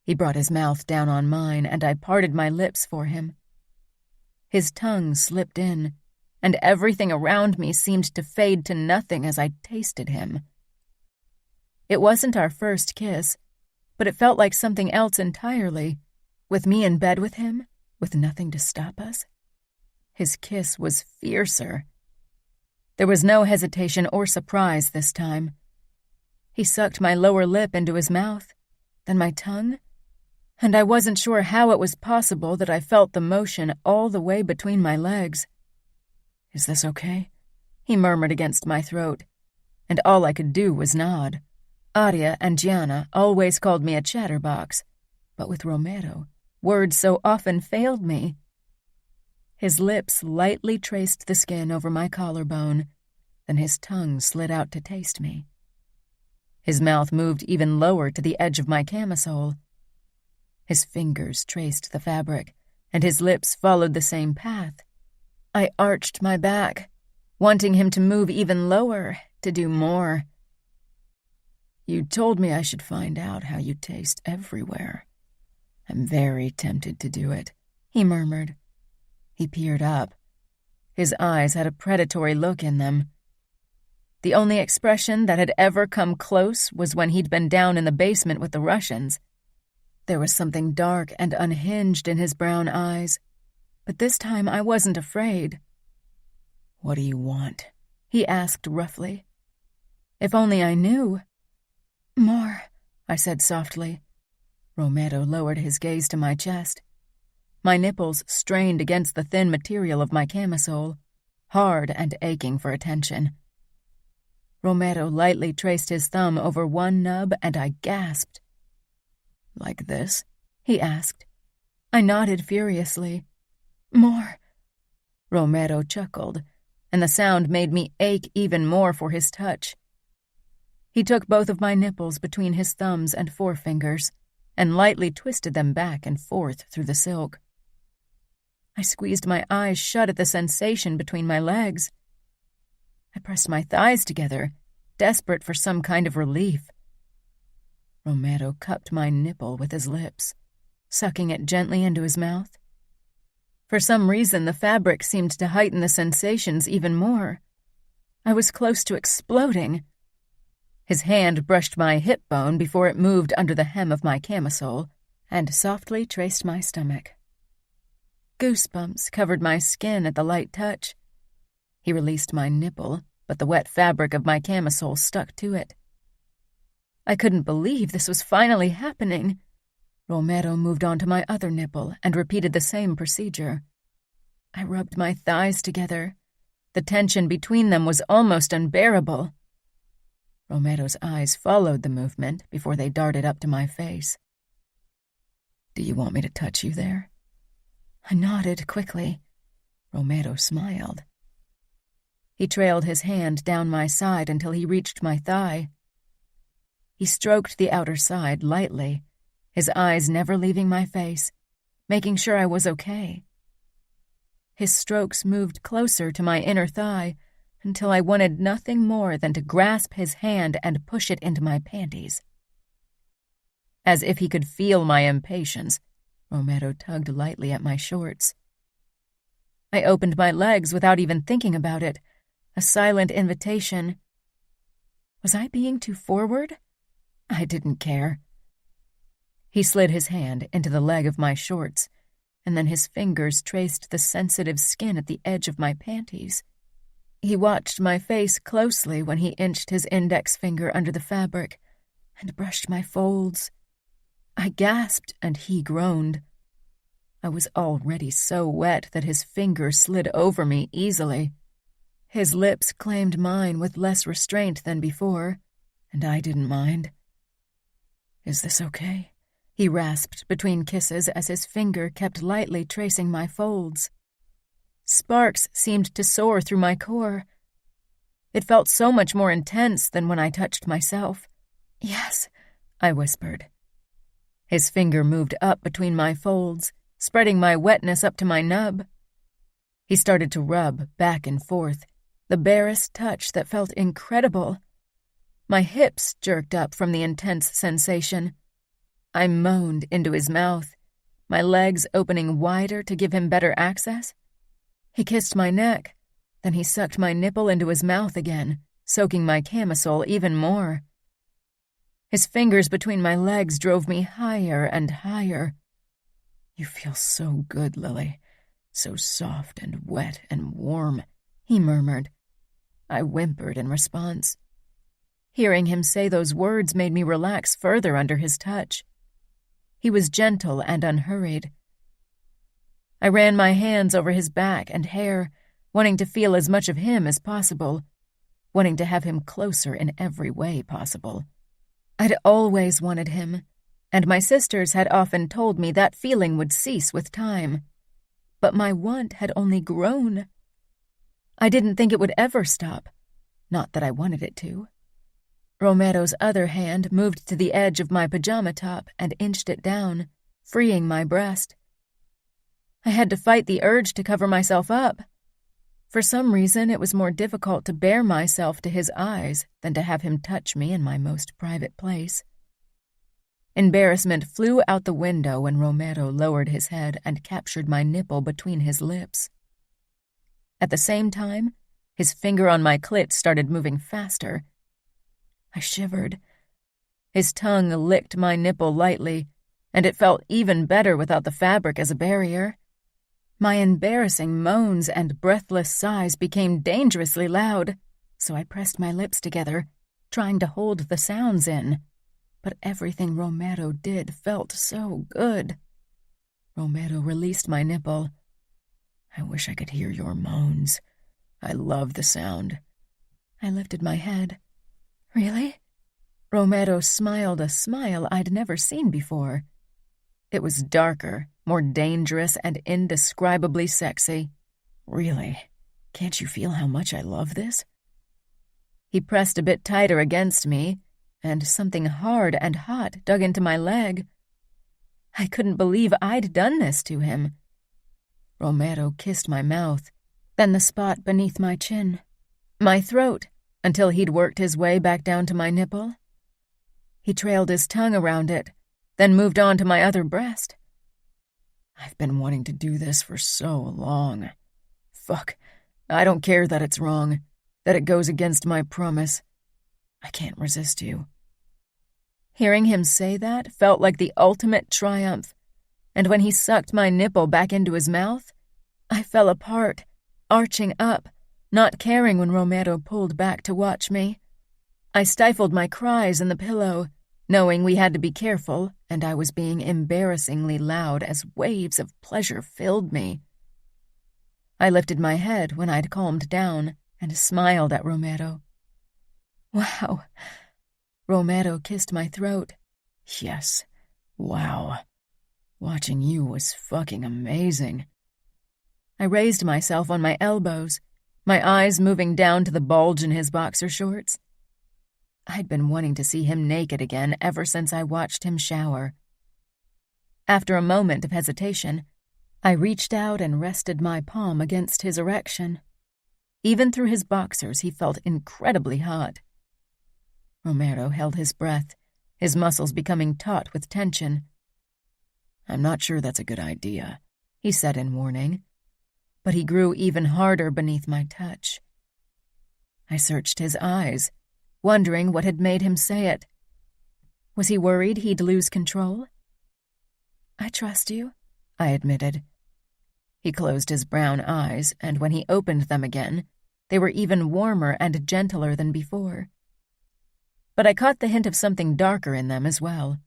He brought his mouth down on mine, and I parted my lips for him. His tongue slipped in, and everything around me seemed to fade to nothing as I tasted him. It wasn't our first kiss, but it felt like something else entirely, with me in bed with him, with nothing to stop us. His kiss was fiercer. There was no hesitation or surprise this time. He sucked my lower lip into his mouth, then my tongue, and I wasn't sure how it was possible that I felt the motion all the way between my legs. Is this okay? He murmured against my throat, and all I could do was nod. Aria and Gianna always called me a chatterbox, but with Romero, words so often failed me. His lips lightly traced the skin over my collarbone, then his tongue slid out to taste me. His mouth moved even lower to the edge of my camisole. His fingers traced the fabric, and his lips followed the same path. I arched my back, wanting him to move even lower, to do more. You told me I should find out how you taste everywhere. I'm very tempted to do it, he murmured. He peered up. His eyes had a predatory look in them. The only expression that had ever come close was when he'd been down in the basement with the Russians. There was something dark and unhinged in his brown eyes, but this time I wasn't afraid. What do you want? He asked roughly. If only I knew. More, I said softly. Romero lowered his gaze to my chest. My nipples strained against the thin material of my camisole, hard and aching for attention. Romero lightly traced his thumb over one nub, and I gasped. Like this? He asked. I nodded furiously. More. Romero chuckled, and the sound made me ache even more for his touch. He took both of my nipples between his thumbs and forefingers and lightly twisted them back and forth through the silk. I squeezed my eyes shut at the sensation between my legs. I pressed my thighs together, desperate for some kind of relief. Romero cupped my nipple with his lips, sucking it gently into his mouth. For some reason, the fabric seemed to heighten the sensations even more. I was close to exploding. His hand brushed my hip bone before it moved under the hem of my camisole and softly traced my stomach. Goosebumps covered my skin at the light touch. He released my nipple, but the wet fabric of my camisole stuck to it. I couldn't believe this was finally happening. Romero moved on to my other nipple and repeated the same procedure. I rubbed my thighs together. The tension between them was almost unbearable. Romero's eyes followed the movement before they darted up to my face. Do you want me to touch you there? I nodded quickly. Romero smiled. He trailed his hand down my side until he reached my thigh. He stroked the outer side lightly, his eyes never leaving my face, making sure I was okay. His strokes moved closer to my inner thigh until I wanted nothing more than to grasp his hand and push it into my panties. As if he could feel my impatience, Romero tugged lightly at my shorts. I opened my legs without even thinking about it, a silent invitation. Was I being too forward? I didn't care. He slid his hand into the leg of my shorts, and then his fingers traced the sensitive skin at the edge of my panties. He watched my face closely when he inched his index finger under the fabric and brushed my folds. I gasped and he groaned. I was already so wet that his finger slid over me easily. His lips claimed mine with less restraint than before, and I didn't mind. "Is this okay?" he rasped between kisses as his finger kept lightly tracing my folds. Sparks seemed to soar through my core. It felt so much more intense than when I touched myself. "Yes," I whispered. His finger moved up between my folds, spreading my wetness up to my nub. He started to rub back and forth, the barest touch that felt incredible. My hips jerked up from the intense sensation. I moaned into his mouth, my legs opening wider to give him better access. He kissed my neck, then he sucked my nipple into his mouth again, soaking my camisole even more. His fingers between my legs drove me higher and higher. "You feel so good, Lily. So soft and wet and warm," he murmured. I whimpered in response. Hearing him say those words made me relax further under his touch. He was gentle and unhurried. I ran my hands over his back and hair, wanting to feel as much of him as possible, wanting to have him closer in every way possible. I'd always wanted him, and my sisters had often told me that feeling would cease with time. But my want had only grown. I didn't think it would ever stop, not that I wanted it to. Romero's other hand moved to the edge of my pajama top and inched it down, freeing my breast. I had to fight the urge to cover myself up. For some reason, it was more difficult to bare myself to his eyes than to have him touch me in my most private place. Embarrassment flew out the window when Romero lowered his head and captured my nipple between his lips. At the same time, his finger on my clit started moving faster. I shivered. His tongue licked my nipple lightly, and it felt even better without the fabric as a barrier. My embarrassing moans and breathless sighs became dangerously loud, so I pressed my lips together, trying to hold the sounds in. But everything Romero did felt so good. Romero released my nipple. "I wish I could hear your moans. I love the sound." I lifted my head. "Really?" Romero smiled a smile I'd never seen before. It was darker, more dangerous, and indescribably sexy. "Really? Can't you feel how much I love this?" He pressed a bit tighter against me, and something hard and hot dug into my leg. I couldn't believe I'd done this to him. Romero kissed my mouth, then the spot beneath my chin, my throat, until he'd worked his way back down to my nipple. He trailed his tongue around it, then moved on to my other breast. "I've been wanting to do this for so long. Fuck, I don't care that it's wrong, that it goes against my promise. I can't resist you." Hearing him say that felt like the ultimate triumph, and when he sucked my nipple back into his mouth, I fell apart, arching up, not caring when Romero pulled back to watch me. I stifled my cries in the pillow, knowing we had to be careful, and I was being embarrassingly loud as waves of pleasure filled me. I lifted my head when I'd calmed down and smiled at Romero. "Wow." Romero kissed my throat. "Yes, wow. Watching you was fucking amazing." I raised myself on my elbows, my eyes moving down to the bulge in his boxer shorts. I'd been wanting to see him naked again ever since I watched him shower. After a moment of hesitation, I reached out and rested my palm against his erection. Even through his boxers, he felt incredibly hot. Romero held his breath, his muscles becoming taut with tension. "I'm not sure that's a good idea," he said in warning, but he grew even harder beneath my touch. I searched his eyes, wondering what had made him say it. Was he worried he'd lose control? "I trust you," I admitted. He closed his brown eyes, and when he opened them again, they were even warmer and gentler than before. But I caught the hint of something darker in them as well.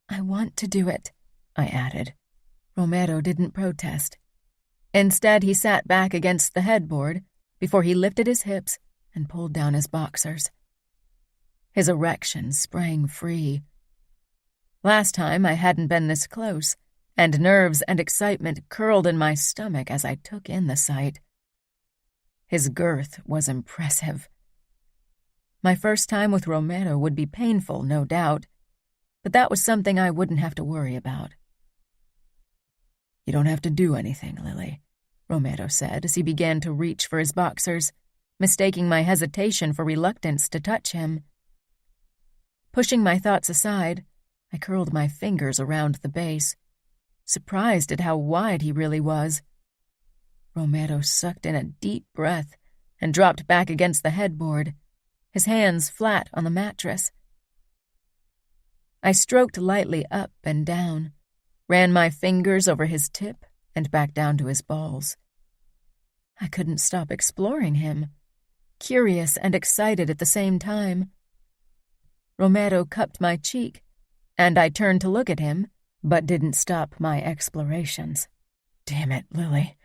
"I want to do it," I added. Romero didn't protest. Instead, he sat back against the headboard before he lifted his hips and pulled down his boxers. His erection sprang free. Last time I hadn't been this close, and nerves and excitement curled in my stomach as I took in the sight. His girth was impressive. My first time with Romero would be painful, no doubt, but that was something I wouldn't have to worry about. "You don't have to do anything, Lily," Romero said as he began to reach for his boxers, mistaking my hesitation for reluctance to touch him. Pushing my thoughts aside, I curled my fingers around the base, surprised at how wide he really was. Romero sucked in a deep breath and dropped back against the headboard, his hands flat on the mattress. I stroked lightly up and down, ran my fingers over his tip and back down to his balls. I couldn't stop exploring him, curious and excited at the same time. Romero cupped my cheek, and I turned to look at him, but didn't stop my explorations. "Damn it, Lily.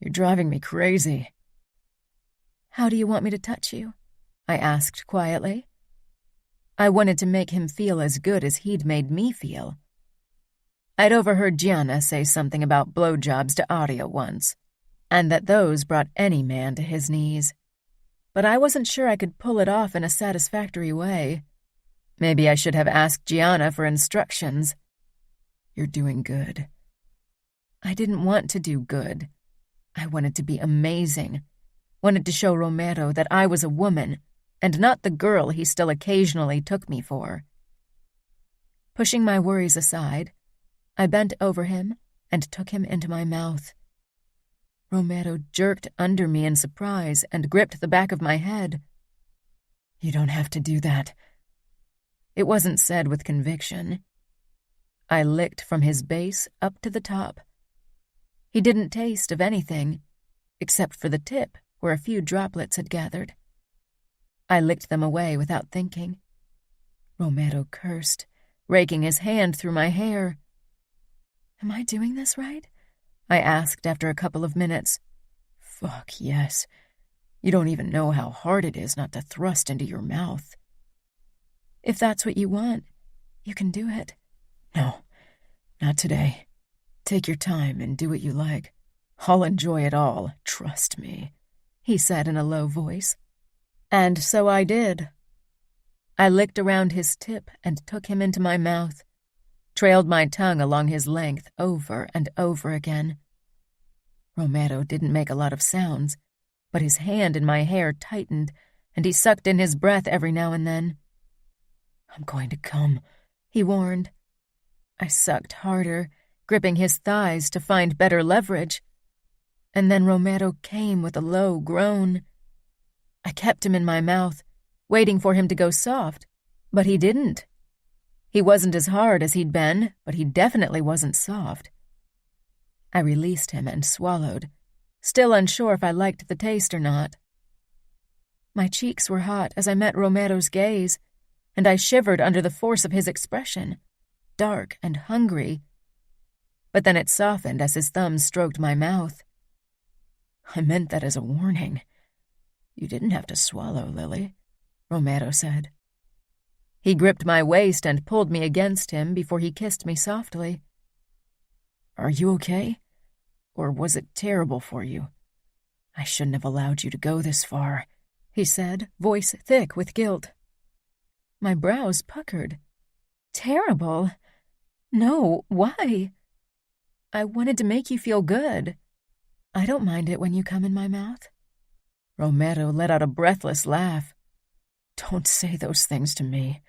You're driving me crazy." "How do you want me to touch you?" I asked quietly. I wanted to make him feel as good as he'd made me feel. I'd overheard Gianna say something about blowjobs to Audio once, and that those brought any man to his knees. But I wasn't sure I could pull it off in a satisfactory way. Maybe I should have asked Gianna for instructions. "You're doing good." I didn't want to do good. I wanted to be amazing. Wanted to show Romero that I was a woman, and not the girl he still occasionally took me for. Pushing my worries aside, I bent over him and took him into my mouth. Romero jerked under me in surprise and gripped the back of my head. "You don't have to do that." It wasn't said with conviction. I licked from his base up to the top. He didn't taste of anything, except for the tip where a few droplets had gathered. I licked them away without thinking. Romero cursed, raking his hand through my hair. "Am I doing this right?" I asked after a couple of minutes. "Fuck, yes. You don't even know how hard it is not to thrust into your mouth." "If that's what you want, you can do it." "No, not today. Take your time and do what you like. I'll enjoy it all, trust me," he said in a low voice. And so I did. I licked around his tip and took him into my mouth, trailed my tongue along his length over and over again. Romero didn't make a lot of sounds, but his hand in my hair tightened, and he sucked in his breath every now and then. "I'm going to come," he warned. I sucked harder, gripping his thighs to find better leverage. And then Romero came with a low groan. I kept him in my mouth, waiting for him to go soft, but he didn't. He wasn't as hard as he'd been, but he definitely wasn't soft. I released him and swallowed, still unsure if I liked the taste or not. My cheeks were hot as I met Romero's gaze, and I shivered under the force of his expression, dark and hungry. But then it softened as his thumbs stroked my mouth. "I meant that as a warning. You didn't have to swallow, Lily," Romero said. He gripped my waist and pulled me against him before he kissed me softly. "Are you okay?" Or was it terrible for you? I shouldn't have allowed you to go this far, he said, voice thick with guilt. My brows puckered. Terrible? No, why? I wanted to make you feel good. I don't mind it when you come in my mouth. Romero let out a breathless laugh. Don't say those things to me.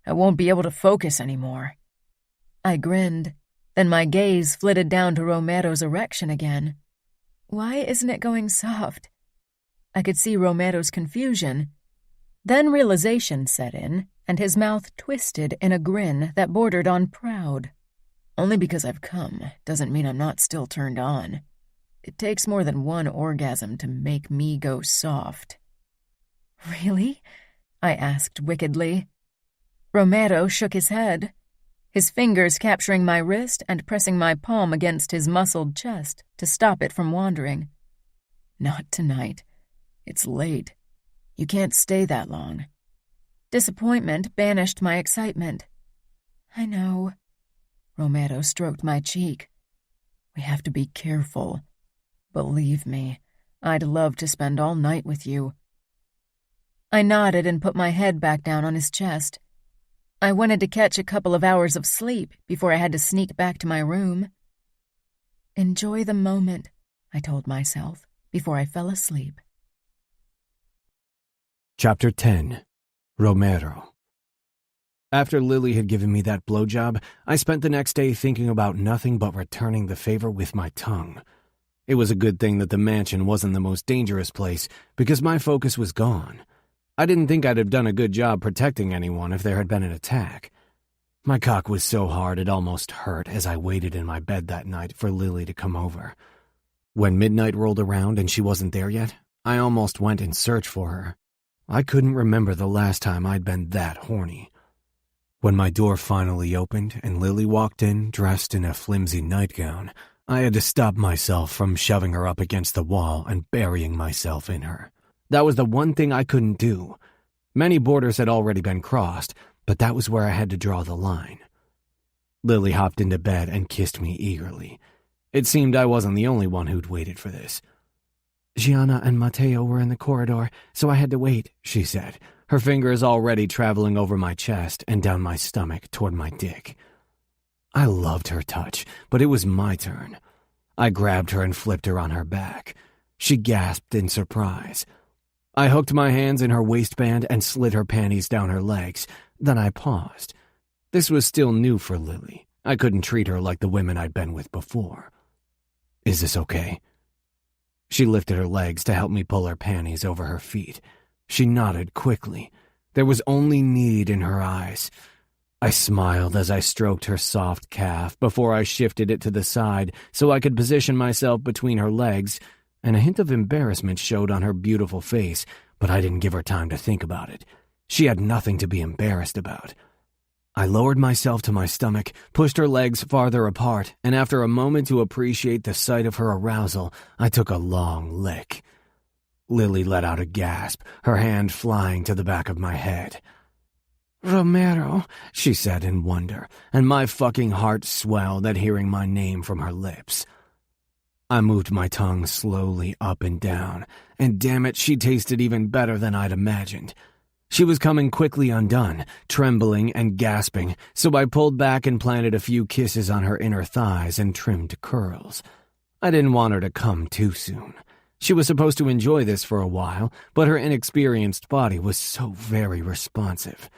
I won't be able to focus anymore. I grinned. Then my gaze flitted down to Romero's erection again. Why isn't it going soft? I could see Romero's confusion. Then realization set in, and his mouth twisted in a grin that bordered on proud. Only because I've come doesn't mean I'm not still turned on. It takes more than one orgasm to make me go soft. Really? I asked wickedly. Romero shook his head, his fingers capturing my wrist and pressing my palm against his muscled chest to stop it from wandering. Not tonight. It's late. You can't stay that long. Disappointment banished my excitement. I know. Romero stroked my cheek. We have to be careful. Believe me, I'd love to spend all night with you. I nodded and put my head back down on his chest. I wanted to catch a couple of hours of sleep before I had to sneak back to my room. Enjoy the moment, I told myself, before I fell asleep. Chapter 10. Romero. After Lily had given me that blowjob, I spent the next day thinking about nothing but returning the favor with my tongue. It was a good thing that the mansion wasn't the most dangerous place, because my focus was gone. I didn't think I'd have done a good job protecting anyone if there had been an attack. My cock was so hard it almost hurt as I waited in my bed that night for Lily to come over. When midnight rolled around and she wasn't there yet, I almost went in search for her. I couldn't remember the last time I'd been that horny. When my door finally opened and Lily walked in dressed in a flimsy nightgown, I had to stop myself from shoving her up against the wall and burying myself in her. That was the one thing I couldn't do. Many borders had already been crossed, but that was where I had to draw the line. Lily hopped into bed and kissed me eagerly. It seemed I wasn't the only one who'd waited for this. Gianna and Matteo were in the corridor, so I had to wait, she said, her fingers already traveling over my chest and down my stomach toward my dick. I loved her touch, but it was my turn. I grabbed her and flipped her on her back. She gasped in surprise. I hooked my hands in her waistband and slid her panties down her legs. Then I paused. This was still new for Lily. I couldn't treat her like the women I'd been with before. Is this okay? She lifted her legs to help me pull her panties over her feet. She nodded quickly. There was only need in her eyes. I smiled as I stroked her soft calf before I shifted it to the side so I could position myself between her legs, and a hint of embarrassment showed on her beautiful face, but I didn't give her time to think about it. She had nothing to be embarrassed about. I lowered myself to my stomach, pushed her legs farther apart, and after a moment to appreciate the sight of her arousal, I took a long lick. Lily let out a gasp, her hand flying to the back of my head. Romero, she said in wonder, and my fucking heart swelled at hearing my name from her lips. I moved my tongue slowly up and down, and damn it, she tasted even better than I'd imagined. She was coming quickly undone, trembling and gasping, so I pulled back and planted a few kisses on her inner thighs and trimmed curls. I didn't want her to come too soon. She was supposed to enjoy this for a while, but her inexperienced body was so very responsive.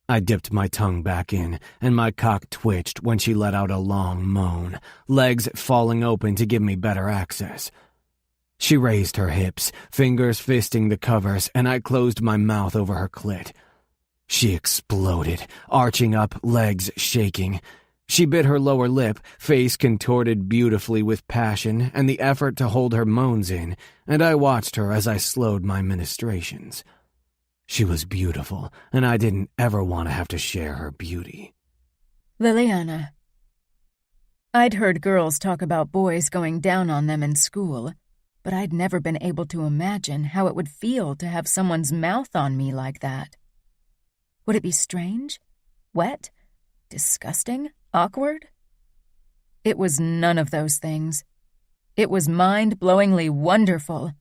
I dipped my tongue back in, and my cock twitched when she let out a long moan, legs falling open to give me better access. She raised her hips, fingers fisting the covers, and I closed my mouth over her clit. She exploded, arching up, legs shaking. She bit her lower lip, face contorted beautifully with passion and the effort to hold her moans in, and I watched her as I slowed my ministrations. She was beautiful, and I didn't ever want to have to share her beauty. Liliana. I'd heard girls talk about boys going down on them in school, but I'd never been able to imagine how it would feel to have someone's mouth on me like that. Would it be strange? Wet? Disgusting? Awkward? It was none of those things. It was mind-blowingly wonderful.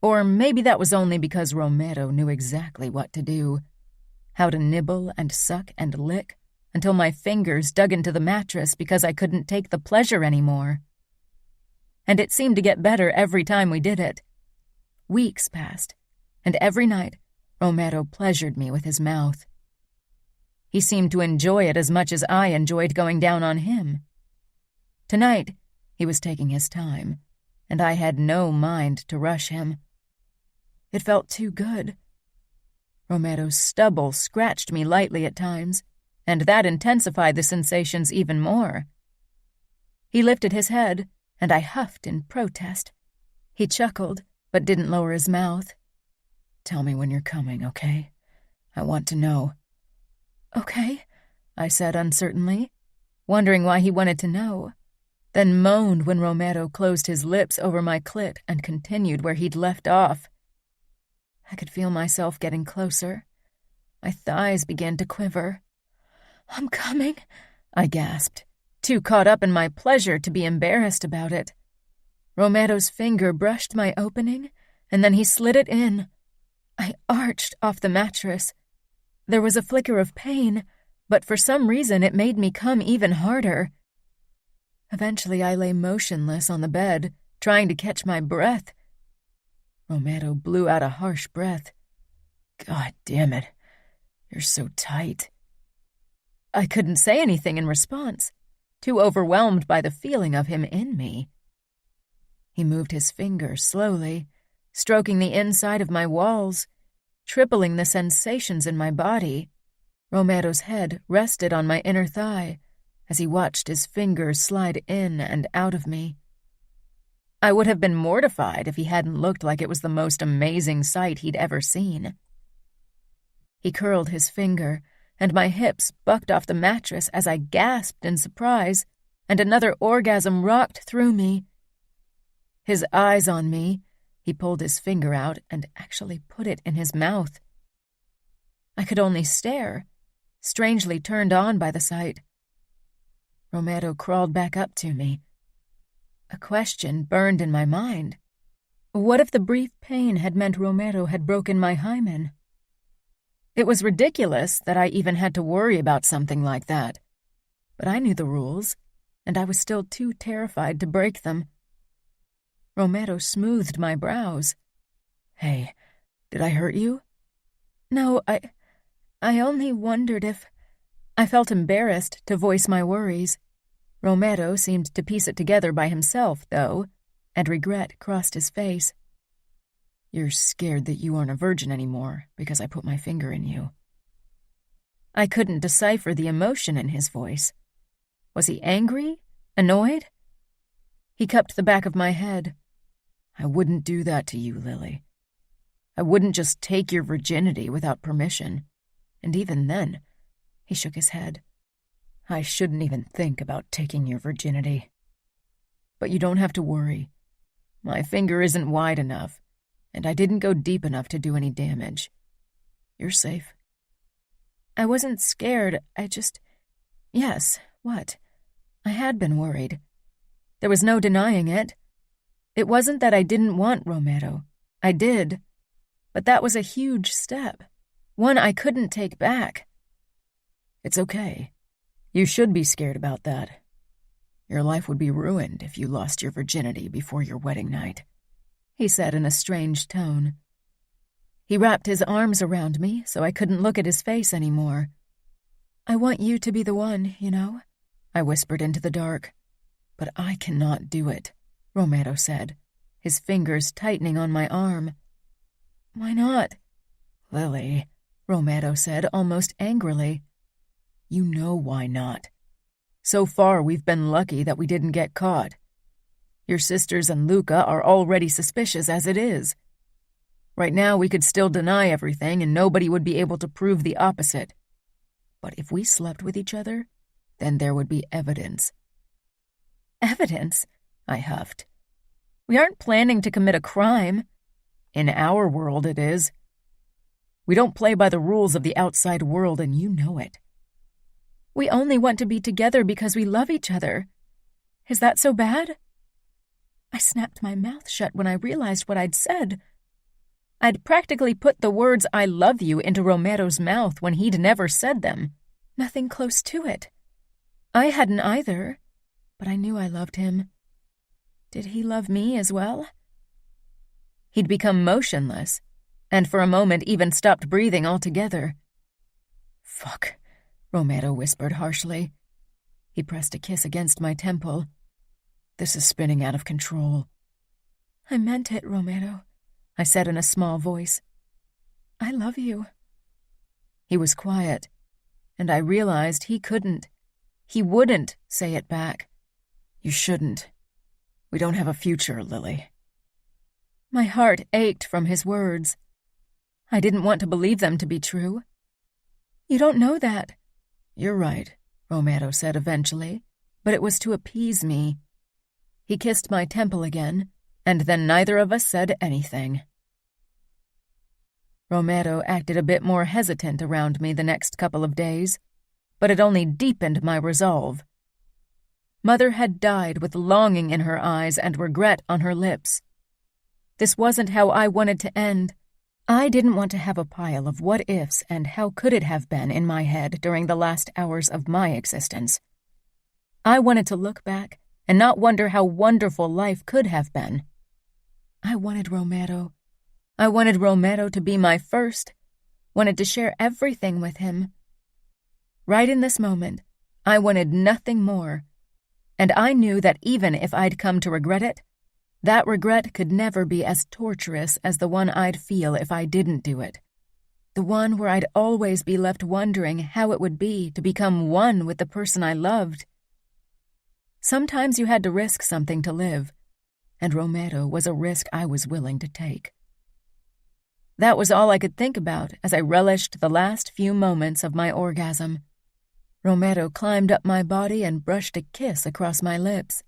Or maybe that was only because Romero knew exactly what to do. How to nibble and suck and lick until my fingers dug into the mattress because I couldn't take the pleasure anymore. And it seemed to get better every time we did it. Weeks passed, and every night Romero pleasured me with his mouth. He seemed to enjoy it as much as I enjoyed going down on him. Tonight, he was taking his time, and I had no mind to rush him. It felt too good. Romero's stubble scratched me lightly at times, and that intensified the sensations even more. He lifted his head, and I huffed in protest. He chuckled, but didn't lower his mouth. "Tell me when you're coming, okay? I want to know." "Okay," I said uncertainly, wondering why he wanted to know, then moaned when Romero closed his lips over my clit and continued where he'd left off. I could feel myself getting closer. My thighs began to quiver. "I'm coming," I gasped, too caught up in my pleasure to be embarrassed about it. Romero's finger brushed my opening, and then he slid it in. I arched off the mattress. There was a flicker of pain, but for some reason it made me come even harder. Eventually I lay motionless on the bed, trying to catch my breath. Romero blew out a harsh breath. "God damn it, you're so tight." I couldn't say anything in response, too overwhelmed by the feeling of him in me. He moved his finger slowly, stroking the inside of my walls, tripling the sensations in my body. Romero's head rested on my inner thigh as he watched his fingers slide in and out of me. I would have been mortified if he hadn't looked like it was the most amazing sight he'd ever seen. He curled his finger, and my hips bucked off the mattress as I gasped in surprise, and another orgasm rocked through me. His eyes on me, he pulled his finger out and actually put it in his mouth. I could only stare, strangely turned on by the sight. Romero crawled back up to me. A question burned in my mind. What if the brief pain had meant Romero had broken my hymen? It was ridiculous that I even had to worry about something like that. But I knew the rules, and I was still too terrified to break them. Romero smoothed my brows. "Hey, did I hurt you?" "No, I only wondered if—" I felt embarrassed to voice my worries. Romero seemed to piece it together by himself, though, and regret crossed his face. "You're scared that you aren't a virgin anymore because I put my finger in you." I couldn't decipher the emotion in his voice. Was he angry? Annoyed? He cupped the back of my head. "I wouldn't do that to you, Lily. I wouldn't just take your virginity without permission. And even then," he shook his head, "I shouldn't even think about taking your virginity. But you don't have to worry. My finger isn't wide enough, and I didn't go deep enough to do any damage. You're safe." I wasn't scared, Yes, what? I had been worried. There was no denying it. It wasn't that I didn't want Romero. I did. But that was a huge step, one I couldn't take back. "It's okay. You should be scared about that. Your life would be ruined if you lost your virginity before your wedding night," he said in a strange tone. He wrapped his arms around me so I couldn't look at his face anymore. "I want you to be the one, you know," I whispered into the dark. "But I cannot do it," Romero said, his fingers tightening on my arm. "Why not?" "Lily," Romero said almost angrily. "You know why not. So far we've been lucky that we didn't get caught. Your sisters and Luca are already suspicious as it is. Right now we could still deny everything and nobody would be able to prove the opposite. But if we slept with each other, then there would be evidence." "Evidence?" I huffed. "We aren't planning to commit a crime." "In our world it is. We don't play by the rules of the outside world, and you know it." "We only want to be together because we love each other. Is that so bad?" I snapped my mouth shut when I realized what I'd said. I'd practically put the words "I love you" into Romero's mouth when he'd never said them. Nothing close to it. I hadn't either, but I knew I loved him. Did he love me as well? He'd become motionless, and for a moment even stopped breathing altogether. "Fuck," Romero whispered harshly. He pressed a kiss against my temple. "This is spinning out of control." "I meant it, Romero," I said in a small voice. "I love you." He was quiet, and I realized he couldn't. He wouldn't say it back. "You shouldn't. We don't have a future, Lily." My heart ached from his words. I didn't want to believe them to be true. "You don't know that." "You're right," Romero said eventually, but it was to appease me. He kissed my temple again, and then neither of us said anything. Romero acted a bit more hesitant around me the next couple of days, but it only deepened my resolve. Mother had died with longing in her eyes and regret on her lips. This wasn't how I wanted to end. I didn't want to have a pile of what-ifs and how could it have been in my head during the last hours of my existence. I wanted to look back and not wonder how wonderful life could have been. I wanted Romero. I wanted Romero to be my first, wanted to share everything with him. Right in this moment, I wanted nothing more, and I knew that even if I'd come to regret it, that regret could never be as torturous as the one I'd feel if I didn't do it. The one where I'd always be left wondering how it would be to become one with the person I loved. Sometimes you had to risk something to live, and Romero was a risk I was willing to take. That was all I could think about as I relished the last few moments of my orgasm. Romero climbed up my body and brushed a kiss across my lips.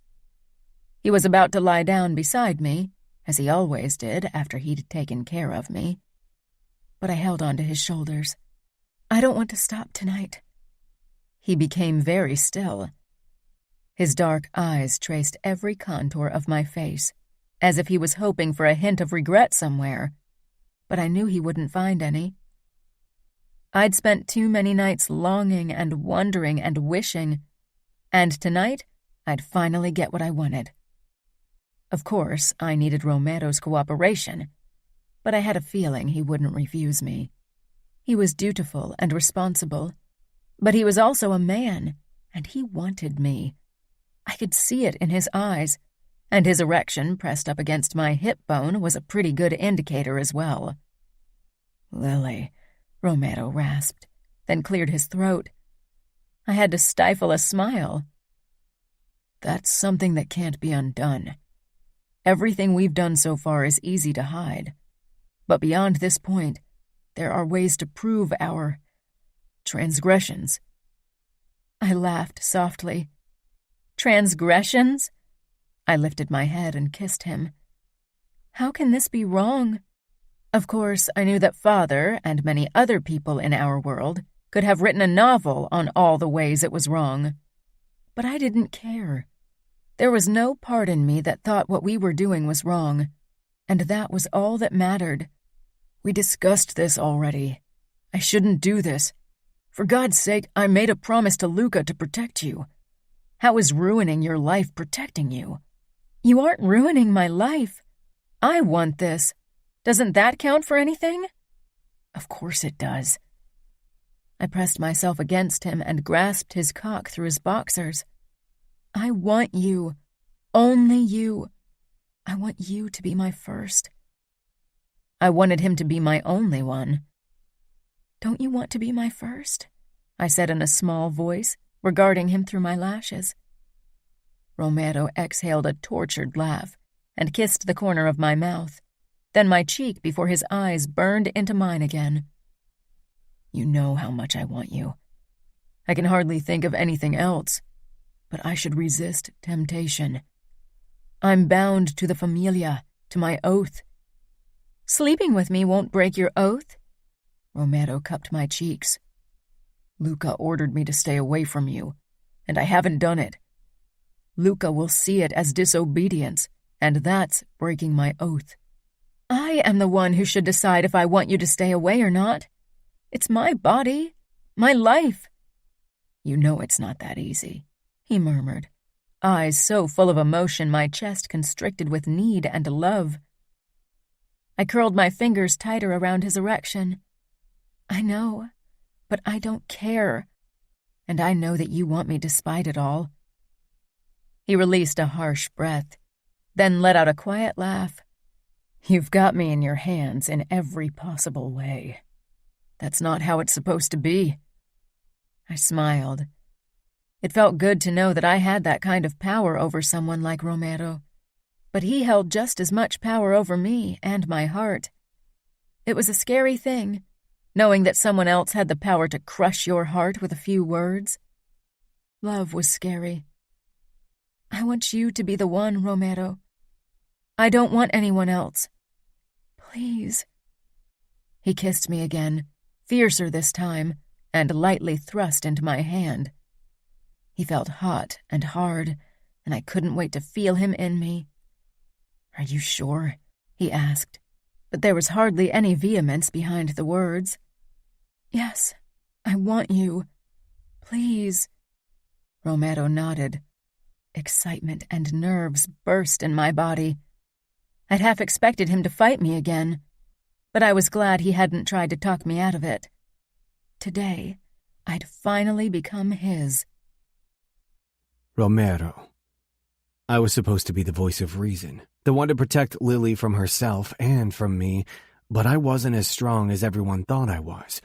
He was about to lie down beside me, as he always did after he'd taken care of me. But I held onto his shoulders. "I don't want to stop tonight." He became very still. His dark eyes traced every contour of my face, as if he was hoping for a hint of regret somewhere, but I knew he wouldn't find any. I'd spent too many nights longing and wondering and wishing, and tonight I'd finally get what I wanted. Of course, I needed Romero's cooperation, but I had a feeling he wouldn't refuse me. He was dutiful and responsible, but he was also a man, and he wanted me. I could see it in his eyes, and his erection pressed up against my hip bone was a pretty good indicator as well. "Lily," Romero rasped, then cleared his throat. I had to stifle a smile. "That's something that can't be undone. Everything we've done so far is easy to hide. But beyond this point, there are ways to prove our transgressions." I laughed softly. "Transgressions?" I lifted my head and kissed him. "How can this be wrong?" Of course, I knew that Father and many other people in our world could have written a novel on all the ways it was wrong. But I didn't care. There was no part in me that thought what we were doing was wrong, and that was all that mattered. "We discussed this already. I shouldn't do this. For God's sake, I made a promise to Luca to protect you. How is ruining your life protecting you?" "You aren't ruining my life. I want this. Doesn't that count for anything?" "Of course it does." I pressed myself against him and grasped his cock through his boxers. "I want you. Only you. I want you to be my first." I wanted him to be my only one. "Don't you want to be my first?" I said in a small voice, regarding him through my lashes. Romero exhaled a tortured laugh and kissed the corner of my mouth, then my cheek before his eyes burned into mine again. "You know how much I want you. I can hardly think of anything else, but I should resist temptation. I'm bound to the familia, to my oath." "Sleeping with me won't break your oath." Romero cupped my cheeks. "Luca ordered me to stay away from you, and I haven't done it. Luca will see it as disobedience, And that's breaking my oath. I am the one who should decide if I want you to stay away or not. It's my body, my life. You know it's not that easy, he murmured, eyes so full of emotion my chest constricted with need and love. I curled my fingers tighter around his erection. I know, but I don't care. And I know that you want me despite it all. He released a harsh breath, then let out a quiet laugh. You've got me in your hands in every possible way. That's not how it's supposed to be. I smiled. It felt good to know that I had that kind of power over someone like Romero. But he held just as much power over me and my heart. It was a scary thing, knowing that someone else had the power to crush your heart with a few words. Love was scary. I want you to be the one, Romero. I don't want anyone else. Please. He kissed me again, fiercer this time, and lightly thrust into my hand. He felt hot and hard, and I couldn't wait to feel him in me. Are you sure? He asked, but there was hardly any vehemence behind the words. Yes, I want you. Please. Romero nodded. Excitement and nerves burst in my body. I'd half expected him to fight me again, but I was glad he hadn't tried to talk me out of it. Today, I'd finally become his. Romero. I was supposed to be the voice of reason, the one to protect Lily from herself and from me, but I wasn't as strong as everyone thought I was.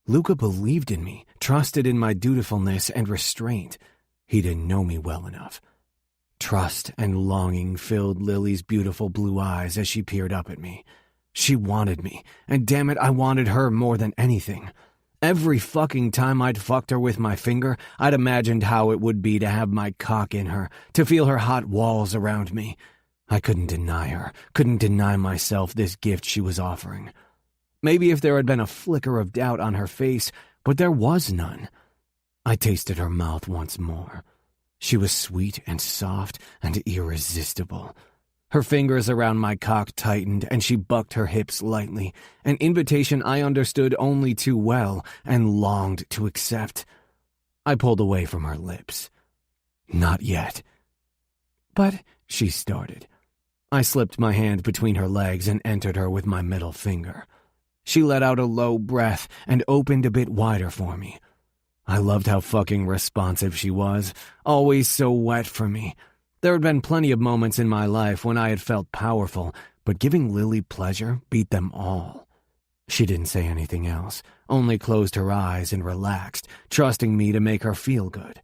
Luca believed in me, trusted in my dutifulness and restraint. He didn't know me well enough. Trust and longing filled Lily's beautiful blue eyes as she peered up at me. She wanted me, and damn it, I wanted her more than anything. Every fucking time I'd fucked her with my finger, I'd imagined how it would be to have my cock in her, to feel her hot walls around me. I couldn't deny her, couldn't deny myself this gift she was offering. Maybe if there had been a flicker of doubt on her face, but there was none. I tasted her mouth once more. She was sweet and soft and irresistible. Her fingers around my cock tightened, and she bucked her hips lightly, an invitation I understood only too well and longed to accept. I pulled away from her lips. Not yet. But she started. I slipped my hand between her legs and entered her with my middle finger. She let out a low breath and opened a bit wider for me. I loved how fucking responsive she was, always so wet for me. There had been plenty of moments in my life when I had felt powerful, but giving Lily pleasure beat them all. She didn't say anything else, only closed her eyes and relaxed, trusting me to make her feel good.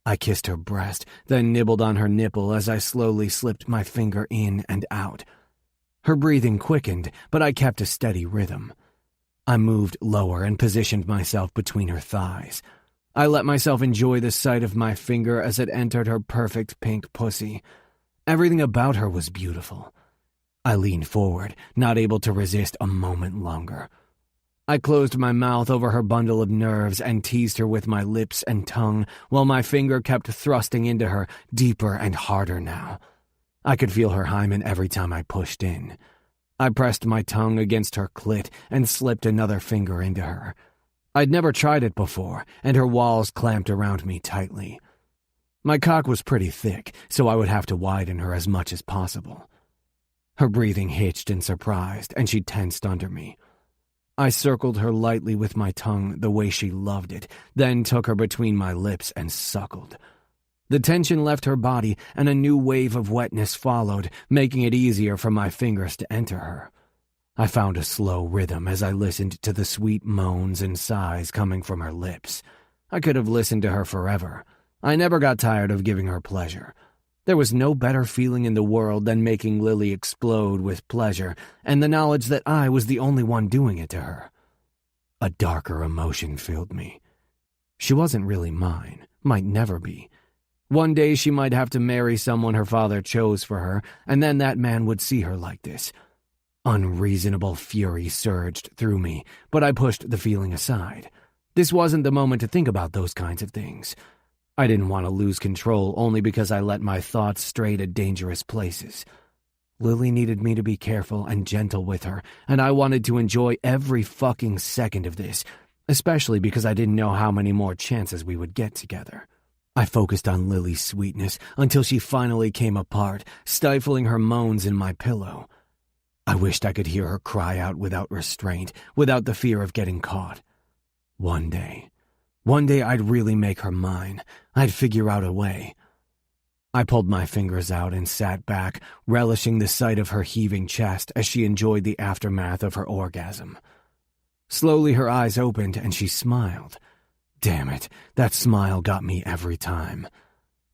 I kissed her breast, then nibbled on her nipple as I slowly slipped my finger in and out. Her breathing quickened, but I kept a steady rhythm. I moved lower and positioned myself between her thighs. I let myself enjoy the sight of my finger as it entered her perfect pink pussy. Everything about her was beautiful. I leaned forward, not able to resist a moment longer. I closed my mouth over her bundle of nerves and teased her with my lips and tongue while my finger kept thrusting into her deeper and harder now. I could feel her hymen every time I pushed in. I pressed my tongue against her clit and slipped another finger into her. I'd never tried it before, and her walls clamped around me tightly. My cock was pretty thick, so I would have to widen her as much as possible. Her breathing hitched in surprise, and she tensed under me. I circled her lightly with my tongue the way she loved it, then took her between my lips and suckled. The tension left her body, and a new wave of wetness followed, making it easier for my fingers to enter her. I found a slow rhythm as I listened to the sweet moans and sighs coming from her lips. I could have listened to her forever. I never got tired of giving her pleasure. There was no better feeling in the world than making Lily explode with pleasure, and the knowledge that I was the only one doing it to her. A darker emotion filled me. She wasn't really mine, might never be. One day she might have to marry someone her father chose for her, and then that man would see her like this. Unreasonable fury surged through me, but I pushed the feeling aside. This wasn't the moment to think about those kinds of things. I didn't want to lose control only because I let my thoughts stray to dangerous places. Lily needed me to be careful and gentle with her, and I wanted to enjoy every fucking second of this, especially because I didn't know how many more chances we would get together. I focused on Lily's sweetness until she finally came apart, stifling her moans in my pillow. I wished I could hear her cry out without restraint, without the fear of getting caught. One day I'd really make her mine. I'd figure out a way. I pulled my fingers out and sat back, relishing the sight of her heaving chest as she enjoyed the aftermath of her orgasm. Slowly her eyes opened and she smiled. Damn it, that smile got me every time.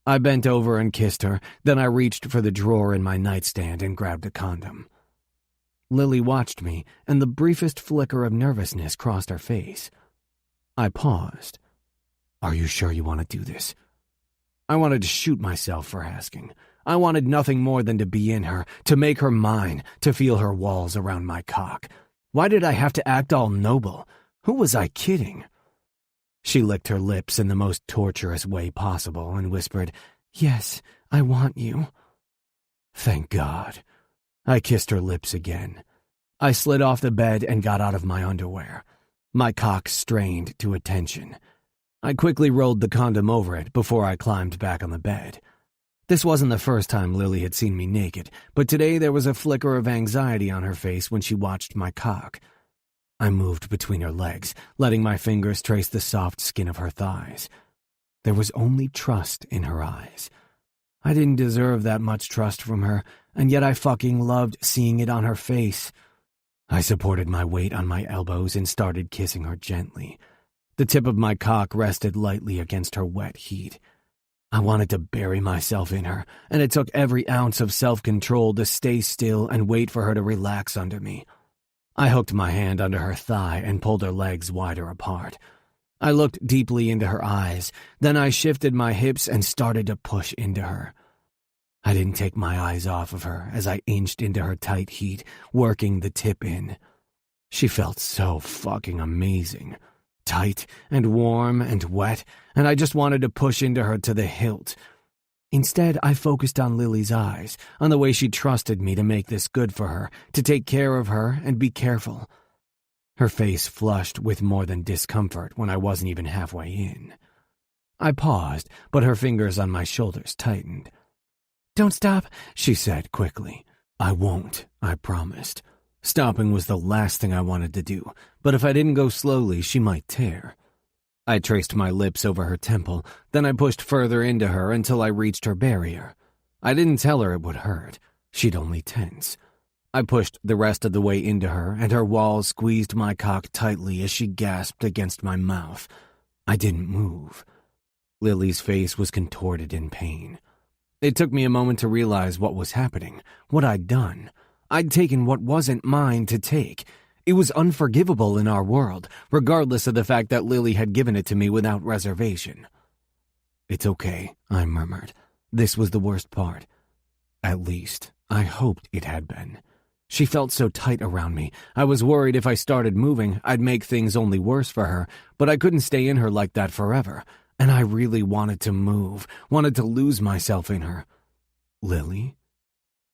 I bent over and kissed her, then I reached for the drawer in my nightstand and grabbed a condom. Lily watched me, and the briefest flicker of nervousness crossed her face. I paused. Are you sure you want to do this? I wanted to shoot myself for asking. I wanted nothing more than to be in her, to make her mine, to feel her walls around my cock. Why did I have to act all noble? Who was I kidding? She licked her lips in the most torturous way possible and whispered, "Yes, I want you." Thank God. I kissed her lips again. I slid off the bed and got out of my underwear. My cock strained to attention. I quickly rolled the condom over it before I climbed back on the bed. This wasn't the first time Lily had seen me naked, but today there was a flicker of anxiety on her face when she watched my cock. I moved between her legs, letting my fingers trace the soft skin of her thighs. There was only trust in her eyes. I didn't deserve that much trust from her, and yet I fucking loved seeing it on her face. I supported my weight on my elbows and started kissing her gently. The tip of my cock rested lightly against her wet heat. I wanted to bury myself in her, and it took every ounce of self-control to stay still and wait for her to relax under me. I hooked my hand under her thigh and pulled her legs wider apart. I looked deeply into her eyes, then I shifted my hips and started to push into her. I didn't take my eyes off of her as I inched into her tight heat, working the tip in. She felt so fucking amazing. Tight and warm and wet, and I just wanted to push into her to the hilt. Instead, I focused on Lily's eyes, on the way she trusted me to make this good for her, to take care of her and be careful. Her face flushed with more than discomfort when I wasn't even halfway in. I paused, but her fingers on my shoulders tightened. "Don't stop," she said quickly. "I won't," I promised. Stopping was the last thing I wanted to do, but if I didn't go slowly, she might tear. I traced my lips over her temple, then I pushed further into her until I reached her barrier. I didn't tell her it would hurt. She'd only tense. I pushed the rest of the way into her, and her walls squeezed my cock tightly as she gasped against my mouth. I didn't move. Lily's face was contorted in pain. It took me a moment to realize what was happening, what I'd done. I'd taken what wasn't mine to take. It was unforgivable in our world, regardless of the fact that Lily had given it to me without reservation. "It's okay," I murmured. This was the worst part. At least, I hoped it had been. She felt so tight around me. I was worried if I started moving, I'd make things only worse for her, but I couldn't stay in her like that forever, and I really wanted to move, wanted to lose myself in her. "Lily?"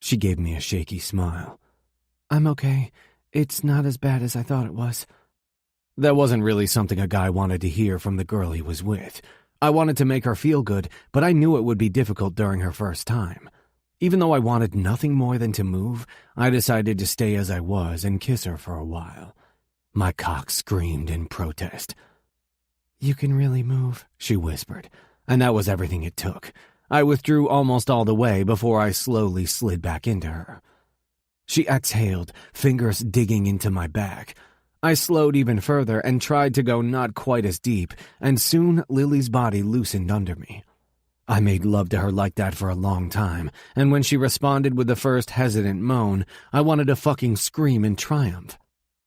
She gave me a shaky smile. "I'm okay. It's not as bad as I thought it was." That wasn't really something a guy wanted to hear from the girl he was with. I wanted to make her feel good, but I knew it would be difficult during her first time. Even though I wanted nothing more than to move, I decided to stay as I was and kiss her for a while. My cock screamed in protest. "You can really move," she whispered, and that was everything it took. I withdrew almost all the way before I slowly slid back into her. She exhaled, fingers digging into my back. I slowed even further and tried to go not quite as deep, and soon Lily's body loosened under me. I made love to her like that for a long time, and when she responded with the first hesitant moan, I wanted to fucking scream in triumph.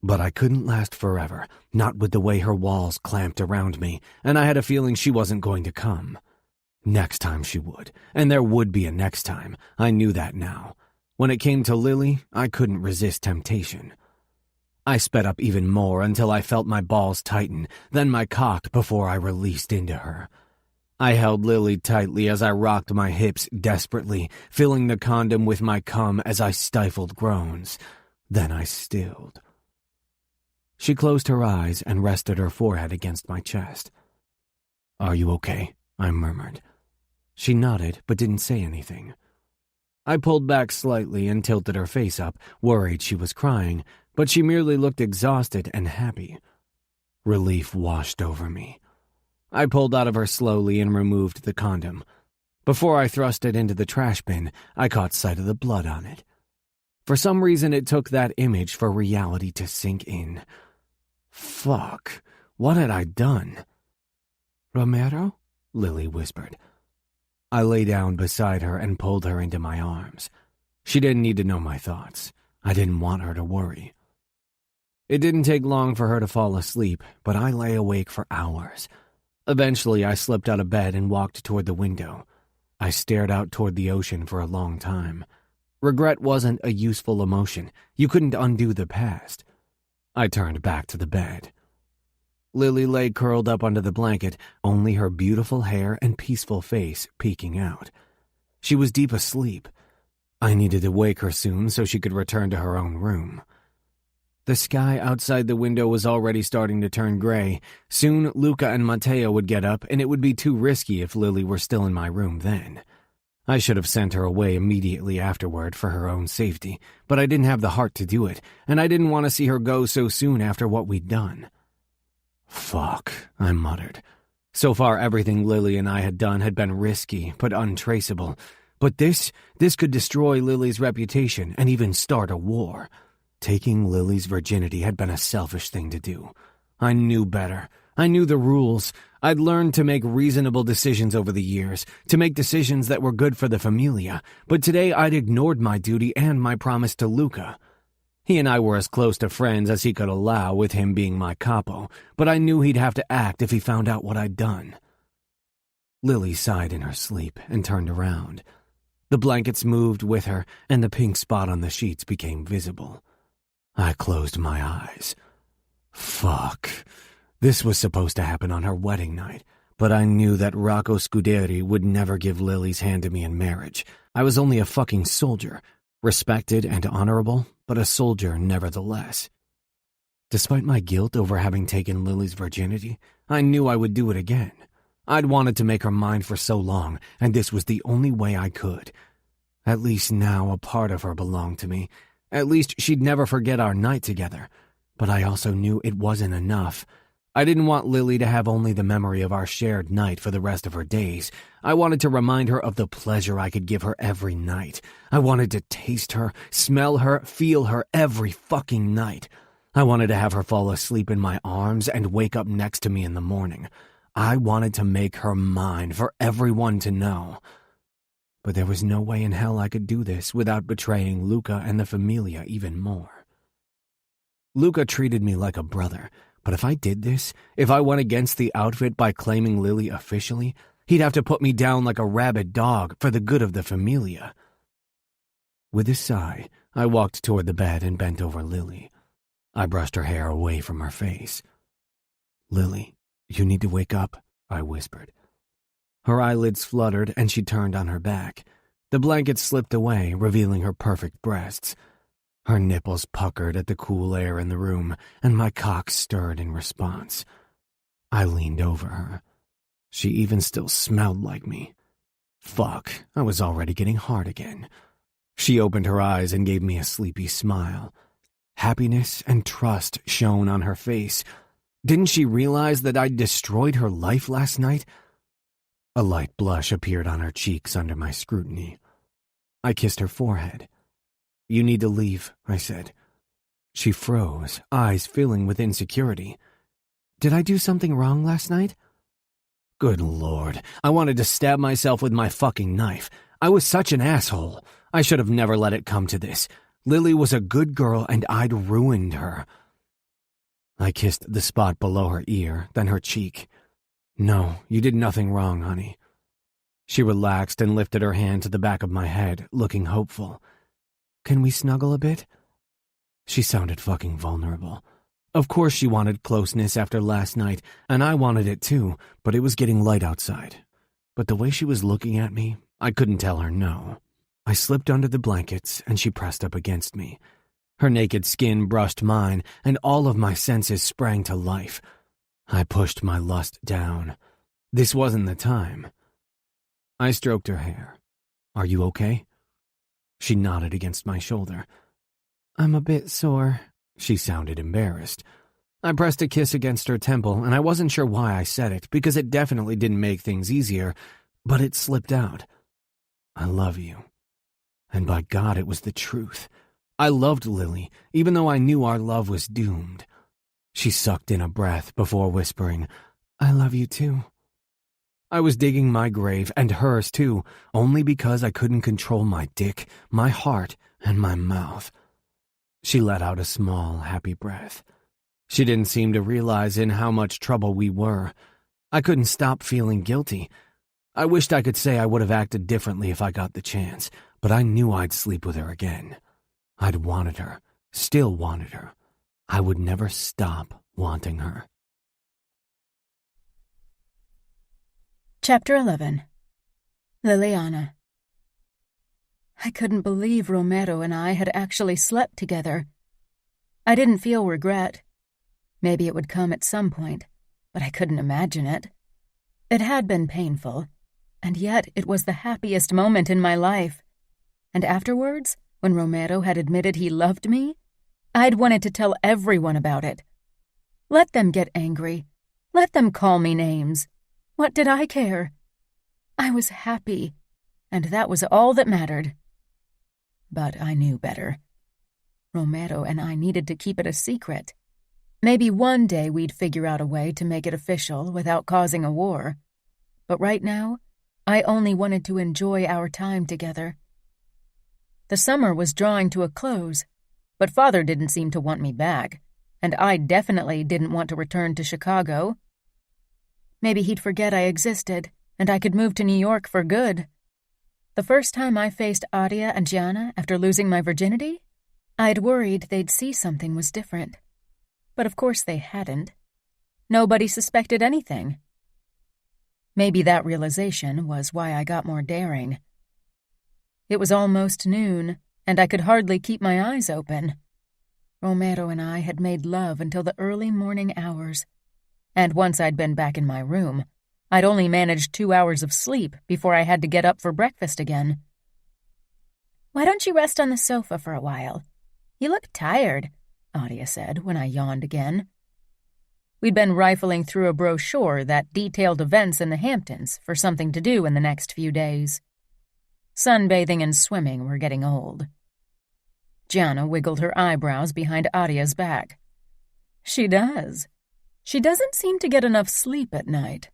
But I couldn't last forever, not with the way her walls clamped around me, and I had a feeling she wasn't going to come. Next time she would, and there would be a next time. I knew that now. When it came to Lily, I couldn't resist temptation. I sped up even more until I felt my balls tighten, then my cock before I released into her. I held Lily tightly as I rocked my hips desperately, filling the condom with my cum as I stifled groans. Then I stilled. She closed her eyes and rested her forehead against my chest. "Are you okay?" I murmured. She nodded but didn't say anything. I pulled back slightly and tilted her face up, worried she was crying, but she merely looked exhausted and happy. Relief washed over me. I pulled out of her slowly and removed the condom. Before I thrust it into the trash bin, I caught sight of the blood on it. For some reason, it took that image for reality to sink in. Fuck, what had I done? "Romero?" Lily whispered. I lay down beside her and pulled her into my arms. She didn't need to know my thoughts. I didn't want her to worry. It didn't take long for her to fall asleep, but I lay awake for hours. Eventually, I slipped out of bed and walked toward the window. I stared out toward the ocean for a long time. Regret wasn't a useful emotion. You couldn't undo the past. I turned back to the bed. Lily lay curled up under the blanket, only her beautiful hair and peaceful face peeking out. She was deep asleep. I needed to wake her soon so she could return to her own room. The sky outside the window was already starting to turn gray. Soon, Luca and Matteo would get up, and it would be too risky if Lily were still in my room then. I should have sent her away immediately afterward for her own safety, but I didn't have the heart to do it, and I didn't want to see her go so soon after what we'd done. Fuck, I muttered. So far, everything Lily and I had done had been risky, but untraceable. But this could destroy Lily's reputation and even start a war. Taking Lily's virginity had been a selfish thing to do. I knew better. I knew the rules. I'd learned to make reasonable decisions over the years, to make decisions that were good for the familia, but today I'd ignored my duty and my promise to Luca. He and I were as close to friends as he could allow, with him being my capo, but I knew he'd have to act if he found out what I'd done. Lily sighed in her sleep and turned around. The blankets moved with her, and the pink spot on the sheets became visible. I closed my eyes. Fuck. This was supposed to happen on her wedding night, but I knew that Rocco Scuderi would never give Lily's hand to me in marriage. I was only a fucking soldier, respected and honorable, but a soldier nevertheless. Despite my guilt over having taken Lily's virginity, I knew I would do it again. I'd wanted to make her mine for so long, and this was the only way I could. At least now a part of her belonged to me. At least she'd never forget our night together. But I also knew it wasn't enough. I didn't want Lily to have only the memory of our shared night for the rest of her days. I wanted to remind her of the pleasure I could give her every night. I wanted to taste her, smell her, feel her every fucking night. I wanted to have her fall asleep in my arms and wake up next to me in the morning. I wanted to make her mine for everyone to know. But there was no way in hell I could do this without betraying Luca and the familia even more. Luca treated me like a brother, but if I did this, if I went against the outfit by claiming Lily officially, he'd have to put me down like a rabid dog for the good of the familia. With a sigh, I walked toward the bed and bent over Lily. I brushed her hair away from her face. "Lily, you need to wake up," I whispered. Her eyelids fluttered and she turned on her back. The blanket slipped away, revealing her perfect breasts. Her nipples puckered at the cool air in the room, and my cock stirred in response. I leaned over her. She even still smelled like me. Fuck, I was already getting hard again. She opened her eyes and gave me a sleepy smile. Happiness and trust shone on her face. Didn't she realize that I'd destroyed her life last night? A light blush appeared on her cheeks under my scrutiny. I kissed her forehead. "You need to leave," I said. She froze, eyes filling with insecurity. "Did I do something wrong last night?" Good Lord, I wanted to stab myself with my fucking knife. I was such an asshole. I should have never let it come to this. Lily was a good girl and I'd ruined her. I kissed the spot below her ear, then her cheek. "No, you did nothing wrong, honey." She relaxed and lifted her hand to the back of my head, looking hopeful. "Can we snuggle a bit?" She sounded fucking vulnerable. Of course she wanted closeness after last night, and I wanted it too, but it was getting light outside. but the way she was looking at me, I couldn't tell her no. I slipped under the blankets and she pressed up against me. Her naked skin brushed mine and all of my senses sprang to life. I pushed my lust down. This wasn't the time. I stroked her hair. "Are you okay?" She nodded against my shoulder. "I'm a bit sore." She sounded embarrassed. I pressed a kiss against her temple, and I wasn't sure why I said it, because it definitely didn't make things easier, but it slipped out. "I love you." And by God, it was the truth. I loved Lily, even though I knew our love was doomed. She sucked in a breath before whispering, "I love you too." I was digging my grave, and hers too, only because I couldn't control my dick, my heart, and my mouth. She let out a small, happy breath. She didn't seem to realize in how much trouble we were. I couldn't stop feeling guilty. I wished I could say I would have acted differently if I got the chance, but I knew I'd sleep with her again. I'd wanted her, still wanted her. I would never stop wanting her. Chapter 11. Liliana. I couldn't believe Romero and I had actually slept together. I didn't feel regret. Maybe it would come at some point, but I couldn't imagine it. It had been painful, and yet it was the happiest moment in my life. And afterwards, when Romero had admitted he loved me, I'd wanted to tell everyone about it. Let them get angry. Let them call me names. What did I care? I was happy, and that was all that mattered. But I knew better. Romero and I needed to keep it a secret. Maybe one day we'd figure out a way to make it official without causing a war. But right now, I only wanted to enjoy our time together. The summer was drawing to a close, but Father didn't seem to want me back, and I definitely didn't want to return to Chicago. Maybe he'd forget I existed, and I could move to New York for good. The first time I faced Adia and Gianna after losing my virginity, I'd worried they'd see something was different. But of course they hadn't. Nobody suspected anything. Maybe that realization was why I got more daring. It was almost noon, and I could hardly keep my eyes open. Romero and I had made love until the early morning hours, and once I'd been back in my room, I'd only managed 2 hours of sleep before I had to get up for breakfast again. "Why don't you rest on the sofa for a while? You look tired," Adia said when I yawned again. We'd been rifling through a brochure that detailed events in the Hamptons for something to do in the next few days. Sunbathing and swimming were getting old. Gianna wiggled her eyebrows behind Adia's back. "She does. She doesn't seem to get enough sleep at night."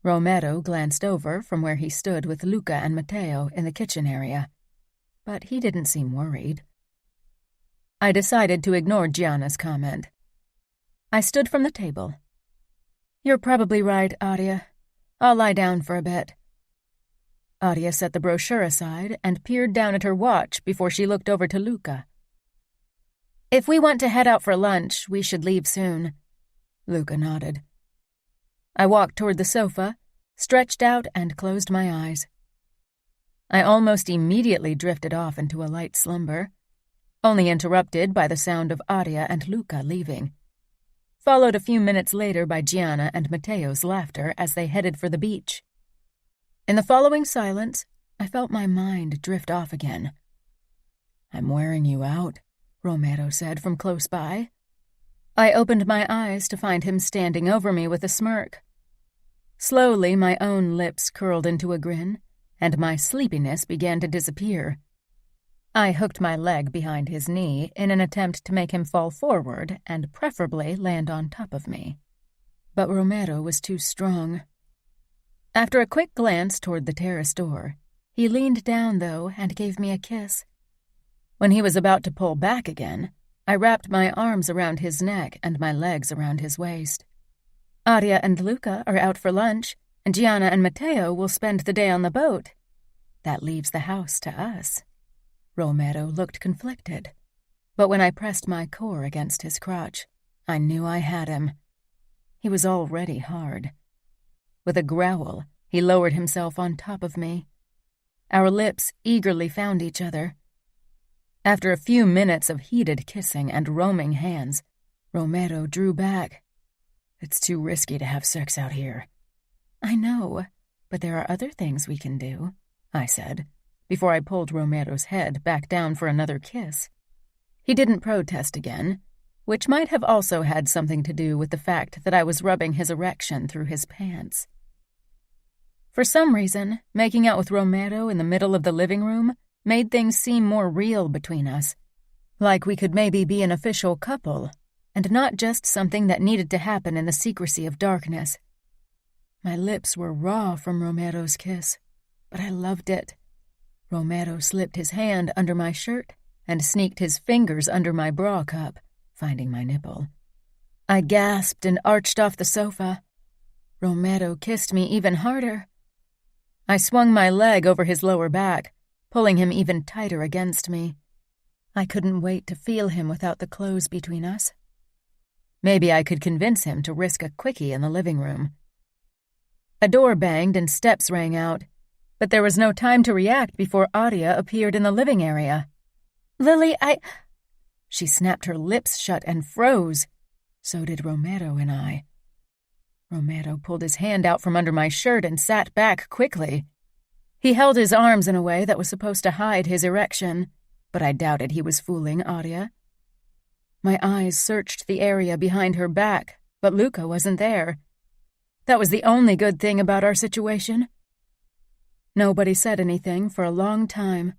Romero glanced over from where he stood with Luca and Matteo in the kitchen area, but he didn't seem worried. I decided to ignore Gianna's comment. I stood from the table. "You're probably right, Adia. I'll lie down for a bit." Adia set the brochure aside and peered down at her watch before she looked over to Luca. "If we want to head out for lunch, we should leave soon." Luca nodded. I walked toward the sofa, stretched out, and closed my eyes. I almost immediately drifted off into a light slumber, only interrupted by the sound of Adia and Luca leaving, followed a few minutes later by Gianna and Matteo's laughter as they headed for the beach. In the following silence, I felt my mind drift off again. "I'm wearing you out," Romero said from close by. I opened my eyes to find him standing over me with a smirk. Slowly, my own lips curled into a grin, and my sleepiness began to disappear. I hooked my leg behind his knee in an attempt to make him fall forward and preferably land on top of me. But Romero was too strong. After a quick glance toward the terrace door, he leaned down, though, and gave me a kiss. When he was about to pull back again, I wrapped my arms around his neck and my legs around his waist. "Adia and Luca are out for lunch, and Gianna and Matteo will spend the day on the boat. That leaves the house to us." Romero looked conflicted, but when I pressed my core against his crotch, I knew I had him. He was already hard. With a growl, He lowered himself on top of me. Our lips eagerly found each other. After a few minutes of heated kissing and roaming hands, Romero drew back. "It's too risky to have sex out here." "I know, but there are other things we can do," I said, before I pulled Romero's head back down for another kiss. He didn't protest again, which might have also had something to do with the fact that I was rubbing his erection through his pants. For some reason, making out with Romero in the middle of the living room made things seem more real between us, like we could maybe be an official couple, and not just something that needed to happen in the secrecy of darkness. My lips were raw from Romero's kiss, but I loved it. Romero slipped his hand under my shirt and sneaked his fingers under my bra cup, finding my nipple. I gasped and arched off the sofa. Romero kissed me even harder. I swung my leg over his lower back, pulling him even tighter against me. I couldn't wait to feel him without the clothes between us. Maybe I could convince him to risk a quickie in the living room. A door banged and steps rang out, but there was no time to react before Adia appeared in the living area. "Lily, She snapped her lips shut and froze. So did Romero and I. Romero pulled his hand out from under my shirt and sat back quickly. He held his arms in a way that was supposed to hide his erection, but I doubted he was fooling Adia. My eyes searched the area behind her back, but Luca wasn't there. That was the only good thing about our situation. Nobody said anything for a long time.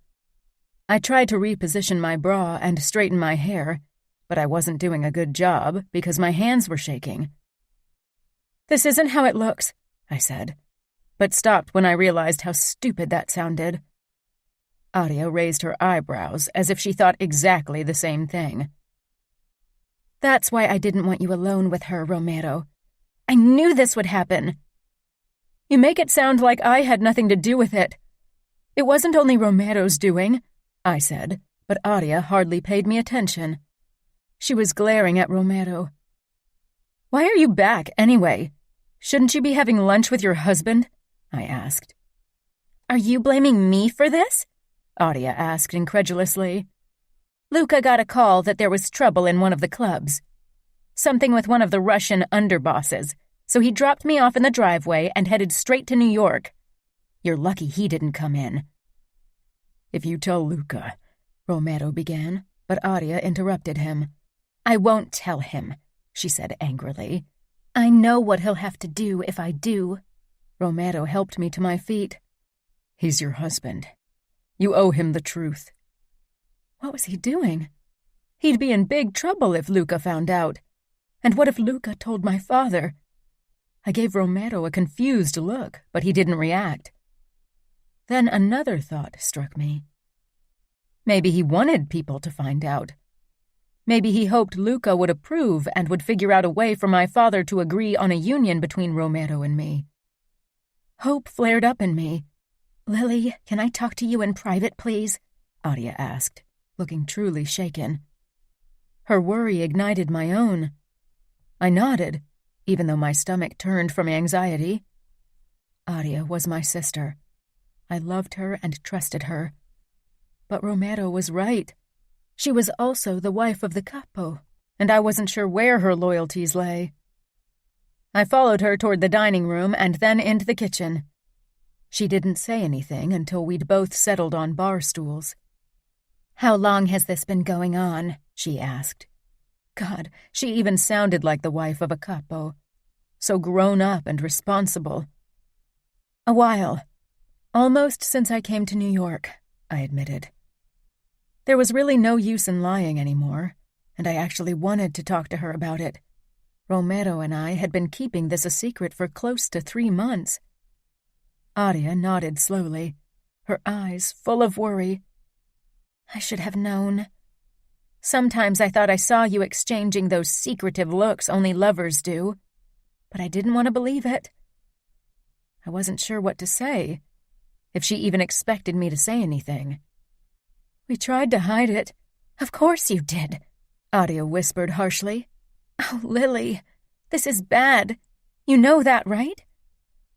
I tried to reposition my bra and straighten my hair, but I wasn't doing a good job because my hands were shaking. "This isn't how it looks," I said, but stopped when I realized how stupid that sounded. Adia raised her eyebrows as if she thought exactly the same thing. "That's why I didn't want you alone with her, Romero. I knew this would happen." "You make it sound like I had nothing to do with it. It wasn't only Romero's doing," I said, but Adia hardly paid me attention. She was glaring at Romero. "Why are you back, anyway? Shouldn't you be having lunch with your husband?" I asked. "Are you blaming me for this?" Adia asked incredulously. "Luca got a call that there was trouble in one of the clubs. Something with one of the Russian underbosses, so he dropped me off in the driveway and headed straight to New York. You're lucky he didn't come in." "If you tell Luca," Romero began, but Adia interrupted him. "I won't tell him," she said angrily. "I know what he'll have to do if I do." Romero helped me to my feet. "He's your husband. You owe him the truth." What was he doing? He'd be in big trouble if Luca found out. And what if Luca told my father? I gave Romero a confused look, but he didn't react. Then another thought struck me. Maybe he wanted people to find out. Maybe he hoped Luca would approve and would figure out a way for my father to agree on a union between Romero and me. Hope flared up in me. "Lily, can I talk to you in private, please?" Adia asked, looking truly shaken. Her worry ignited my own. I nodded, even though my stomach turned from anxiety. Adia was my sister. I loved her and trusted her. But Romero was right. She was also the wife of the capo, and I wasn't sure where her loyalties lay. I followed her toward the dining room and then into the kitchen. She didn't say anything until we'd both settled on bar stools. "How long has this been going on?" she asked. God, she even sounded like the wife of a capo. So grown up and responsible. "A while. Almost since I came to New York," I admitted. There was really no use in lying anymore, and I actually wanted to talk to her about it. Romero and I had been keeping this a secret for close to 3 months. Adia nodded slowly, her eyes full of worry. "I should have known. Sometimes I thought I saw you exchanging those secretive looks only lovers do, but I didn't want to believe it." I wasn't sure what to say, if she even expected me to say anything. "We tried to hide it." "Of course you did," Adia whispered harshly. "Oh, Lily, this is bad. You know that, right?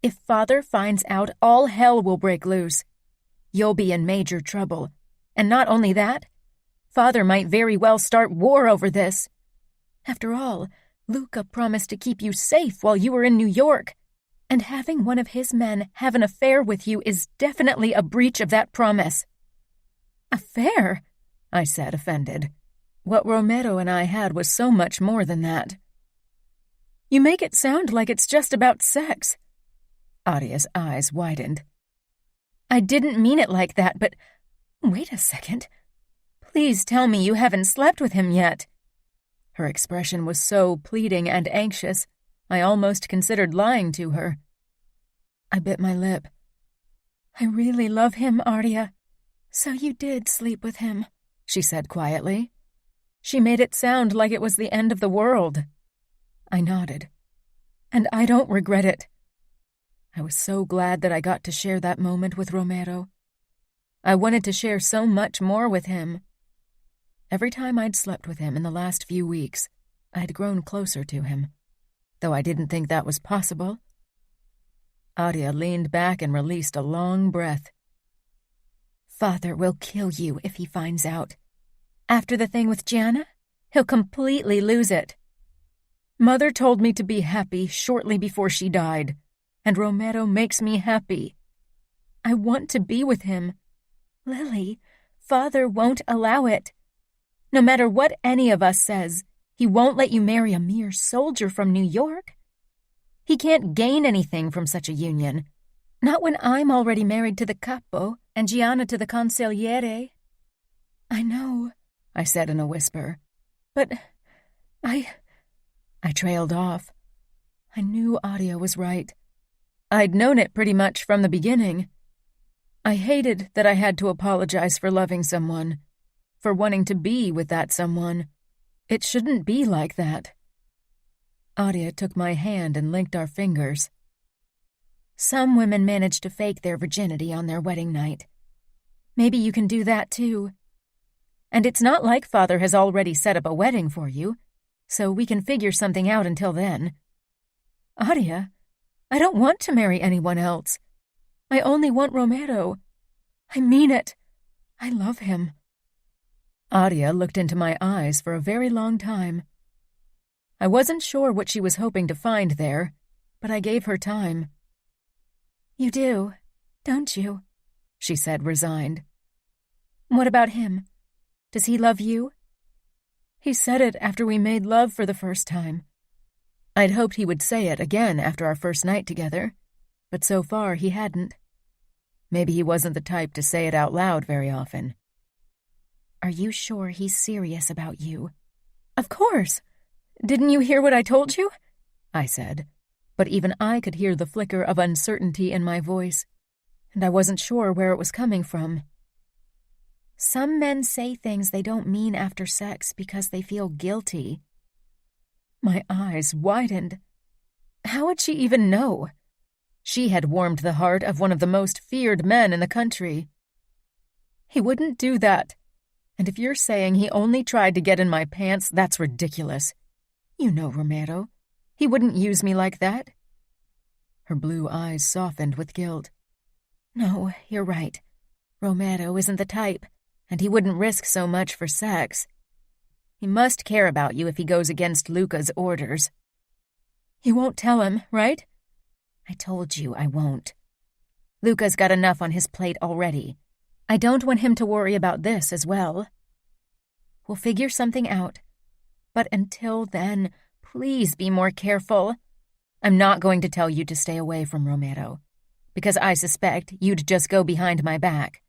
If Father finds out, all hell will break loose. You'll be in major trouble. And not only that, Father might very well start war over this. After all, Luca promised to keep you safe while you were in New York, and having one of his men have an affair with you is definitely a breach of that promise." "Affair?" I said, offended. What Romero and I had was so much more than that. "You make it sound like it's just about sex." Aria's eyes widened. "I didn't mean it like that, but wait a second. Please tell me you haven't slept with him yet." Her expression was so pleading and anxious, I almost considered lying to her. I bit my lip. "I really love him, Aria. So you did sleep with him," she said quietly. She made it sound like it was the end of the world. I nodded. "And I don't regret it." I was so glad that I got to share that moment with Romero. I wanted to share so much more with him. Every time I'd slept with him in the last few weeks, I'd grown closer to him, though I didn't think that was possible. Aria leaned back and released a long breath. "Father will kill you if he finds out. After the thing with Gianna, he'll completely lose it." "Mother told me to be happy shortly before she died, and Romero makes me happy. I want to be with him." "Lily, Father won't allow it. No matter what any of us says, he won't let you marry a mere soldier from New York. He can't gain anything from such a union. Not when I'm already married to the capo and Gianna to the consigliere." "I know," I said in a whisper, "but I trailed off. I knew Aria was right. I'd known it pretty much from the beginning. I hated that I had to apologize for loving someone, for wanting to be with that someone. It shouldn't be like that." Aria took my hand and linked our fingers. "Some women manage to fake their virginity on their wedding night. Maybe you can do that too. And it's not like Father has already set up a wedding for you, so we can figure something out until then." "Aria, I don't want to marry anyone else. I only want Romero. I mean it. I love him." Aria looked into my eyes for a very long time. I wasn't sure what she was hoping to find there, but I gave her time. "You do, don't you?" she said, resigned. "What about him? Does he love you?" "He said it after we made love for the first time. I'd hoped he would say it again after our first night together, but so far he hadn't. Maybe he wasn't the type to say it out loud very often." "Are you sure he's serious about you?" "Of course. Didn't you hear what I told you?" I said, but even I could hear the flicker of uncertainty in my voice, and I wasn't sure where it was coming from. "Some men say things they don't mean after sex because they feel guilty." My eyes widened. How would she even know? She had warmed the heart of one of the most feared men in the country. "He wouldn't do that. And if you're saying he only tried to get in my pants, that's ridiculous. You know Romero. He wouldn't use me like that." Her blue eyes softened with guilt. "No, you're right. Romero isn't the type, and he wouldn't risk so much for sex. He must care about you if he goes against Luca's orders." "You won't tell him, right?" "I told you I won't. Luca's got enough on his plate already. I don't want him to worry about this as well. We'll figure something out. But until then, please be more careful. I'm not going to tell you to stay away from Romero, because I suspect you'd just go behind my back.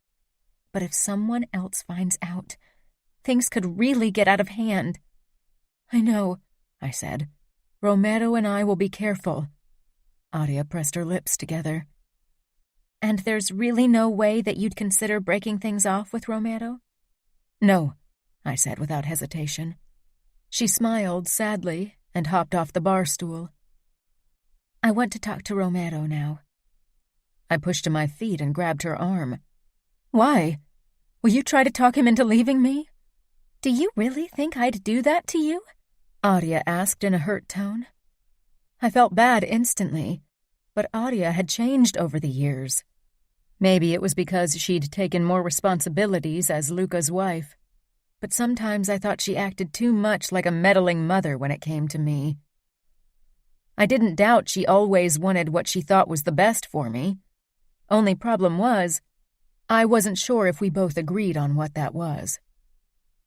But if someone else finds out, things could really get out of hand." "I know," I said. "Romero and I will be careful." Aria pressed her lips together. "And there's really no way that you'd consider breaking things off with Romero?" "No," I said without hesitation. She smiled sadly and hopped off the bar stool. "I want to talk to Romero now." I pushed to my feet and grabbed her arm. "Why? Will you try to talk him into leaving me?" "Do you really think I'd do that to you?" Aria asked in a hurt tone. I felt bad instantly. But Aria had changed over the years. Maybe it was because she'd taken more responsibilities as Luca's wife. But sometimes I thought she acted too much like a meddling mother when it came to me. I didn't doubt she always wanted what she thought was the best for me. Only problem was, I wasn't sure if we both agreed on what that was.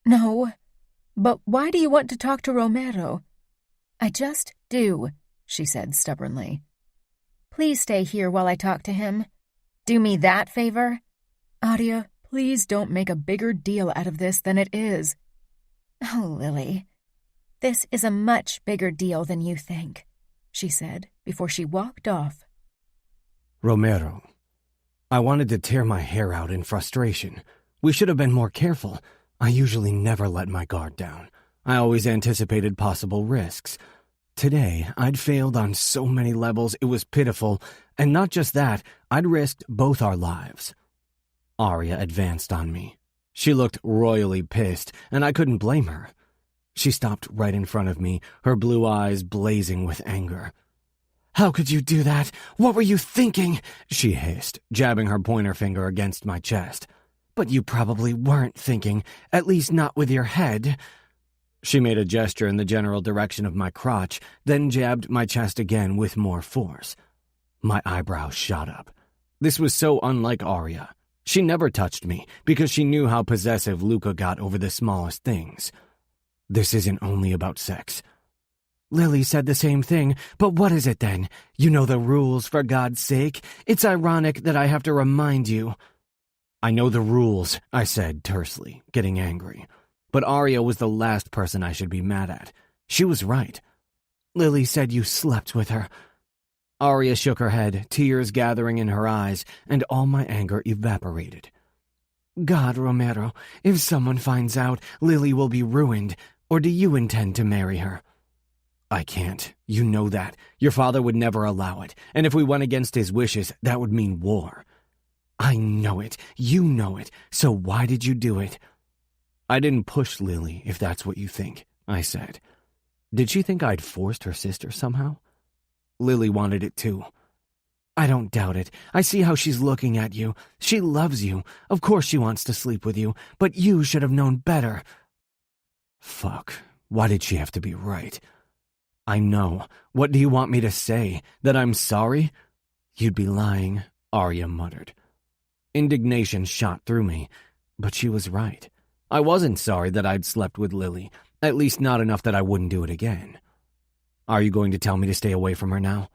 No, but why do you want to talk to Romero? I just do, she said stubbornly. Please stay here while I talk to him. Do me that favor? Aria, please don't make a bigger deal out of this than it is. Oh, Lily, this is a much bigger deal than you think, she said before she walked off. Romero, I wanted to tear my hair out in frustration. We should have been more careful. I usually never let my guard down. I always anticipated possible risks. Today, I'd failed on so many levels it was pitiful, and not just that, I'd risked both our lives. Aria advanced on me. She looked royally pissed, and I couldn't blame her. She stopped right in front of me, her blue eyes blazing with anger. "How could you do that? What were you thinking?" she hissed, jabbing her pointer finger against my chest. "But you probably weren't thinking, at least not with your head." She made a gesture in the general direction of my crotch, then jabbed my chest again with more force. My eyebrows shot up. This was so unlike Aria. She never touched me because she knew how possessive Luca got over the smallest things. This isn't only about sex. Lily said the same thing, but what is it then? You know the rules, for God's sake. It's ironic that I have to remind you. I know the rules, I said tersely, getting angry. But Aria was the last person I should be mad at. She was right. Lily said you slept with her. Aria shook her head, tears gathering in her eyes, and all my anger evaporated. God, Romero, if someone finds out, Lily will be ruined. Or do you intend to marry her? I can't. You know that. Your father would never allow it, and if we went against his wishes, that would mean war. I know it. You know it. So why did you do it? I didn't push Lily, if that's what you think, I said. Did she think I'd forced her sister somehow? Lily wanted it too. I don't doubt it. I see how she's looking at you. She loves you. Of course she wants to sleep with you, but you should have known better. Fuck. Why did she have to be right? I know. What do you want me to say? That I'm sorry? You'd be lying, Aria muttered. Indignation shot through me, but she was right. I wasn't sorry that I'd slept with Lily, at least not enough that I wouldn't do it again. Are you going to tell me to stay away from her now?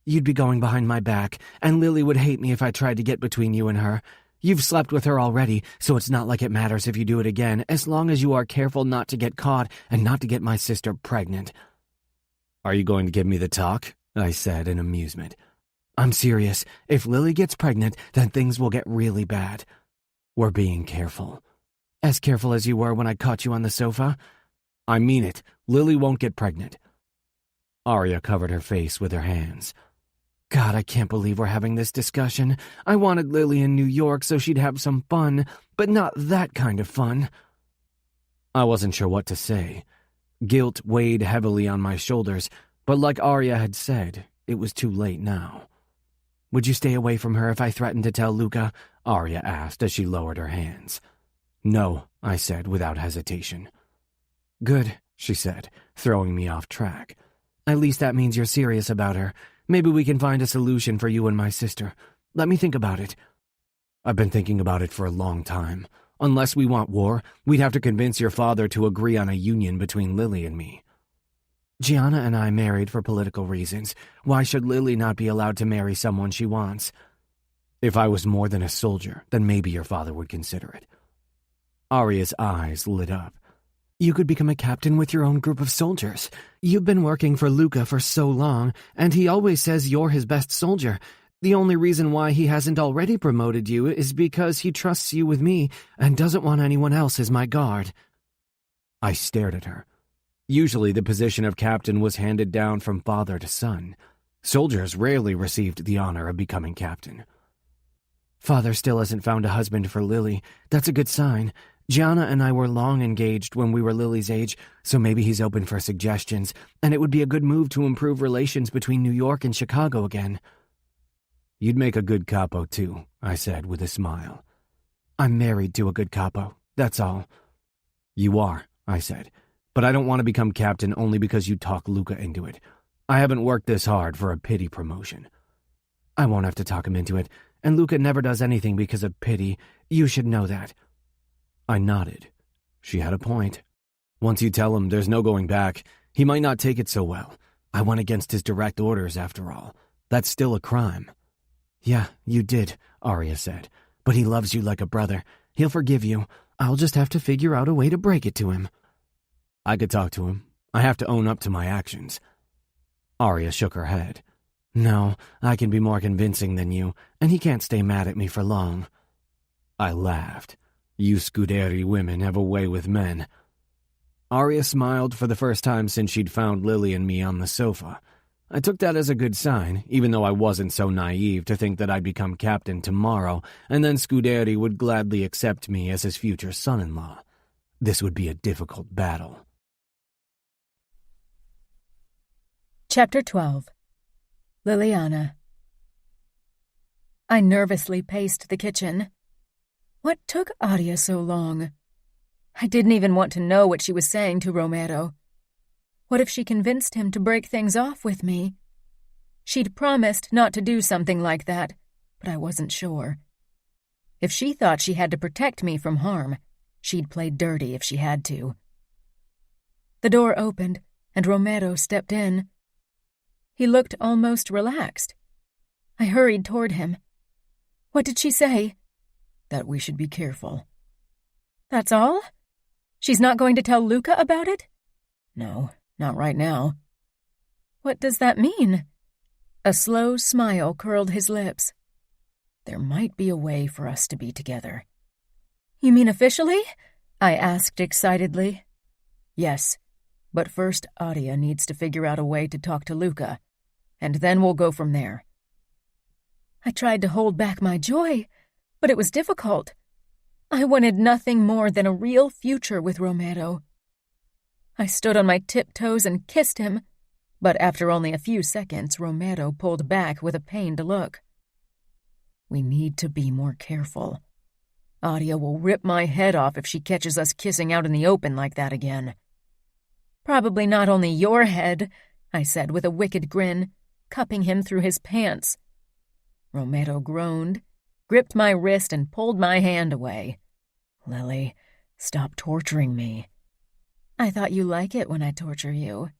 You'd be going behind my back, and Lily would hate me if I tried to get between you and her. You've slept with her already, so it's not like it matters if you do it again, as long as you are careful not to get caught and not to get my sister pregnant. Are you going to give me the talk? I said in amusement. I'm serious. If Lily gets pregnant, then things will get really bad. We're being careful. As careful as you were when I caught you on the sofa? I mean it. Lily won't get pregnant. Aria covered her face with her hands. God, I can't believe we're having this discussion. I wanted Lily in New York so she'd have some fun, but not that kind of fun. I wasn't sure what to say. Guilt weighed heavily on my shoulders, but like Aria had said, it was too late now. Would you stay away from her if I threatened to tell Luca? Aria asked as she lowered her hands. No, I said without hesitation. Good, she said, throwing me off track. At least that means you're serious about her. Maybe we can find a solution for you and my sister. Let me think about it. I've been thinking about it for a long time. Unless we want war, we'd have to convince your father to agree on a union between Lily and me. Gianna and I married for political reasons. Why should Lily not be allowed to marry someone she wants? If I was more than a soldier, then maybe your father would consider it. Aria's eyes lit up. You could become a captain with your own group of soldiers. You've been working for Luca for so long, and he always says you're his best soldier. The only reason why he hasn't already promoted you is because he trusts you with me and doesn't want anyone else as my guard. I stared at her. Usually the position of captain was handed down from father to son. Soldiers rarely received the honor of becoming captain. Father still hasn't found a husband for Lily. That's a good sign. Gianna and I were long engaged when we were Lily's age, so maybe he's open for suggestions, and it would be a good move to improve relations between New York and Chicago again." "You'd make a good capo, too," I said with a smile. "I'm married to a good capo, that's all." "You are," I said, "but I don't want to become captain only because you talk Luca into it. I haven't worked this hard for a pity promotion." "I won't have to talk him into it, and Luca never does anything because of pity. You should know that." I nodded. She had a point. Once you tell him there's no going back, he might not take it so well. I went against his direct orders, after all. That's still a crime. "Yeah, you did," Arya said. "But he loves you like a brother. He'll forgive you. I'll just have to figure out a way to break it to him." "I could talk to him. I have to own up to my actions." Arya shook her head. "No, I can be more convincing than you, and he can't stay mad at me for long." I laughed. "You Scuderi women have a way with men." Arya smiled for the first time since she'd found Lily and me on the sofa. I took that as a good sign, even though I wasn't so naive to think that I'd become captain tomorrow, and then Scuderi would gladly accept me as his future son-in-law. This would be a difficult battle. Chapter 12. Liliana. I nervously paced the kitchen. What took Adia so long? I didn't even want to know what she was saying to Romero. What if she convinced him to break things off with me? She'd promised not to do something like that, but I wasn't sure. If she thought she had to protect me from harm, she'd play dirty if she had to. The door opened, and Romero stepped in. He looked almost relaxed. I hurried toward him. "What did she say?" "That we should be careful." "That's all? She's not going to tell Luca about it?" "No, not right now." "What does that mean?" A slow smile curled his lips. "There might be a way for us to be together." "You mean officially?" I asked excitedly. "Yes, but first Adia needs to figure out a way to talk to Luca, and then we'll go from there." I tried to hold back my joy, but it was difficult. I wanted nothing more than a real future with Romero. I stood on my tiptoes and kissed him, but after only a few seconds, Romero pulled back with a pained look. "We need to be more careful. Adia will rip my head off if she catches us kissing out in the open like that again." "Probably not only your head," I said with a wicked grin, cupping him through his pants. Romero groaned, gripped my wrist, and pulled my hand away. "Lily, stop torturing me." "I thought you like it when I torture you."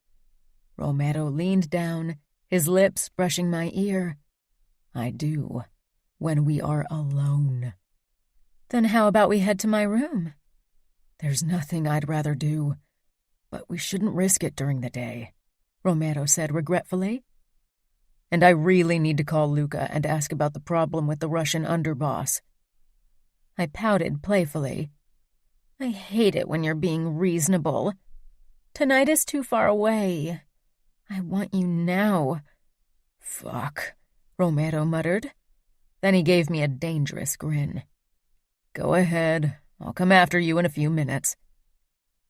Romero leaned down, his lips brushing my ear. "I do, when we are alone." "Then how about we head to my room?" "There's nothing I'd rather do, but we shouldn't risk it during the day," Romero said regretfully. "And I really need to call Luca and ask about the problem with the Russian underboss." I pouted playfully. "I hate it when you're being reasonable. Tonight is too far away. I want you now." "Fuck," Romero muttered. Then he gave me a dangerous grin. "Go ahead. I'll come after you in a few minutes."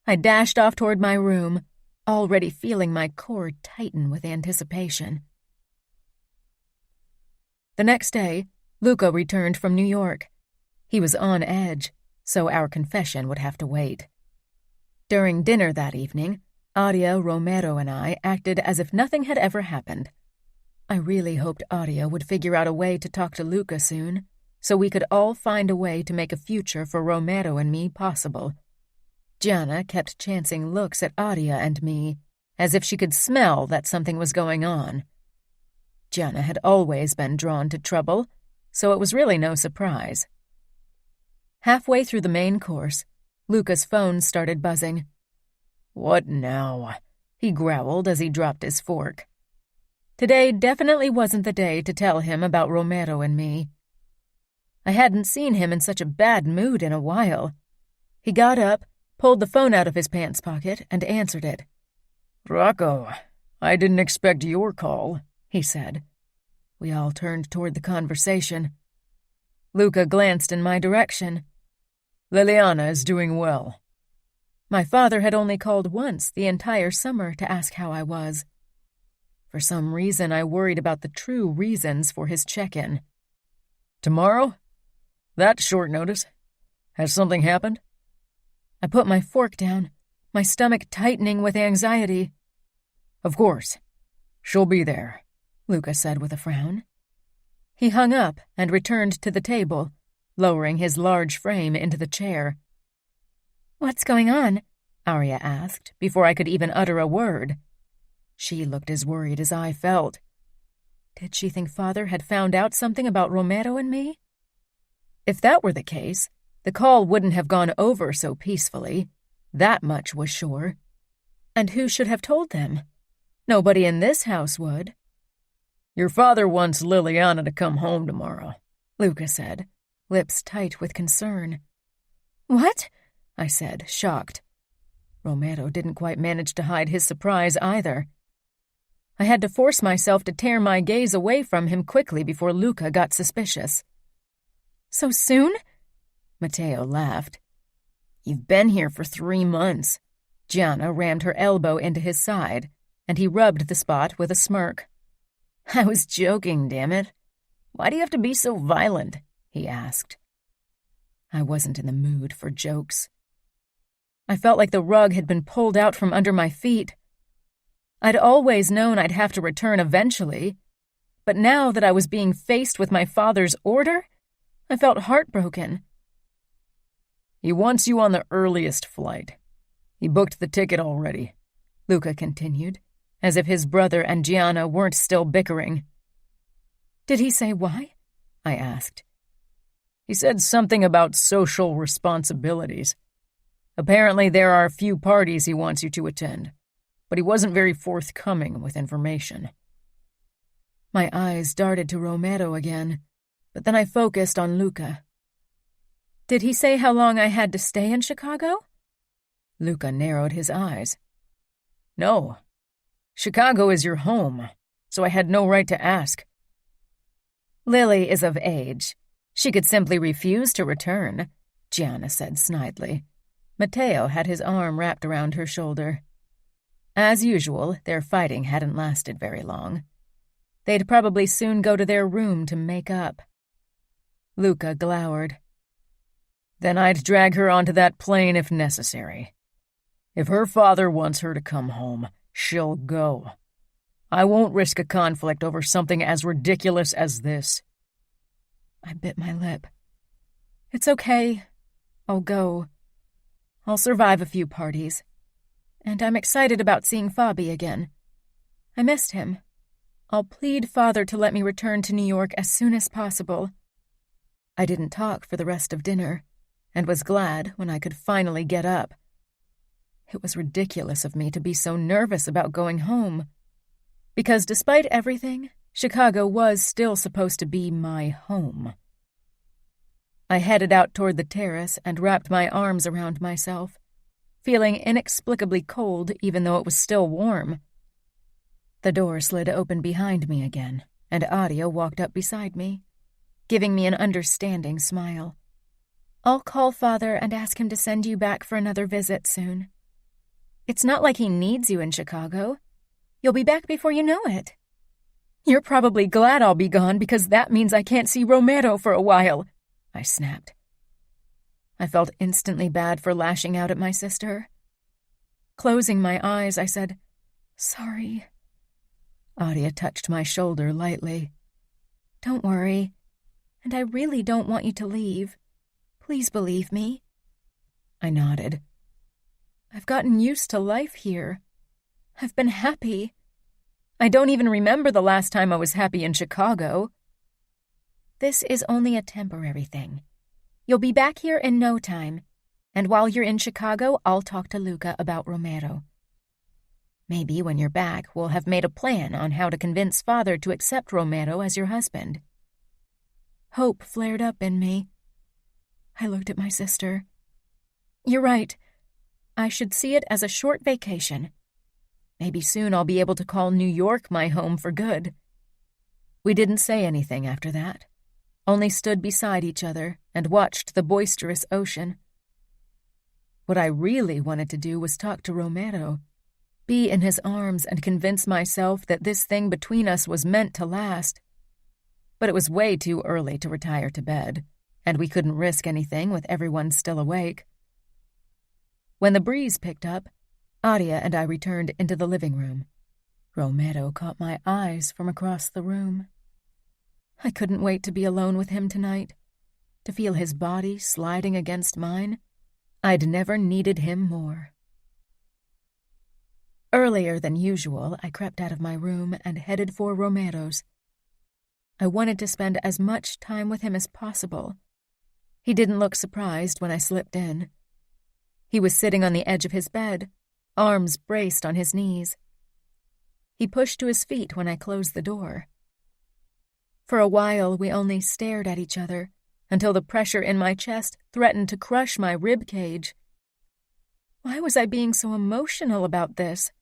I dashed off toward my room, already feeling my core tighten with anticipation. The next day, Luca returned from New York. He was on edge, so our confession would have to wait. During dinner that evening, Adia, Romero, and I acted as if nothing had ever happened. I really hoped Adia would figure out a way to talk to Luca soon, so we could all find a way to make a future for Romero and me possible. Gianna kept chancing looks at Adia and me, as if she could smell that something was going on. Gianna had always been drawn to trouble, so it was really no surprise. Halfway through the main course, Luca's phone started buzzing. "What now?" he growled as he dropped his fork. Today definitely wasn't the day to tell him about Romero and me. I hadn't seen him in such a bad mood in a while. He got up, pulled the phone out of his pants pocket, and answered it. "Rocco, I didn't expect your call," he said. We all turned toward the conversation. Luca glanced in my direction. Liliana is doing well. My father had only called once the entire summer to ask how I was. For some reason, I worried about the true reasons for his check-in. Tomorrow? That's short notice. Has something happened? I put my fork down, my stomach tightening with anxiety. Of course. She'll be there, Luca said with a frown. He hung up and returned to the table, lowering his large frame into the chair. "What's going on?" Arya asked, before I could even utter a word. She looked as worried as I felt. Did she think Father had found out something about Romero and me? If that were the case, the call wouldn't have gone over so peacefully. That much was sure. And who should have told them? Nobody in this house would. Your father wants Liliana to come home tomorrow, Luca said, lips tight with concern. "What?" I said, shocked. Romero didn't quite manage to hide his surprise either. I had to force myself to tear my gaze away from him quickly before Luca got suspicious. "So soon?" Matteo laughed. "You've been here for 3 months." Gianna rammed her elbow into his side, and he rubbed the spot with a smirk. "I was joking, damn it. Why do you have to be so violent?" he asked. I wasn't in the mood for jokes. I felt like the rug had been pulled out from under my feet. I'd always known I'd have to return eventually, but now that I was being faced with my father's order, I felt heartbroken. "He wants you on the earliest flight. He booked the ticket already," Luca continued, as if his brother and Gianna weren't still bickering. "Did he say why?" I asked. "He said something about social responsibilities. Apparently there are a few parties he wants you to attend, but he wasn't very forthcoming with information." My eyes darted to Romero again, but then I focused on Luca. "Did he say how long I had to stay in Chicago?" Luca narrowed his eyes. "No. Chicago is your home, so I had no right to ask." "Lily is of age. She could simply refuse to return," Gianna said snidely. Matteo had his arm wrapped around her shoulder. As usual, their fighting hadn't lasted very long. They'd probably soon go to their room to make up. Luca glowered. "Then I'd drag her onto that plane if necessary. If her father wants her to come home, she'll go. I won't risk a conflict over something as ridiculous as this." I bit my lip. "It's okay. I'll go. I'll survive a few parties. And I'm excited about seeing Fabi again. I missed him. I'll plead Father to let me return to New York as soon as possible." I didn't talk for the rest of dinner, and was glad when I could finally get up. It was ridiculous of me to be so nervous about going home. Because despite everything, Chicago was still supposed to be my home. I headed out toward the terrace and wrapped my arms around myself, feeling inexplicably cold even though it was still warm. The door slid open behind me again, and Adia walked up beside me, giving me an understanding smile. "I'll call Father and ask him to send you back for another visit soon. It's not like he needs you in Chicago. You'll be back before you know it." "You're probably glad I'll be gone because that means I can't see Romero for a while," I snapped. I felt instantly bad for lashing out at my sister. Closing my eyes, I said, "Sorry." Adia touched my shoulder lightly. "Don't worry. And I really don't want you to leave. Please believe me." I nodded. "I've gotten used to life here. I've been happy. I don't even remember the last time I was happy in Chicago." "This is only a temporary thing. You'll be back here in no time, and while you're in Chicago, I'll talk to Luca about Romero. Maybe when you're back, we'll have made a plan on how to convince Father to accept Romero as your husband." Hope flared up in me. I looked at my sister. "You're right. I should see it as a short vacation. Maybe soon I'll be able to call New York my home for good." We didn't say anything after that, only stood beside each other and watched the boisterous ocean, What I really wanted to do was talk to Romero, be in his arms and convince myself that this thing between us was meant to last. But it was way too early to retire to bed, and we couldn't risk anything with everyone still awake. When the breeze picked up, Adia and I returned into the living room. Romero caught my eyes from across the room. I couldn't wait to be alone with him tonight, to feel his body sliding against mine. I'd never needed him more. Earlier than usual, I crept out of my room and headed for Romero's. I wanted to spend as much time with him as possible. He didn't look surprised when I slipped in. He was sitting on the edge of his bed, arms braced on his knees. He pushed to his feet when I closed the door. For a while, we only stared at each other until the pressure in my chest threatened to crush my rib cage. Why was I being so emotional about this?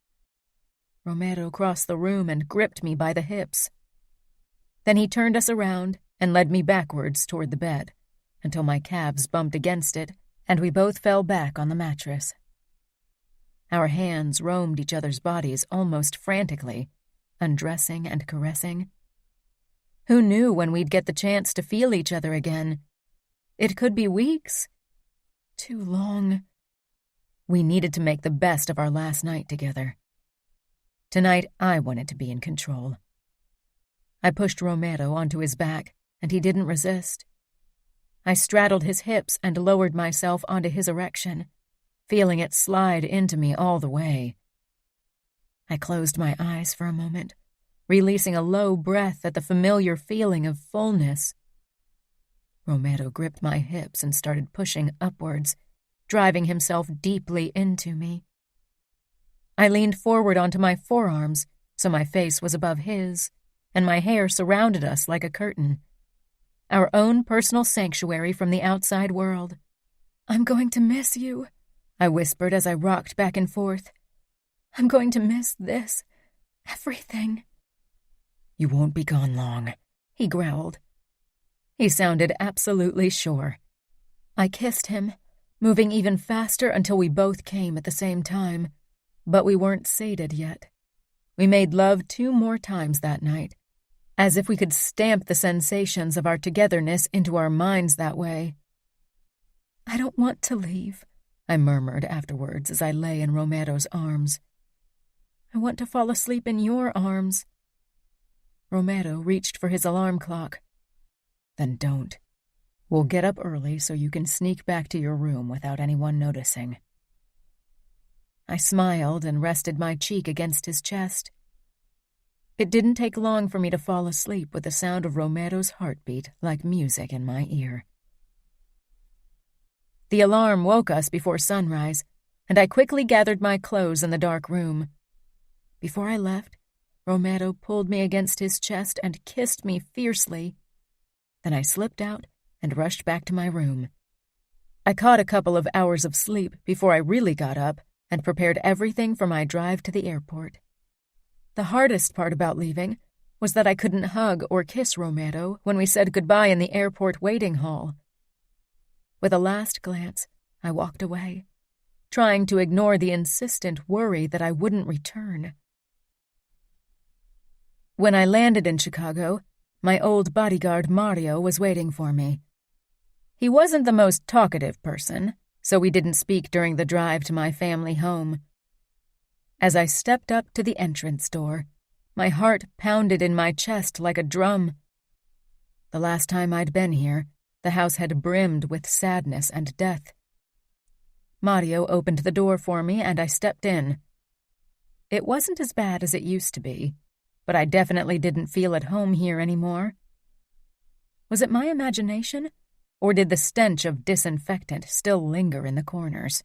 Romero crossed the room and gripped me by the hips. Then he turned us around and led me backwards toward the bed until my calves bumped against it and we both fell back on the mattress. Our hands roamed each other's bodies almost frantically, undressing and caressing. Who knew when we'd get the chance to feel each other again? It could be weeks. Too long. We needed to make the best of our last night together. Tonight, I wanted to be in control. I pushed Romero onto his back, and he didn't resist. I straddled his hips and lowered myself onto his erection, feeling it slide into me all the way. I closed my eyes for a moment, releasing a low breath at the familiar feeling of fullness. Romero gripped my hips and started pushing upwards, driving himself deeply into me. I leaned forward onto my forearms, so my face was above his, and my hair surrounded us like a curtain. Our own personal sanctuary from the outside world. "I'm going to miss you," I whispered as I rocked back and forth. "I'm going to miss this. Everything." "You won't be gone long," he growled. He sounded absolutely sure. I kissed him, moving even faster until we both came at the same time. But we weren't sated yet. We made love 2 more times that night, as if we could stamp the sensations of our togetherness into our minds that way. "I don't want to leave," I murmured afterwards as I lay in Romero's arms. "I want to fall asleep in your arms." Romero reached for his alarm clock. "Then don't. We'll get up early so you can sneak back to your room without anyone noticing." I smiled and rested my cheek against his chest. It didn't take long for me to fall asleep with the sound of Romero's heartbeat like music in my ear. The alarm woke us before sunrise, and I quickly gathered my clothes in the dark room. Before I left, Romero pulled me against his chest and kissed me fiercely. Then I slipped out and rushed back to my room. I caught a couple of hours of sleep before I really got up and prepared everything for my drive to the airport. The hardest part about leaving was that I couldn't hug or kiss Romero when we said goodbye in the airport waiting hall. With a last glance, I walked away, trying to ignore the insistent worry that I wouldn't return. When I landed in Chicago, my old bodyguard Mario was waiting for me. He wasn't the most talkative person, so we didn't speak during the drive to my family home. As I stepped up to the entrance door, my heart pounded in my chest like a drum. The last time I'd been here, the house had brimmed with sadness and death. Mario opened the door for me and I stepped in. It wasn't as bad as it used to be, but I definitely didn't feel at home here anymore. Was it my imagination, or did the stench of disinfectant still linger in the corners?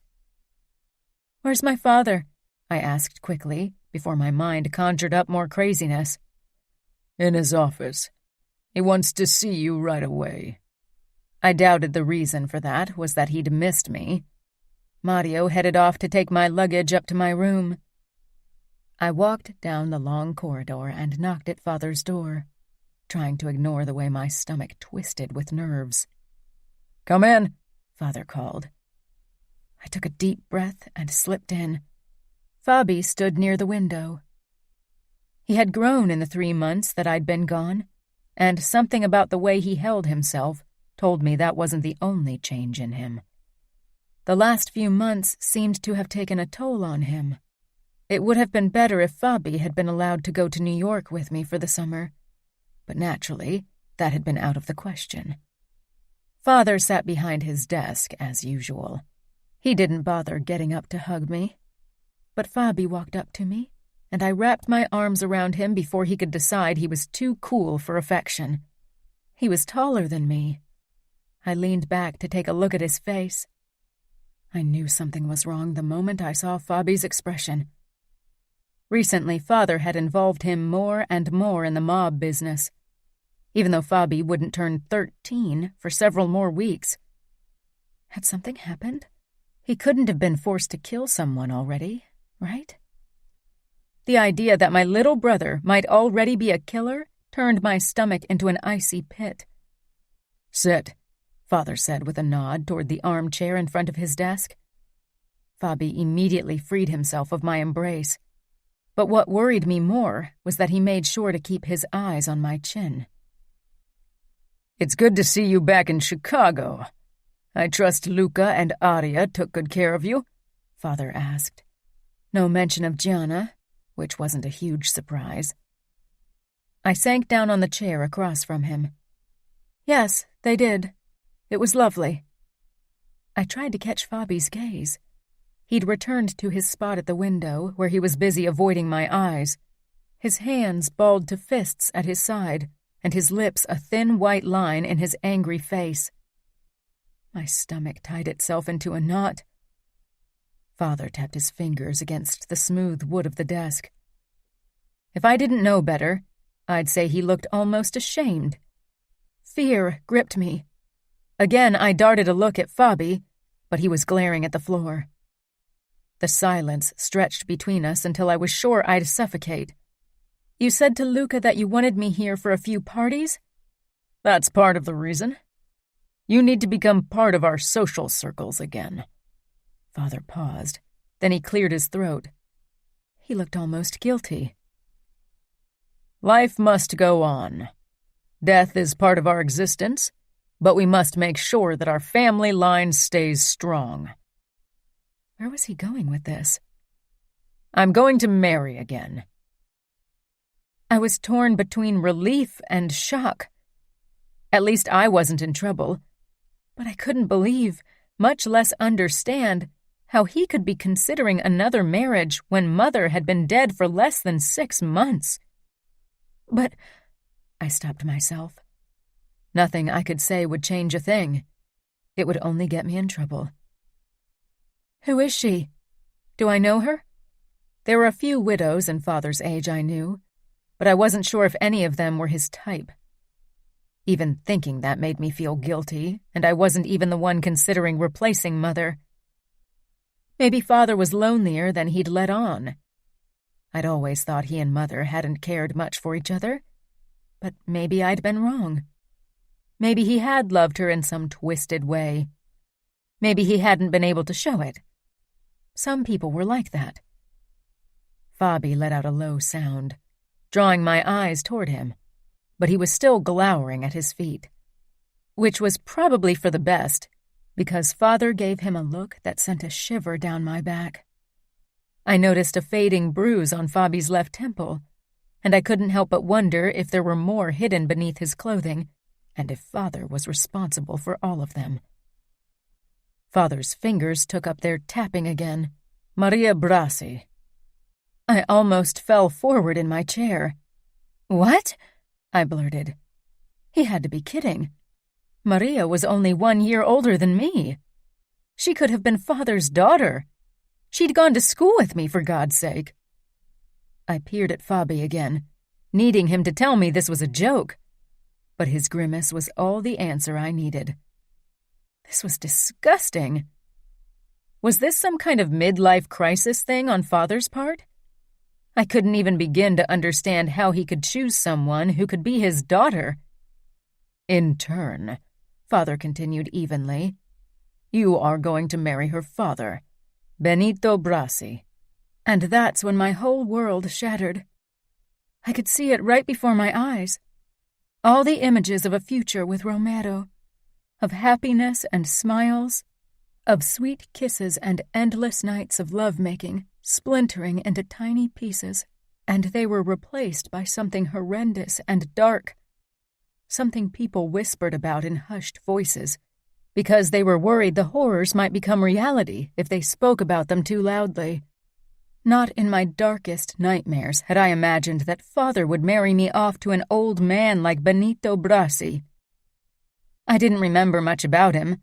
"Where's my father?" I asked quickly, before my mind conjured up more craziness. "In his office. He wants to see you right away." I doubted the reason for that was that he'd missed me. Mario headed off to take my luggage up to my room. I walked down the long corridor and knocked at Father's door, trying to ignore the way my stomach twisted with nerves. "Come in," Father called. I took a deep breath and slipped in. Fabi stood near the window. He had grown in the 3 months that I'd been gone, and something about the way he held himself told me that wasn't the only change in him. The last few months seemed to have taken a toll on him. It would have been better if Fabi had been allowed to go to New York with me for the summer, but naturally, that had been out of the question. Father sat behind his desk, as usual. He didn't bother getting up to hug me. But Fabi walked up to me, and I wrapped my arms around him before he could decide he was too cool for affection. He was taller than me. I leaned back to take a look at his face. I knew something was wrong the moment I saw Fabi's expression. Recently, Father had involved him more and more in the mob business, even though Fabi wouldn't turn 13 for several more weeks. Had something happened? He couldn't have been forced to kill someone already, right? The idea that my little brother might already be a killer turned my stomach into an icy pit. "Sit," Father said with a nod toward the armchair in front of his desk. Fabi immediately freed himself of my embrace. But what worried me more was that he made sure to keep his eyes on my chin. "It's good to see you back in Chicago. I trust Luca and Aria took good care of you?" Father asked. No mention of Gianna, which wasn't a huge surprise. I sank down on the chair across from him. "Yes, they did. It was lovely." I tried to catch Fabi's gaze. He'd returned to his spot at the window, where he was busy avoiding my eyes. His hands balled to fists at his side, and his lips a thin white line in his angry face. My stomach tied itself into a knot. Father tapped his fingers against the smooth wood of the desk. If I didn't know better, I'd say he looked almost ashamed. Fear gripped me. Again, I darted a look at Fabi, but he was glaring at the floor. The silence stretched between us until I was sure I'd suffocate. "You said to Luca that you wanted me here for a few parties?" "That's part of the reason. You need to become part of our social circles again." Father paused. Then he cleared his throat. He looked almost guilty. "Life must go on. Death is part of our existence, but we must make sure that our family line stays strong." Where was he going with this? "I'm going to marry again." I was torn between relief and shock. At least I wasn't in trouble, but I couldn't believe, much less understand, how he could be considering another marriage when Mother had been dead for less than 6 months. But I stopped myself. Nothing I could say would change a thing. It would only get me in trouble. "Who is she? Do I know her?" There were a few widows in Father's age I knew, but I wasn't sure if any of them were his type. Even thinking that made me feel guilty, and I wasn't even the one considering replacing Mother. Maybe Father was lonelier than he'd let on. I'd always thought he and Mother hadn't cared much for each other, but maybe I'd been wrong. Maybe he had loved her in some twisted way. Maybe he hadn't been able to show it. Some people were like that. Fabi let out a low sound, drawing my eyes toward him, but he was still glowering at his feet. Which was probably for the best, because Father gave him a look that sent a shiver down my back. I noticed a fading bruise on Fabi's left temple, and I couldn't help but wonder if there were more hidden beneath his clothing, and if Father was responsible for all of them. Father's fingers took up their tapping again. "Maria Brasi." I almost fell forward in my chair. "What?" I blurted. He had to be kidding. Maria was only 1 year older than me. She could have been Father's daughter. She'd gone to school with me, for God's sake. I peered at Fabi again, needing him to tell me this was a joke. But his grimace was all the answer I needed. This was disgusting. Was this some kind of midlife crisis thing on Father's part? I couldn't even begin to understand how he could choose someone who could be his daughter. "In turn," Father continued evenly, You are going to marry her father, Benito Brasi. And that's when my whole world shattered. I could see it right before my eyes. All the images of a future with Romero, of happiness and smiles, of sweet kisses and endless nights of lovemaking splintering into tiny pieces, and they were replaced by something horrendous and dark, something people whispered about in hushed voices, because they were worried the horrors might become reality if they spoke about them too loudly. Not in my darkest nightmares had I imagined that father would marry me off to an old man like Benito Brasi. I didn't remember much about him,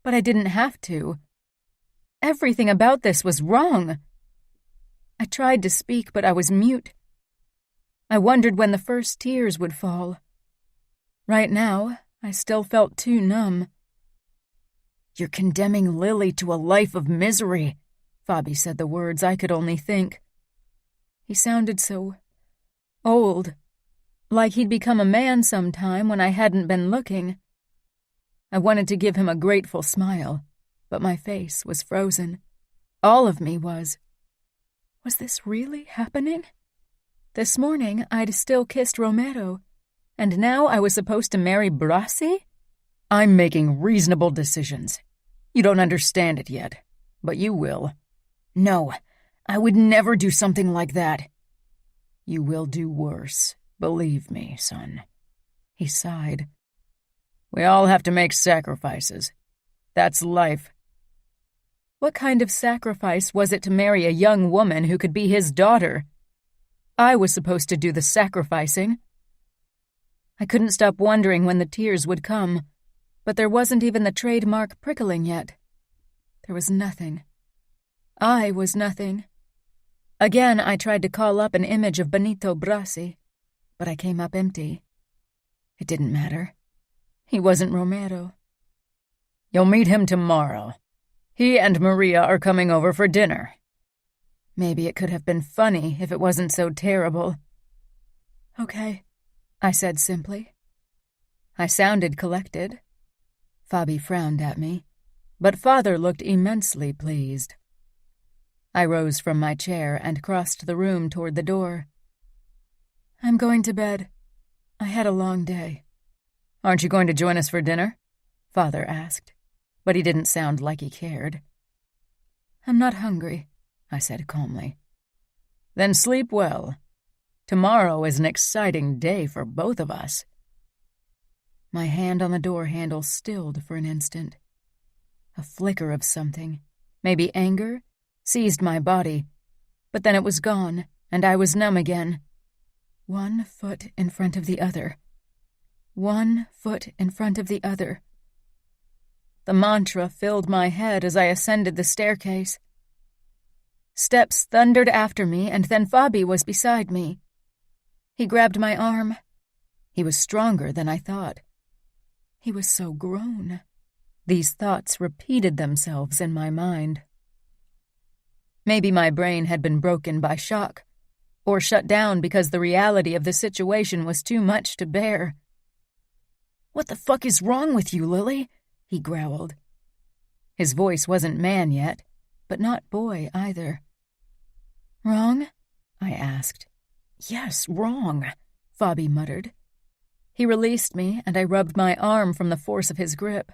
but I didn't have to. Everything about this was wrong. I tried to speak, but I was mute. I wondered when the first tears would fall. Right now, I still felt too numb. You're condemning Lily to a life of misery, Fabi said the words I could only think. He sounded so old, like he'd become a man sometime when I hadn't been looking. I wanted to give him a grateful smile, but my face was frozen. All of me was. Was this really happening? This morning, I'd still kissed Romero, and now I was supposed to marry Brasi? I'm making reasonable decisions. You don't understand it yet, but you will. No, I would never do something like that. You will do worse, believe me, son. He sighed. We all have to make sacrifices. That's life. What kind of sacrifice was it to marry a young woman who could be his daughter? I was supposed to do the sacrificing. I couldn't stop wondering when the tears would come, but there wasn't even the trademark prickling yet. There was nothing. I was nothing. Again, I tried to call up an image of Benito Brasi, but I came up empty. It didn't matter. He wasn't Romero. You'll meet him tomorrow. He and Maria are coming over for dinner. Maybe it could have been funny if it wasn't so terrible. Okay, I said simply. I sounded collected. Fabi frowned at me, but father looked immensely pleased. I rose from my chair and crossed the room toward the door. I'm going to bed. I had a long day. Aren't you going to join us for dinner? Father asked, but he didn't sound like he cared. I'm not hungry, I said calmly. Then sleep well. Tomorrow is an exciting day for both of us. My hand on the door handle stilled for an instant. A flicker of something, maybe anger, seized my body, but then it was gone, and I was numb again. 1 foot in front of the other. 1 foot in front of the other. The mantra filled my head as I ascended the staircase. Steps thundered after me, and then Fabi was beside me. He grabbed my arm. He was stronger than I thought. He was so grown. These thoughts repeated themselves in my mind. Maybe my brain had been broken by shock, or shut down because the reality of the situation was too much to bear. What the fuck is wrong with you, Lily? He growled. His voice wasn't man yet, but not boy either. Wrong? I asked. Yes, wrong, Fabi muttered. He released me, and I rubbed my arm from the force of his grip.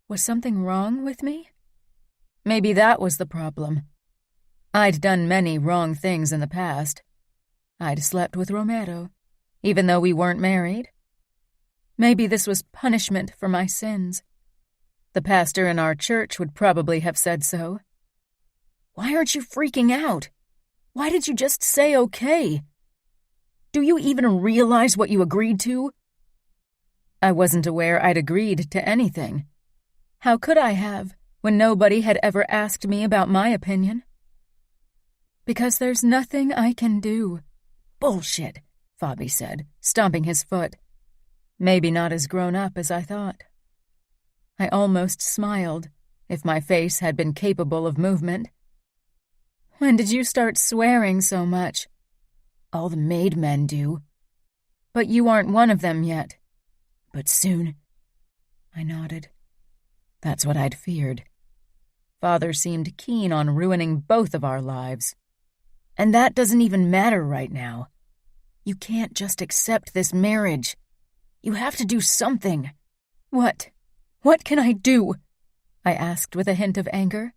Was something wrong with me? Maybe that was the problem. I'd done many wrong things in the past. I'd slept with Romero, even though we weren't married. Maybe this was punishment for my sins. The pastor in our church would probably have said so. Why aren't you freaking out? Why did you just say okay? Do you even realize what you agreed to? I wasn't aware I'd agreed to anything. How could I have, when nobody had ever asked me about my opinion? Because there's nothing I can do. Bullshit, Fabi said, stomping his foot. Maybe not as grown up as I thought. I almost smiled, if my face had been capable of movement. When did you start swearing so much? All the made men do. But you aren't one of them yet. But soon. I nodded. That's what I'd feared. Father seemed keen on ruining both of our lives. And that doesn't even matter right now. You can't just accept this marriage. You have to do something. What? What can I do? I asked with a hint of anger.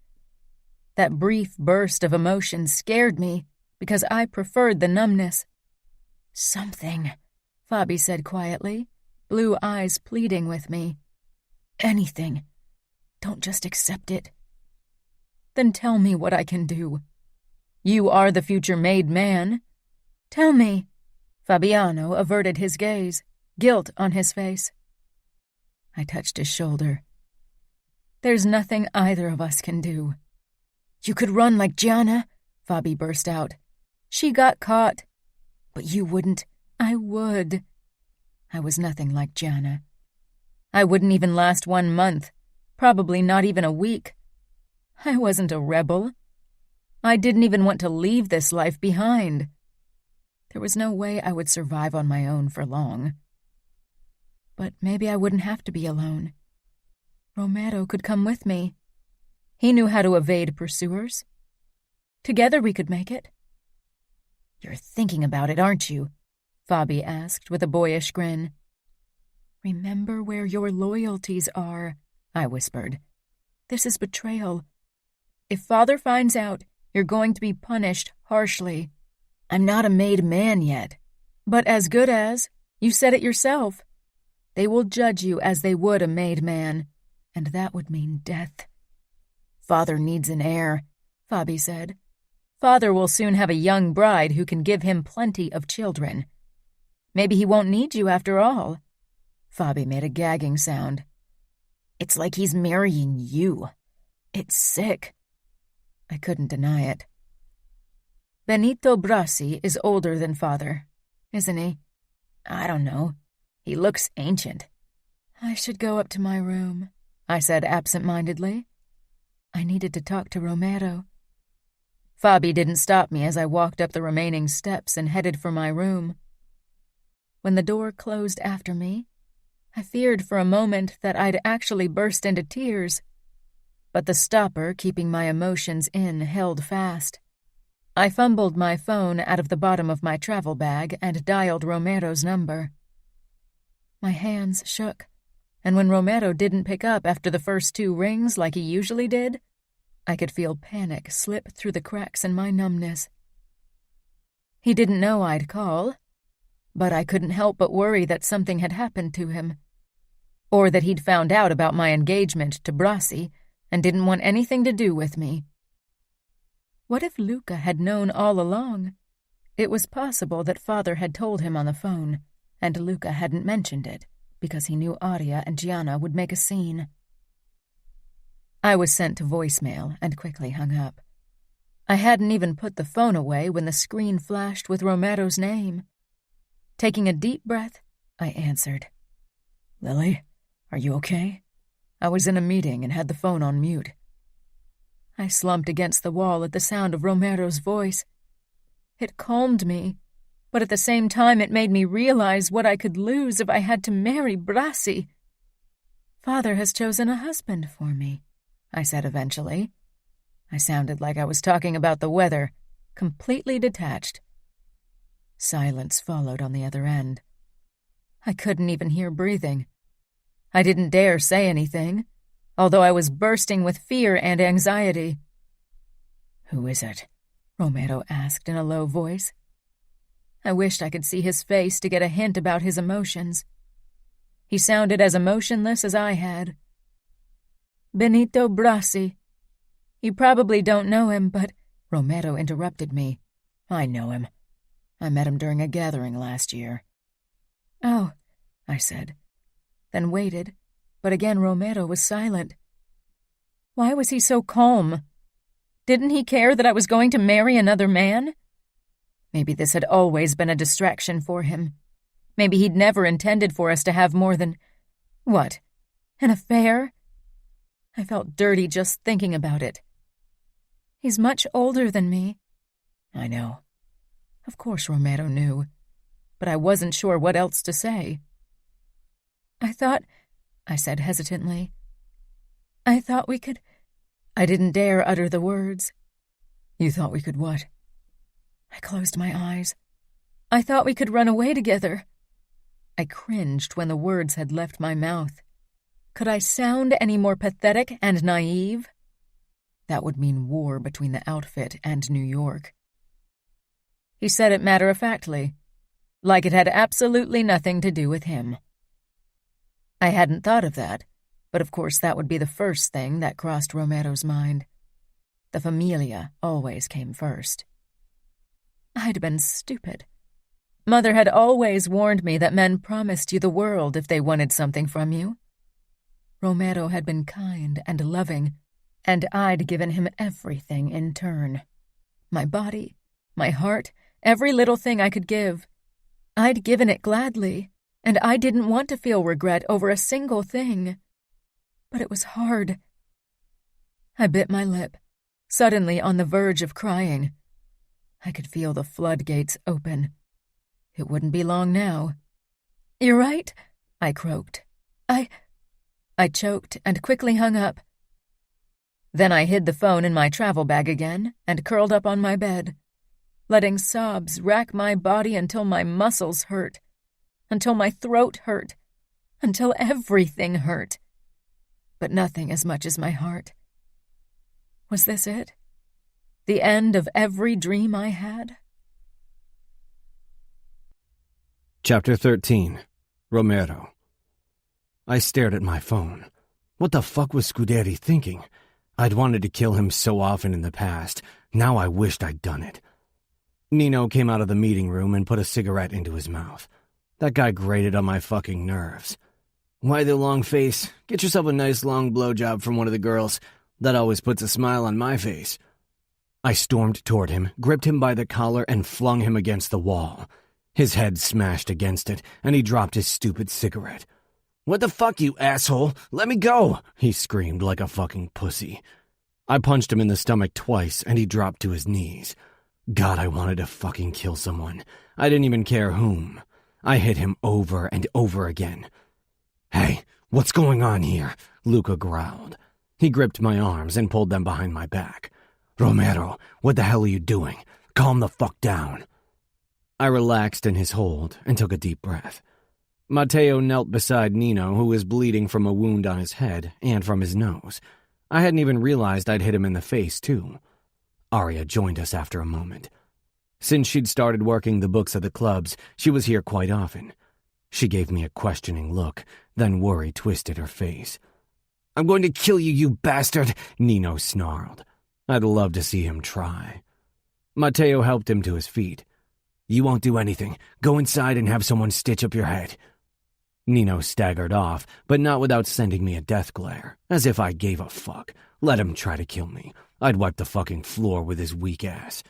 That brief burst of emotion scared me because I preferred the numbness. Something, Fabi said quietly, blue eyes pleading with me. Anything. Don't just accept it. Then tell me what I can do. You are the future made man. Tell me. Fabiano averted his gaze, guilt on his face. I touched his shoulder. There's nothing either of us can do. You could run like Gianna, Fabi burst out. She got caught. But you wouldn't. I would. I was nothing like Gianna. I wouldn't even last 1 month, probably not even a week. I wasn't a rebel. I didn't even want to leave this life behind. There was no way I would survive on my own for long. But maybe I wouldn't have to be alone. Romero could come with me. He knew how to evade pursuers. Together we could make it. You're thinking about it, aren't you? Fabi asked with a boyish grin. Remember where your loyalties are, I whispered. This is betrayal. If Father finds out, you're going to be punished harshly. I'm not a made man yet. But as good as. You said it yourself. They will judge you as they would a made man, and that would mean death. Father needs an heir, Fabi said. Father will soon have a young bride who can give him plenty of children. Maybe he won't need you after all. Fabi made a gagging sound. It's like he's marrying you. It's sick. I couldn't deny it. Benito Brasi is older than Father, isn't he? I don't know. He looks ancient. I should go up to my room, I said absent-mindedly. I needed to talk to Romero. Fabi didn't stop me as I walked up the remaining steps and headed for my room. When the door closed after me, I feared for a moment that I'd actually burst into tears. But the stopper keeping my emotions in held fast. I fumbled my phone out of the bottom of my travel bag and dialed Romero's number. My hands shook, and when Romero didn't pick up after the first 2 rings like he usually did, I could feel panic slip through the cracks in my numbness. He didn't know I'd call, but I couldn't help but worry that something had happened to him, or that he'd found out about my engagement to Brasi and didn't want anything to do with me. What if Luca had known all along? It was possible that Father had told him on the phone, and Luca hadn't mentioned it because he knew Aria and Gianna would make a scene. I was sent to voicemail and quickly hung up. I hadn't even put the phone away when the screen flashed with Romero's name. Taking a deep breath, I answered. Lily, are you okay? I was in a meeting and had the phone on mute. I slumped against the wall at the sound of Romero's voice. It calmed me, but at the same time it made me realize what I could lose if I had to marry Brasi. Father has chosen a husband for me, I said eventually. I sounded like I was talking about the weather, completely detached. Silence followed on the other end. I couldn't even hear breathing. I didn't dare say anything, although I was bursting with fear and anxiety. "Who is it?" Romero asked in a low voice. I wished I could see his face to get a hint about his emotions. He sounded as emotionless as I had. Benito Brasi. You probably don't know him, but... Romero interrupted me. I know him. I met him during a gathering last year. Oh, I said, then waited, but again Romero was silent. Why was he so calm? Didn't he care that I was going to marry another man? Maybe this had always been a distraction for him. Maybe he'd never intended for us to have more than... What? An affair? I felt dirty just thinking about it. He's much older than me. I know. Of course Romero knew, but I wasn't sure what else to say. I thought, I said hesitantly, I thought we could... I didn't dare utter the words. You thought we could what? I closed my eyes. I thought we could run away together. I cringed when the words had left my mouth. Could I sound any more pathetic and naive? That would mean war between the outfit and New York. He said it matter-of-factly, like it had absolutely nothing to do with him. I hadn't thought of that, but of course that would be the first thing that crossed Romero's mind. The familia always came first. I'd been stupid. Mother had always warned me that men promised you the world if they wanted something from you. Romero had been kind and loving, and I'd given him everything in turn. My body, my heart, every little thing I could give. I'd given it gladly, and I didn't want to feel regret over a single thing. But it was hard. I bit my lip, suddenly on the verge of crying. I could feel the floodgates open. It wouldn't be long now. "You're right," I croaked. I choked and quickly hung up. Then I hid the phone in my travel bag again and curled up on my bed, letting sobs rack my body until my muscles hurt, until my throat hurt, until everything hurt. But nothing as much as my heart. Was this it? The end of every dream I had? Chapter 13. Romero. I stared at my phone. What the fuck was Scuderi thinking? I'd wanted to kill him so often in the past. Now I wished I'd done it. Nino came out of the meeting room and put a cigarette into his mouth. That guy grated on my fucking nerves. Why the long face? Get yourself a nice long blowjob from one of the girls. That always puts a smile on my face. I stormed toward him, gripped him by the collar, and flung him against the wall. His head smashed against it, and he dropped his stupid cigarette. "What the fuck, you asshole? Let me go!" he screamed like a fucking pussy. I punched him in the stomach twice, and he dropped to his knees. God, I wanted to fucking kill someone. I didn't even care whom. I hit him over and over again. "Hey, what's going on here?" Luca growled. He gripped my arms and pulled them behind my back. "Romero, what the hell are you doing? Calm the fuck down." I relaxed in his hold and took a deep breath. Matteo knelt beside Nino, who was bleeding from a wound on his head and from his nose. I hadn't even realized I'd hit him in the face, too. Aria joined us after a moment. Since she'd started working the books at the clubs, she was here quite often. She gave me a questioning look, then worry twisted her face. "I'm going to kill you, you bastard," Nino snarled. I'd love to see him try. Matteo helped him to his feet. "You won't do anything. Go inside and have someone stitch up your head." Nino staggered off, but not without sending me a death glare, as if I gave a fuck. Let him try to kill me. I'd wipe the fucking floor with his weak ass.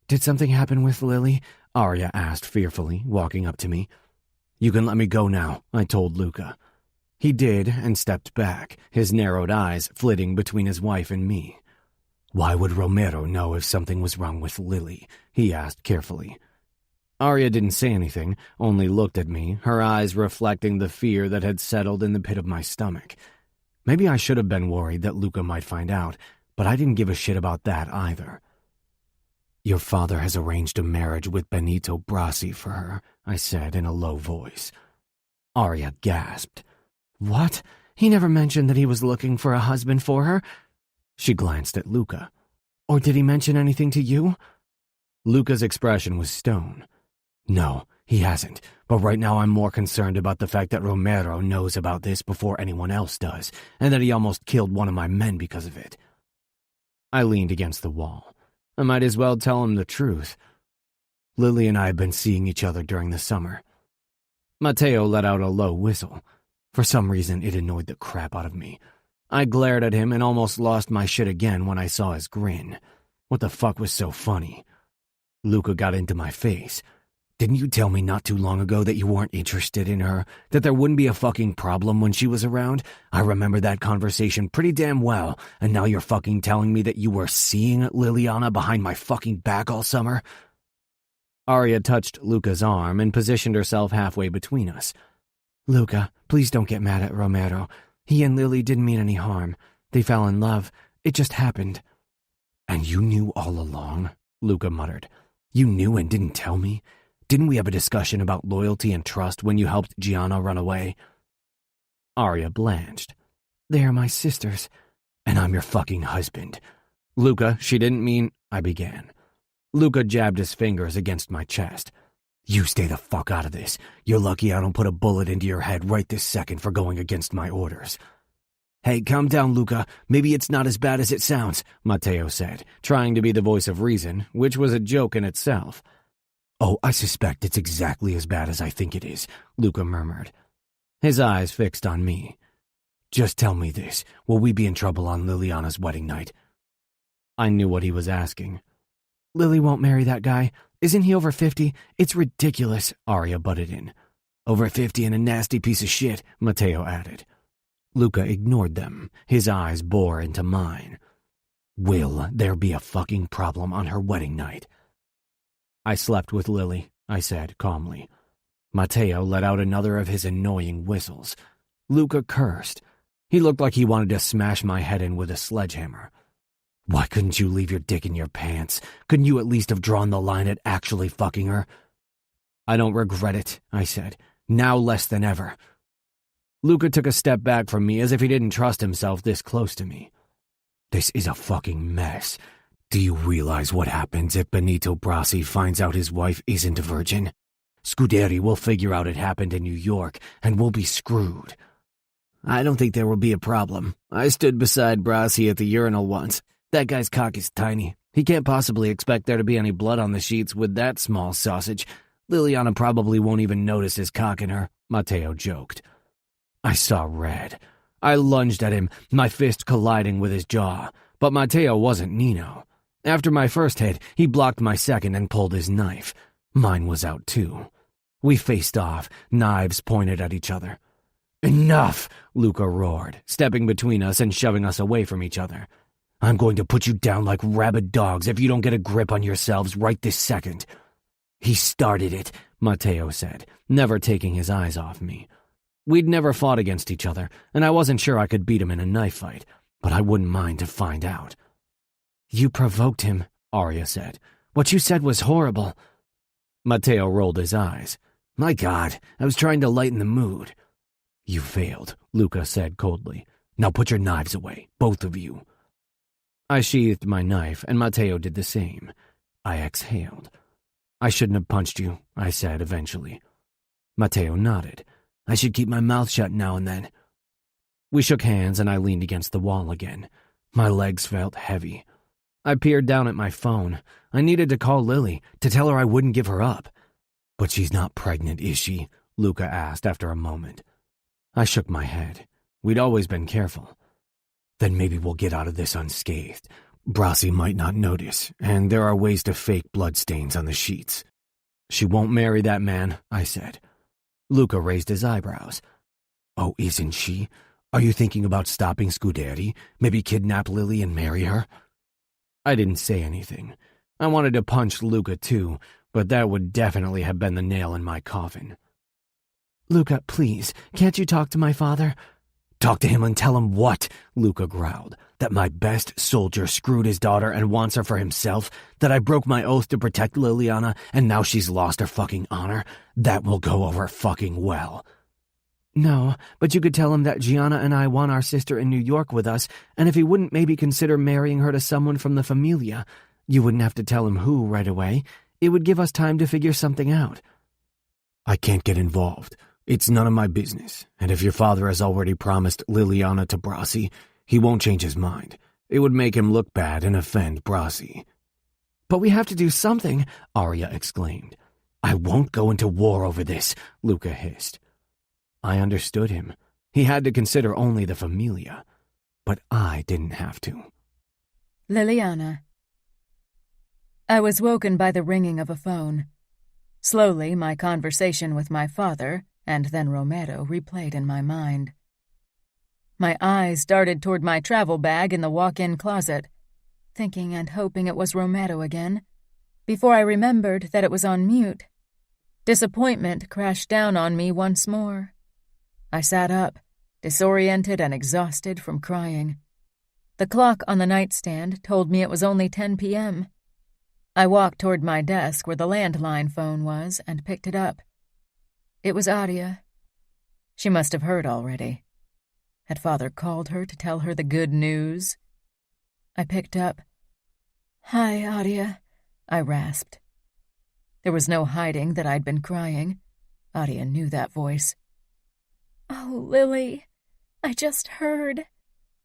"Did something happen with Lily?" Aria asked fearfully, walking up to me. "You can let me go now," I told Luca. He did and stepped back, his narrowed eyes flitting between his wife and me. "Why would Romero know if something was wrong with Lily?" he asked carefully. Aria didn't say anything, only looked at me, her eyes reflecting the fear that had settled in the pit of my stomach. Maybe I should have been worried that Luca might find out, but I didn't give a shit about that either. "Your father has arranged a marriage with Benito Brasi for her," I said in a low voice. Aria gasped. "What? He never mentioned that he was looking for a husband for her?" She glanced at Luca. "Or did he mention anything to you?" Luca's expression was stone. "No, he hasn't, but right now I'm more concerned about the fact that Romero knows about this before anyone else does, and that he almost killed one of my men because of it." I leaned against the wall. I might as well tell him the truth. Lily and I have been seeing each other during the summer. Matteo let out a low whistle. For some reason, it annoyed the crap out of me. I glared at him and almost lost my shit again when I saw his grin. What the fuck was so funny? Luca got into my face. "Didn't you tell me not too long ago that you weren't interested in her? That there wouldn't be a fucking problem when she was around? I remember that conversation pretty damn well, and now you're fucking telling me that you were seeing Liliana behind my fucking back all summer?" Aria touched Luca's arm and positioned herself halfway between us. "Luca, please don't get mad at Romero. He and Lily didn't mean any harm. They fell in love. It just happened." "And you knew all along?" Luca muttered. "You knew and didn't tell me? Didn't we have a discussion about loyalty and trust when you helped Gianna run away?" Arya blanched. "They are my sisters, and I'm your fucking husband." "Luca, she didn't mean—" I began. Luca jabbed his fingers against my chest. "You stay the fuck out of this. You're lucky I don't put a bullet into your head right this second for going against my orders." "Hey, calm down, Luca. Maybe it's not as bad as it sounds," Matteo said, trying to be the voice of reason, which was a joke in itself. "Oh, I suspect it's exactly as bad as I think it is," Luca murmured. His eyes fixed on me. "Just tell me this. Will we be in trouble on Liliana's wedding night?" I knew what he was asking. "Lily won't marry that guy. Isn't he over 50? It's ridiculous," Arya butted in. "Over 50 and a nasty piece of shit," Matteo added. Luca ignored them. His eyes bore into mine. "Will there be a fucking problem on her wedding night?" "I slept with Lily," I said calmly. Matteo let out another of his annoying whistles. Luca cursed. He looked like he wanted to smash my head in with a sledgehammer. "Why couldn't you leave your dick in your pants? Couldn't you at least have drawn the line at actually fucking her?" "I don't regret it," I said. "Now less than ever." Luca took a step back from me as if he didn't trust himself this close to me. "This is a fucking mess. Do you realize what happens if Benito Brasi finds out his wife isn't a virgin? Scuderi will figure out it happened in New York, and we'll be screwed." "I don't think there will be a problem. I stood beside Brasi at the urinal once. That guy's cock is tiny. He can't possibly expect there to be any blood on the sheets with that small sausage. Liliana probably won't even notice his cock in her," Matteo joked. I saw red. I lunged at him, my fist colliding with his jaw. But Matteo wasn't Nino. After my first hit, he blocked my second and pulled his knife. Mine was out too. We faced off, knives pointed at each other. "Enough!" Luca roared, stepping between us and shoving us away from each other. "I'm going to put you down like rabid dogs if you don't get a grip on yourselves right this second." "He started it," Matteo said, never taking his eyes off me. We'd never fought against each other, and I wasn't sure I could beat him in a knife fight, but I wouldn't mind to find out. "You provoked him," Arya said. "What you said was horrible." Matteo rolled his eyes. "My God, I was trying to lighten the mood." "You failed," Luca said coldly. "Now put your knives away, both of you." I sheathed my knife, and Matteo did the same. I exhaled. "I shouldn't have punched you," I said eventually. Matteo nodded. "I should keep my mouth shut now and then." We shook hands, and I leaned against the wall again. My legs felt heavy. I peered down at my phone. I needed to call Lily, to tell her I wouldn't give her up. "But she's not pregnant, is she?" Luca asked after a moment. I shook my head. We'd always been careful. "Then maybe we'll get out of this unscathed. Brasi might not notice, and there are ways to fake bloodstains on the sheets." "She won't marry that man," I said. Luca raised his eyebrows. "Oh, isn't she? Are you thinking about stopping Scuderi? Maybe kidnap Lily and marry her?" I didn't say anything. I wanted to punch Luca too, but that would definitely have been the nail in my coffin. "Luca, please, can't you talk to my father?" "Talk to him and tell him what?" Luca growled. "That my best soldier screwed his daughter and wants her for himself? That I broke my oath to protect Liliana and now she's lost her fucking honor? That will go over fucking well." "No, but you could tell him that Gianna and I want our sister in New York with us, and if he wouldn't maybe consider marrying her to someone from the Familia. You wouldn't have to tell him who right away. It would give us time to figure something out." "I can't get involved. It's none of my business, and if your father has already promised Liliana to Brasi, he won't change his mind. It would make him look bad and offend Brasi." "But we have to do something," Arya exclaimed. "I won't go into war over this," Luca hissed. I understood him. He had to consider only the Familia, but I didn't have to. Liliana. I was woken by the ringing of a phone. Slowly, my conversation with my father, and then Romero, replayed in my mind. My eyes darted toward my travel bag in the walk-in closet, thinking and hoping it was Romero again, before I remembered that it was on mute. Disappointment crashed down on me once more. I sat up, disoriented and exhausted from crying. The clock on the nightstand told me it was only 10 p.m. I walked toward my desk where the landline phone was and picked it up. It was Adia. She must have heard already. Had Father called her to tell her the good news? I picked up. "Hi, Adia," I rasped. There was no hiding that I'd been crying. Adia knew that voice. "Oh, Lily, I just heard.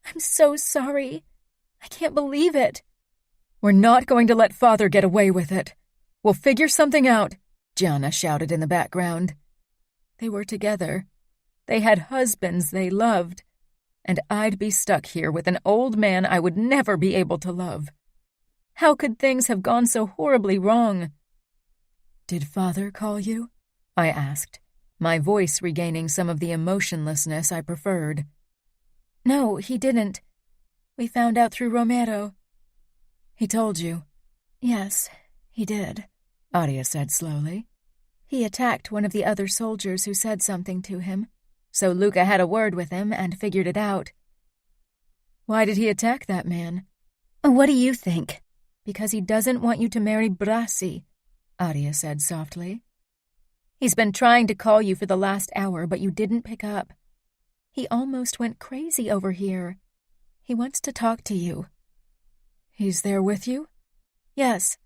I'm so sorry. I can't believe it." "We're not going to let Father get away with it. We'll figure something out," Gianna shouted in the background. They were together. They had husbands they loved. And I'd be stuck here with an old man I would never be able to love. How could things have gone so horribly wrong? "Did Father call you?" I asked, my voice regaining some of the emotionlessness I preferred. "No, he didn't. We found out through Romero." "He told you?" "Yes, he did," Adia said slowly. "He attacked one of the other soldiers who said something to him, so Luca had a word with him and figured it out." "Why did he attack that man?" "What do you think?" "Because he doesn't want you to marry Brasi," Adia said softly. "He's been trying to call you for the last hour, but you didn't pick up. He almost went crazy over here. He wants to talk to you." "He's there with you?" "Yes.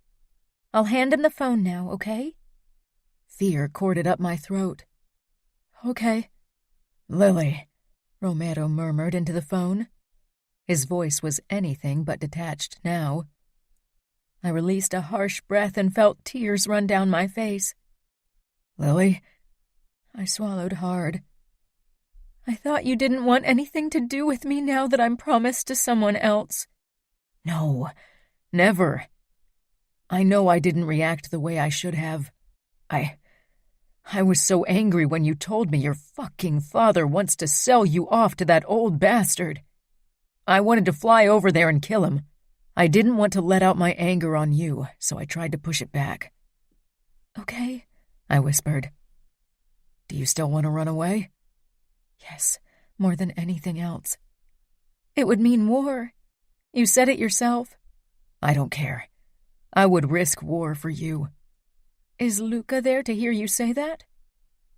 I'll hand him the phone now, okay?" Fear corded up my throat. "Okay." "Lily," Romero murmured into the phone. His voice was anything but detached now. I released a harsh breath and felt tears run down my face. "Lily?" I swallowed hard. "I thought you didn't want anything to do with me now that I'm promised to someone else." "No, never. I know I didn't react the way I should have. I was so angry when you told me your fucking father wants to sell you off to that old bastard. I wanted to fly over there and kill him. I didn't want to let out my anger on you, so I tried to push it back." "Okay," I whispered. "Do you still want to run away?" "Yes, more than anything else. It would mean war. You said it yourself." "I don't care. I would risk war for you." "Is Luca there to hear you say that?"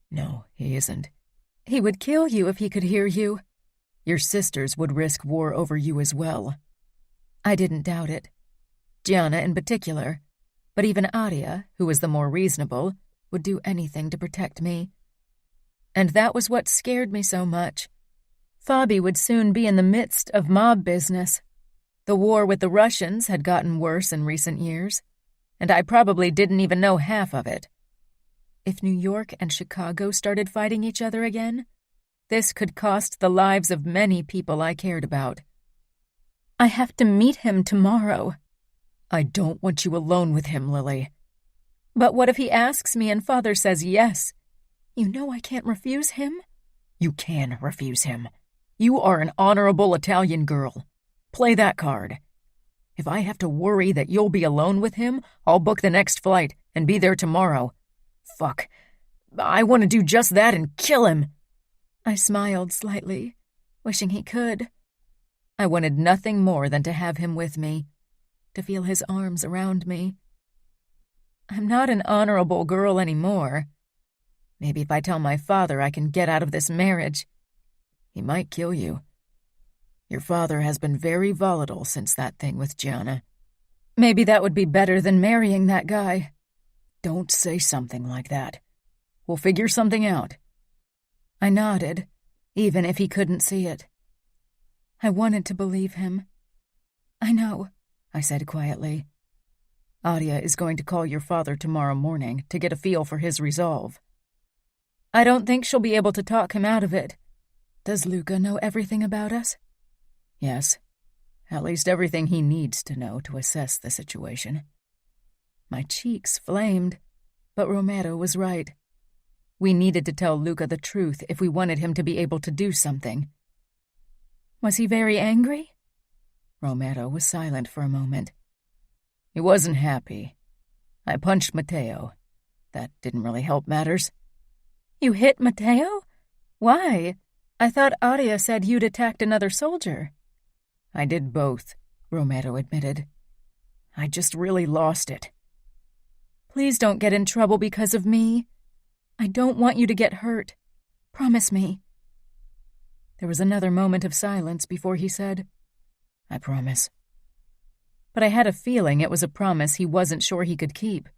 "No, he isn't." "He would kill you if he could hear you." "Your sisters would risk war over you as well." I didn't doubt it. Gianna in particular, but even Adia, who was the more reasonable, would do anything to protect me. And that was what scared me so much. Fabi would soon be in the midst of mob business. The war with the Russians had gotten worse in recent years, and I probably didn't even know half of it. If New York and Chicago started fighting each other again, this could cost the lives of many people I cared about. "I have to meet him tomorrow." "I don't want you alone with him, Lily." "But what if he asks me and Father says yes? You know I can't refuse him." "You can refuse him. You are an honorable Italian girl. Play that card. If I have to worry that you'll be alone with him, I'll book the next flight and be there tomorrow. Fuck. I want to do just that and kill him." I smiled slightly, wishing he could. I wanted nothing more than to have him with me, to feel his arms around me. I'm not an honorable girl anymore. Maybe if I tell my father I can get out of this marriage. He might kill you. Your father has been very volatile since that thing with Gianna. Maybe that would be better than marrying that guy. Don't say something like that. We'll figure something out. I nodded, even if he couldn't see it. I wanted to believe him. "I know," I said quietly. "Adia is going to call your father tomorrow morning to get a feel for his resolve." "I don't think she'll be able to talk him out of it. Does Luca know everything about us?" "Yes. At least everything he needs to know to assess the situation." My cheeks flamed, but Romero was right. We needed to tell Luca the truth if we wanted him to be able to do something. "Was he very angry?" Romero was silent for a moment. "He wasn't happy. I punched Matteo. That didn't really help matters." "You hit Matteo? Why?" I thought Aria said you'd attacked another soldier. I did both, Romero admitted. I just really lost it. Please don't get in trouble because of me. I don't want you to get hurt. Promise me. There was another moment of silence before he said, I promise. But I had a feeling it was a promise he wasn't sure he could keep.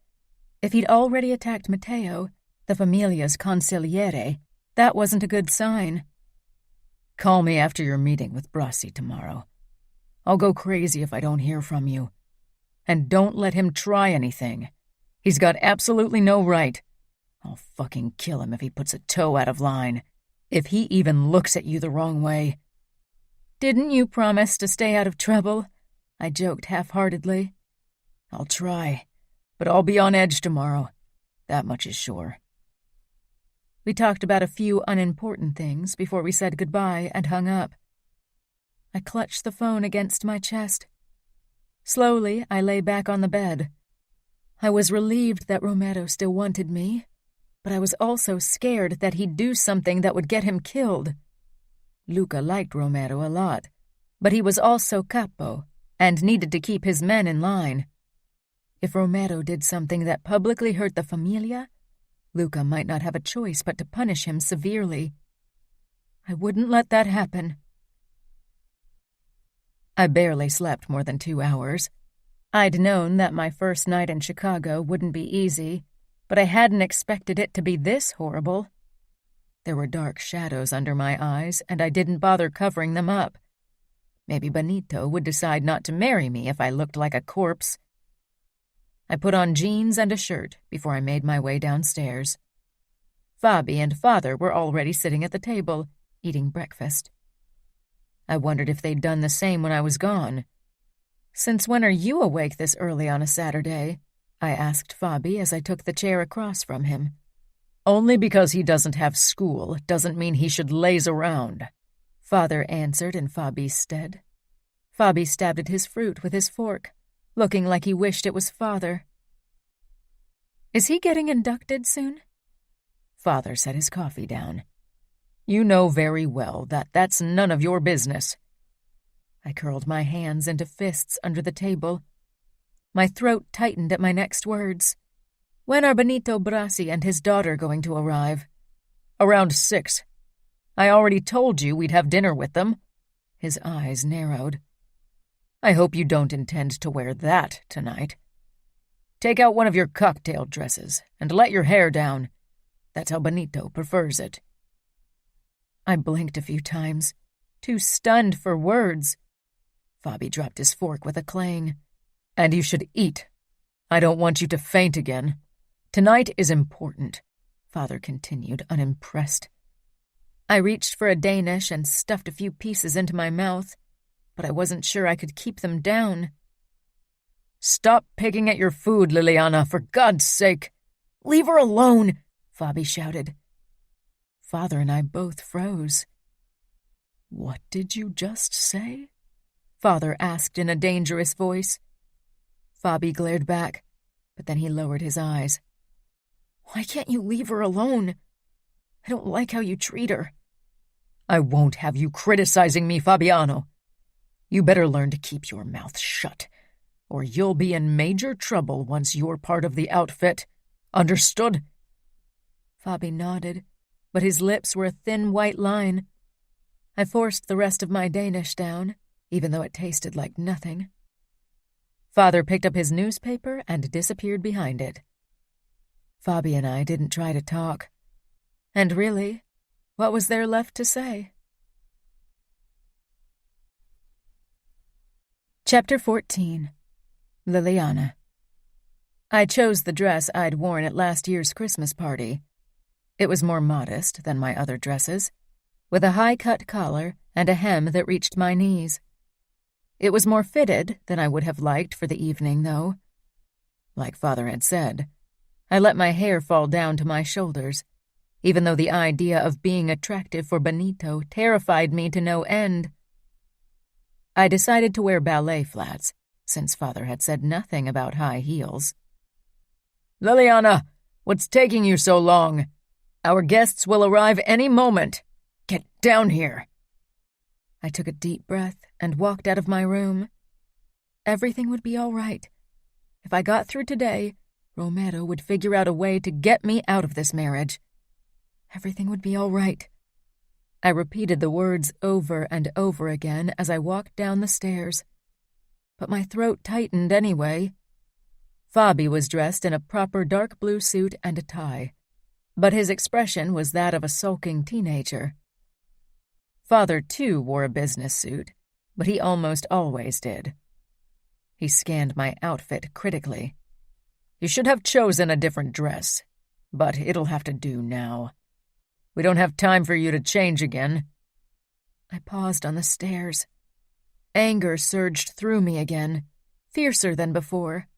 If he'd already attacked Matteo, the Familia's consigliere, that wasn't a good sign. Call me after your meeting with Brasi tomorrow. I'll go crazy if I don't hear from you. And don't let him try anything. He's got absolutely no right. I'll fucking kill him if he puts a toe out of line. If he even looks at you the wrong way. Didn't you promise to stay out of trouble? I joked half-heartedly. I'll try, but I'll be on edge tomorrow. That much is sure. We talked about a few unimportant things before we said goodbye and hung up. I clutched the phone against my chest. Slowly, I lay back on the bed. I was relieved that Romero still wanted me, but I was also scared that he'd do something that would get him killed. Luca liked Romero a lot, but he was also capo and needed to keep his men in line. If Romero did something that publicly hurt the Familia, Luca might not have a choice but to punish him severely. I wouldn't let that happen. I barely slept more than 2 hours. I'd known that my first night in Chicago wouldn't be easy, but I hadn't expected it to be this horrible. There were dark shadows under my eyes, and I didn't bother covering them up. Maybe Benito would decide not to marry me if I looked like a corpse. I put on jeans and a shirt before I made my way downstairs. Fabi and Father were already sitting at the table, eating breakfast. I wondered if they'd done the same when I was gone. "Since when are you awake this early on a Saturday?" I asked Fabi as I took the chair across from him. "Only because he doesn't have school doesn't mean he should laze around," Father answered in Fabi's stead. Fabi stabbed at his fruit with his fork, looking like he wished it was Father. "Is he getting inducted soon?" Father set his coffee down. "You know very well that that's none of your business." I curled my hands into fists under the table. My throat tightened at my next words. "When are Benito Brasi and his daughter going to arrive?" "Around 6. I already told you we'd have dinner with them." His eyes narrowed. "I hope you don't intend to wear that tonight. Take out one of your cocktail dresses and let your hair down. That's how Benito prefers it." I blinked a few times, too stunned for words. Fabi dropped his fork with a clang. "And you should eat. I don't want you to faint again. Tonight is important," Father continued, unimpressed. I reached for a Danish and stuffed a few pieces into my mouth, but I wasn't sure I could keep them down. "Stop picking at your food, Liliana, for God's sake!" "Leave her alone!" Fabi shouted. Father and I both froze. "What did you just say?" Father asked in a dangerous voice. Fabi glared back, but then he lowered his eyes. "Why can't you leave her alone? I don't like how you treat her." "I won't have you criticizing me, Fabiano. You better learn to keep your mouth shut, or you'll be in major trouble once you're part of the outfit. Understood?" Fabi nodded, but his lips were a thin white line. I forced the rest of my Danish down, even though it tasted like nothing. Father picked up his newspaper and disappeared behind it. Fabi and I didn't try to talk. And really, what was there left to say? Chapter 14. Liliana. I chose the dress I'd worn at last year's Christmas party. It was more modest than my other dresses, with a high-cut collar and a hem that reached my knees. It was more fitted than I would have liked for the evening, though. Like Father had said, I let my hair fall down to my shoulders, even though the idea of being attractive for Benito terrified me to no end. I decided to wear ballet flats, since Father had said nothing about high heels. "Liliana, what's taking you so long? Our guests will arrive any moment. Get down here! I took a deep breath and walked out of my room. Everything would be all right. If I got through today, Romero would figure out a way to get me out of this marriage. Everything would be all right. I repeated the words over and over again as I walked down the stairs. But my throat tightened anyway. Fabi was dressed in a proper dark blue suit and a tie, but his expression was that of a sulking teenager. Father, too, wore a business suit, but he almost always did. He scanned my outfit critically. You should have chosen a different dress, but it'll have to do now. We don't have time for you to change again. I paused on the stairs. Anger surged through me again, fiercer than before.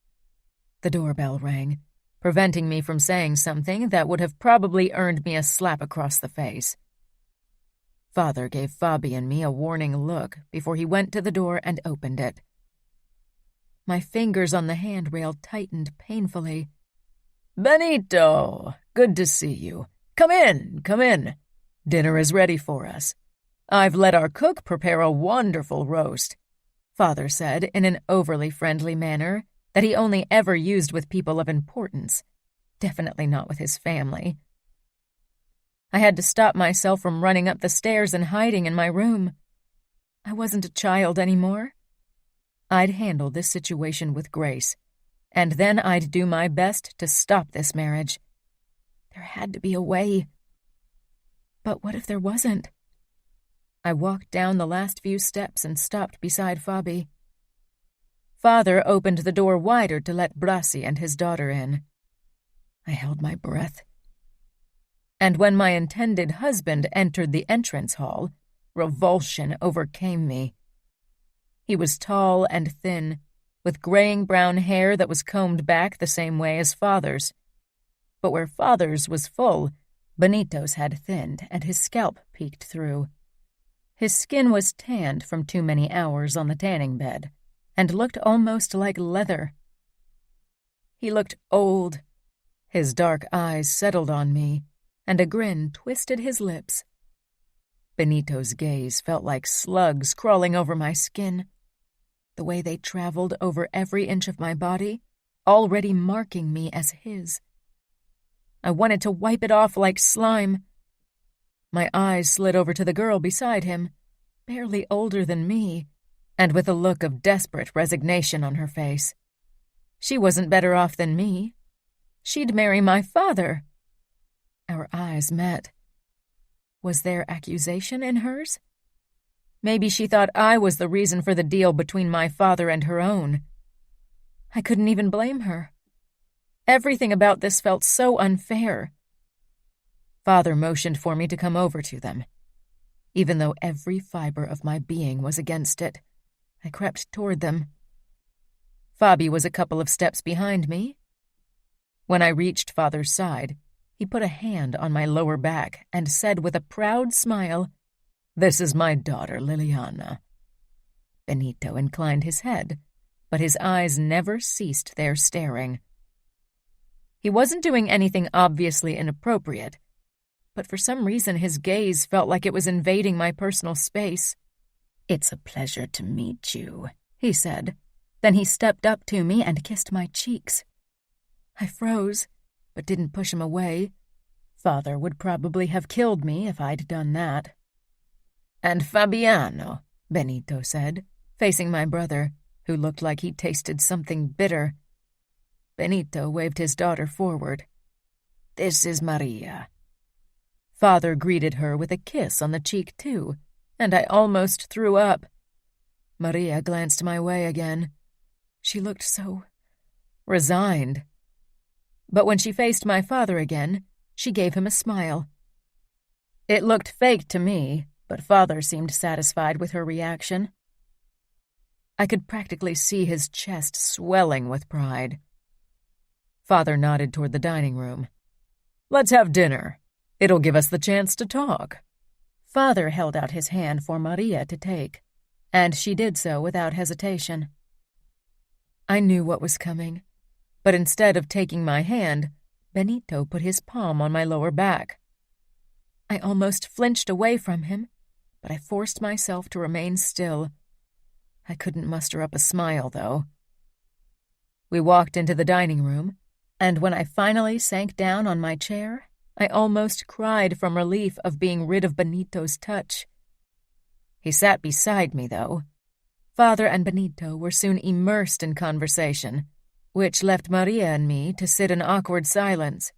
The doorbell rang, preventing me from saying something that would have probably earned me a slap across the face. Father gave Fabi and me a warning look before he went to the door and opened it. My fingers on the handrail tightened painfully. Benito, good to see you. Come in, come in. Dinner is ready for us. I've let our cook prepare a wonderful roast, Father said in an overly friendly manner that he only ever used with people of importance, definitely not with his family. I had to stop myself from running up the stairs and hiding in my room. I wasn't a child anymore. I'd handle this situation with grace, and then I'd do my best to stop this marriage. There had to be a way. But what if there wasn't? I walked down the last few steps and stopped beside Fabi. Father opened the door wider to let Brasi and his daughter in. I held my breath. And when my intended husband entered the entrance hall, revulsion overcame me. He was tall and thin, with graying brown hair that was combed back the same way as Father's. But where Father's was full, Benito's had thinned and his scalp peeked through. His skin was tanned from too many hours on the tanning bed and looked almost like leather. He looked old. His dark eyes settled on me, and a grin twisted his lips. Benito's gaze felt like slugs crawling over my skin, the way they traveled over every inch of my body, already marking me as his. I wanted to wipe it off like slime. My eyes slid over to the girl beside him, barely older than me, and with a look of desperate resignation on her face. She wasn't better off than me. She'd marry my father. Our eyes met. Was there accusation in hers? Maybe she thought I was the reason for the deal between my father and her own. I couldn't even blame her. Everything about this felt so unfair. Father motioned for me to come over to them. Even though every fiber of my being was against it, I crept toward them. Fabi was a couple of steps behind me. When I reached Father's side, he put a hand on my lower back and said with a proud smile, "This is my daughter, Liliana." Benito inclined his head, but his eyes never ceased their staring. He wasn't doing anything obviously inappropriate, but for some reason his gaze felt like it was invading my personal space. "It's a pleasure to meet you," he said. Then he stepped up to me and kissed my cheeks. I froze, but didn't push him away. Father would probably have killed me if I'd done that. "And Fabiano," Benito said, facing my brother, who looked like he tasted something bitter. Benito waved his daughter forward. "This is Maria." Father greeted her with a kiss on the cheek, too, and I almost threw up. Maria glanced my way again. She looked so resigned. But when she faced my father again, she gave him a smile. It looked fake to me, but Father seemed satisfied with her reaction. I could practically see his chest swelling with pride. Father nodded toward the dining room. "Let's have dinner. It'll give us the chance to talk." Father held out his hand for Maria to take, and she did so without hesitation. I knew what was coming, but instead of taking my hand, Benito put his palm on my lower back. I almost flinched away from him, but I forced myself to remain still. I couldn't muster up a smile, though. We walked into the dining room, and when I finally sank down on my chair, I almost cried from relief of being rid of Benito's touch. He sat beside me, though. Father and Benito were soon immersed in conversation, which left Maria and me to sit in awkward silence.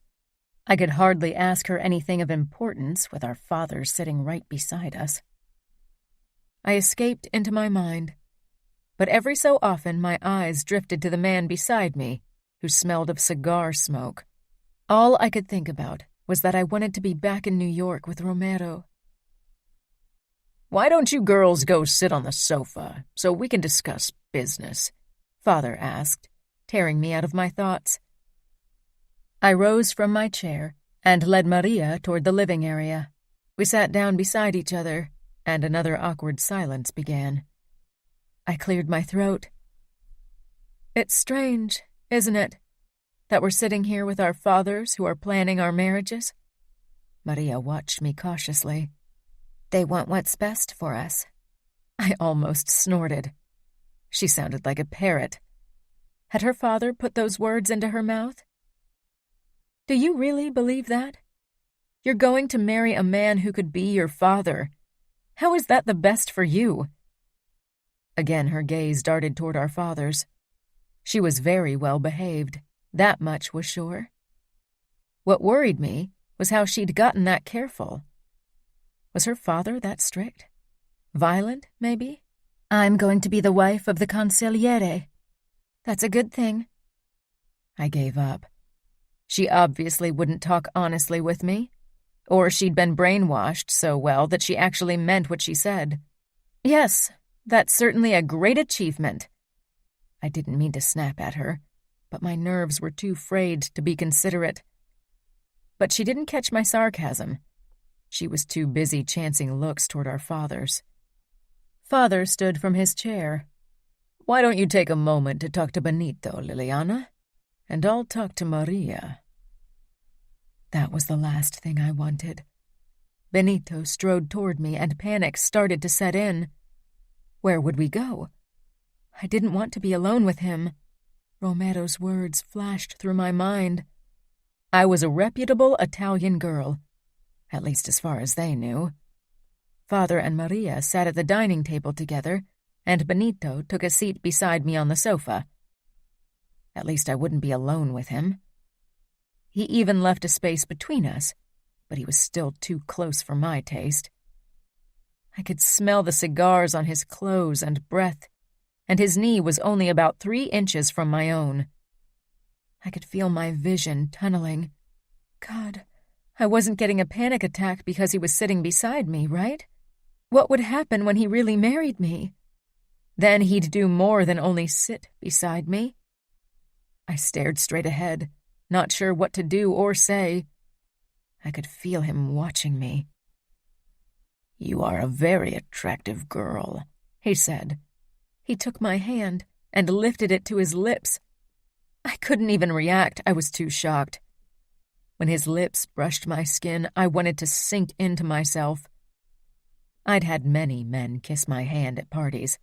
I could hardly ask her anything of importance with our father sitting right beside us. I escaped into my mind, but every so often my eyes drifted to the man beside me, who smelled of cigar smoke. All I could think about was that I wanted to be back in New York with Romero. "Why don't you girls go sit on the sofa so we can discuss business?" Father asked, tearing me out of my thoughts. I rose from my chair and led Maria toward the living area. We sat down beside each other, and another awkward silence began. I cleared my throat. It's strange, isn't it, that we're sitting here with our fathers who are planning our marriages? Maria watched me cautiously. They want what's best for us. I almost snorted. She sounded like a parrot. Had her father put those words into her mouth? Do you really believe that? You're going to marry a man who could be your father. How is that the best for you? Again her gaze darted toward our fathers. She was very well behaved, that much was sure. What worried me was how she'd gotten that careful. Was her father that strict? Violent, maybe? I'm going to be the wife of the consigliere. That's a good thing. I gave up. She obviously wouldn't talk honestly with me, or she'd been brainwashed so well that she actually meant what she said. Yes, that's certainly a great achievement. I didn't mean to snap at her, but my nerves were too frayed to be considerate. But she didn't catch my sarcasm. She was too busy chancing looks toward our fathers. Father stood from his chair. "Why don't you take a moment to talk to Benito, Liliana? And I'll talk to Maria." That was the last thing I wanted. Benito strode toward me and panic started to set in. Where would we go? I didn't want to be alone with him. Romero's words flashed through my mind. I was a reputable Italian girl, at least as far as they knew. Father and Maria sat at the dining table together, and Benito took a seat beside me on the sofa. At least I wouldn't be alone with him. He even left a space between us, but he was still too close for my taste. I could smell the cigars on his clothes and breath, and his knee was only about 3 inches from my own. I could feel my vision tunneling. God, I wasn't getting a panic attack because he was sitting beside me, right? What would happen when he really married me? Then he'd do more than only sit beside me. I stared straight ahead, not sure what to do or say. I could feel him watching me. "You are a very attractive girl," he said. He took my hand and lifted it to his lips. I couldn't even react, I was too shocked. When his lips brushed my skin, I wanted to sink into myself. I'd had many men kiss my hand at parties,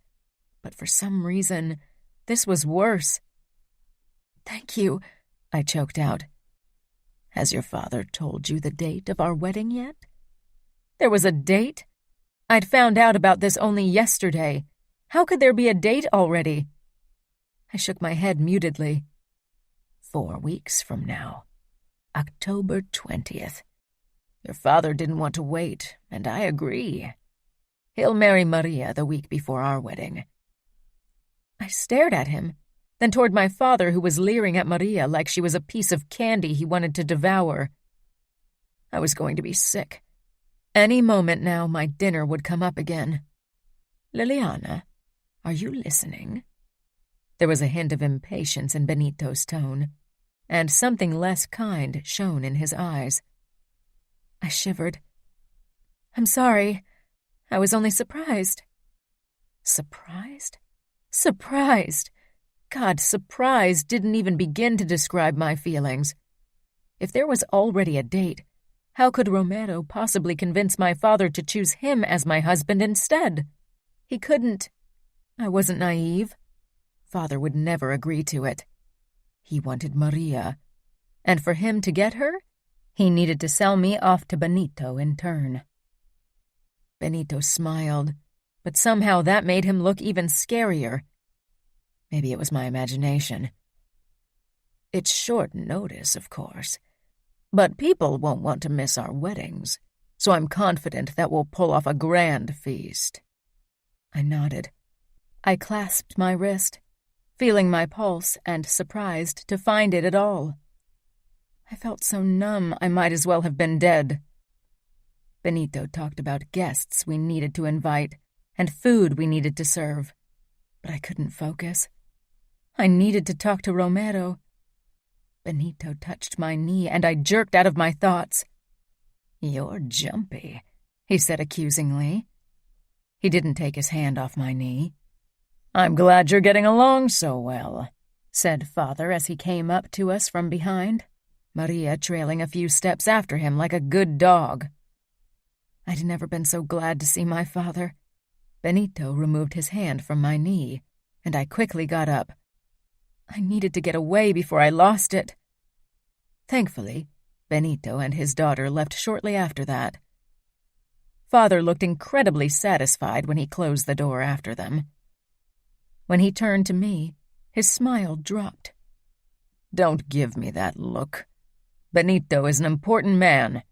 but for some reason, this was worse. "Thank you," I choked out. "Has your father told you the date of our wedding yet?" There was a date? I'd found out about this only yesterday. How could there be a date already? I shook my head mutedly. 4 weeks from now. October 20th. Your father didn't want to wait, and I agree. He'll marry Maria the week before our wedding." I stared at him, then toward my father who was leering at Maria like she was a piece of candy he wanted to devour. I was going to be sick. Any moment now my dinner would come up again. "Liliana, are you listening?" There was a hint of impatience in Benito's tone, and something less kind shone in his eyes. I shivered. "I'm sorry. I was only surprised." Surprised? Surprised! God, surprise didn't even begin to describe my feelings. If there was already a date, How could Romero possibly convince my father to choose him as my husband instead? He couldn't. I wasn't naive. Father would never agree to it. He wanted Maria, and for him to get her, he needed to sell me off to Benito in turn. Benito smiled, but somehow that made him look even scarier. Maybe it was my imagination. It's short notice, of course, but people won't want to miss our weddings, so I'm confident that we'll pull off a grand feast. I nodded. I clasped my wrist, feeling my pulse and surprised to find it at all. I felt so numb I might as well have been dead. Benito talked about guests we needed to invite and food we needed to serve, but I couldn't focus. I needed to talk to Romero. Benito touched my knee, and I jerked out of my thoughts. "You're jumpy," he said accusingly. He didn't take his hand off my knee. "I'm glad you're getting along so well," said Father as he came up to us from behind, Maria trailing a few steps after him like a good dog. I'd never been so glad to see my father. Benito removed his hand from my knee, and I quickly got up. I needed to get away before I lost it. Thankfully, Benito and his daughter left shortly after that. Father looked incredibly satisfied when he closed the door after them. When he turned to me, his smile dropped. "Don't give me that look. Benito is an important man.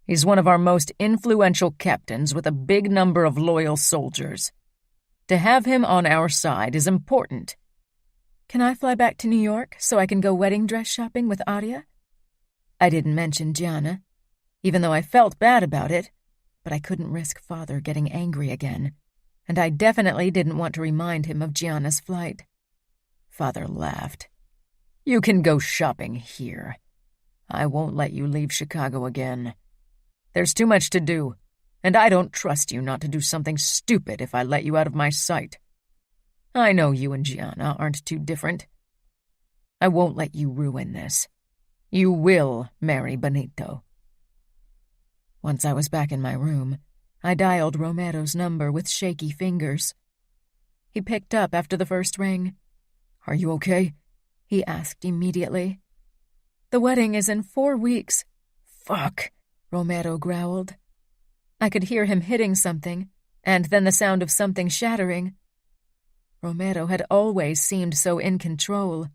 He's one of our most influential captains with a big number of loyal soldiers. To have him on our side is important." "Can I fly back to New York so I can go wedding dress shopping with Aria?" I didn't mention Gianna, even though I felt bad about it, but I couldn't risk Father getting angry again, and I definitely didn't want to remind him of Gianna's flight. Father laughed. "You can go shopping here. I won't let you leave Chicago again. There's too much to do, and I don't trust you not to do something stupid if I let you out of my sight. I know you and Gianna aren't too different. I won't let you ruin this. You will marry Benito." Once I was back in my room, I dialed Romero's number with shaky fingers. He picked up after the first ring. "Are you okay?" he asked immediately. "The wedding is in 4 weeks." "Fuck," Romero growled. I could hear him hitting something, and then the sound of something shattering. Romero had always seemed so in control.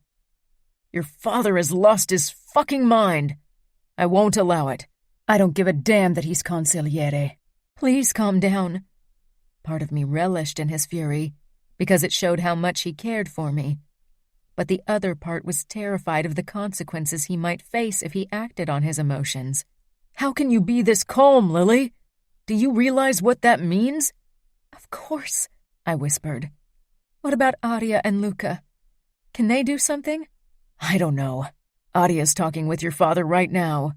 "Your father has lost his fucking mind. I won't allow it. I don't give a damn that he's consigliere. Please calm down." Part of me relished in his fury, because it showed how much he cared for me. But the other part was terrified of the consequences he might face if he acted on his emotions. "How can you be this calm, Lily? Do you realize what that means?" "Of course," I whispered. "What about Aria and Luca? Can they do something?" "I don't know. Aria's talking with your father right now."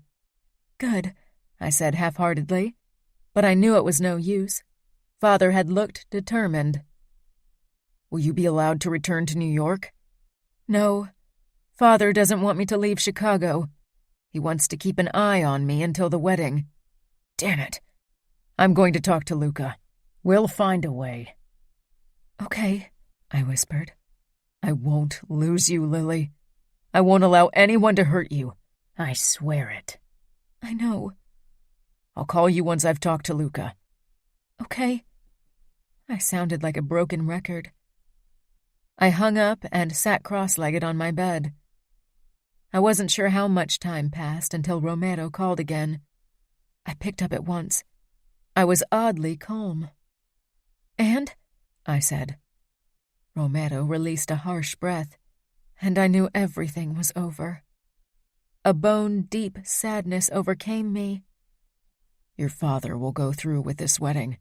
"Good," I said half-heartedly, but I knew it was no use. Father had looked determined. "Will you be allowed to return to New York?" "No. Father doesn't want me to leave Chicago. He wants to keep an eye on me until the wedding." "Damn it. I'm going to talk to Luca. We'll find a way." "Okay," I whispered. "I won't lose you, Lily. I won't allow anyone to hurt you. I swear it." "I know." "I'll call you once I've talked to Luca." "Okay." I sounded like a broken record. I hung up and sat cross-legged on my bed. I wasn't sure how much time passed until Romero called again. I picked up at once. I was oddly calm. "And?" I said. Romero released a harsh breath, and I knew everything was over. A bone-deep sadness overcame me. "Your father will go through with this wedding.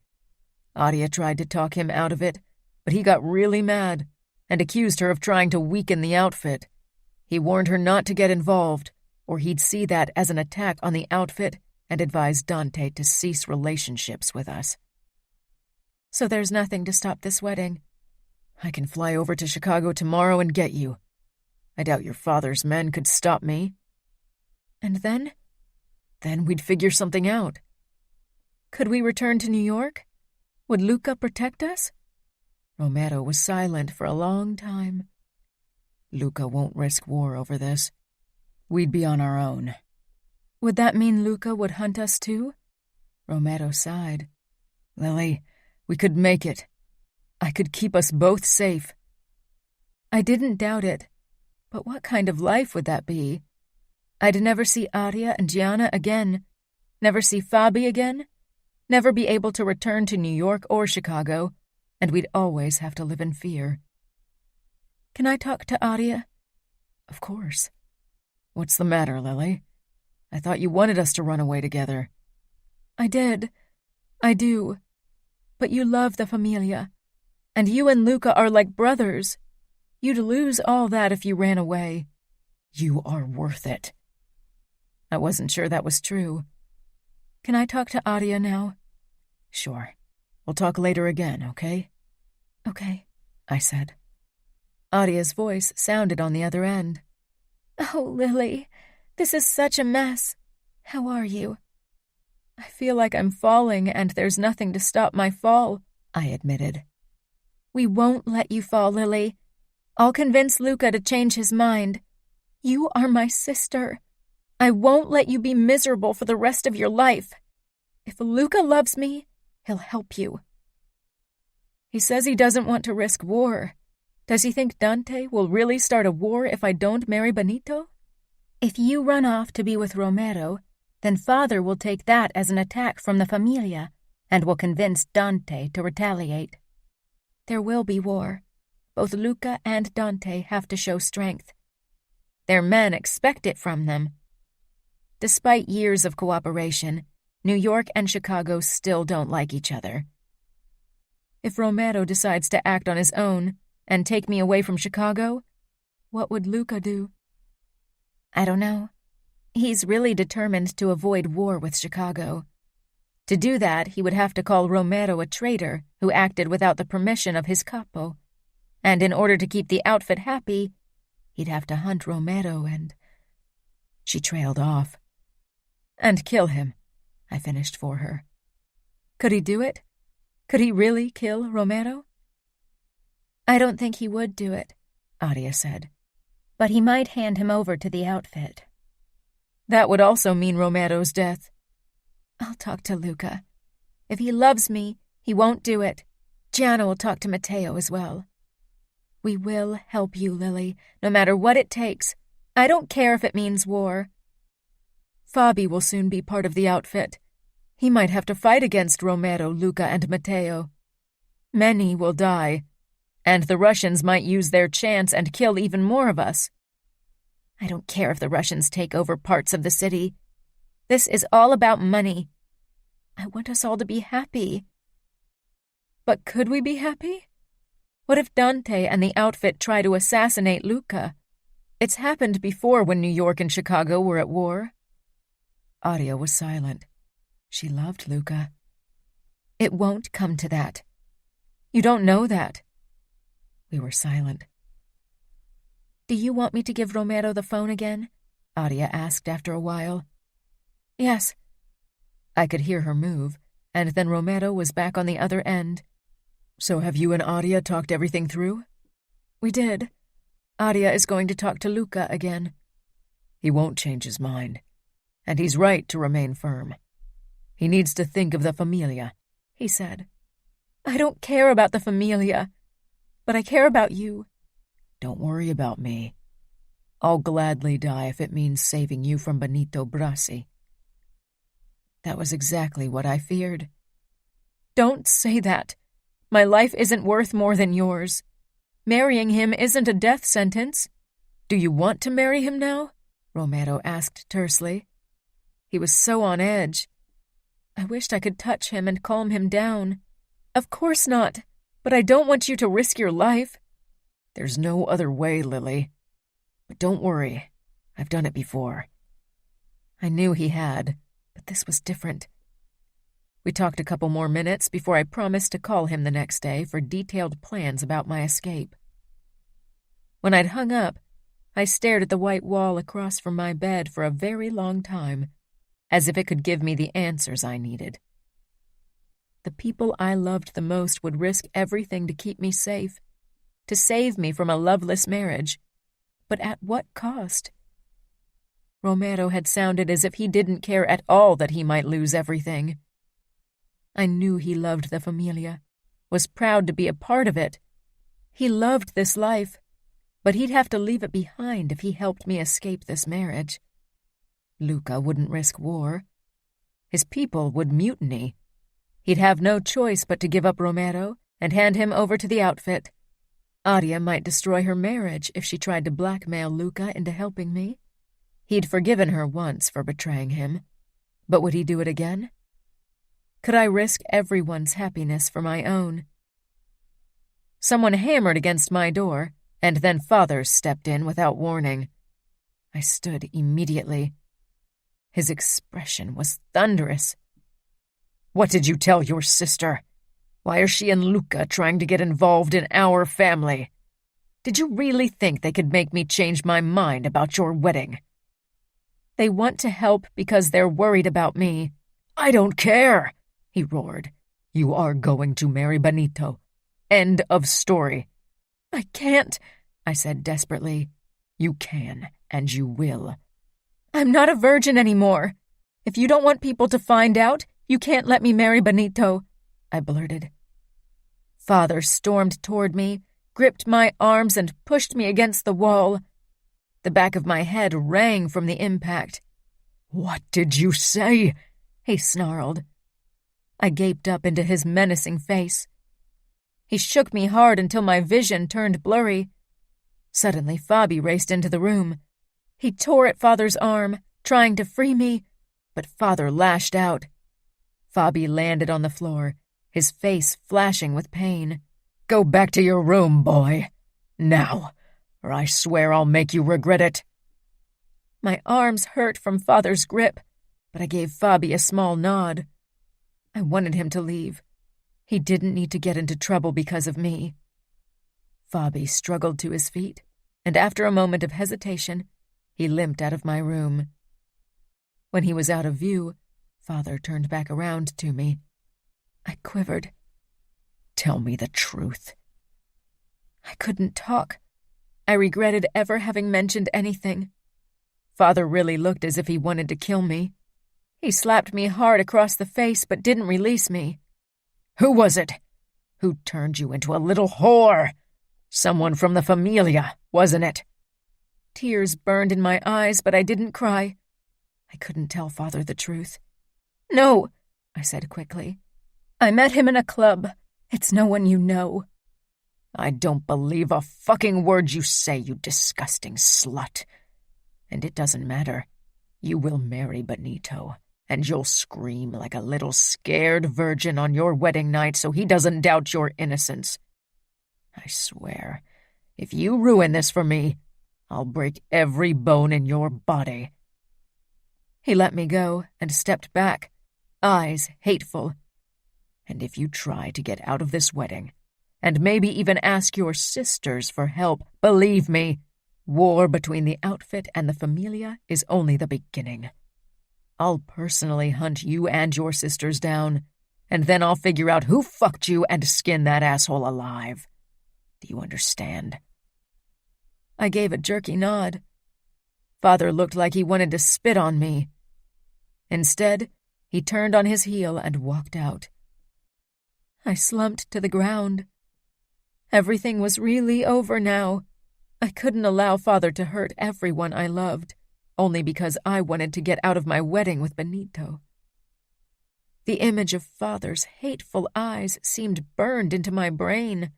Adia tried to talk him out of it, but he got really mad and accused her of trying to weaken the outfit. He warned her not to get involved, or he'd see that as an attack on the outfit and advised Dante to cease relationships with us." "So there's nothing to stop this wedding?" "I can fly over to Chicago tomorrow and get you. I doubt your father's men could stop me." "And then?" Then we'd figure something out. Could we return to New York? Would Luca protect us? Romero was silent for a long time. Luca won't risk war over this. We'd be on our own. Would that mean Luca would hunt us too? Romero sighed. Lily, we could make it. I could keep us both safe. I didn't doubt it. But what kind of life would that be? I'd never see Aria and Gianna again. Never see Fabi again. Never be able to return to New York or Chicago. And we'd always have to live in fear. Can I talk to Aria? Of course. What's the matter, Lily? I thought you wanted us to run away together. I did. I do. But you love the Familia. And you and Luca are like brothers. You'd lose all that if you ran away. You are worth it. I wasn't sure that was true. Can I talk to Aria now? Sure. We'll talk later again, okay? Okay, I said. Aria's voice sounded on the other end. Oh, Lily, this is such a mess. How are you? I feel like I'm falling and there's nothing to stop my fall, I admitted. We won't let you fall, Lily. I'll convince Luca to change his mind. You are my sister. I won't let you be miserable for the rest of your life. If Luca loves me, he'll help you. He says he doesn't want to risk war. Does he think Dante will really start a war if I don't marry Benito? If you run off to be with Romero, then Father will take that as an attack from the Familia and will convince Dante to retaliate. There will be war. Both Luca and Dante have to show strength. Their men expect it from them. Despite years of cooperation, New York and Chicago still don't like each other. If Romero decides to act on his own and take me away from Chicago, what would Luca do? I don't know. He's really determined to avoid war with Chicago. To do that, he would have to call Romero a traitor who acted without the permission of his capo. And in order to keep the outfit happy, he'd have to hunt Romero and... She trailed off. And kill him, I finished for her. Could he do it? Could he really kill Romero? I don't think he would do it, Aria said. But he might hand him over to the outfit. That would also mean Romero's death. I'll talk to Luca. If he loves me, he won't do it. Gianna will talk to Matteo as well. We will help you, Lily, no matter what it takes. I don't care if it means war. Fabi will soon be part of the outfit. He might have to fight against Romero, Luca, and Matteo. Many will die, and the Russians might use their chance and kill even more of us. I don't care if the Russians take over parts of the city. This is all about money. I want us all to be happy. But could we be happy? What if Dante and the outfit try to assassinate Luca? It's happened before when New York and Chicago were at war. Aria was silent. She loved Luca. It won't come to that. You don't know that. We were silent. Do you want me to give Romero the phone again? Aria asked after a while. Yes. I could hear her move, and then Romero was back on the other end. So have you and Aria talked everything through? We did. Aria is going to talk to Luca again. He won't change his mind. And he's right to remain firm. He needs to think of the Familia, he said. I don't care about the Familia, but I care about you. Don't worry about me. I'll gladly die if it means saving you from Benito Brasi. That was exactly what I feared. Don't say that. My life isn't worth more than yours. Marrying him isn't a death sentence. Do you want to marry him now? Romero asked tersely. He was so on edge. I wished I could touch him and calm him down. Of course not, but I don't want you to risk your life. There's no other way, Lily. But don't worry, I've done it before. I knew he had, but this was different. We talked a couple more minutes before I promised to call him the next day for detailed plans about my escape. When I'd hung up, I stared at the white wall across from my bed for a very long time, as if it could give me the answers I needed. The people I loved the most would risk everything to keep me safe, to save me from a loveless marriage. But at what cost? Romero had sounded as if he didn't care at all that he might lose everything. I knew he loved the familia, was proud to be a part of it. He loved this life, but he'd have to leave it behind if he helped me escape this marriage. Luca wouldn't risk war. His people would mutiny. He'd have no choice but to give up Romero and hand him over to the outfit. Adia might destroy her marriage if she tried to blackmail Luca into helping me. He'd forgiven her once for betraying him, but would he do it again? Could I risk everyone's happiness for my own? Someone hammered against my door, and then Father stepped in without warning. I stood immediately. His expression was thunderous. "What did you tell your sister? Why are she and Luca trying to get involved in our family? Did you really think they could make me change my mind about your wedding?" "They want to help because they're worried about me." "I don't care," he roared. "You are going to marry Benito. End of story." "I can't," I said desperately. "You can, and you will." "I'm not a virgin anymore. If you don't want people to find out, you can't let me marry Benito," I blurted. Father stormed toward me, gripped my arms, and pushed me against the wall. The back of my head rang from the impact. "What did you say?" he snarled. I gaped up into his menacing face. He shook me hard until my vision turned blurry. Suddenly, Fabi raced into the room. He tore at Father's arm, trying to free me, but Father lashed out. Fabi landed on the floor, his face flashing with pain. "Go back to your room, boy. Now, or I swear I'll make you regret it." My arms hurt from Father's grip, but I gave Fabi a small nod. I wanted him to leave. He didn't need to get into trouble because of me. Fabi struggled to his feet, and after a moment of hesitation, he limped out of my room. When he was out of view, Father turned back around to me. I quivered. "Tell me the truth." I couldn't talk. I regretted ever having mentioned anything. Father really looked as if he wanted to kill me. He slapped me hard across the face but didn't release me. "Who was it? Who turned you into a little whore? Someone from the familia, wasn't it?" Tears burned in my eyes, but I didn't cry. I couldn't tell Father the truth. "No," I said quickly. "I met him in a club. It's no one you know." "I don't believe a fucking word you say, you disgusting slut. And it doesn't matter. You will marry Benito, and you'll scream like a little scared virgin on your wedding night so he doesn't doubt your innocence. I swear, if you ruin this for me, I'll break every bone in your body." He let me go and stepped back, eyes hateful. "And if you try to get out of this wedding, and maybe even ask your sisters for help, believe me, war between the outfit and the familia is only the beginning. I'll personally hunt you and your sisters down, and then I'll figure out who fucked you and skin that asshole alive. Do you understand?" I gave a jerky nod. Father looked like he wanted to spit on me. Instead, he turned on his heel and walked out. I slumped to the ground. Everything was really over now. I couldn't allow Father to hurt everyone I loved, only because I wanted to get out of my wedding with Benito. The image of Father's hateful eyes seemed burned into my brain.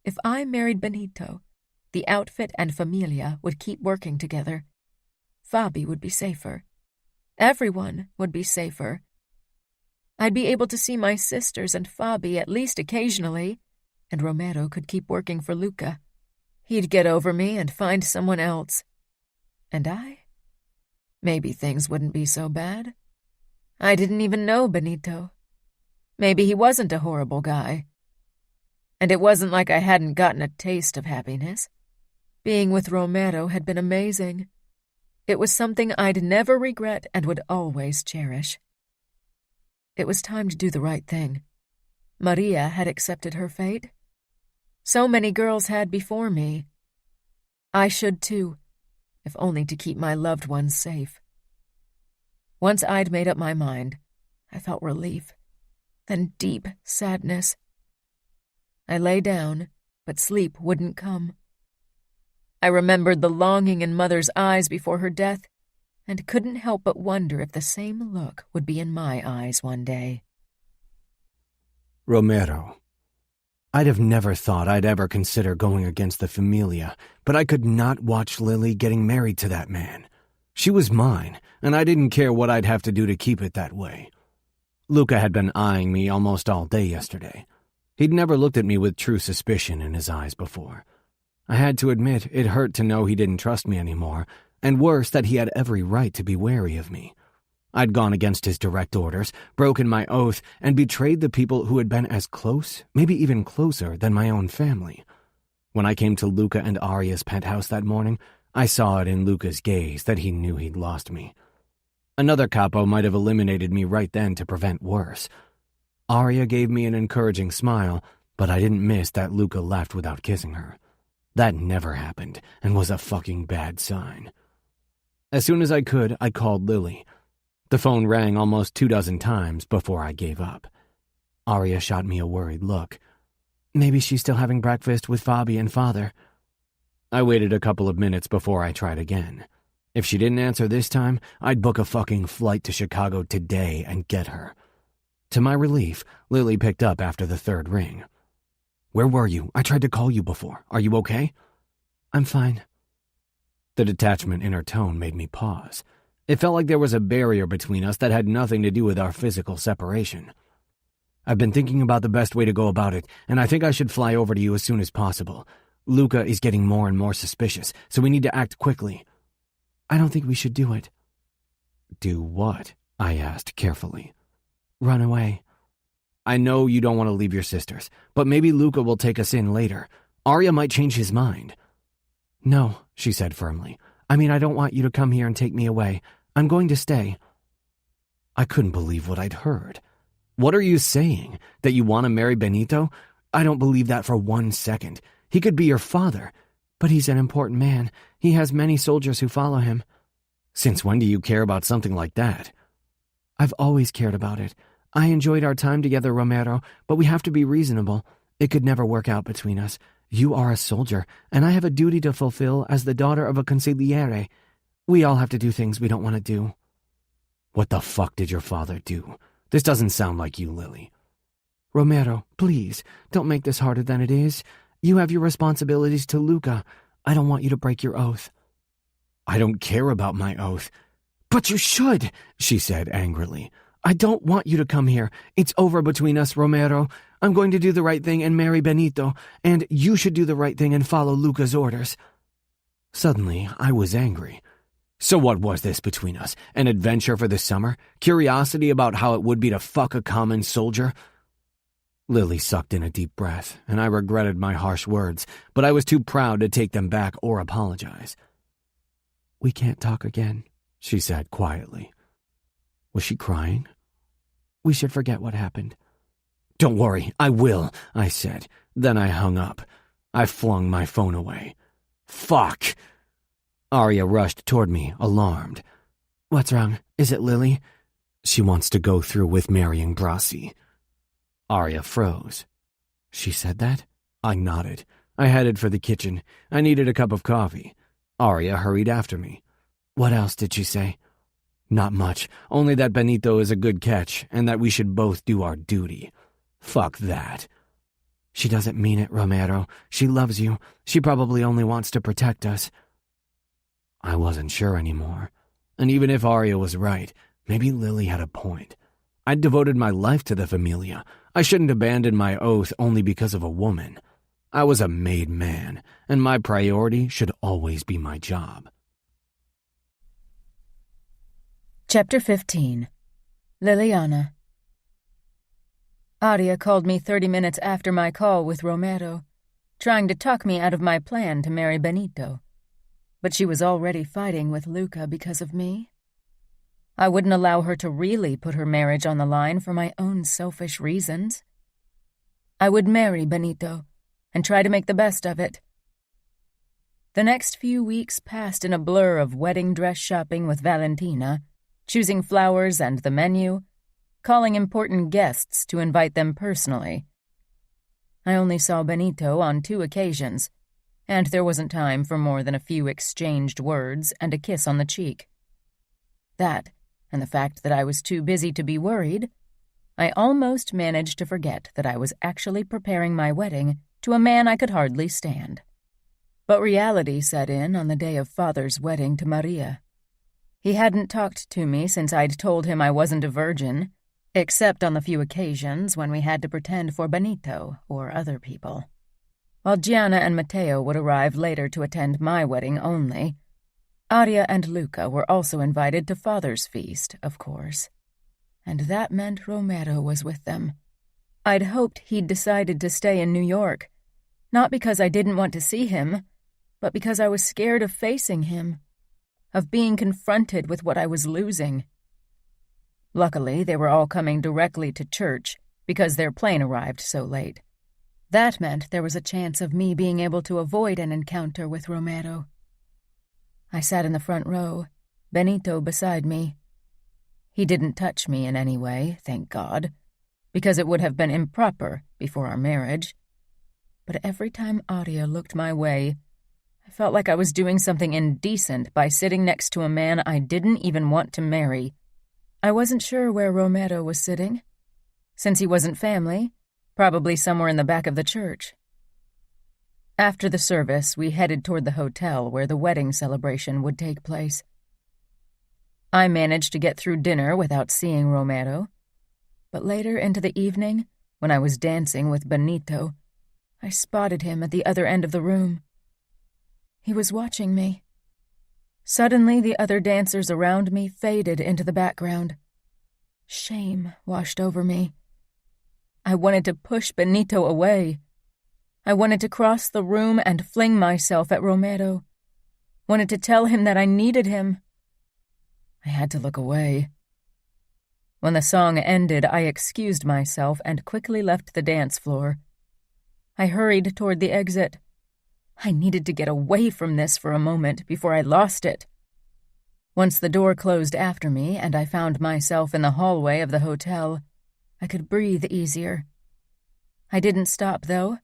If I married Benito, the outfit and familia would keep working together. Fabi would be safer. Everyone would be safer. I'd be able to see my sisters and Fabi at least occasionally, and Romero could keep working for Luca. He'd get over me and find someone else. And I? Maybe things wouldn't be so bad. I didn't even know Benito. Maybe he wasn't a horrible guy. And it wasn't like I hadn't gotten a taste of happiness. Being with Romero had been amazing. It was something I'd never regret and would always cherish. It was time to do the right thing. Maria had accepted her fate. So many girls had before me. I should too, if only to keep my loved ones safe. Once I'd made up my mind, I felt relief, then deep sadness. I lay down, but sleep wouldn't come. I remembered the longing in Mother's eyes before her death, and couldn't help but wonder if the same look would be in my eyes one day. Romero. I'd have never thought I'd ever consider going against the Familia, but I could not watch Lily getting married to that man. She was mine, and I didn't care what I'd have to do to keep it that way. Luca had been eyeing me almost all day yesterday. He'd never looked at me with true suspicion in his eyes before. I had to admit it hurt to know he didn't trust me anymore, and worse, that he had every right to be wary of me. I'd gone against his direct orders, broken my oath, and betrayed the people who had been as close, maybe even closer, than my own family. When I came to Luca and Aria's penthouse that morning, I saw it in Luca's gaze that he knew he'd lost me. Another capo might have eliminated me right then to prevent worse. Aria gave me an encouraging smile, but I didn't miss that Luca left without kissing her. That never happened, and was a fucking bad sign. As soon as I could, I called Lily. The phone rang almost 24 times before I gave up. Aria shot me a worried look. Maybe she's still having breakfast with Fabi and Father. I waited a couple of minutes before I tried again. If she didn't answer this time, I'd book a fucking flight to Chicago today and get her. To my relief, Lily picked up after the third ring. Where were you? I tried to call you before. Are you okay? I'm fine. The detachment in her tone made me pause. It felt like there was a barrier between us that had nothing to do with our physical separation. I've been thinking about the best way to go about it, and I think I should fly over to you as soon as possible. Luca is getting more and more suspicious, so we need to act quickly. I don't think we should do it. Do what? I asked carefully. Run away. I know you don't want to leave your sisters, but maybe Luca will take us in later. Arya might change his mind. No, she said firmly. I mean, I don't want you to come here and take me away. I'm going to stay. I couldn't believe what I'd heard. What are you saying? That you want to marry Benito? I don't believe that for 1 second. He could be your father. But he's an important man. He has many soldiers who follow him. Since when do you care about something like that? I've always cared about it. I enjoyed our time together, Romero, but we have to be reasonable. It could never work out between us. You are a soldier, and I have a duty to fulfill as the daughter of a consigliere. We all have to do things we don't want to do. What the fuck did your father do? This doesn't sound like you, Lily. Romero, please, don't make this harder than it is. You have your responsibilities to Luca. I don't want you to break your oath. I don't care about my oath. But you should, she said angrily. I don't want you to come here. It's over between us, Romero. I'm going to do the right thing and marry Benito, and you should do the right thing and follow Luca's orders. Suddenly, I was angry. So what was this between us? An adventure for the summer? Curiosity about how it would be to fuck a common soldier? Lily sucked in a deep breath, and I regretted my harsh words, but I was too proud to take them back or apologize. We can't talk again, she said quietly. Was she crying? We should forget what happened. Don't worry, I will, I said. Then I hung up. I flung my phone away. Fuck! Arya rushed toward me, alarmed. What's wrong? Is it Lily? She wants to go through with marrying Brasi. Arya froze. She said that? I nodded. I headed for the kitchen. I needed a cup of coffee. Arya hurried after me. What else did she say? Not much, only that Benito is a good catch, and that we should both do our duty. Fuck that. She doesn't mean it, Romero. She loves you. She probably only wants to protect us. I wasn't sure anymore. And even if Arya was right, maybe Lily had a point. I'd devoted my life to the Familia. I shouldn't abandon my oath only because of a woman. I was a made man, and my priority should always be my job. Chapter 15. Liliana. Aria called me 30 minutes after my call with Romero, trying to talk me out of my plan to marry Benito. but she was already fighting with Luca because of me. I wouldn't allow her to really put her marriage on the line for my own selfish reasons. I would marry Benito and try to make the best of it. The next few weeks passed in a blur of wedding dress shopping with Valentina, choosing flowers and the menu, calling important guests to invite them personally. I only saw Benito on 2 occasions, and there wasn't time for more than a few exchanged words and a kiss on the cheek. That, and the fact that I was too busy to be worried, I almost managed to forget that I was actually preparing my wedding to a man I could hardly stand. But reality set in on the day of Father's wedding to Maria. He hadn't talked to me since I'd told him I wasn't a virgin, except on the few occasions when we had to pretend for Benito or other people. While Gianna and Matteo would arrive later to attend my wedding only, Aria and Luca were also invited to Father's feast, of course. And that meant Romero was with them. I'd hoped he'd decided to stay in New York, not because I didn't want to see him, but because I was scared of facing him, of being confronted with what I was losing. Luckily, they were all coming directly to church because their plane arrived so late. That meant there was a chance of me being able to avoid an encounter with Romero. I sat in the front row, Benito beside me. He didn't touch me in any way, thank God, because it would have been improper before our marriage. But every time Aria looked my way, I felt like I was doing something indecent by sitting next to a man I didn't even want to marry. I wasn't sure where Romero was sitting. Since he wasn't family, probably somewhere in the back of the church. After the service, we headed toward the hotel where the wedding celebration would take place. I managed to get through dinner without seeing Romero, but later into the evening, when I was dancing with Benito, I spotted him at the other end of the room. He was watching me. Suddenly, the other dancers around me faded into the background. Shame washed over me. I wanted to push Benito away. I wanted to cross the room and fling myself at Romero. Wanted to tell him that I needed him. I had to look away. When the song ended, I excused myself and quickly left the dance floor. I hurried toward the exit. I needed to get away from this for a moment before I lost it. Once the door closed after me and I found myself in the hallway of the hotel, I could breathe easier. I didn't stop, though.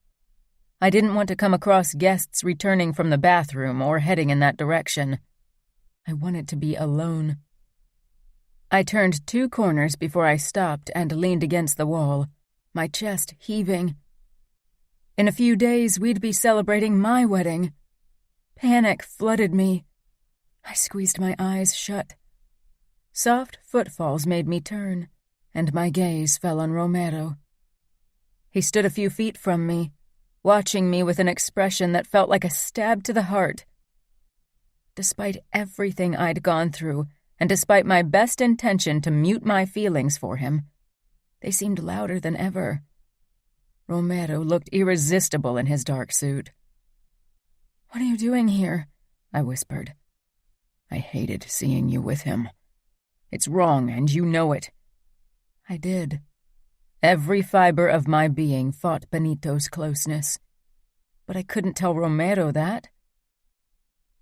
I didn't want to come across guests returning from the bathroom or heading in that direction. I wanted to be alone. I turned 2 corners before I stopped and leaned against the wall, my chest heaving. In a few days, we'd be celebrating my wedding. Panic flooded me. I squeezed my eyes shut. Soft footfalls made me turn, and my gaze fell on Romero. He stood a few feet from me, watching me with an expression that felt like a stab to the heart. Despite everything I'd gone through, and despite my best intention to mute my feelings for him, they seemed louder than ever. Romero looked irresistible in his dark suit. "What are you doing here?" I whispered. "I hated seeing you with him. It's wrong, and you know it." I did. Every fiber of my being fought Benito's closeness. But I couldn't tell Romero that.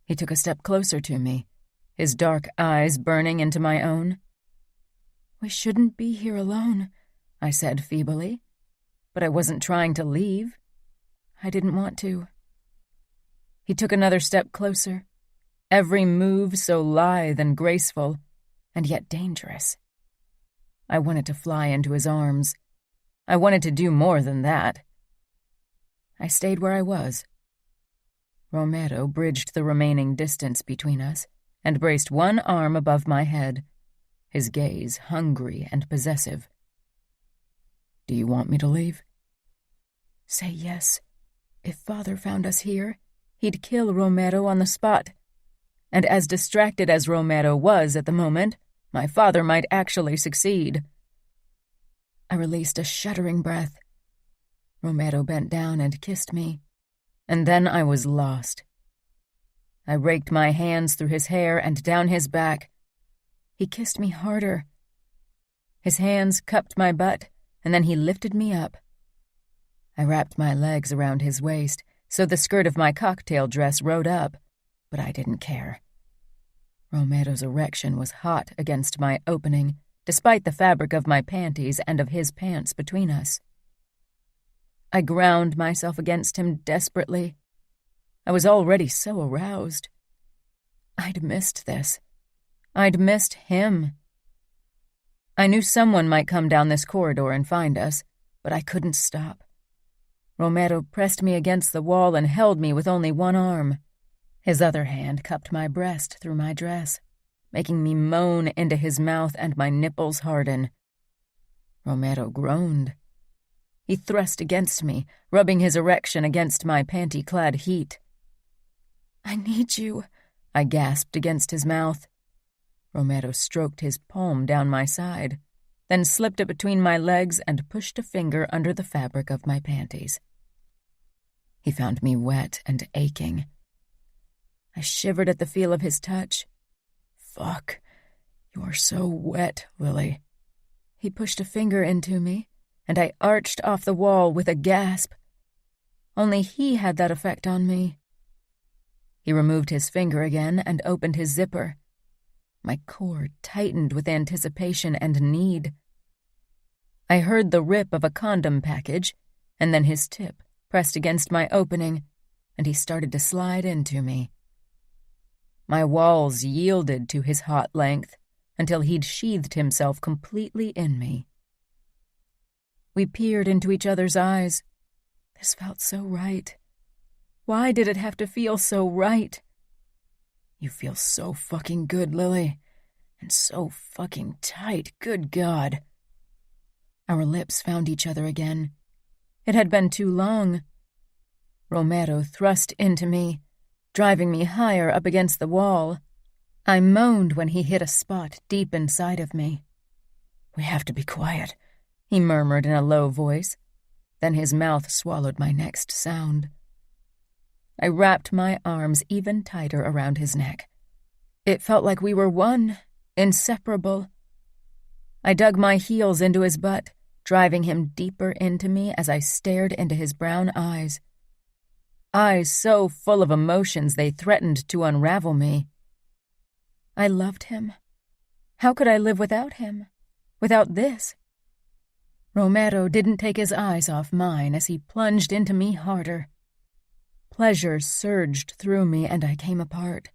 He took a step closer to me, his dark eyes burning into my own. "We shouldn't be here alone," I said feebly. But I wasn't trying to leave. I didn't want to. He took another step closer, every move so lithe and graceful, and yet dangerous. I wanted to fly into his arms. I wanted to do more than that. I stayed where I was. Romero bridged the remaining distance between us and braced one arm above my head, his gaze hungry and possessive. "Do you want me to leave?" "Say yes. If Father found us here, he'd kill Romero on the spot. And as distracted as Romero was at the moment, my father might actually succeed." I released a shuddering breath. Romero bent down and kissed me, and then I was lost. I raked my hands through his hair and down his back. He kissed me harder. His hands cupped my butt, and then he lifted me up. I wrapped my legs around his waist, so the skirt of my cocktail dress rode up, but I didn't care. Romero's erection was hot against my opening, despite the fabric of my panties and of his pants between us. I ground myself against him desperately. I was already so aroused. I'd missed this. I'd missed him. I knew someone might come down this corridor and find us, but I couldn't stop. Romero pressed me against the wall and held me with only one arm. His other hand cupped my breast through my dress, making me moan into his mouth and my nipples harden. Romero groaned. He thrust against me, rubbing his erection against my panty-clad heat. "I need you," I gasped against his mouth. Romero stroked his palm down my side, then slipped it between my legs and pushed a finger under the fabric of my panties. He found me wet and aching. I shivered at the feel of his touch. "Fuck, you're so wet, Lily." He pushed a finger into me, and I arched off the wall with a gasp. Only he had that effect on me. He removed his finger again and opened his zipper. My core tightened with anticipation and need. I heard the rip of a condom package, and then his tip pressed against my opening, and he started to slide into me. My walls yielded to his hot length until he'd sheathed himself completely in me. We peered into each other's eyes. This felt so right. Why did it have to feel so right? "You feel so fucking good, Lily. And so fucking tight, good God." Our lips found each other again. It had been too long. Romero thrust into me, driving me higher up against the wall. I moaned when he hit a spot deep inside of me. "We have to be quiet," he murmured in a low voice. Then his mouth swallowed my next sound. I wrapped my arms even tighter around his neck. It felt like we were one, inseparable. I dug my heels into his butt, driving him deeper into me as I stared into his brown eyes. Eyes so full of emotions they threatened to unravel me. I loved him. How could I live without him? Without this? Romero didn't take his eyes off mine as he plunged into me harder. Pleasure surged through me and I came apart.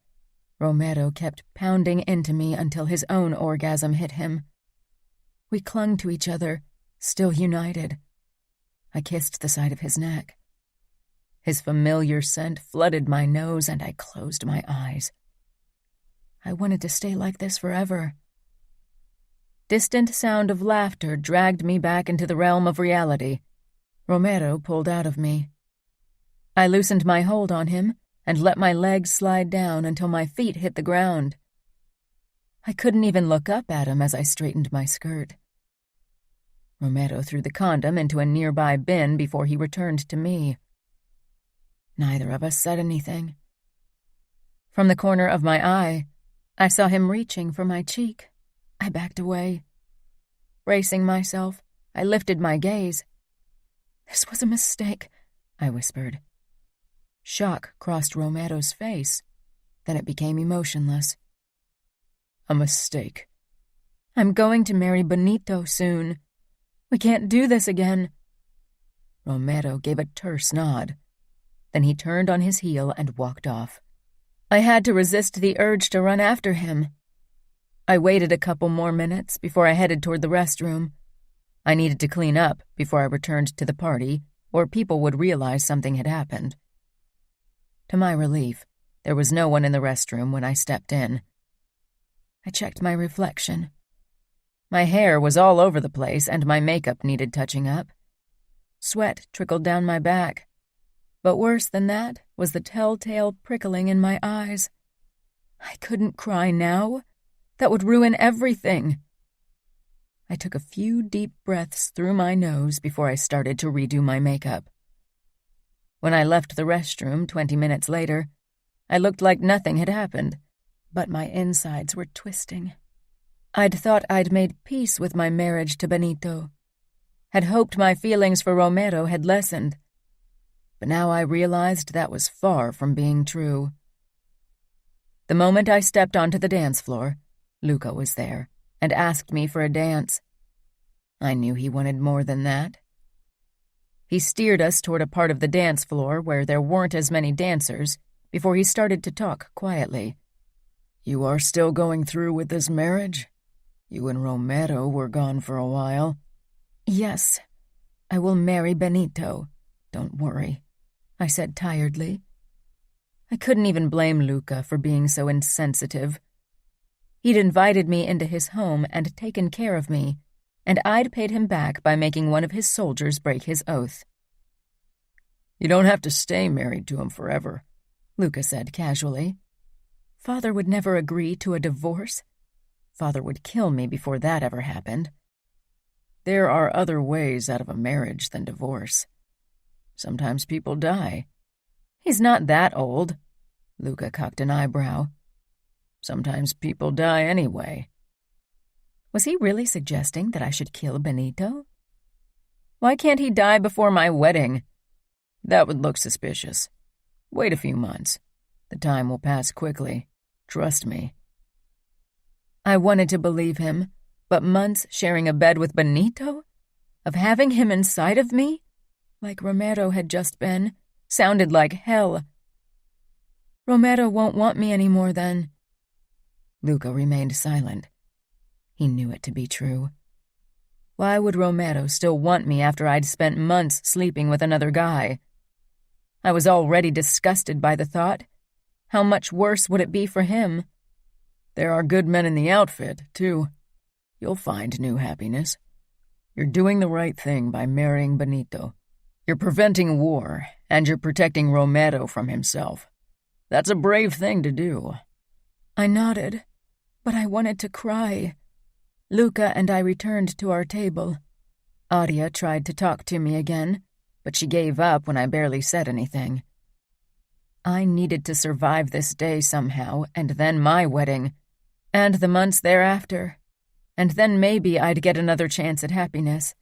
Romero kept pounding into me until his own orgasm hit him. We clung to each other, still united. I kissed the side of his neck. His familiar scent flooded my nose and I closed my eyes. I wanted to stay like this forever. Distant sound of laughter dragged me back into the realm of reality. Romero pulled out of me. I loosened my hold on him and let my legs slide down until my feet hit the ground. I couldn't even look up at him as I straightened my skirt. Romero threw the condom into a nearby bin before he returned to me. Neither of us said anything. From the corner of my eye, I saw him reaching for my cheek. I backed away. Bracing myself, I lifted my gaze. "This was a mistake," I whispered. Shock crossed Romero's face. Then it became emotionless. "A mistake?" "I'm going to marry Benito soon. We can't do this again." Romero gave a terse nod. Then he turned on his heel and walked off. I had to resist the urge to run after him. I waited a couple more minutes before I headed toward the restroom. I needed to clean up before I returned to the party, or people would realize something had happened. To my relief, there was no one in the restroom when I stepped in. I checked my reflection. My hair was all over the place and my makeup needed touching up. Sweat trickled down my back. But worse than that was the telltale prickling in my eyes. I couldn't cry now. That would ruin everything. I took a few deep breaths through my nose before I started to redo my makeup. When I left the restroom 20 minutes later, I looked like nothing had happened, but my insides were twisting. I'd thought I'd made peace with my marriage to Benito, had hoped my feelings for Romero had lessened, but now I realized that was far from being true. The moment I stepped onto the dance floor, Luca was there and asked me for a dance. I knew he wanted more than that. He steered us toward a part of the dance floor where there weren't as many dancers before he started to talk quietly. "You are still going through with this marriage? You and Romero were gone for a while." "Yes, I will marry Benito. Don't worry," I said tiredly. I couldn't even blame Luca for being so insensitive. He'd invited me into his home and taken care of me, and I'd paid him back by making one of his soldiers break his oath. "You don't have to stay married to him forever," Luca said casually. Father would never agree to a divorce. Father would kill me before that ever happened. "There are other ways out of a marriage than divorce. Sometimes people die." "He's not that old." Luca cocked an eyebrow. "Sometimes people die anyway." Was he really suggesting that I should kill Benito? "Why can't he die before my wedding?" "That would look suspicious. Wait a few months. The time will pass quickly. Trust me." I wanted to believe him, but months sharing a bed with Benito? Of having him inside of me? Like Romero had just been, sounded like hell. Romero won't want me anymore then. Luca remained silent. He knew it to be true. Why would Romero still want me after I'd spent months sleeping with another guy? I was already disgusted by the thought. How much worse would it be for him? "There are good men in the outfit, too. You'll find new happiness. You're doing the right thing by marrying Benito. You're preventing war, and you're protecting Romero from himself. That's a brave thing to do." I nodded, but I wanted to cry. Luca and I returned to our table. Adia tried to talk to me again, but she gave up when I barely said anything. I needed to survive this day somehow, and then my wedding, and the months thereafter, and then maybe I'd get another chance at happiness.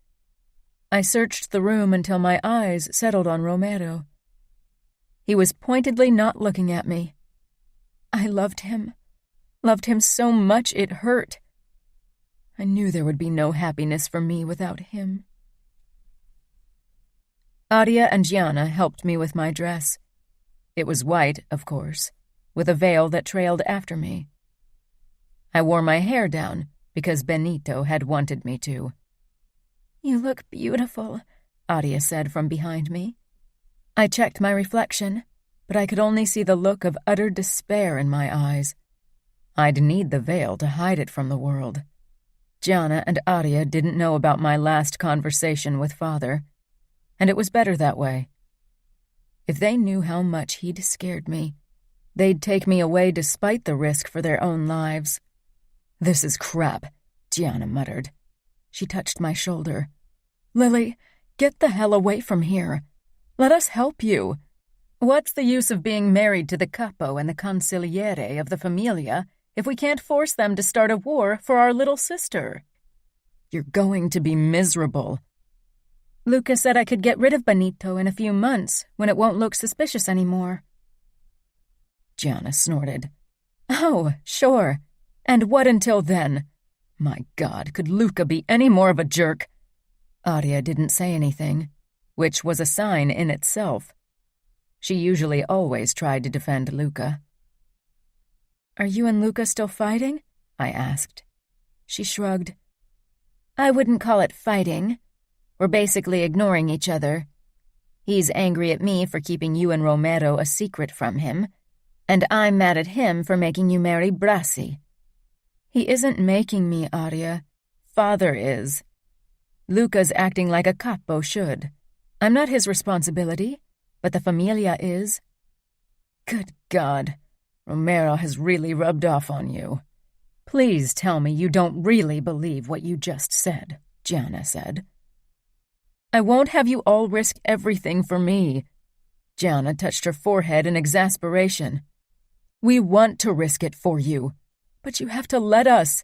I searched the room until my eyes settled on Romero. He was pointedly not looking at me. I loved him so much it hurt. I knew there would be no happiness for me without him. Adia and Gianna helped me with my dress. It was white, of course, with a veil that trailed after me. I wore my hair down because Benito had wanted me to. "You look beautiful," Adia said from behind me. I checked my reflection, but I could only see the look of utter despair in my eyes. I'd need the veil to hide it from the world. Gianna and Adia didn't know about my last conversation with Father, and it was better that way. If they knew how much he'd scared me, they'd take me away despite the risk for their own lives. "This is crap," Gianna muttered. She touched my shoulder. "Lily, get the hell away from here. Let us help you. What's the use of being married to the capo and the consigliere of the Familia if we can't force them to start a war for our little sister? You're going to be miserable." Luca said I could get rid of Benito in a few months when it won't look suspicious anymore. Gianna snorted. "Oh, sure. And what until then? My God, could Luca be any more of a jerk?" Adia didn't say anything, which was a sign in itself. She usually always tried to defend Luca. "Are you and Luca still fighting?" I asked. She shrugged. "I wouldn't call it fighting. We're basically ignoring each other. He's angry at me for keeping you and Romero a secret from him, and I'm mad at him for making you marry Brassi." "He isn't making me, Adia. Father is. Luca's acting like a capo should. I'm not his responsibility, but the Familia is." "Good God, Romero has really rubbed off on you." "Please tell me you don't really believe what you just said," Gianna said. "I won't have you all risk everything for me." Gianna touched her forehead in exasperation. We want to risk it for you, but you have to let us.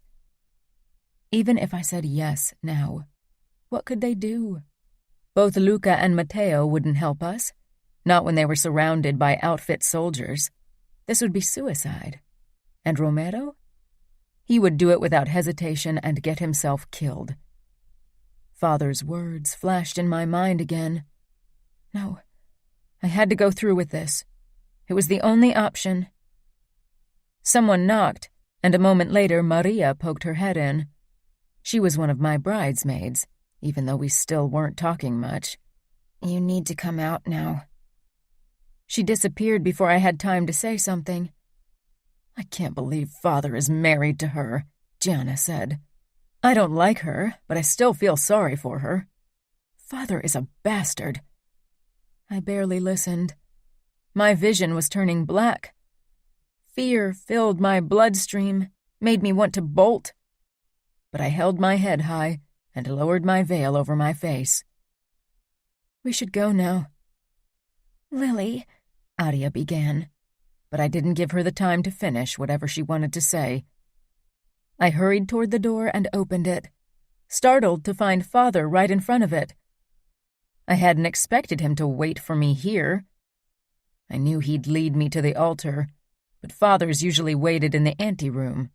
Even if I said yes now, what could they do? Both Luca and Matteo wouldn't help us, not when they were surrounded by outfit soldiers. This would be suicide. And Romero? He would do it without hesitation and get himself killed. Father's words flashed in my mind again. No, I had to go through with this. It was the only option. Someone knocked, and a moment later Maria poked her head in. She was one of my bridesmaids, even though we still weren't talking much. You need to come out now. She disappeared before I had time to say something. I can't believe Father is married to her, Gianna said. I don't like her, but I still feel sorry for her. Father is a bastard. I barely listened. My vision was turning black. Fear filled my bloodstream, made me want to bolt. But I held my head high and lowered my veil over my face. We should go now. Lily, Adia began, but I didn't give her the time to finish whatever she wanted to say. I hurried toward the door and opened it, startled to find Father right in front of it. I hadn't expected him to wait for me here. I knew he'd lead me to the altar, but Father's usually waited in the anteroom.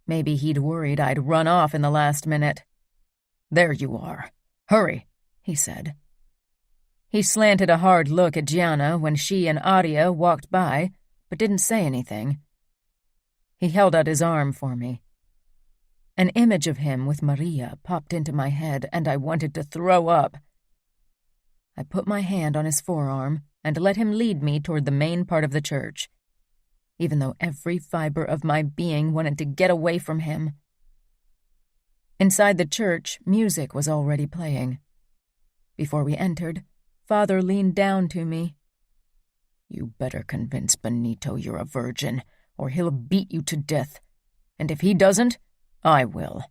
Maybe he'd worried I'd run off in the last minute. There you are. Hurry, he said. He slanted a hard look at Gianna when she and Adia walked by, but didn't say anything. He held out his arm for me. An image of him with Maria popped into my head, and I wanted to throw up. I put my hand on his forearm and let him lead me toward the main part of the church, even though every fiber of my being wanted to get away from him. Inside the church, music was already playing. Before we entered, Father leaned down to me. You better convince Benito you're a virgin, or he'll beat you to death. And if he doesn't, I will.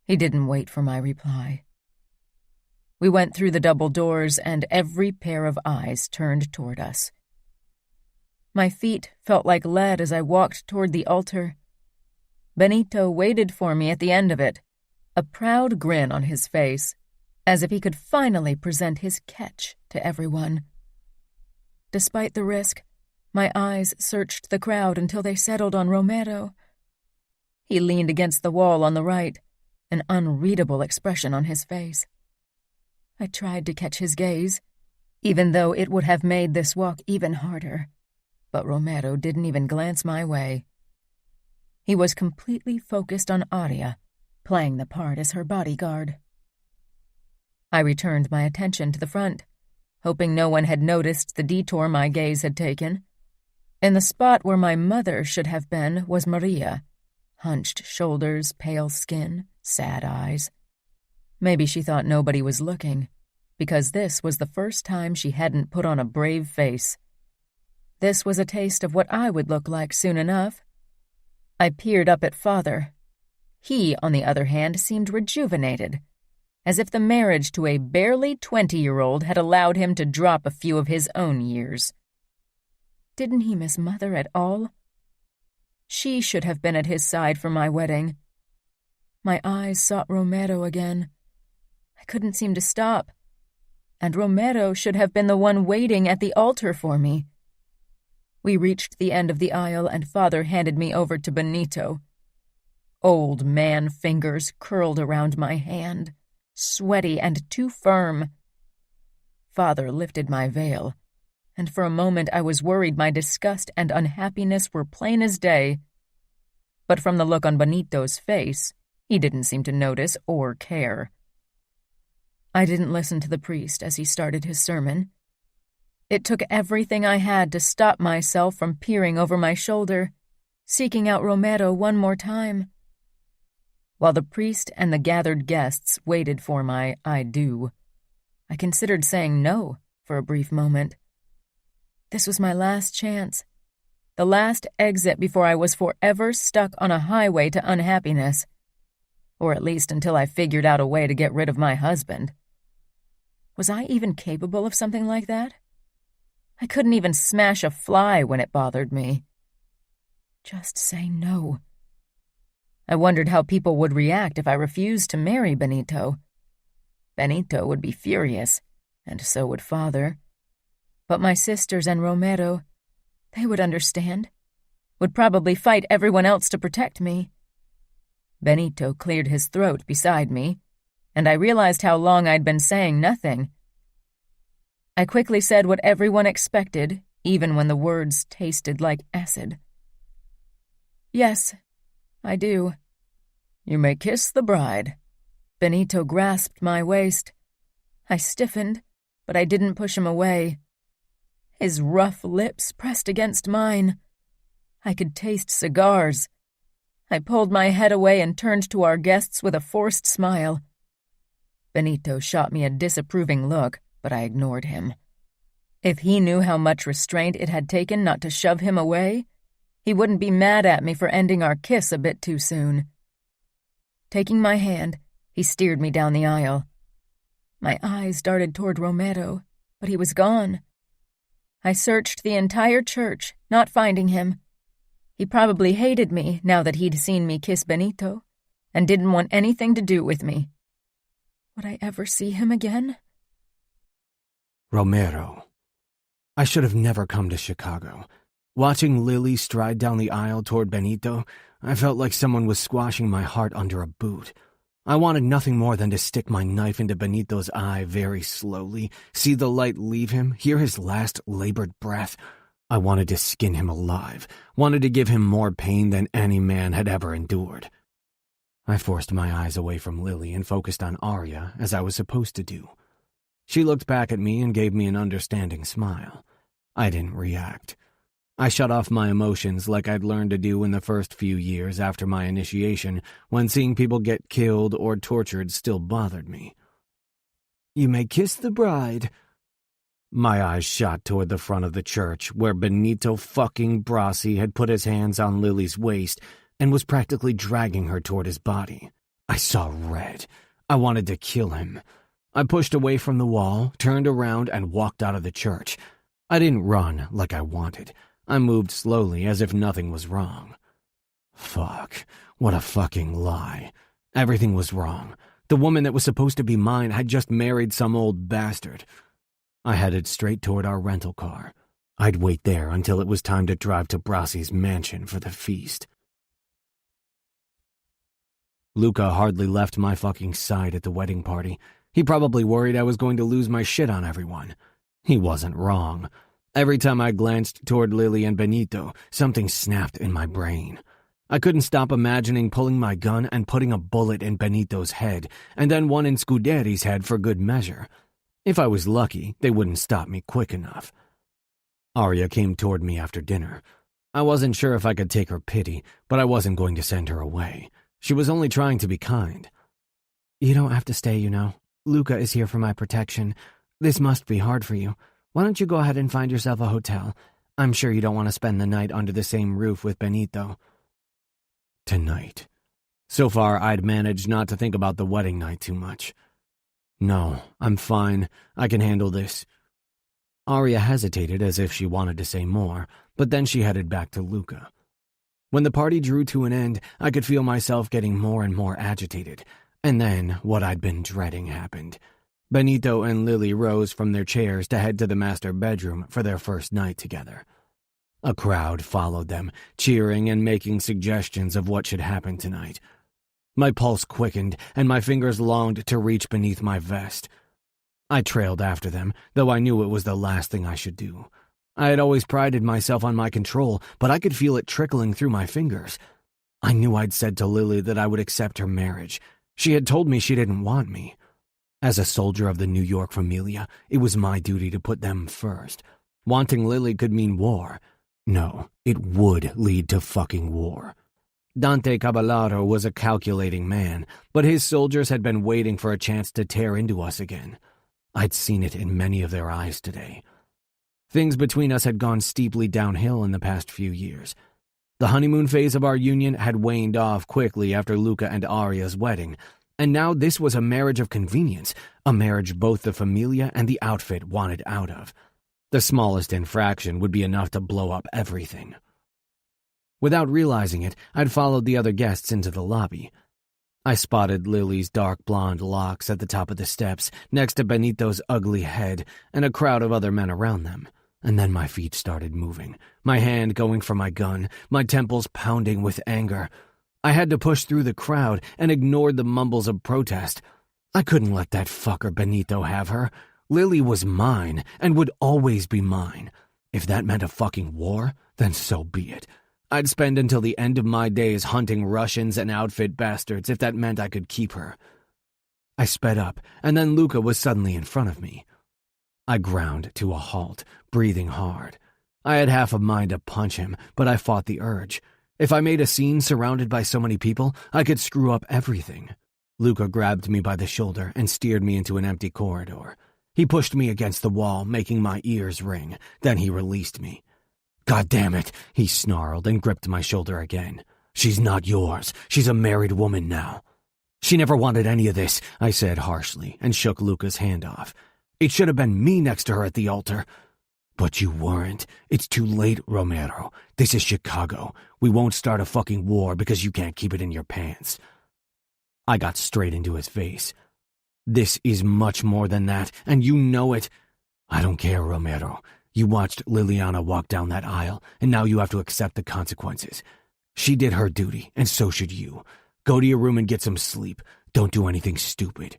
He didn't wait for my reply. We went through the double doors, and every pair of eyes turned toward us. My feet felt like lead as I walked toward the altar. Benito waited for me at the end of it, a proud grin on his face, as if he could finally present his catch to everyone. Despite the risk, my eyes searched the crowd until they settled on Romero. He leaned against the wall on the right, an unreadable expression on his face. I tried to catch his gaze, even though it would have made this walk even harder, but Romero didn't even glance my way. He was completely focused on Adia, playing the part as her bodyguard. I returned my attention to the front, hoping no one had noticed the detour my gaze had taken. In the spot where my mother should have been was Maria, hunched shoulders, pale skin, sad eyes. Maybe she thought nobody was looking, because this was the first time she hadn't put on a brave face. This was a taste of what I would look like soon enough. I peered up at Father. He, on the other hand, seemed rejuvenated, as if the marriage to a barely 20-year-old had allowed him to drop a few of his own years. Didn't he miss Mother at all? She should have been at his side for my wedding. My eyes sought Romero again. I couldn't seem to stop. And Romero should have been the one waiting at the altar for me. We reached the end of the aisle, and Father handed me over to Benito. Old man fingers curled around my hand, sweaty and too firm. Father lifted my veil, and for a moment I was worried my disgust and unhappiness were plain as day. But from the look on Benito's face, he didn't seem to notice or care. I didn't listen to the priest as he started his sermon. It took everything I had to stop myself from peering over my shoulder, seeking out Romero one more time. While the priest and the gathered guests waited for my I do, I considered saying no for a brief moment. This was my last chance, the last exit before I was forever stuck on a highway to unhappiness, or at least until I figured out a way to get rid of my husband. Was I even capable of something like that? I couldn't even smash a fly when it bothered me. Just say no. I wondered how people would react if I refused to marry Benito. Benito would be furious, and so would Father. But my sisters and Romero, they would understand, would probably fight everyone else to protect me. Benito cleared his throat beside me, and I realized how long I'd been saying nothing. I quickly said what everyone expected, even when the words tasted like acid. Yes, I do. You may kiss the bride. Benito grasped my waist. I stiffened, but I didn't push him away. His rough lips pressed against mine. I could taste cigars. I pulled my head away and turned to our guests with a forced smile. Benito shot me a disapproving look, but I ignored him. If he knew how much restraint it had taken not to shove him away, he wouldn't be mad at me for ending our kiss a bit too soon. Taking my hand, he steered me down the aisle. My eyes darted toward Romero, but he was gone. I searched the entire church, not finding him. He probably hated me now that he'd seen me kiss Benito, and didn't want anything to do with me. Would I ever see him again? Romero. I should have never come to Chicago. Watching Lily stride down the aisle toward Benito, I felt like someone was squashing my heart under a boot. I wanted nothing more than to stick my knife into Benito's eye very slowly, see the light leave him, hear his last labored breath. I wanted to skin him alive, wanted to give him more pain than any man had ever endured. I forced my eyes away from Lily and focused on Arya, as I was supposed to do. She looked back at me and gave me an understanding smile. I didn't react. I shut off my emotions like I'd learned to do in the first few years after my initiation, when seeing people get killed or tortured still bothered me. You may kiss the bride. My eyes shot toward the front of the church, where Benito fucking Brasi had put his hands on Lily's waist and was practically dragging her toward his body. I saw red. I wanted to kill him. I pushed away from the wall, turned around, and walked out of the church. I didn't run like I wanted. I moved slowly as if nothing was wrong. Fuck. What a fucking lie. Everything was wrong. The woman that was supposed to be mine had just married some old bastard. I headed straight toward our rental car. I'd wait there until it was time to drive to Brasi's mansion for the feast. Luca hardly left my fucking side at the wedding party. He probably worried I was going to lose my shit on everyone. He wasn't wrong. Every time I glanced toward Lily and Benito, something snapped in my brain. I couldn't stop imagining pulling my gun and putting a bullet in Benito's head, and then one in Scuderi's head for good measure. If I was lucky, they wouldn't stop me quick enough. Arya came toward me after dinner. I wasn't sure if I could take her pity, but I wasn't going to send her away. She was only trying to be kind. You don't have to stay, you know. Luca is here for my protection. This must be hard for you. Why don't you go ahead and find yourself a hotel? I'm sure you don't want to spend the night under the same roof with Benito. Tonight. So far, I'd managed not to think about the wedding night too much. No, I'm fine. I can handle this. Arya hesitated as if she wanted to say more, but then she headed back to Luca. When the party drew to an end, I could feel myself getting more and more agitated, and then what I'd been dreading happened. Benito and Lily rose from their chairs to head to the master bedroom for their first night together. A crowd followed them, cheering and making suggestions of what should happen tonight. My pulse quickened, and my fingers longed to reach beneath my vest. I trailed after them, though I knew it was the last thing I should do. I had always prided myself on my control, but I could feel it trickling through my fingers. I knew I'd said to Lily that I would accept her marriage. She had told me she didn't want me. As a soldier of the New York familia, it was my duty to put them first. Wanting Lily could mean war. No, it would lead to fucking war. Dante Caballero was a calculating man, but his soldiers had been waiting for a chance to tear into us again. I'd seen it in many of their eyes today. Things between us had gone steeply downhill in the past few years. The honeymoon phase of our union had waned off quickly after Luca and Arya's wedding, and now this was a marriage of convenience, a marriage both the familia and the outfit wanted out of. The smallest infraction would be enough to blow up everything. Without realizing it, I'd followed the other guests into the lobby. I spotted Lily's dark blonde locks at the top of the steps, next to Benito's ugly head, and a crowd of other men around them. And then my feet started moving, my hand going for my gun, my temples pounding with anger. I had to push through the crowd and ignored the mumbles of protest. I couldn't let that fucker Benito have her. Lily was mine and would always be mine. If that meant a fucking war, then so be it. I'd spend until the end of my days hunting Russians and outfit bastards if that meant I could keep her. I sped up, and then Luca was suddenly in front of me. I ground to a halt, breathing hard. I had half a mind to punch him, but I fought the urge. If I made a scene surrounded by so many people, I could screw up everything. Luca grabbed me by the shoulder and steered me into an empty corridor. He pushed me against the wall, making my ears ring. Then he released me. "God damn it," he snarled and gripped my shoulder again. "She's not yours. She's a married woman now." "She never wanted any of this," I said harshly and shook Luca's hand off. "It should have been me next to her at the altar." "But you weren't. It's too late, Romero. This is Chicago. We won't start a fucking war because you can't keep it in your pants." I got straight into his face. "This is much more than that, and you know it." "I don't care, Romero. You watched Liliana walk down that aisle, and now you have to accept the consequences. She did her duty, and so should you. Go to your room and get some sleep. Don't do anything stupid."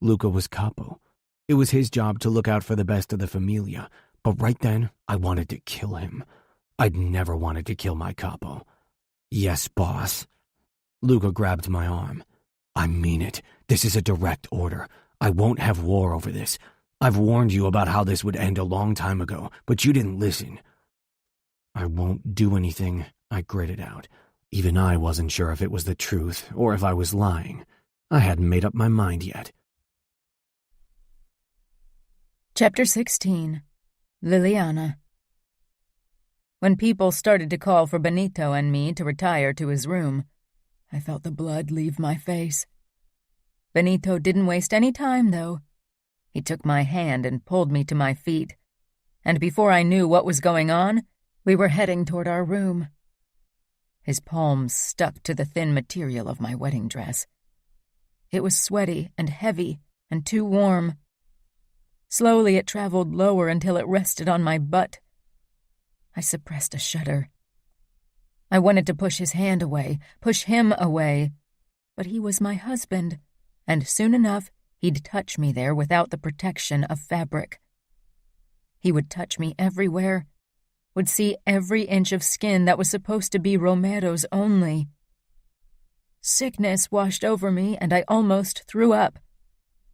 Luca was capo. It was his job to look out for the best of the familia, but right then, I wanted to kill him. I'd never wanted to kill my capo. "Yes, boss." Luca grabbed my arm. "I mean it. This is a direct order. I won't have war over this. I've warned you about how this would end a long time ago, but you didn't listen." "I won't do anything," I gritted out. Even I wasn't sure if it was the truth or if I was lying. I hadn't made up my mind yet. Chapter 16. Liliana. When people started to call for Benito and me to retire to his room, I felt the blood leave my face. Benito didn't waste any time, though. He took my hand and pulled me to my feet, and before I knew what was going on, we were heading toward our room. His palms stuck to the thin material of my wedding dress. It was sweaty and heavy and too warm. Slowly it traveled lower until it rested on my butt. I suppressed a shudder. I wanted to push his hand away, push him away, but he was my husband, and soon enough he'd touch me there without the protection of fabric. He would touch me everywhere, would see every inch of skin that was supposed to be Romero's only. Sickness washed over me, and I almost threw up.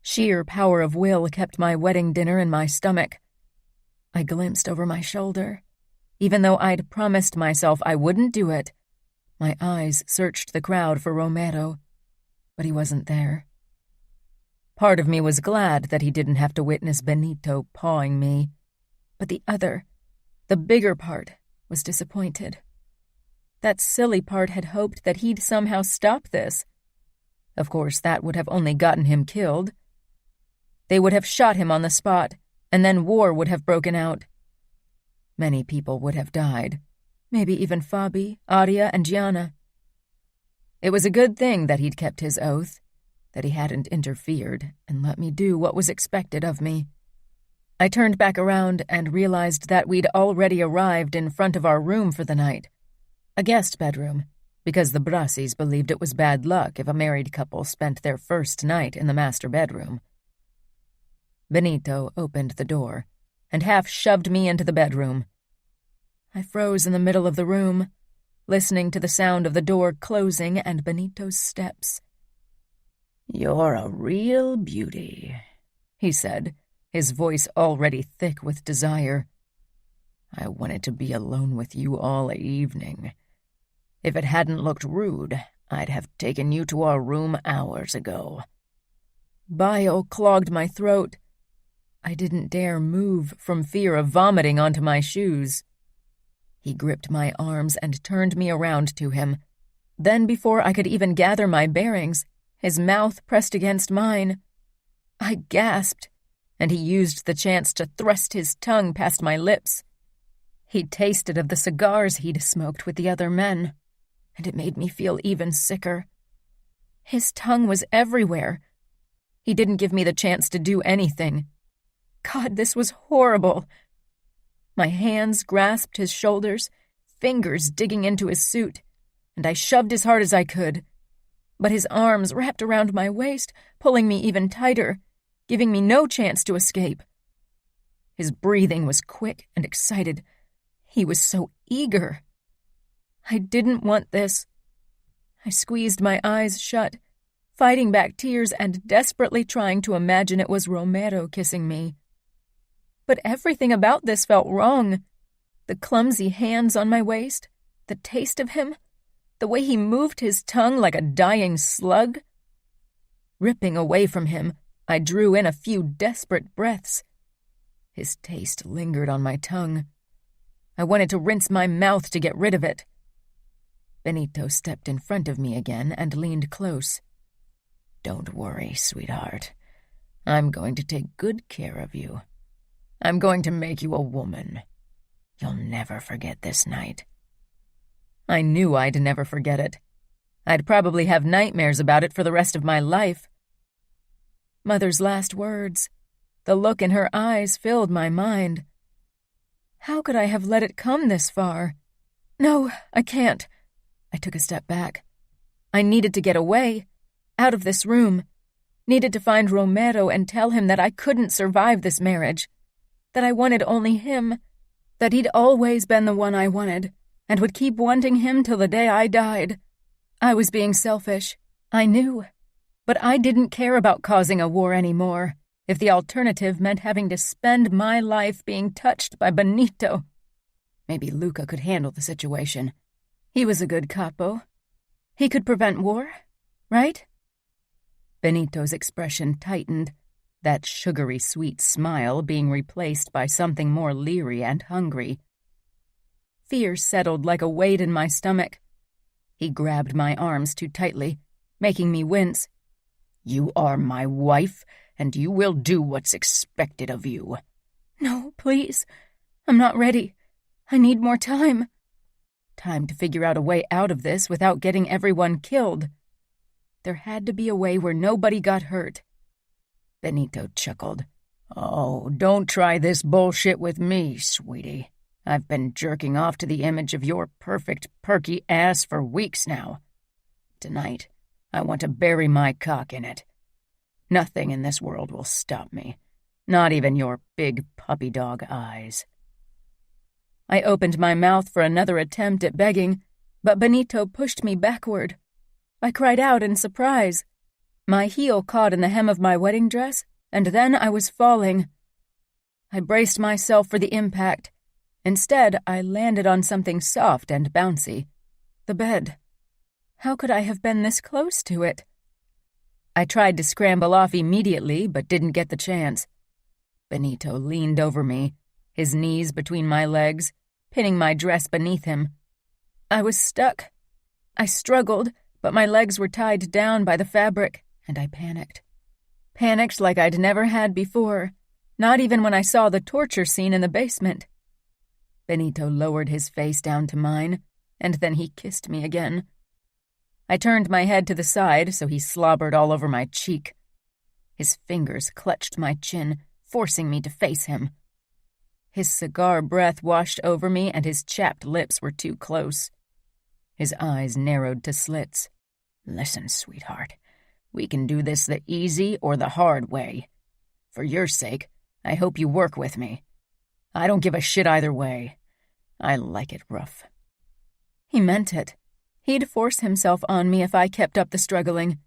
Sheer power of will kept my wedding dinner in my stomach. I glimpsed over my shoulder. Even though I'd promised myself I wouldn't do it, my eyes searched the crowd for Romero, but he wasn't there. Part of me was glad that he didn't have to witness Benito pawing me, but the bigger part, was disappointed. That silly part had hoped that he'd somehow stop this. Of course, that would have only gotten him killed. They would have shot him on the spot, and then war would have broken out. Many people would have died, maybe even Fabi, Adia, and Gianna. It was a good thing that he'd kept his oath, that he hadn't interfered and let me do what was expected of me. I turned back around and realized that we'd already arrived in front of our room for the night, a guest bedroom, because the Brassis believed it was bad luck if a married couple spent their first night in the master bedroom. Benito opened the door and half shoved me into the bedroom. I froze in the middle of the room, listening to the sound of the door closing and Benito's steps. "You're a real beauty," he said, his voice already thick with desire. "I wanted to be alone with you all evening. If it hadn't looked rude, I'd have taken you to our room hours ago." Bile clogged my throat. I didn't dare move from fear of vomiting onto my shoes. He gripped my arms and turned me around to him. Then, before I could even gather my bearings, his mouth pressed against mine. I gasped, and he used the chance to thrust his tongue past my lips. He tasted of the cigars he'd smoked with the other men, and it made me feel even sicker. His tongue was everywhere. He didn't give me the chance to do anything. God, this was horrible. My hands grasped his shoulders, fingers digging into his suit, and I shoved as hard as I could. But his arms wrapped around my waist, pulling me even tighter, giving me no chance to escape. His breathing was quick and excited. He was so eager. I didn't want this. I squeezed my eyes shut, fighting back tears and desperately trying to imagine it was Romero kissing me. But everything about this felt wrong. The clumsy hands on my waist, the taste of him, the way he moved his tongue like a dying slug. Ripping away from him, I drew in a few desperate breaths. His taste lingered on my tongue. I wanted to rinse my mouth to get rid of it. Benito stepped in front of me again and leaned close. "Don't worry, sweetheart. I'm going to take good care of you. I'm going to make you a woman. You'll never forget this night." I knew I'd never forget it. I'd probably have nightmares about it for the rest of my life. Mother's last words, the look in her eyes filled my mind. How could I have let it come this far? No, I can't. I took a step back. I needed to get away, out of this room. Needed to find Romero and tell him that I couldn't survive this marriage, that I wanted only him, that he'd always been the one I wanted, and would keep wanting him till the day I died. I was being selfish, I knew, but I didn't care about causing a war anymore, if the alternative meant having to spend my life being touched by Benito. Maybe Luca could handle the situation. He was a good capo. He could prevent war, right? Benito's expression tightened, that sugary sweet smile being replaced by something more leery and hungry. Fear settled like a weight in my stomach. He grabbed my arms too tightly, making me wince. "You are my wife, and you will do what's expected of you." "No, please. I'm not ready. I need more time. Time to figure out a way out of this without getting everyone killed. There had to be a way where nobody got hurt." Benito chuckled. "Oh, don't try this bullshit with me, sweetie. I've been jerking off to the image of your perfect, perky ass for weeks now. Tonight, I want to bury my cock in it. Nothing in this world will stop me, not even your big puppy dog eyes." I opened my mouth for another attempt at begging, but Benito pushed me backward. I cried out in surprise. My heel caught in the hem of my wedding dress, and then I was falling. I braced myself for the impact. Instead, I landed on something soft and bouncy. The bed. How could I have been this close to it? I tried to scramble off immediately, but didn't get the chance. Benito leaned over me, his knees between my legs, pinning my dress beneath him. I was stuck. I struggled, but my legs were tied down by the fabric, and I panicked. Panicked like I'd never had before, not even when I saw the torture scene in the basement. Benito lowered his face down to mine, and then he kissed me again. I turned my head to the side so he slobbered all over my cheek. His fingers clutched my chin, forcing me to face him. His cigar breath washed over me, and his chapped lips were too close. His eyes narrowed to slits. "Listen, sweetheart, we can do this the easy or the hard way. For your sake, I hope you work with me. I don't give a shit either way. I like it rough." He meant it. He'd force himself on me if I kept up the struggling.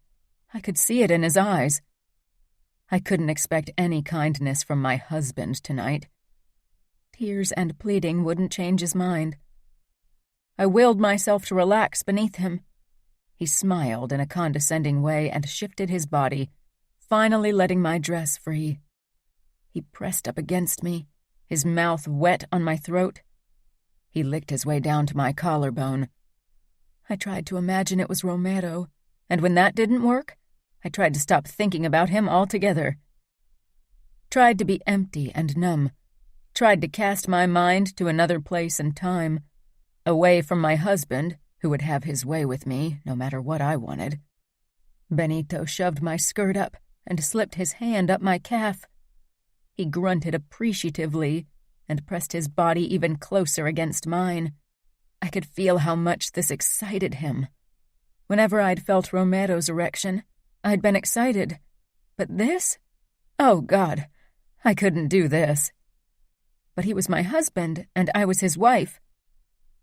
I could see it in his eyes. I couldn't expect any kindness from my husband tonight. Tears and pleading wouldn't change his mind. I willed myself to relax beneath him. He smiled in a condescending way and shifted his body, finally letting my dress free. He pressed up against me, his mouth wet on my throat. He licked his way down to my collarbone. I tried to imagine it was Romero, and when that didn't work, I tried to stop thinking about him altogether. Tried to be empty and numb, tried to cast my mind to another place and time, away from my husband, who would have his way with me no matter what I wanted. Benito shoved my skirt up and slipped his hand up my calf. He grunted appreciatively and pressed his body even closer against mine. I could feel how much this excited him. Whenever I'd felt Romero's erection, I'd been excited. But this? Oh, God, I couldn't do this. But he was my husband, and I was his wife.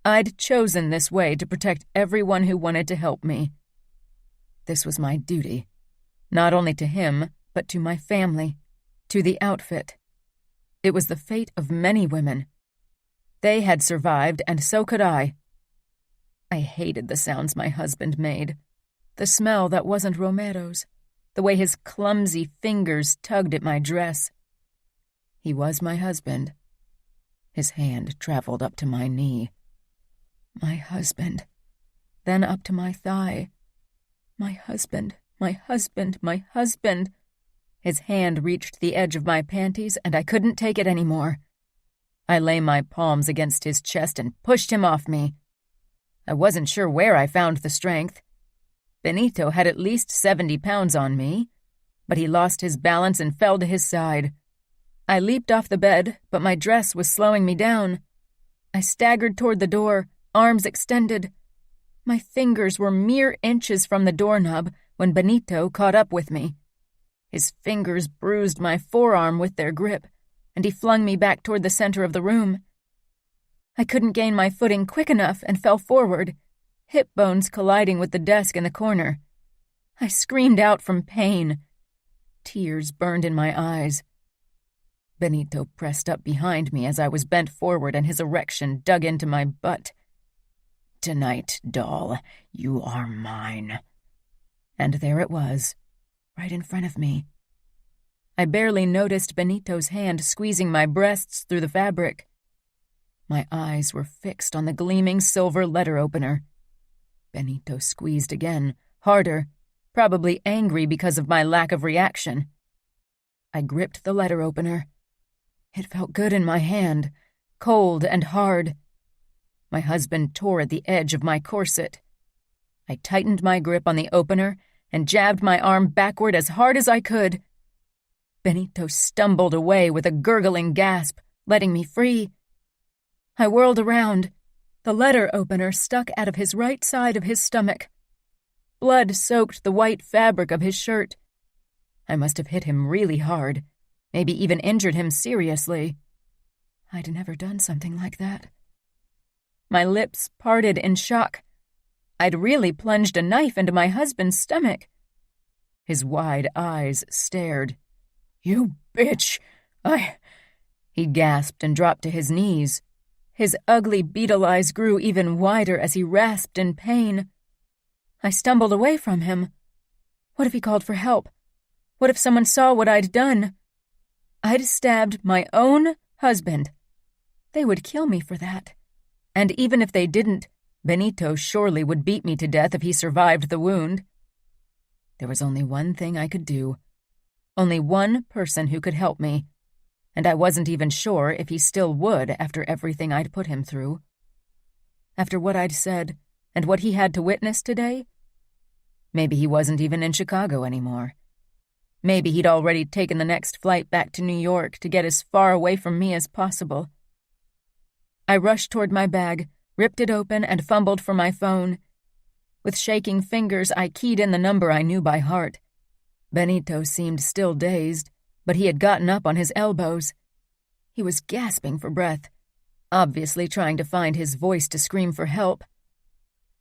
I'd chosen this way to protect everyone who wanted to help me. This was my duty, not only to him, but to my family, to the outfit. It was the fate of many women. They had survived, and so could I. I hated the sounds my husband made, the smell that wasn't Romero's, the way his clumsy fingers tugged at my dress. He was my husband. His hand traveled up to my knee. My husband. Then up to my thigh. My husband, my husband, my husband. His hand reached the edge of my panties, and I couldn't take it anymore. I lay my palms against his chest and pushed him off me. I wasn't sure where I found the strength. Benito had at least 70 pounds on me, but he lost his balance and fell to his side. I leaped off the bed, but my dress was slowing me down. I staggered toward the door, arms extended. My fingers were mere inches from the doorknob when Benito caught up with me. His fingers bruised my forearm with their grip, and he flung me back toward the center of the room. I couldn't gain my footing quick enough and fell forward, hip bones colliding with the desk in the corner. I screamed out from pain. Tears burned in my eyes. Benito pressed up behind me as I was bent forward and his erection dug into my butt. "Tonight, doll, you are mine." And there it was, right in front of me. I barely noticed Benito's hand squeezing my breasts through the fabric. My eyes were fixed on the gleaming silver letter opener. Benito squeezed again, harder, probably angry because of my lack of reaction. I gripped the letter opener. It felt good in my hand, cold and hard. My husband tore at the edge of my corset. I tightened my grip on the opener and jabbed my arm backward as hard as I could. Benito stumbled away with a gurgling gasp, letting me free. I whirled around. The letter opener stuck out of his right side of his stomach. Blood soaked the white fabric of his shirt. I must have hit him really hard, maybe even injured him seriously. I'd never done something like that. My lips parted in shock. I'd really plunged a knife into my husband's stomach. His wide eyes stared. "You bitch! He gasped and dropped to his knees. His ugly beetle eyes grew even wider as he rasped in pain. I stumbled away from him. What if he called for help? What if someone saw what I'd done? I'd stabbed my own husband. They would kill me for that. And even if they didn't, Benito surely would beat me to death if he survived the wound. There was only one thing I could do. Only one person who could help me. And I wasn't even sure if he still would after everything I'd put him through. After what I'd said, and what he had to witness today, maybe he wasn't even in Chicago anymore. Maybe he'd already taken the next flight back to New York to get as far away from me as possible. I rushed toward my bag, ripped it open, and fumbled for my phone. With shaking fingers, I keyed in the number I knew by heart. Benito seemed still dazed, but he had gotten up on his elbows. He was gasping for breath, obviously trying to find his voice to scream for help.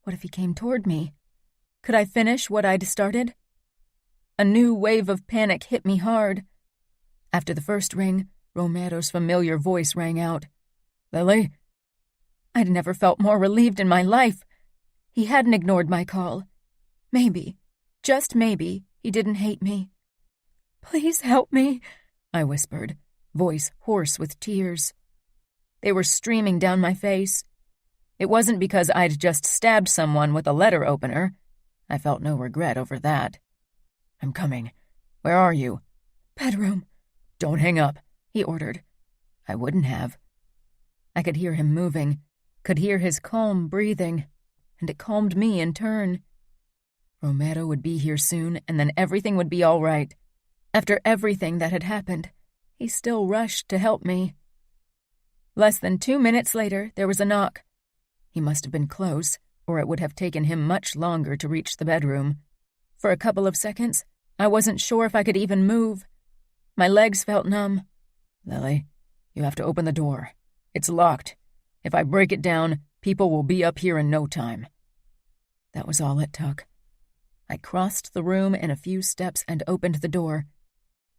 What if he came toward me? Could I finish what I'd started? A new wave of panic hit me hard. After the first ring, Romero's familiar voice rang out. "Lily?" I'd never felt more relieved in my life. He hadn't ignored my call. Maybe, just maybe, he didn't hate me. "Please help me," I whispered, voice hoarse with tears. They were streaming down my face. It wasn't because I'd just stabbed someone with a letter opener. I felt no regret over that. "I'm coming. Where are you?" "Bedroom." "Don't hang up," he ordered. I wouldn't have. I could hear him moving, could hear his calm breathing, and it calmed me in turn. Romero would be here soon, and then everything would be all right. After everything that had happened, he still rushed to help me. Less than 2 minutes later, there was a knock. He must have been close, or it would have taken him much longer to reach the bedroom. For a couple of seconds, I wasn't sure if I could even move. My legs felt numb. "Lily, you have to open the door. It's locked. If I break it down, people will be up here in no time." That was all it took. I crossed the room in a few steps and opened the door.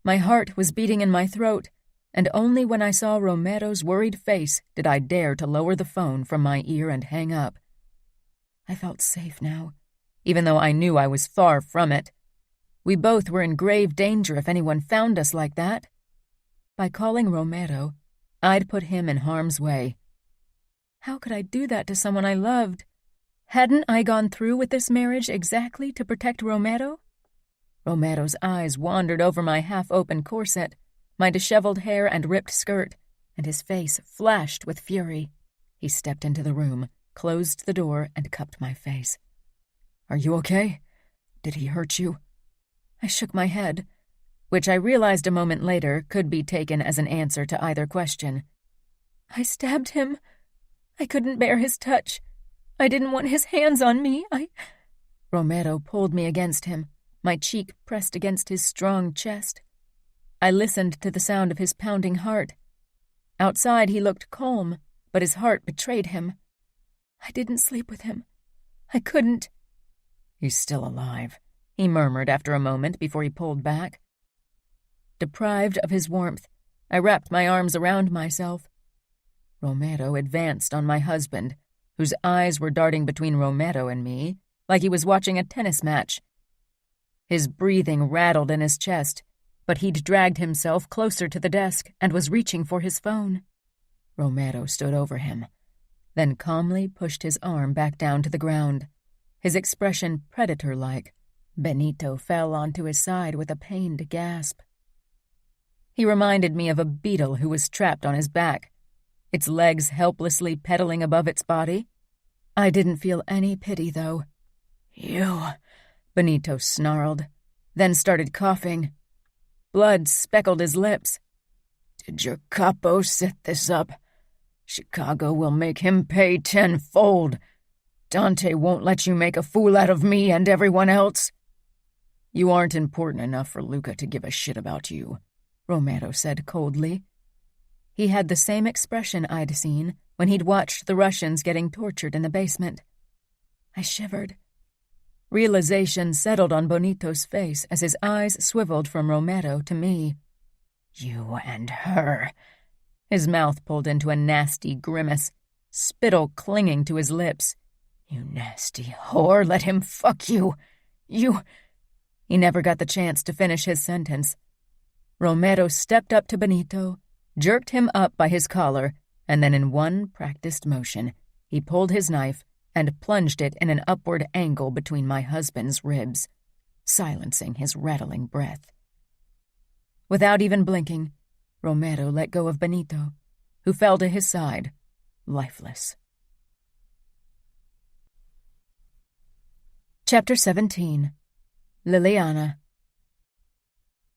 My heart was beating in my throat, and only when I saw Romero's worried face did I dare to lower the phone from my ear and hang up. I felt safe now, even though I knew I was far from it. We both were in grave danger if anyone found us like that. By calling Romero, I'd put him in harm's way. How could I do that to someone I loved? Hadn't I gone through with this marriage exactly to protect Romero? Romero's eyes wandered over my half-open corset, my disheveled hair and ripped skirt, and his face flashed with fury. He stepped into the room, closed the door, and cupped my face. "Are you okay? Did he hurt you?" I shook my head, which I realized a moment later could be taken as an answer to either question. "I stabbed him. I couldn't bear his touch. I didn't want his hands on me. Romero pulled me against him, my cheek pressed against his strong chest. I listened to the sound of his pounding heart. Outside he looked calm, but his heart betrayed him. I didn't sleep with him. I couldn't. "He's still alive," he murmured after a moment before he pulled back. Deprived of his warmth, I wrapped my arms around myself. Romero advanced on my husband, whose eyes were darting between Romero and me, like he was watching a tennis match. His breathing rattled in his chest, but he'd dragged himself closer to the desk and was reaching for his phone. Romero stood over him, then calmly pushed his arm back down to the ground, his expression predator-like. Benito fell onto his side with a pained gasp. He reminded me of a beetle who was trapped on his back, its legs helplessly pedaling above its body. I didn't feel any pity, though. "You," Benito snarled, then started coughing. Blood speckled his lips. "Did your capo set this up? Chicago will make him pay tenfold. Dante won't let you make a fool out of me and everyone else." "You aren't important enough for Luca to give a shit about you," Romero said coldly. He had the same expression I'd seen when he'd watched the Russians getting tortured in the basement. I shivered. Realization settled on Bonito's face as his eyes swiveled from Romero to me. "You and her." His mouth pulled into a nasty grimace, spittle clinging to his lips. "You nasty whore, let him fuck you. You—" He never got the chance to finish his sentence. Romero stepped up to Benito, jerked him up by his collar, and then in one practiced motion, he pulled his knife and plunged it in an upward angle between my husband's ribs, silencing his rattling breath. Without even blinking, Romero let go of Benito, who fell to his side, lifeless. Chapter 17. Liliana.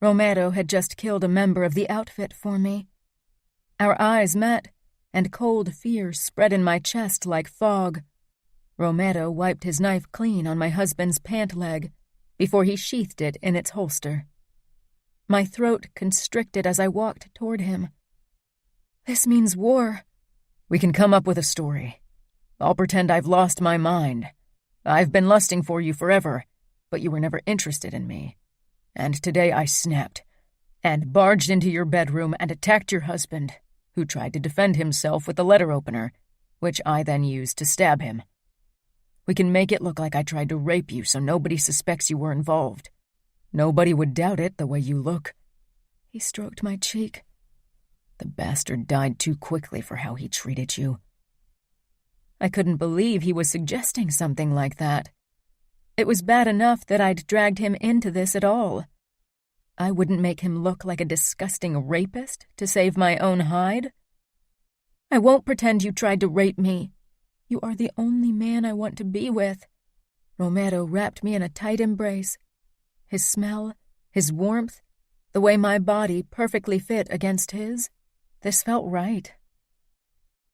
Romero had just killed a member of the outfit for me. Our eyes met, and cold fear spread in my chest like fog. Romero wiped his knife clean on my husband's pant leg before he sheathed it in its holster. My throat constricted as I walked toward him. "This means war." "We can come up with a story. I'll pretend I've lost my mind. I've been lusting for you forever, but you were never interested in me. And today I snapped and barged into your bedroom and attacked your husband, who tried to defend himself with the letter opener, which I then used to stab him. We can make it look like I tried to rape you so nobody suspects you were involved. Nobody would doubt it the way you look." He stroked my cheek. "The bastard died too quickly for how he treated you." I couldn't believe he was suggesting something like that. It was bad enough that I'd dragged him into this at all. I wouldn't make him look like a disgusting rapist to save my own hide. I won't pretend you tried to rape me. You are the only man I want to be with." Romero wrapped me in a tight embrace. His smell, his warmth, the way my body perfectly fit against his, this felt right.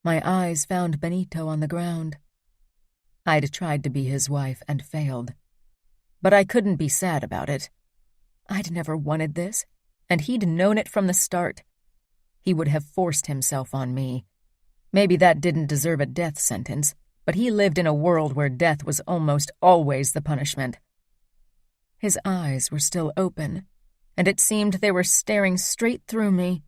My eyes found Benito on the ground. I'd tried to be his wife and failed. But I couldn't be sad about it. I'd never wanted this, and he'd known it from the start. He would have forced himself on me. Maybe that didn't deserve a death sentence, but he lived in a world where death was almost always the punishment. His eyes were still open, and it seemed they were staring straight through me.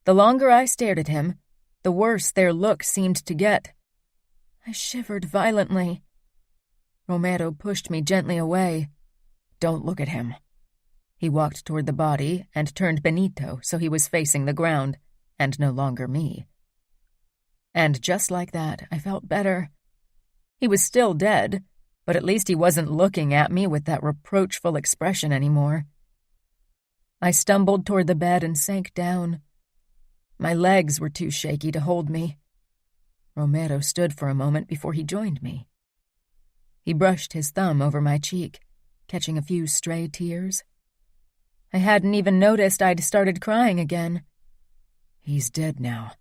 The longer I stared at him, the worse their look seemed to get. I shivered violently. Romero pushed me gently away. "Don't look at him." He walked toward the body and turned Benito so he was facing the ground, and no longer me. And just like that, I felt better. He was still dead, but at least he wasn't looking at me with that reproachful expression anymore. I stumbled toward the bed and sank down. My legs were too shaky to hold me. Romero stood for a moment before he joined me. He brushed his thumb over my cheek, catching a few stray tears. I hadn't even noticed I'd started crying again. "He's dead now.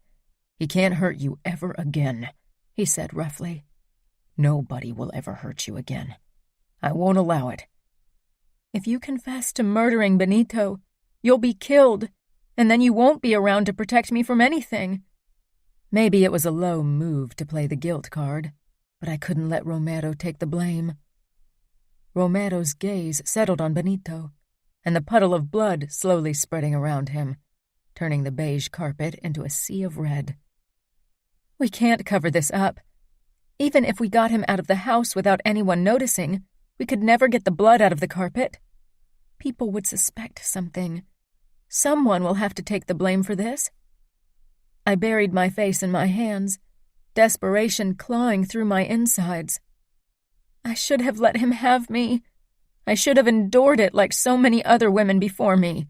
He can't hurt you ever again," he said roughly. "Nobody will ever hurt you again. I won't allow it." "If you confess to murdering Benito, you'll be killed, and then you won't be around to protect me from anything." Maybe it was a low move to play the guilt card, but I couldn't let Romero take the blame. Romero's gaze settled on Benito, and the puddle of blood slowly spreading around him, turning the beige carpet into a sea of red. "We can't cover this up. Even if we got him out of the house without anyone noticing, we could never get the blood out of the carpet. People would suspect something. Someone will have to take the blame for this." I buried my face in my hands, desperation clawing through my insides. I should have let him have me. I should have endured it like so many other women before me.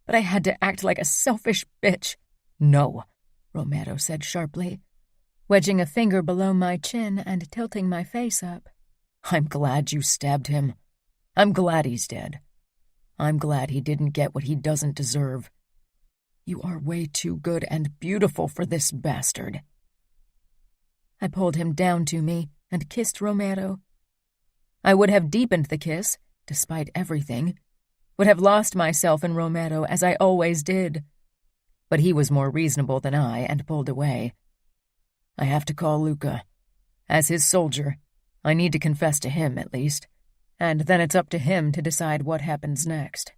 But I had to act like a selfish bitch. "No," Romero said sharply, wedging a finger below my chin and tilting my face up. "I'm glad you stabbed him. I'm glad he's dead. I'm glad he didn't get what he doesn't deserve. You are way too good and beautiful for this bastard." I pulled him down to me and kissed Romero. I would have deepened the kiss, despite everything, would have lost myself in Romero as I always did. But he was more reasonable than I and pulled away. "I have to call Luca. As his soldier, I need to confess to him at least, and then it's up to him to decide what happens next."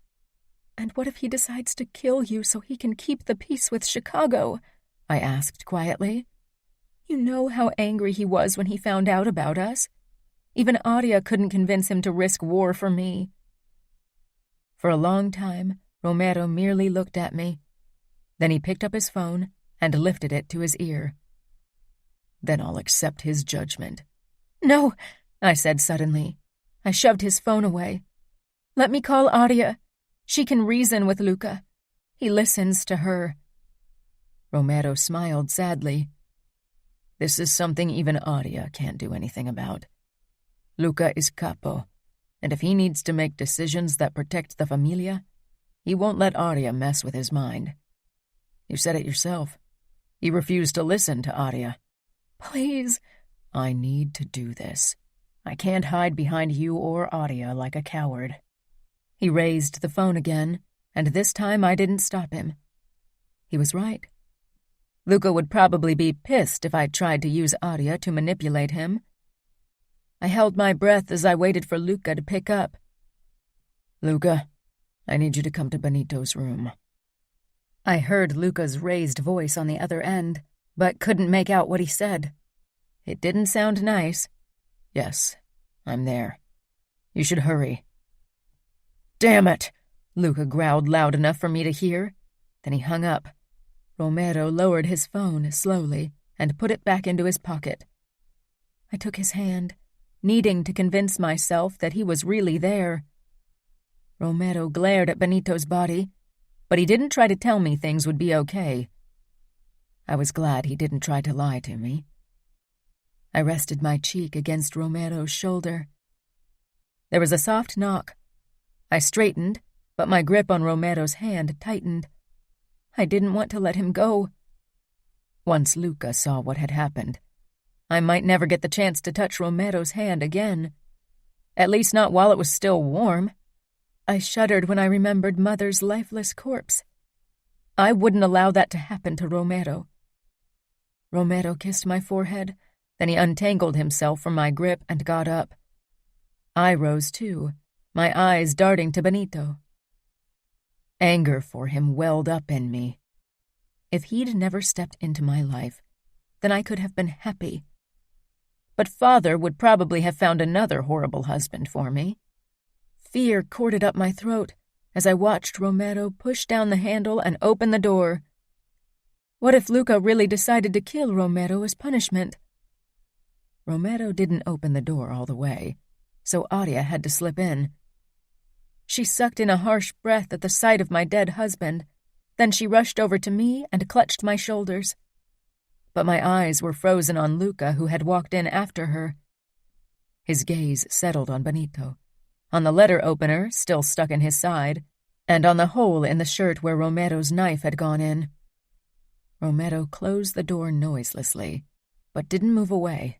"And what if he decides to kill you so he can keep the peace with Chicago?" I asked quietly. "You know how angry he was when he found out about us. Even Adia couldn't convince him to risk war for me." For a long time, Romero merely looked at me. Then he picked up his phone and lifted it to his ear. "Then I'll accept his judgment." "No," I said suddenly. I shoved his phone away. "Let me call Adia. She can reason with Luca. He listens to her." Romero smiled sadly. "This is something even Adia can't do anything about. Luca is capo, and if he needs to make decisions that protect the familia, he won't let Adia mess with his mind. You said it yourself. He refused to listen to Adia." "Please." "I need to do this. I can't hide behind you or Adia like a coward." He raised the phone again, and this time I didn't stop him. He was right. Luca would probably be pissed if I tried to use Adia to manipulate him. I held my breath as I waited for Luca to pick up. "Luca, I need you to come to Benito's room." I heard Luca's raised voice on the other end, but couldn't make out what he said. It didn't sound nice. "Yes, I'm there. You should hurry." "Damn it!" Luca growled loud enough for me to hear. Then he hung up. Romero lowered his phone slowly and put it back into his pocket. I took his hand, needing to convince myself that he was really there. Romero glared at Benito's body, but he didn't try to tell me things would be okay. I was glad he didn't try to lie to me. I rested my cheek against Romero's shoulder. There was a soft knock. I straightened, but my grip on Romero's hand tightened. I didn't want to let him go. Once Luca saw what had happened, I might never get the chance to touch Romero's hand again. At least not while it was still warm. I shuddered when I remembered Mother's lifeless corpse. I wouldn't allow that to happen to Romero. Romero kissed my forehead, then he untangled himself from my grip and got up. I rose too, my eyes darting to Benito. Anger for him welled up in me. If he'd never stepped into my life, then I could have been happy. But Father would probably have found another horrible husband for me. Fear corded up my throat as I watched Romero push down the handle and open the door. What if Luca really decided to kill Romero as punishment? Romero didn't open the door all the way, so Adia had to slip in. She sucked in a harsh breath at the sight of my dead husband. Then she rushed over to me and clutched my shoulders. But my eyes were frozen on Luca, who had walked in after her. His gaze settled on Benito, on the letter opener still stuck in his side, and on the hole in the shirt where Romero's knife had gone in. Romero closed the door noiselessly, but didn't move away.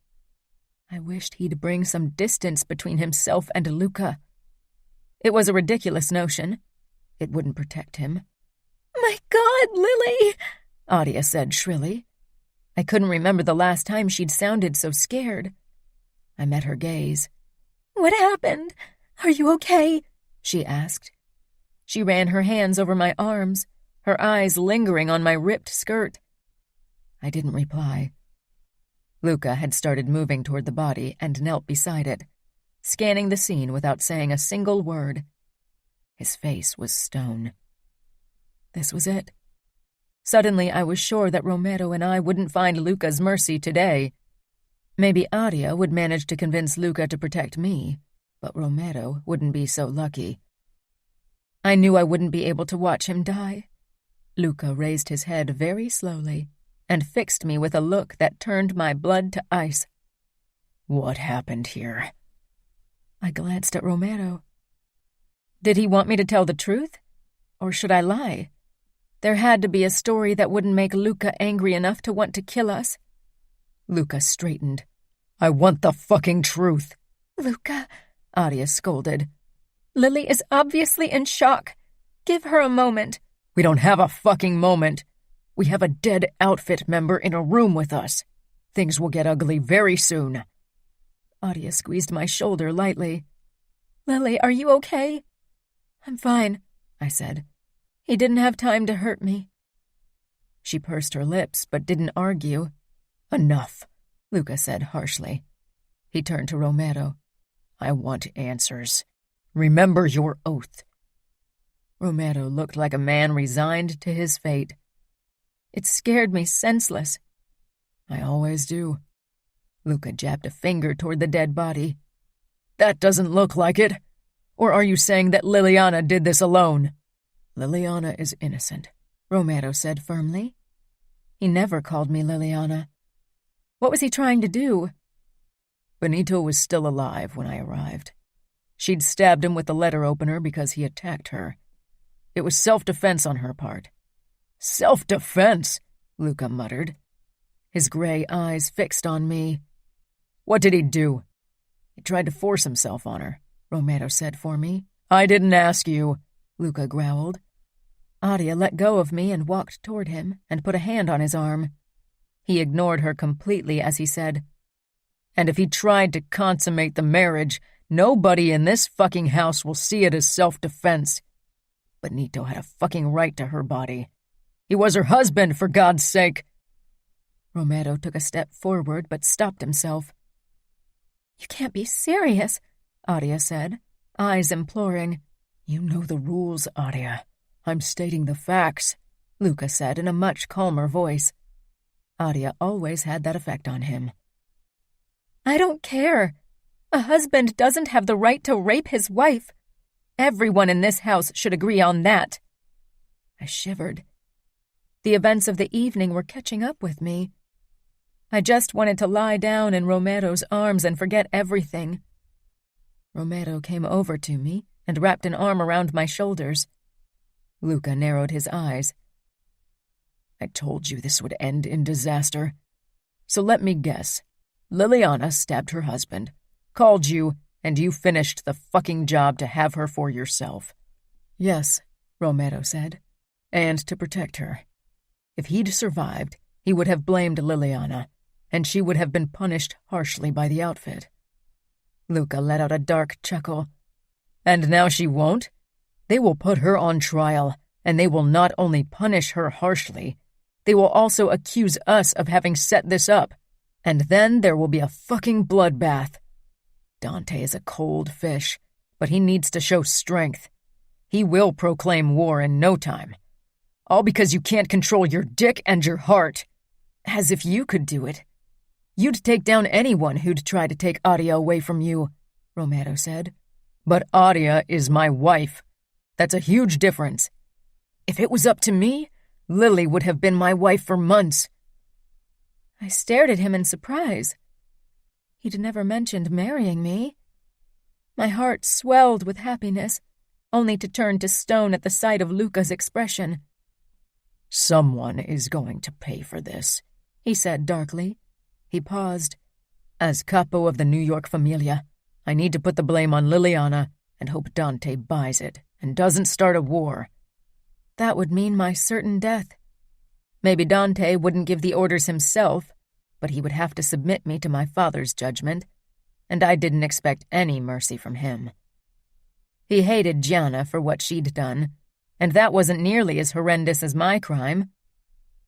I wished he'd bring some distance between himself and Luca. It was a ridiculous notion. It wouldn't protect him. "My God, Lily!" Adia said shrilly. I couldn't remember the last time she'd sounded so scared. I met her gaze. "What happened? Are you okay?" she asked. She ran her hands over my arms, her eyes lingering on my ripped skirt. I didn't reply. Luca had started moving toward the body and knelt beside it, scanning the scene without saying a single word. His face was stone. This was it. Suddenly I was sure that Romero and I wouldn't find Luca's mercy today. Maybe Adia would manage to convince Luca to protect me, but Romero wouldn't be so lucky. I knew I wouldn't be able to watch him die. Luca raised his head very slowly and fixed me with a look that turned my blood to ice. "What happened here?" I glanced at Romero. Did he want me to tell the truth? Or should I lie? There had to be a story that wouldn't make Luca angry enough to want to kill us. Luca straightened. "I want the fucking truth." "Luca," Adia scolded. "Lily is obviously in shock. Give her a moment." "We don't have a fucking moment. We have a dead outfit member in a room with us. Things will get ugly very soon." Adia squeezed my shoulder lightly. "Lily, are you okay?" "I'm fine," I said. "He didn't have time to hurt me." She pursed her lips but didn't argue. "Enough," Luca said harshly. He turned to Romero. "I want answers. Remember your oath." Romero looked like a man resigned to his fate. It scared me senseless. "I always do." Luca jabbed a finger toward the dead body. "That doesn't look like it. Or are you saying that Liliana did this alone?" "Liliana is innocent," Romero said firmly. He never called me Liliana. What was he trying to do? Benito was still alive when I arrived. She'd stabbed him with the letter opener because he attacked her. It was self-defense on her part. "Self-defense?" Luca muttered. His gray eyes fixed on me. "What did he do?" "He tried to force himself on her," Romero said for me. "I didn't ask you," Luca growled. Adia let go of me and walked toward him and put a hand on his arm. He ignored her completely as he said, "And if he tried to consummate the marriage, nobody in this fucking house will see it as self-defense. Benito had a fucking right to her body. He was her husband, for God's sake." Romero took a step forward but stopped himself. "You can't be serious," Adia said, eyes imploring. "You know the rules, Adia. I'm stating the facts," Luca said in a much calmer voice. Adia always had that effect on him. "I don't care. A husband doesn't have the right to rape his wife. Everyone in this house should agree on that." I shivered. The events of the evening were catching up with me. I just wanted to lie down in Romero's arms and forget everything. Romero came over to me and wrapped an arm around my shoulders. Luca narrowed his eyes. I told you this would end in disaster. So let me guess. Liliana stabbed her husband, called you, and you finished the fucking job to have her for yourself. Yes, Romero said. And to protect her. If he'd survived, he would have blamed Liliana, and she would have been punished harshly by the outfit. Luca let out a dark chuckle. And now she won't? They will put her on trial, and they will not only punish her harshly, they will also accuse us of having set this up, and then there will be a fucking bloodbath. Dante is a cold fish, but he needs to show strength. He will proclaim war in no time. All because you can't control your dick and your heart. As if you could do it. You'd take down anyone who'd try to take Adia away from you, Romero said. But Adia is my wife. That's a huge difference. If it was up to me, Lily would have been my wife for months. I stared at him in surprise. He'd never mentioned marrying me. My heart swelled with happiness, only to turn to stone at the sight of Luca's expression. Someone is going to pay for this, he said darkly. He paused. As capo of the New York Familia, I need to put the blame on Liliana and hope Dante buys it and doesn't start a war. That would mean my certain death. Maybe Dante wouldn't give the orders himself, but he would have to submit me to my father's judgment, and I didn't expect any mercy from him. He hated Gianna for what she'd done, and that wasn't nearly as horrendous as my crime.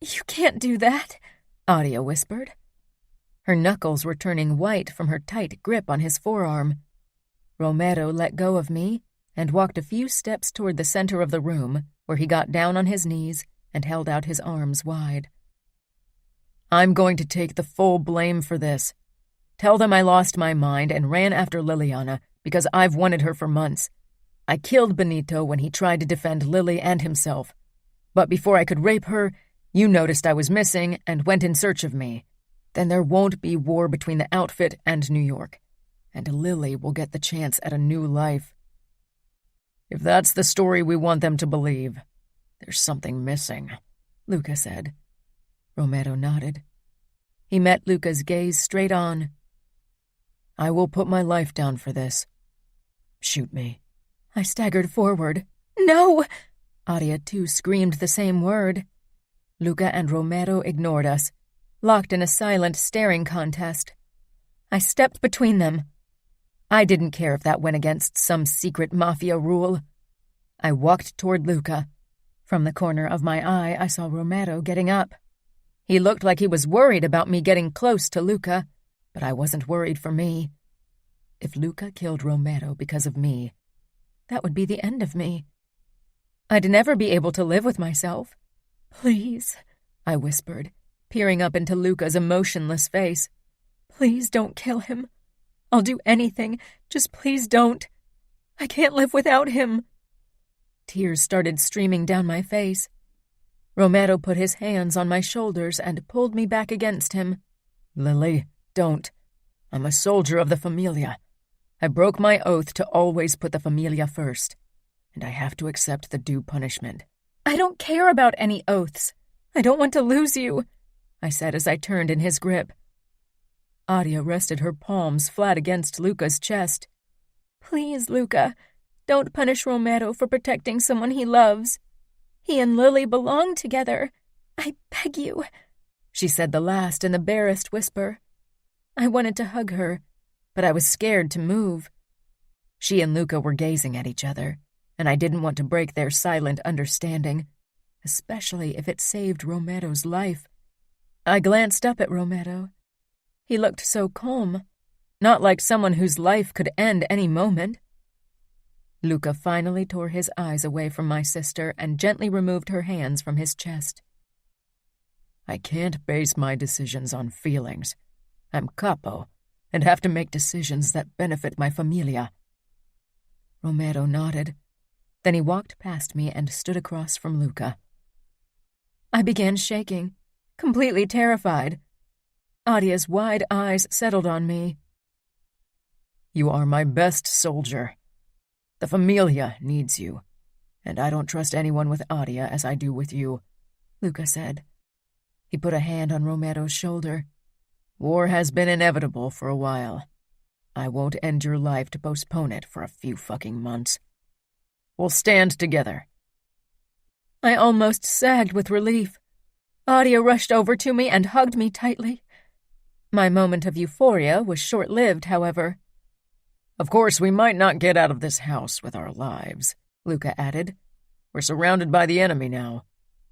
"You can't do that," Adia whispered. Her knuckles were turning white from her tight grip on his forearm. Romero let go of me and walked a few steps toward the center of the room, where he got down on his knees and held out his arms wide. I'm going to take the full blame for this. Tell them I lost my mind and ran after Liliana because I've wanted her for months. I killed Benito when he tried to defend Lily and himself. But before I could rape her, you noticed I was missing and went in search of me. Then there won't be war between the outfit and New York, and Lily will get the chance at a new life. If that's the story we want them to believe, there's something missing, Luca said. Romero nodded. He met Luca's gaze straight on. I will put my life down for this. Shoot me. I staggered forward. No! Adia too screamed the same word. Luca and Romero ignored us, locked in a silent staring contest. I stepped between them. I didn't care if that went against some secret mafia rule. I walked toward Luca. From the corner of my eye, I saw Romero getting up. He looked like he was worried about me getting close to Luca, but I wasn't worried for me. If Luca killed Romero because of me, that would be the end of me. I'd never be able to live with myself. "Please," I whispered, peering up into Luca's emotionless face. "Please don't kill him. I'll do anything. Just please don't. I can't live without him." Tears started streaming down my face. Romero put his hands on my shoulders and pulled me back against him. Lily, don't. I'm a soldier of the Familia. I broke my oath to always put the Familia first, and I have to accept the due punishment. "I don't care about any oaths. I don't want to lose you," I said as I turned in his grip. Adia rested her palms flat against Luca's chest. "Please, Luca, don't punish Romero for protecting someone he loves. He and Lily belong together. I beg you," she said the last in the barest whisper. I wanted to hug her, but I was scared to move. She and Luca were gazing at each other, and I didn't want to break their silent understanding, especially if it saved Romero's life. I glanced up at Romero. He looked so calm, not like someone whose life could end any moment. Luca finally tore his eyes away from my sister and gently removed her hands from his chest. I can't base my decisions on feelings. I'm capo, and have to make decisions that benefit my familia. Romero nodded. Then he walked past me and stood across from Luca. I began shaking, completely terrified. Adia's wide eyes settled on me. You are my best soldier. The Familia needs you, and I don't trust anyone with Adia as I do with you, Luca said. He put a hand on Romero's shoulder. War has been inevitable for a while. I won't end your life to postpone it for a few fucking months. We'll stand together. I almost sagged with relief. Adia rushed over to me and hugged me tightly. My moment of euphoria was short-lived, however. Of course, we might not get out of this house with our lives, Luca added. We're surrounded by the enemy now.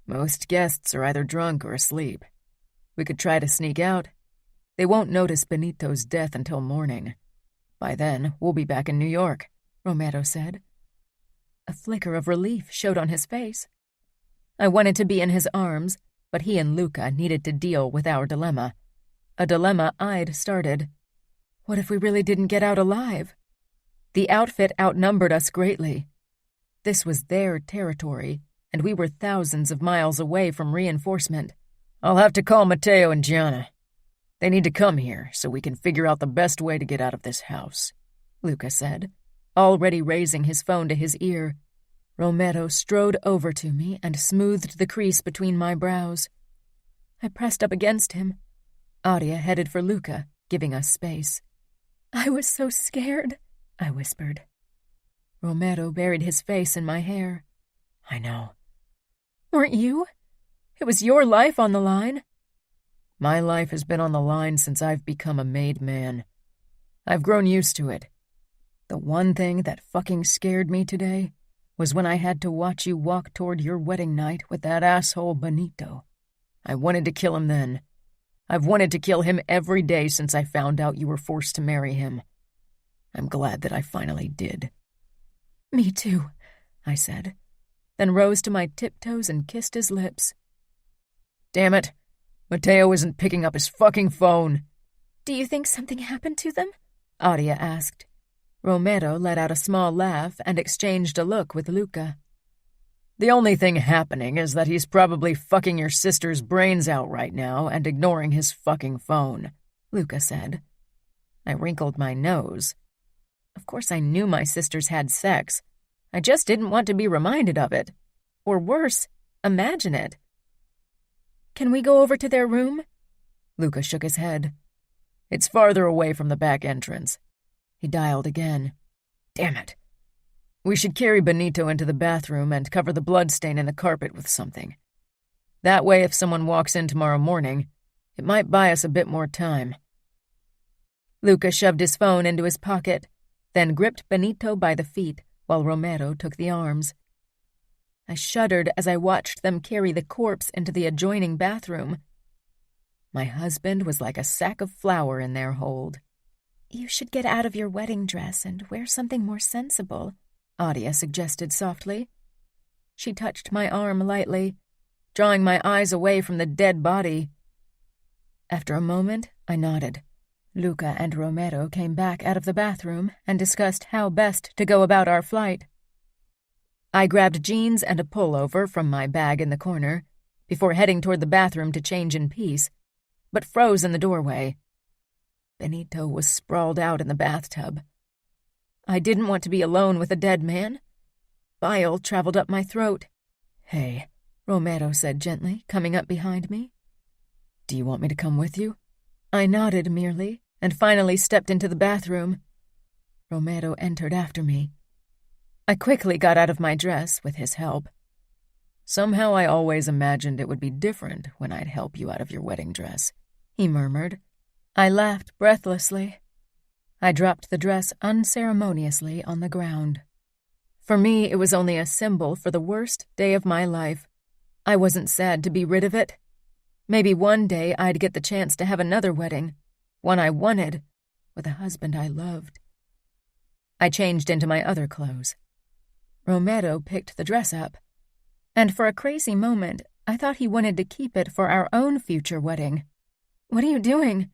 Most guests are either drunk or asleep. We could try to sneak out. They won't notice Benito's death until morning. By then, we'll be back in New York, Romero said. A flicker of relief showed on his face. I wanted to be in his arms, but he and Luca needed to deal with our dilemma. A dilemma I'd started. What if we really didn't get out alive? The outfit outnumbered us greatly. This was their territory, and we were thousands of miles away from reinforcement. I'll have to call Matteo and Gianna. They need to come here so we can figure out the best way to get out of this house, Luca said, already raising his phone to his ear. Romero strode over to me and smoothed the crease between my brows. I pressed up against him. Adia headed for Luca, giving us space. I was so scared, I whispered. Romero buried his face in my hair. I know. Weren't you? It was your life on the line. My life has been on the line since I've become a made man. I've grown used to it. The one thing that fucking scared me today was when I had to watch you walk toward your wedding night with that asshole Benito. I wanted to kill him then. I've wanted to kill him every day since I found out you were forced to marry him. I'm glad that I finally did. Me too, I said, then rose to my tiptoes and kissed his lips. Damn it. Matteo isn't picking up his fucking phone. Do you think something happened to them? Adia asked. Romero let out a small laugh and exchanged a look with Luca. The only thing happening is that he's probably fucking your sister's brains out right now and ignoring his fucking phone, Luca said. I wrinkled my nose. Of course I knew my sisters had sex. I just didn't want to be reminded of it. Or worse, imagine it. Can we go over to their room? Luca shook his head. It's farther away from the back entrance. He dialed again. Damn it. We should carry Benito into the bathroom and cover the bloodstain in the carpet with something. That way, if someone walks in tomorrow morning, it might buy us a bit more time. Luca shoved his phone into his pocket, then gripped Benito by the feet while Romero took the arms. I shuddered as I watched them carry the corpse into the adjoining bathroom. My husband was like a sack of flour in their hold. You should get out of your wedding dress and wear something more sensible, Adia suggested softly. She touched my arm lightly, drawing my eyes away from the dead body. After a moment, I nodded. Luca and Romero came back out of the bathroom and discussed how best to go about our flight. I grabbed jeans and a pullover from my bag in the corner before heading toward the bathroom to change in peace, but froze in the doorway. Benito was sprawled out in the bathtub. I didn't want to be alone with a dead man. Bile traveled up my throat. Hey, Romero said gently, coming up behind me. Do you want me to come with you? I nodded merely and finally stepped into the bathroom. Romero entered after me. I quickly got out of my dress with his help. Somehow I always imagined it would be different when I'd help you out of your wedding dress, he murmured. I laughed breathlessly. I dropped the dress unceremoniously on the ground. For me, it was only a symbol for the worst day of my life. I wasn't sad to be rid of it. Maybe one day I'd get the chance to have another wedding, one I wanted, with a husband I loved. I changed into my other clothes. Romero picked the dress up, and for a crazy moment, I thought he wanted to keep it for our own future wedding. What are you doing?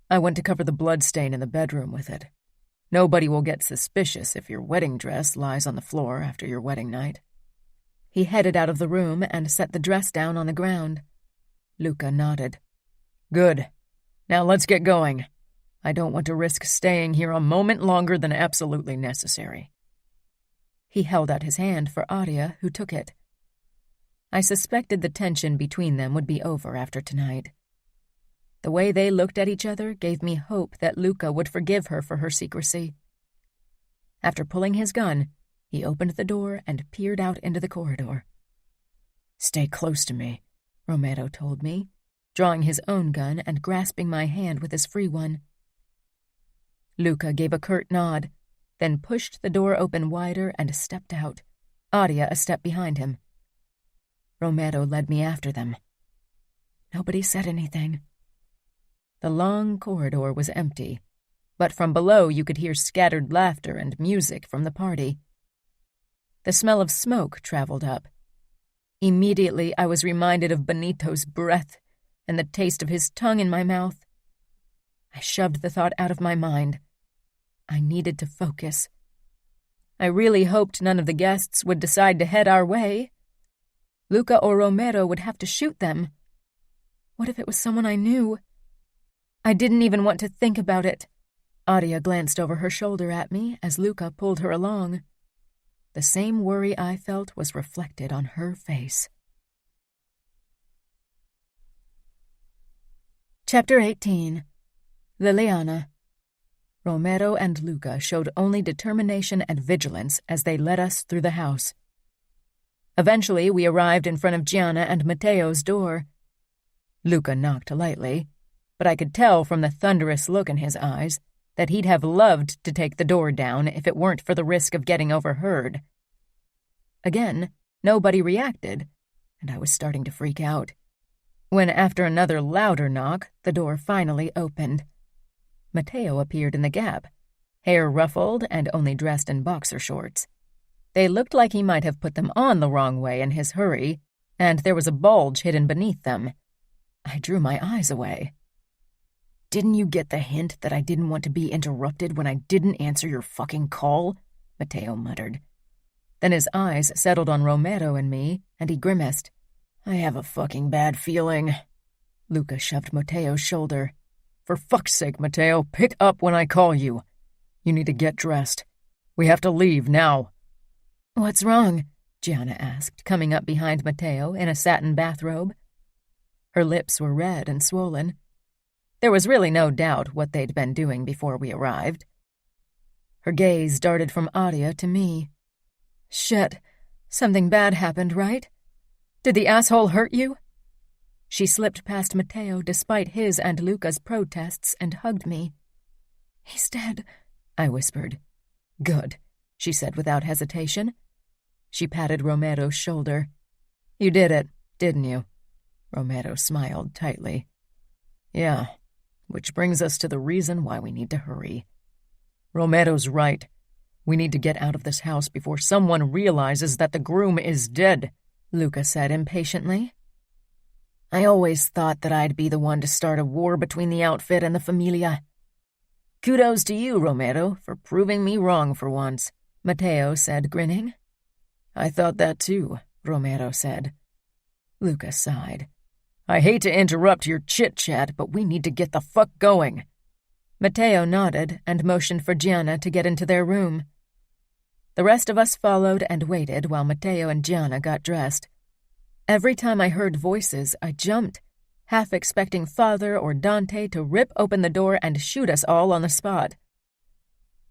I went to cover the bloodstain in the bedroom with it. Nobody will get suspicious if your wedding dress lies on the floor after your wedding night. He headed out of the room and set the dress down on the ground. Luca nodded. Good. Now let's get going. I don't want to risk staying here a moment longer than absolutely necessary. He held out his hand for Adia, who took it. I suspected the tension between them would be over after tonight. The way they looked at each other gave me hope that Luca would forgive her for her secrecy. After pulling his gun, he opened the door and peered out into the corridor. "Stay close to me," Romero told me, drawing his own gun and grasping my hand with his free one. Luca gave a curt nod, then pushed the door open wider and stepped out, Adia a step behind him. Romero led me after them. Nobody said anything. The long corridor was empty, but from below you could hear scattered laughter and music from the party. The smell of smoke traveled up. Immediately I was reminded of Benito's breath and the taste of his tongue in my mouth. I shoved the thought out of my mind. I needed to focus. I really hoped none of the guests would decide to head our way. Luca or Romero would have to shoot them. What if it was someone I knew? I didn't even want to think about it. Adia glanced over her shoulder at me as Luca pulled her along. The same worry I felt was reflected on her face. Chapter 18. Liliana. Romero and Luca showed only determination and vigilance as they led us through the house. Eventually, we arrived in front of Gianna and Matteo's door. Luca knocked lightly, but I could tell from the thunderous look in his eyes that he'd have loved to take the door down if it weren't for the risk of getting overheard. Again, nobody reacted, and I was starting to freak out, when after another louder knock, the door finally opened. Matteo appeared in the gap, hair ruffled and only dressed in boxer shorts. They looked like he might have put them on the wrong way in his hurry, and there was a bulge hidden beneath them. I drew my eyes away. "Didn't you get the hint that I didn't want to be interrupted when I didn't answer your fucking call?" Matteo muttered. Then his eyes settled on Romero and me, and he grimaced. "I have a fucking bad feeling." Luca shoved Matteo's shoulder. "For fuck's sake, Matteo, pick up when I call you. You need to get dressed. We have to leave now." "What's wrong?" Gianna asked, coming up behind Matteo in a satin bathrobe. Her lips were red and swollen. There was really no doubt what they'd been doing before we arrived. Her gaze darted from Adia to me. "Shit, something bad happened, right? Did the asshole hurt you?" She slipped past Matteo despite his and Luca's protests and hugged me. "He's dead," I whispered. "Good," she said without hesitation. She patted Romero's shoulder. "You did it, didn't you?" Romero smiled tightly. "Yeah, which brings us to the reason why we need to hurry. Romero's right. We need to get out of this house before someone realizes that the groom is dead," Luca said impatiently. "I always thought that I'd be the one to start a war between the outfit and the familia. Kudos to you, Romero, for proving me wrong for once," Matteo said, grinning. "I thought that too," Romero said. Luca sighed. "I hate to interrupt your chit-chat, but we need to get the fuck going." Matteo nodded and motioned for Gianna to get into their room. The rest of us followed and waited while Matteo and Gianna got dressed. Every time I heard voices, I jumped, half expecting Father or Dante to rip open the door and shoot us all on the spot.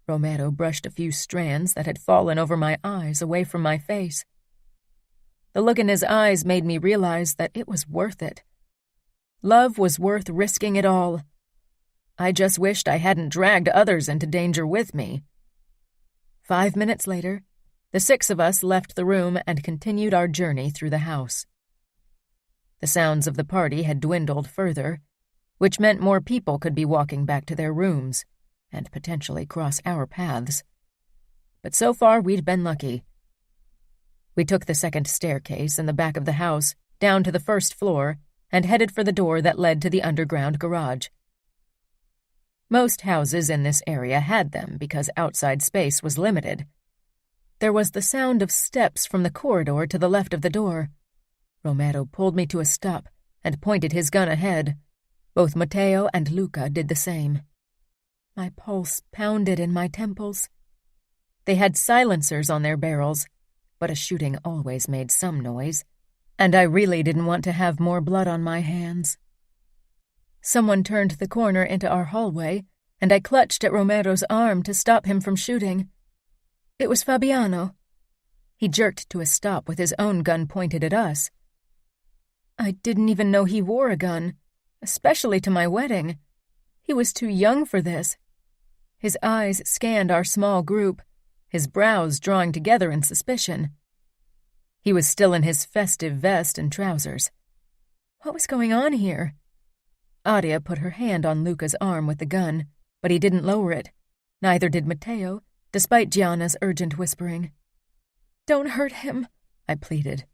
Romero brushed a few strands that had fallen over my eyes away from my face. The look in his eyes made me realize that it was worth it. Love was worth risking it all. I just wished I hadn't dragged others into danger with me. 5 minutes later, the 6 of us left the room and continued our journey through the house. The sounds of the party had dwindled further, which meant more people could be walking back to their rooms and potentially cross our paths. But so far, we'd been lucky. We took the second staircase in the back of the house, down to the first floor, and headed for the door that led to the underground garage. Most houses in this area had them because outside space was limited. there was the sound of steps from the corridor to the left of the door. Romero pulled me to a stop and pointed his gun ahead. Both Matteo and Luca did the same. My pulse pounded in my temples. They had silencers on their barrels, but a shooting always made some noise, and I really didn't want to have more blood on my hands. Someone turned the corner into our hallway, and I clutched at Romero's arm to stop him from shooting. It was Fabiano. He jerked to a stop with his own gun pointed at us. I didn't even know he wore a gun, especially to my wedding. He was too young for this. His eyes scanned our small group, his brows drawing together in suspicion. He was still in his festive vest and trousers. What was going on here? Adia put her hand on Luca's arm with the gun, but he didn't lower it. Neither did Matteo, despite Gianna's urgent whispering. "Don't hurt him," I pleaded.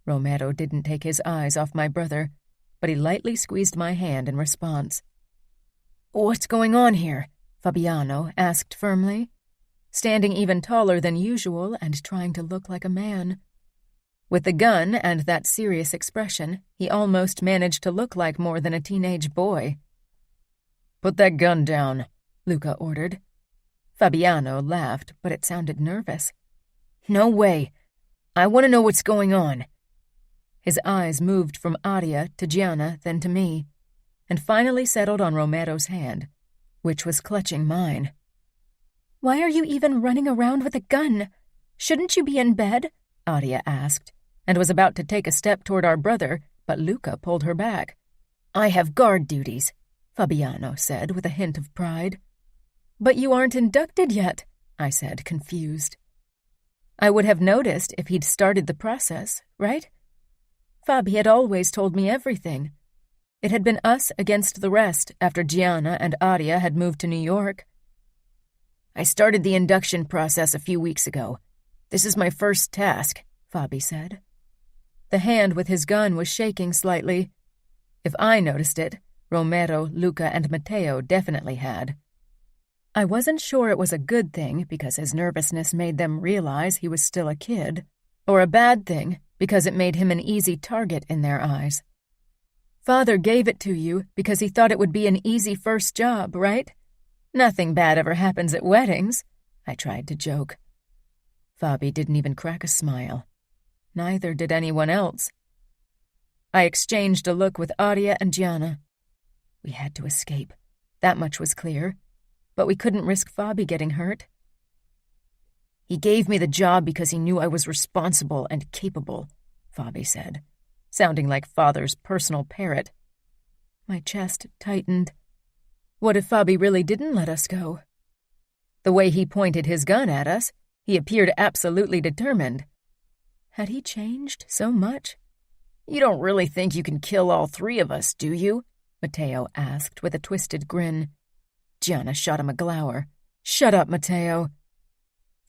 Romero didn't take his eyes off my brother, but he lightly squeezed my hand in response. "What's going on here?" Fabiano asked firmly, standing even taller than usual and trying to look like a man. With the gun and that serious expression, he almost managed to look like more than a teenage boy. "Put that gun down," Luca ordered. Fabiano laughed, but it sounded nervous. "No way. I want to know what's going on." His eyes moved from Adia to Gianna, then to me, and finally settled on Romero's hand, which was clutching mine. "Why are you even running around with a gun? Shouldn't you be in bed?" Adia asked, and was about to take a step toward our brother, but Luca pulled her back. "I have guard duties," Fabiano said with a hint of pride. "But you aren't inducted yet," I said, confused. I would have noticed if he'd started the process, right? Fabi had always told me everything. It had been us against the rest after Gianna and Adia had moved to New York. "I started the induction process a few weeks ago. This is my first task," Fabi said. The hand with his gun was shaking slightly. If I noticed it, Romero, Luca, and Matteo definitely had. I wasn't sure it was a good thing because his nervousness made them realize he was still a kid, or a bad thing because it made him an easy target in their eyes. "Father gave it to you because he thought it would be an easy first job, right? Nothing bad ever happens at weddings," I tried to joke. Fabi didn't even crack a smile. Neither did anyone else. I exchanged a look with Adia and Gianna. We had to escape. That much was clear. But we couldn't risk Fabi getting hurt. "He gave me the job because he knew I was responsible and capable," Fabi said, sounding like Father's personal parrot. My chest tightened. What if Fabi really didn't let us go? The way he pointed his gun at us, he appeared absolutely determined. Had he changed so much? "You don't really think you can kill all three of us, do you?" Matteo asked with a twisted grin. Gianna shot him a glower. "Shut up, Matteo."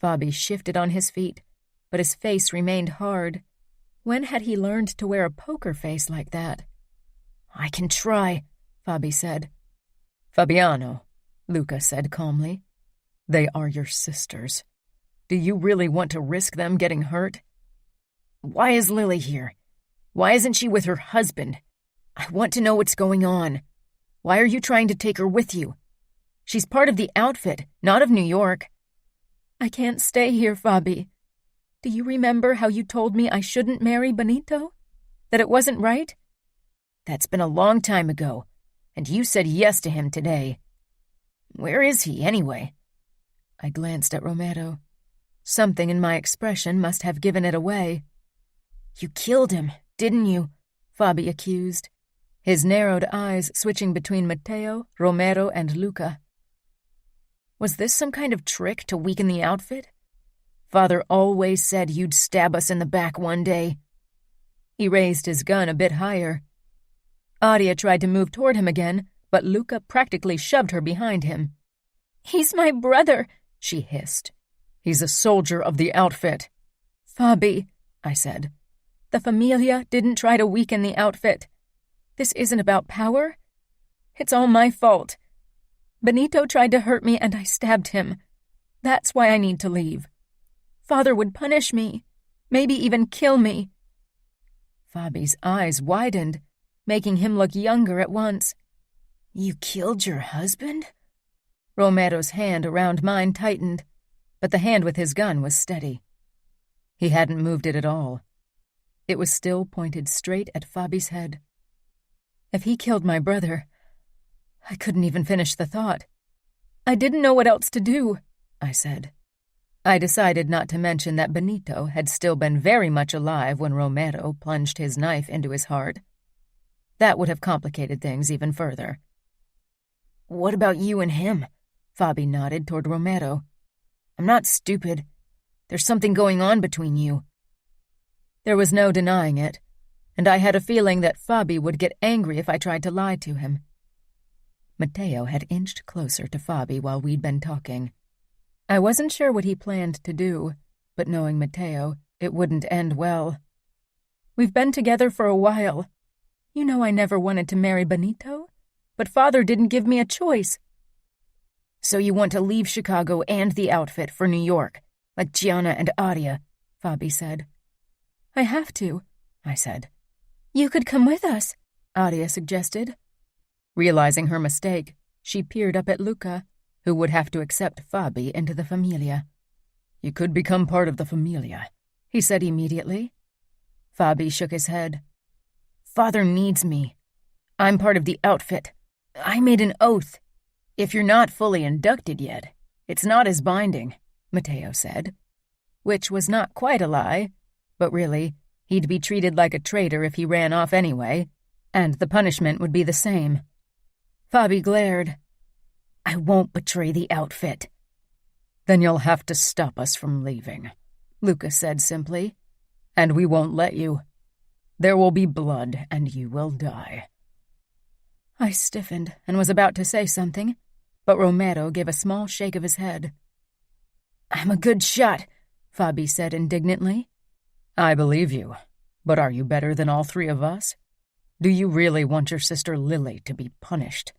Fabi shifted on his feet, but his face remained hard. When had he learned to wear a poker face like that? "I can try," Fabi said. "Fabiano," Luca said calmly. "They are your sisters. Do you really want to risk them getting hurt?" "Why is Lily here? Why isn't she with her husband? I want to know what's going on. Why are you trying to take her with you? She's part of the outfit, not of New York." "I can't stay here, Fabi. Do you remember how you told me I shouldn't marry Benito? That it wasn't right?" "That's been a long time ago, and you said yes to him today. Where is he, anyway?" I glanced at Romero. Something in my expression must have given it away. "You killed him, didn't you?" Fabi accused, his narrowed eyes switching between Matteo, Romero, and Luca. Was this some kind of trick to weaken the outfit? Father always said you'd stab us in the back one day. He raised his gun a bit higher. Adia tried to move toward him again, but Luca practically shoved her behind him. "He's my brother," she hissed. "He's a soldier of the outfit." "Fabi," I said, "the Familia didn't try to weaken the outfit. This isn't about power. It's all my fault. Benito tried to hurt me and I stabbed him. That's why I need to leave." Father would punish me, maybe even kill me. Fabi's eyes widened, making him look younger at once. You killed your husband? Romero's hand around mine tightened, but the hand with his gun was steady. He hadn't moved it at all. It was still pointed straight at Fabi's head. If he killed my brother, I couldn't even finish the thought. I didn't know what else to do, I said. I decided not to mention that Benito had still been very much alive when Romero plunged his knife into his heart. That would have complicated things even further. What about you and him? Fabi nodded toward Romero. I'm not stupid. There's something going on between you. There was no denying it, and I had a feeling that Fabi would get angry if I tried to lie to him. Matteo had inched closer to Fabi while we'd been talking. I wasn't sure what he planned to do, but knowing Matteo, it wouldn't end well. We've been together for a while. You know I never wanted to marry Benito, but Father didn't give me a choice. So you want to leave Chicago and the outfit for New York, like Gianna and Aria, Fabi said. I have to, I said. You could come with us, Aria suggested. Realizing her mistake, she peered up at Luca, who would have to accept Fabi into the Familia. You could become part of the Familia, he said immediately. Fabi shook his head. Father needs me. I'm part of the outfit. I made an oath. If you're not fully inducted yet, it's not as binding, Matteo said. Which was not quite a lie, but really, he'd be treated like a traitor if he ran off anyway, and the punishment would be the same. Fabi glared. I won't betray the outfit. Then you'll have to stop us from leaving, Luca said simply. And we won't let you. There will be blood, and you will die. I stiffened and was about to say something, but Romero gave a small shake of his head. I'm a good shot, Fabi said indignantly. I believe you, but are you better than all three of us? Do you really want your sister Lily to be punished?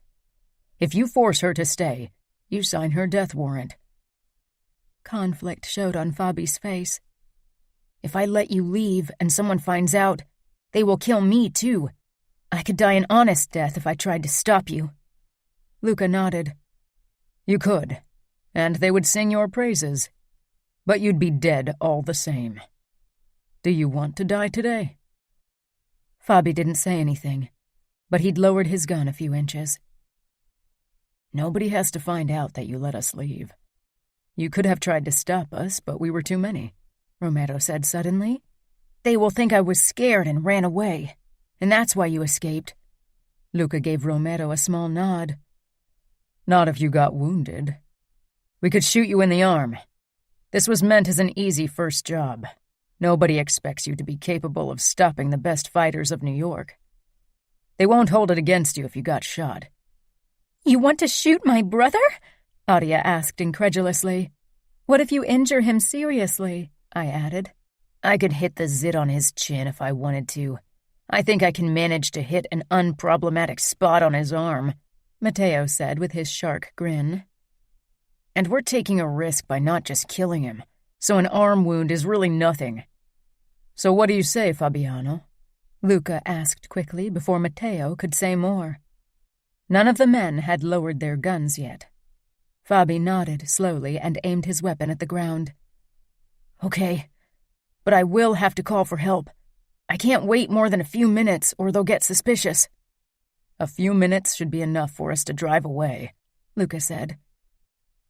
If you force her to stay, you sign her death warrant. Conflict showed on Fabi's face. If I let you leave and someone finds out, they will kill me too. I could die an honest death if I tried to stop you. Luca nodded. You could, and they would sing your praises. But you'd be dead all the same. Do you want to die today? Fabi didn't say anything, but he'd lowered his gun a few inches. Nobody has to find out that you let us leave. You could have tried to stop us, but we were too many, Romero said suddenly. They will think I was scared and ran away, and that's why you escaped. Luca gave Romero a small nod. Not if you got wounded. We could shoot you in the arm. This was meant as an easy first job. Nobody expects you to be capable of stopping the best fighters of New York. They won't hold it against you if you got shot. You want to shoot my brother? Aria asked incredulously. What if you injure him seriously? I added. I could hit the zit on his chin if I wanted to. I think I can manage to hit an unproblematic spot on his arm, Matteo said with his shark grin. And we're taking a risk by not just killing him, so an arm wound is really nothing. So what do you say, Fabiano? Luca asked quickly before Matteo could say more. None of the men had lowered their guns yet. Fabi nodded slowly and aimed his weapon at the ground. Okay, but I will have to call for help. I can't wait more than a few minutes or they'll get suspicious. A few minutes should be enough for us to drive away, Luca said.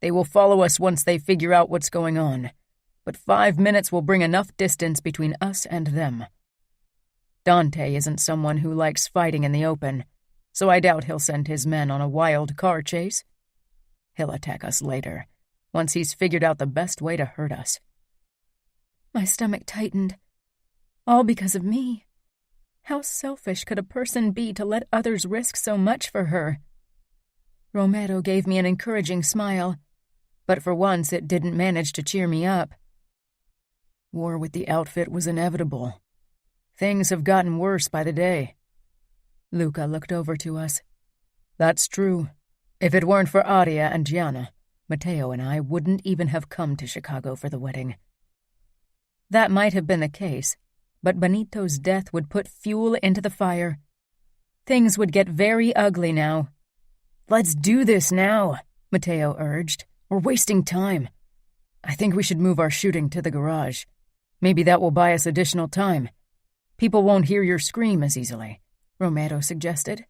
They will follow us once they figure out what's going on, but 5 minutes will bring enough distance between us and them. Dante isn't someone who likes fighting in the open, so I doubt he'll send his men on a wild car chase. He'll attack us later, once he's figured out the best way to hurt us. My stomach tightened. All because of me. How selfish could a person be to let others risk so much for her? Romero gave me an encouraging smile, but for once it didn't manage to cheer me up. War with the outfit was inevitable. Things have gotten worse by the day. Luca looked over to us. That's true. If it weren't for Aria and Gianna, Matteo and I wouldn't even have come to Chicago for the wedding. That might have been the case, but Benito's death would put fuel into the fire. Things would get very ugly now. "Let's do this now," Mateo urged. "We're wasting time. I think we should move our shooting to the garage. Maybe that will buy us additional time. People won't hear your scream as easily," Romero suggested.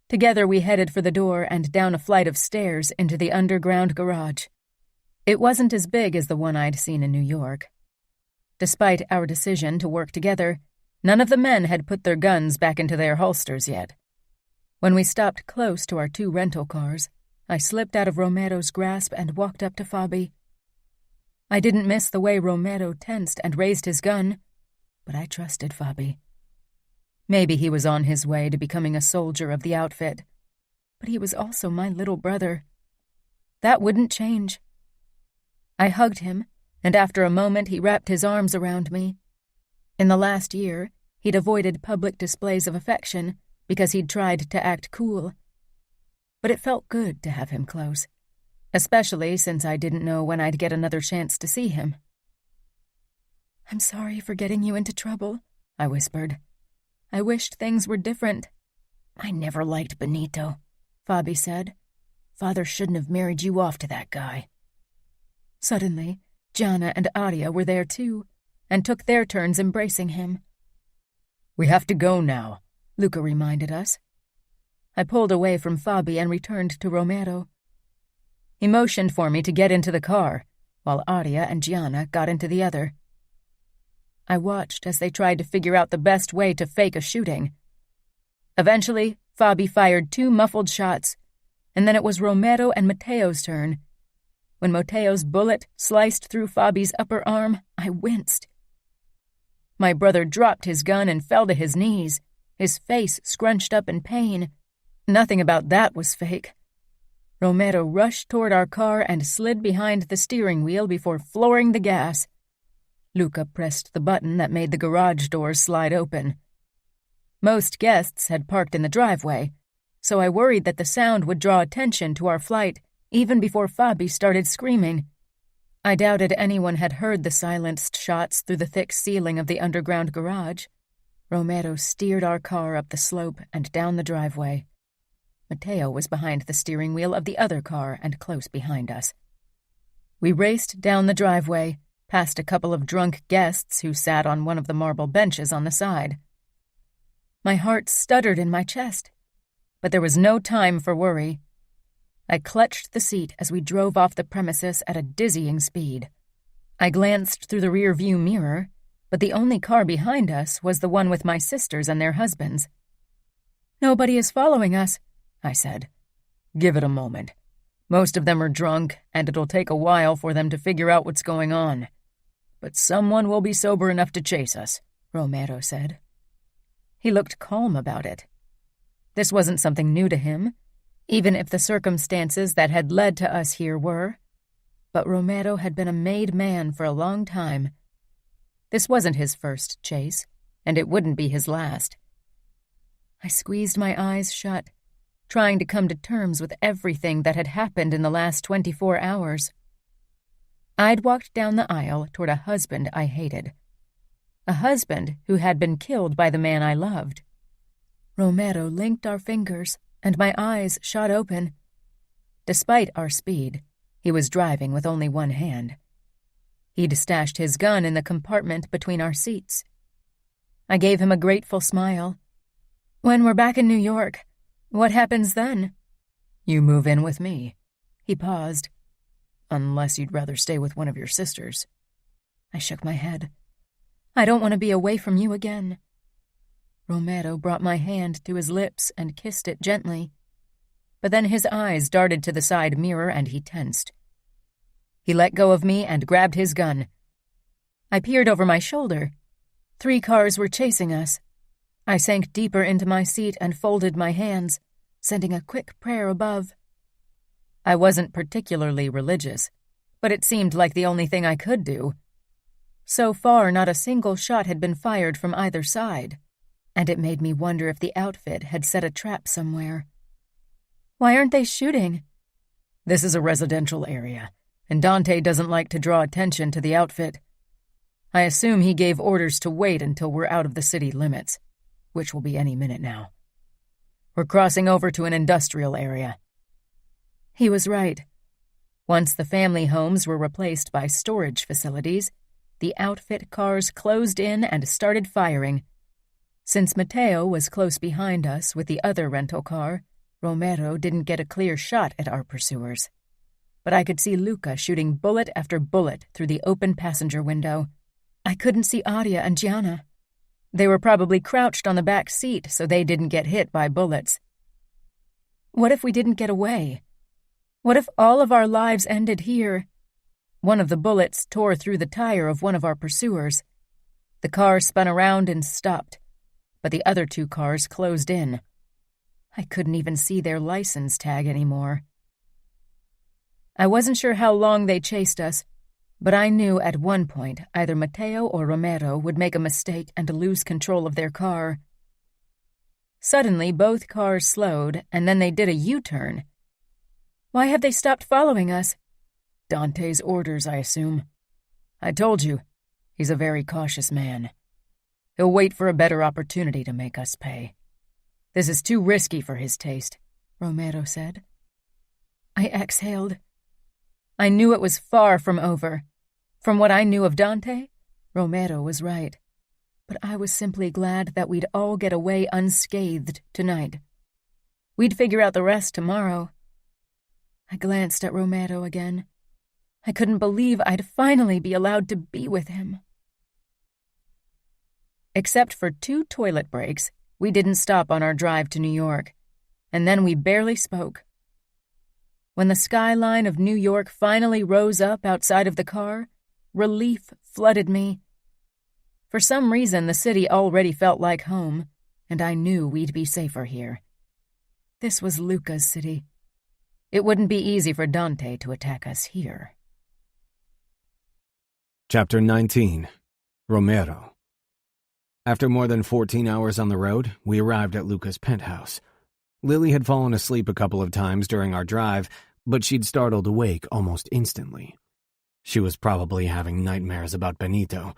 Together we headed for the door and down a flight of stairs into the underground garage. It wasn't as big as the one I'd seen in New York. Despite our decision to work together, none of the men had put their guns back into their holsters yet. When we stopped close to our 2 rental cars, I slipped out of Romero's grasp and walked up to Fabi. I didn't miss the way Romero tensed and raised his gun, but I trusted Fabi. Maybe he was on his way to becoming a soldier of the outfit, but he was also my little brother. That wouldn't change. I hugged him, and after a moment he wrapped his arms around me. In the last year, he'd avoided public displays of affection because he'd tried to act cool. But it felt good to have him close, especially since I didn't know when I'd get another chance to see him. "I'm sorry for getting you into trouble," I whispered. "I wished things were different." "I never liked Benito," Fabi said. "Father shouldn't have married you off to that guy." Suddenly, Gianna and Aria were there too, and took their turns embracing him. "We have to go now," Luca reminded us. I pulled away from Fabi and returned to Romero. He motioned for me to get into the car, while Aria and Gianna got into the other. I watched as they tried to figure out the best way to fake a shooting. Eventually, Fabi fired 2 muffled shots, and then it was Romero and Mateo's turn. When Mateo's bullet sliced through Fabi's upper arm, I winced. My brother dropped his gun and fell to his knees, his face scrunched up in pain. Nothing about that was fake. Romero rushed toward our car and slid behind the steering wheel before flooring the gas. Luca pressed the button that made the garage doors slide open. Most guests had parked in the driveway, so I worried that the sound would draw attention to our flight even before Fabi started screaming. I doubted anyone had heard the silenced shots through the thick ceiling of the underground garage. Romero steered our car up the slope and down the driveway. Mateo was behind the steering wheel of the other car and close behind us. We raced down the driveway, past a couple of drunk guests who sat on one of the marble benches on the side. My heart stuttered in my chest, but there was no time for worry. I clutched the seat as we drove off the premises at a dizzying speed. I glanced through the rear-view mirror, but the only car behind us was the one with my sisters and their husbands. "Nobody is following us," I said. "Give it a moment. Most of them are drunk, and it'll take a while for them to figure out what's going on. But someone will be sober enough to chase us," Romero said. He looked calm about it. This wasn't something new to him, even if the circumstances that had led to us here were. But Romero had been a made man for a long time. This wasn't his first chase, and it wouldn't be his last. I squeezed my eyes shut, trying to come to terms with everything that had happened in the last 24 hours. I'd walked down the aisle toward a husband I hated. A husband who had been killed by the man I loved. Romero linked our fingers, and my eyes shot open. Despite our speed, he was driving with only one hand. He'd stashed his gun in the compartment between our seats. I gave him a grateful smile. "When we're back in New York, what happens then?" "You move in with me." He paused. "Unless you'd rather stay with one of your sisters." I shook my head. "I don't want to be away from you again." Romero brought my hand to his lips and kissed it gently. But then his eyes darted to the side mirror and he tensed. He let go of me and grabbed his gun. I peered over my shoulder. 3 cars were chasing us. I sank deeper into my seat and folded my hands, sending a quick prayer above. I wasn't particularly religious, but it seemed like the only thing I could do. So far, not a single shot had been fired from either side, and it made me wonder if the outfit had set a trap somewhere. "Why aren't they shooting?" "This is a residential area, and Dante doesn't like to draw attention to the outfit. I assume he gave orders to wait until we're out of the city limits, which will be any minute now. We're crossing over to an industrial area." He was right. Once the family homes were replaced by storage facilities, the outfit cars closed in and started firing. Since Mateo was close behind us with the other rental car, Romero didn't get a clear shot at our pursuers. But I could see Luca shooting bullet after bullet through the open passenger window. I couldn't see Aria and Gianna. They were probably crouched on the back seat so they didn't get hit by bullets. What if we didn't get away? What if all of our lives ended here? One of the bullets tore through the tire of one of our pursuers. The car spun around and stopped, but the other 2 cars closed in. I couldn't even see their license tag anymore. I wasn't sure how long they chased us, but I knew at one point either Mateo or Romero would make a mistake and lose control of their car. Suddenly, both cars slowed, and then they did a U-turn. Why have they stopped following us? Dante's orders, I assume. I told you, he's a very cautious man. He'll wait for a better opportunity to make us pay. This is too risky for his taste, Romero said. I exhaled. I knew it was far from over. From what I knew of Dante, Romero was right. But I was simply glad that we'd all get away unscathed tonight. We'd figure out the rest tomorrow. I glanced at Romero again. I couldn't believe I'd finally be allowed to be with him. Except for 2 toilet breaks, we didn't stop on our drive to New York, and then we barely spoke. When the skyline of New York finally rose up outside of the car, relief flooded me. For some reason, the city already felt like home, and I knew we'd be safer here. This was Luca's city. It wouldn't be easy for Dante to attack us here. Chapter 19. Romero. After more than 14 hours on the road, we arrived at Luca's penthouse. Lily had fallen asleep a couple of times during our drive, but she'd startled awake almost instantly. She was probably having nightmares about Benito.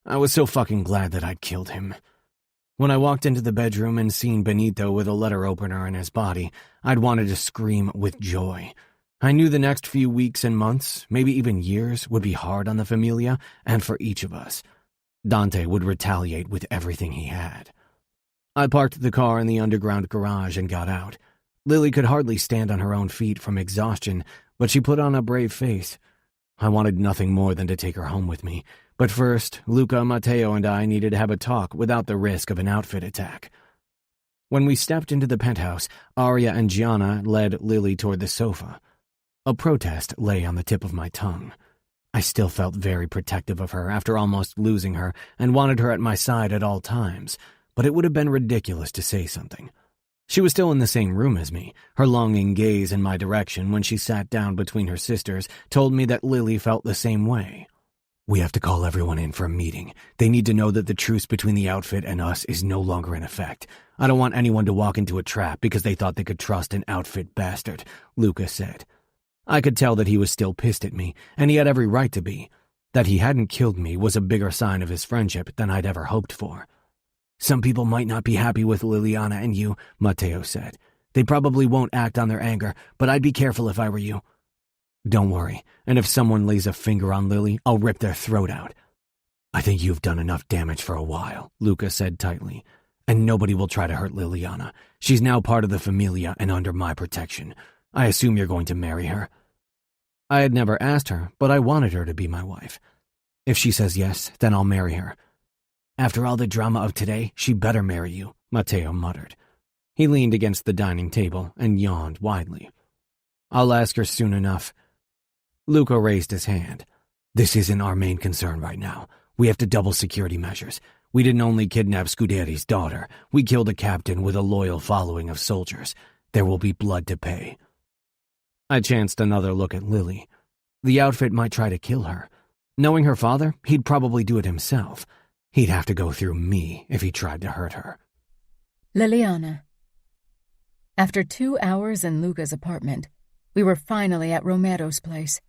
I was so fucking glad that I'd killed him. When I walked into the bedroom and seen Benito with a letter opener in his body, I'd wanted to scream with joy. I knew the next few weeks and months, maybe even years, would be hard on the Familia and for each of us. Dante would retaliate with everything he had. I parked the car in the underground garage and got out. Lily could hardly stand on her own feet from exhaustion, but she put on a brave face. I wanted nothing more than to take her home with me, but first, Luca, Mateo, and I needed to have a talk without the risk of an outfit attack. When we stepped into the penthouse, Aria and Gianna led Lily toward the sofa. A protest lay on the tip of my tongue. I still felt very protective of her after almost losing her and wanted her at my side at all times, but it would have been ridiculous to say something. She was still in the same room as me. Her longing gaze in my direction when she sat down between her sisters told me that Lily felt the same way. We have to call everyone in for a meeting. They need to know that the truce between the outfit and us is no longer in effect. I don't want anyone to walk into a trap because they thought they could trust an outfit bastard, Luca said. I could tell that he was still pissed at me, and he had every right to be. That he hadn't killed me was a bigger sign of his friendship than I'd ever hoped for. Some people might not be happy with Liliana and you, Mateo said. They probably won't act on their anger, but I'd be careful if I were you. Don't worry, and if someone lays a finger on Lily, I'll rip their throat out. I think you've done enough damage for a while, Luca said tightly. And nobody will try to hurt Liliana. She's now part of the Familia and under my protection. I assume you're going to marry her. I had never asked her, but I wanted her to be my wife. If she says yes, then I'll marry her. After all the drama of today, she better marry you, Mateo muttered. He leaned against the dining table and yawned widely. I'll ask her soon enough. Luca raised his hand. This isn't our main concern right now. We have to double security measures. We didn't only kidnap Scuderi's daughter. We killed a captain with a loyal following of soldiers. There will be blood to pay. I chanced another look at Lily. The outfit might try to kill her. Knowing her father, he'd probably do it himself. He'd have to go through me if he tried to hurt her. Liliana. After 2 hours in Luca's apartment, we were finally at Romero's place.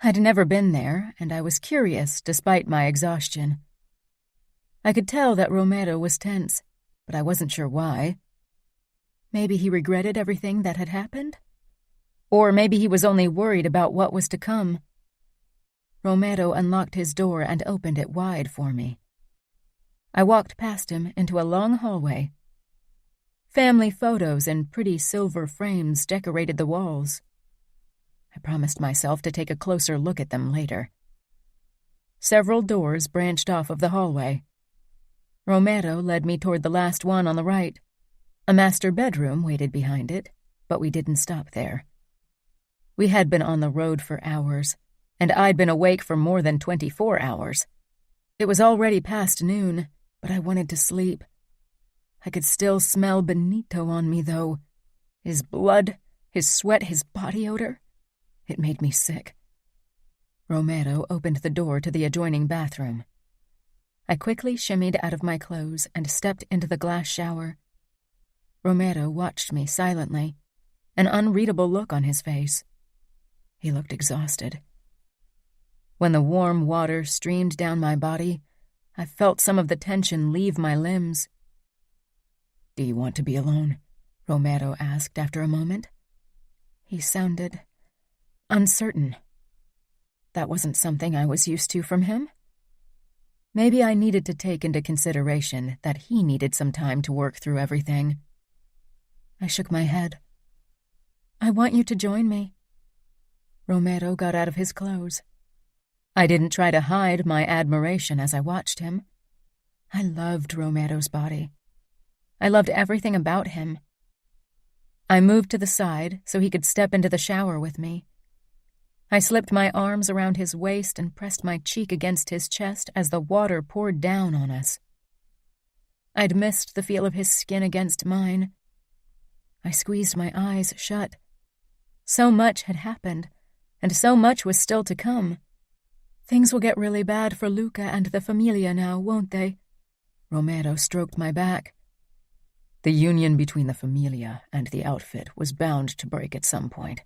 I'd never been there, and I was curious despite my exhaustion. I could tell that Romero was tense, but I wasn't sure why. Maybe he regretted everything that had happened? Or maybe he was only worried about what was to come. Romero unlocked his door and opened it wide for me. I walked past him into a long hallway. Family photos in pretty silver frames decorated the walls. I promised myself to take a closer look at them later. Several doors branched off of the hallway. Romero led me toward the last one on the right. A master bedroom waited behind it, but we didn't stop there. We had been on the road for hours, and I'd been awake for more than 24 hours. It was already past noon, but I wanted to sleep. I could still smell Benito on me, though. His blood, his sweat, his body odor. It made me sick. Romero opened the door to the adjoining bathroom. I quickly shimmied out of my clothes and stepped into the glass shower. Romero watched me silently, an unreadable look on his face. He looked exhausted. When the warm water streamed down my body, I felt some of the tension leave my limbs. "Do you want to be alone?" Romero asked after a moment. He sounded uncertain. That wasn't something I was used to from him. Maybe I needed to take into consideration that he needed some time to work through everything. I shook my head. "I want you to join me." Romero got out of his clothes. I didn't try to hide my admiration as I watched him. I loved Romero's body. I loved everything about him. I moved to the side so he could step into the shower with me. I slipped my arms around his waist and pressed my cheek against his chest as the water poured down on us. I'd missed the feel of his skin against mine. I squeezed my eyes shut. So much had happened, and so much was still to come. Things will get really bad for Luca and the Familia now, won't they? Romero stroked my back. The union between the Familia and the outfit was bound to break at some point.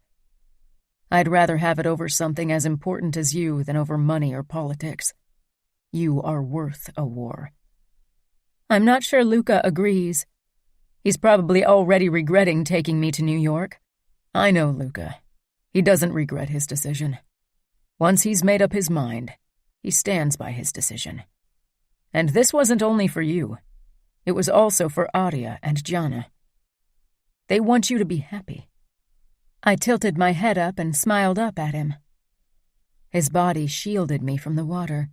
I'd rather have it over something as important as you than over money or politics. You are worth a war. I'm not sure Luca agrees. He's probably already regretting taking me to New York. I know Luca. He doesn't regret his decision. Once he's made up his mind, he stands by his decision. And this wasn't only for you. It was also for Aria and Gianna. They want you to be happy. I tilted my head up and smiled up at him. His body shielded me from the water.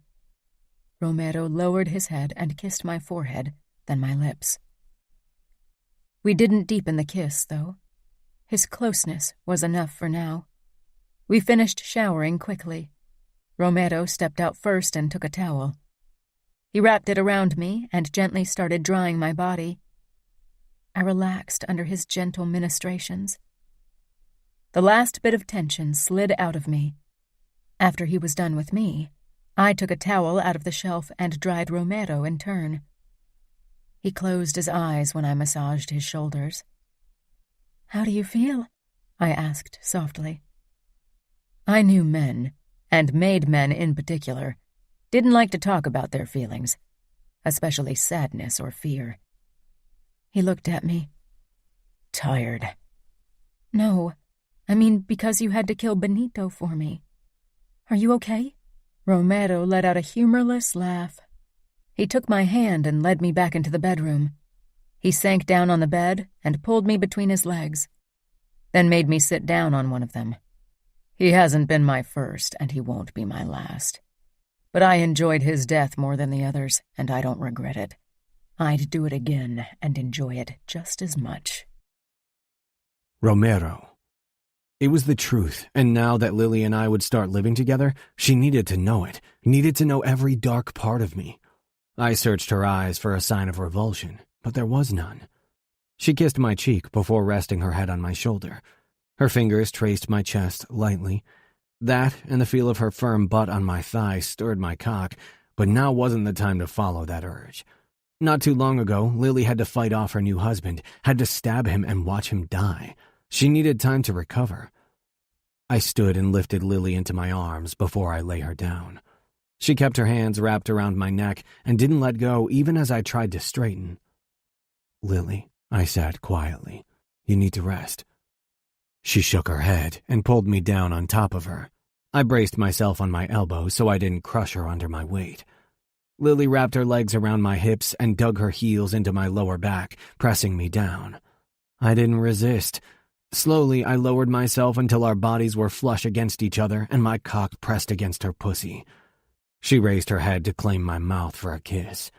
Romero lowered his head and kissed my forehead, then my lips. We didn't deepen the kiss, though. His closeness was enough for now. We finished showering quickly. Romero stepped out first and took a towel. He wrapped it around me and gently started drying my body. I relaxed under his gentle ministrations. The last bit of tension slid out of me. After he was done with me, I took a towel out of the shelf and dried Romero in turn. He closed his eyes when I massaged his shoulders. "How do you feel?" I asked softly. I knew men, and made men in particular, didn't like to talk about their feelings, especially sadness or fear. He looked at me. "Tired." "No, I mean because you had to kill Benito for me. Are you okay?" Romero let out a humorless laugh. He took my hand and led me back into the bedroom. He sank down on the bed and pulled me between his legs, then made me sit down on one of them. He hasn't been my first, and he won't be my last. But I enjoyed his death more than the others, and I don't regret it. I'd do it again and enjoy it just as much. Romero. It was the truth, and now that Lily and I would start living together, she needed to know it, needed to know every dark part of me. I searched her eyes for a sign of revulsion, but there was none. She kissed my cheek before resting her head on my shoulder. Her fingers traced my chest lightly. That and the feel of her firm butt on my thigh stirred my cock, but now wasn't the time to follow that urge. Not too long ago, Lily had to fight off her new husband, had to stab him and watch him die. She needed time to recover. I stood and lifted Lily into my arms before I lay her down. She kept her hands wrapped around my neck and didn't let go even as I tried to straighten. "Lily," I said quietly, "you need to rest." She shook her head and pulled me down on top of her. I braced myself on my elbow so I didn't crush her under my weight. Lily wrapped her legs around my hips and dug her heels into my lower back, pressing me down. I didn't resist. Slowly, I lowered myself until our bodies were flush against each other and my cock pressed against her pussy. She raised her head to claim my mouth for a kiss.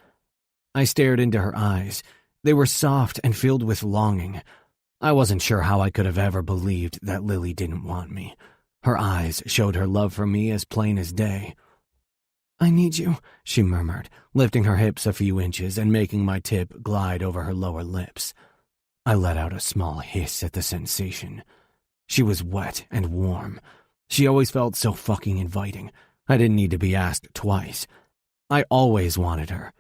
I stared into her eyes. They were soft and filled with longing. I wasn't sure how I could have ever believed that Lily didn't want me. Her eyes showed her love for me as plain as day. "I need you," she murmured, lifting her hips a few inches and making my tip glide over her lower lips. I let out a small hiss at the sensation. She was wet and warm. She always felt so fucking inviting. I didn't need to be asked twice. I always wanted her.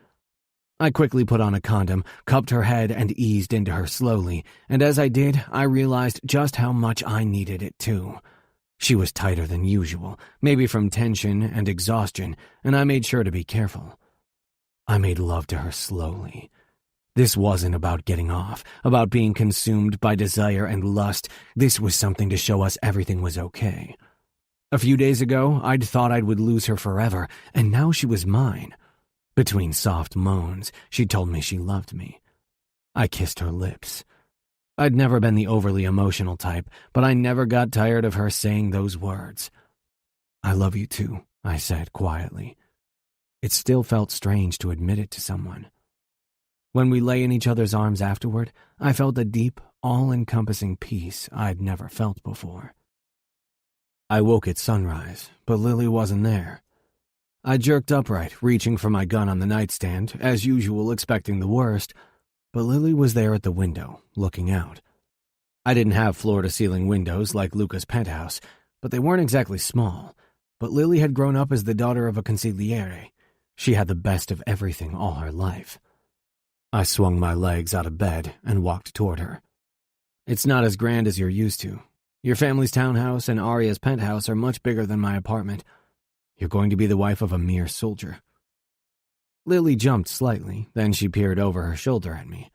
I quickly put on a condom, cupped her head, and eased into her slowly, and as I did, I realized just how much I needed it too. She was tighter than usual, maybe from tension and exhaustion, and I made sure to be careful. I made love to her slowly. This wasn't about getting off, about being consumed by desire and lust. This was something to show us everything was okay. A few days ago, I'd thought I would lose her forever, and now she was mine. Between soft moans, she told me she loved me. I kissed her lips. I'd never been the overly emotional type, but I never got tired of her saying those words. "I love you too," I said quietly. It still felt strange to admit it to someone. When we lay in each other's arms afterward, I felt a deep, all-encompassing peace I'd never felt before. I woke at sunrise, but Lily wasn't there. I jerked upright, reaching for my gun on the nightstand, as usual expecting the worst, but Lily was there at the window, looking out. I didn't have floor-to-ceiling windows like Luca's penthouse, but they weren't exactly small. But Lily had grown up as the daughter of a consigliere. She had the best of everything all her life. I swung my legs out of bed and walked toward her. "It's not as grand as you're used to. Your family's townhouse and Aria's penthouse are much bigger than my apartment. You're going to be the wife of a mere soldier." Lily jumped slightly, then she peered over her shoulder at me.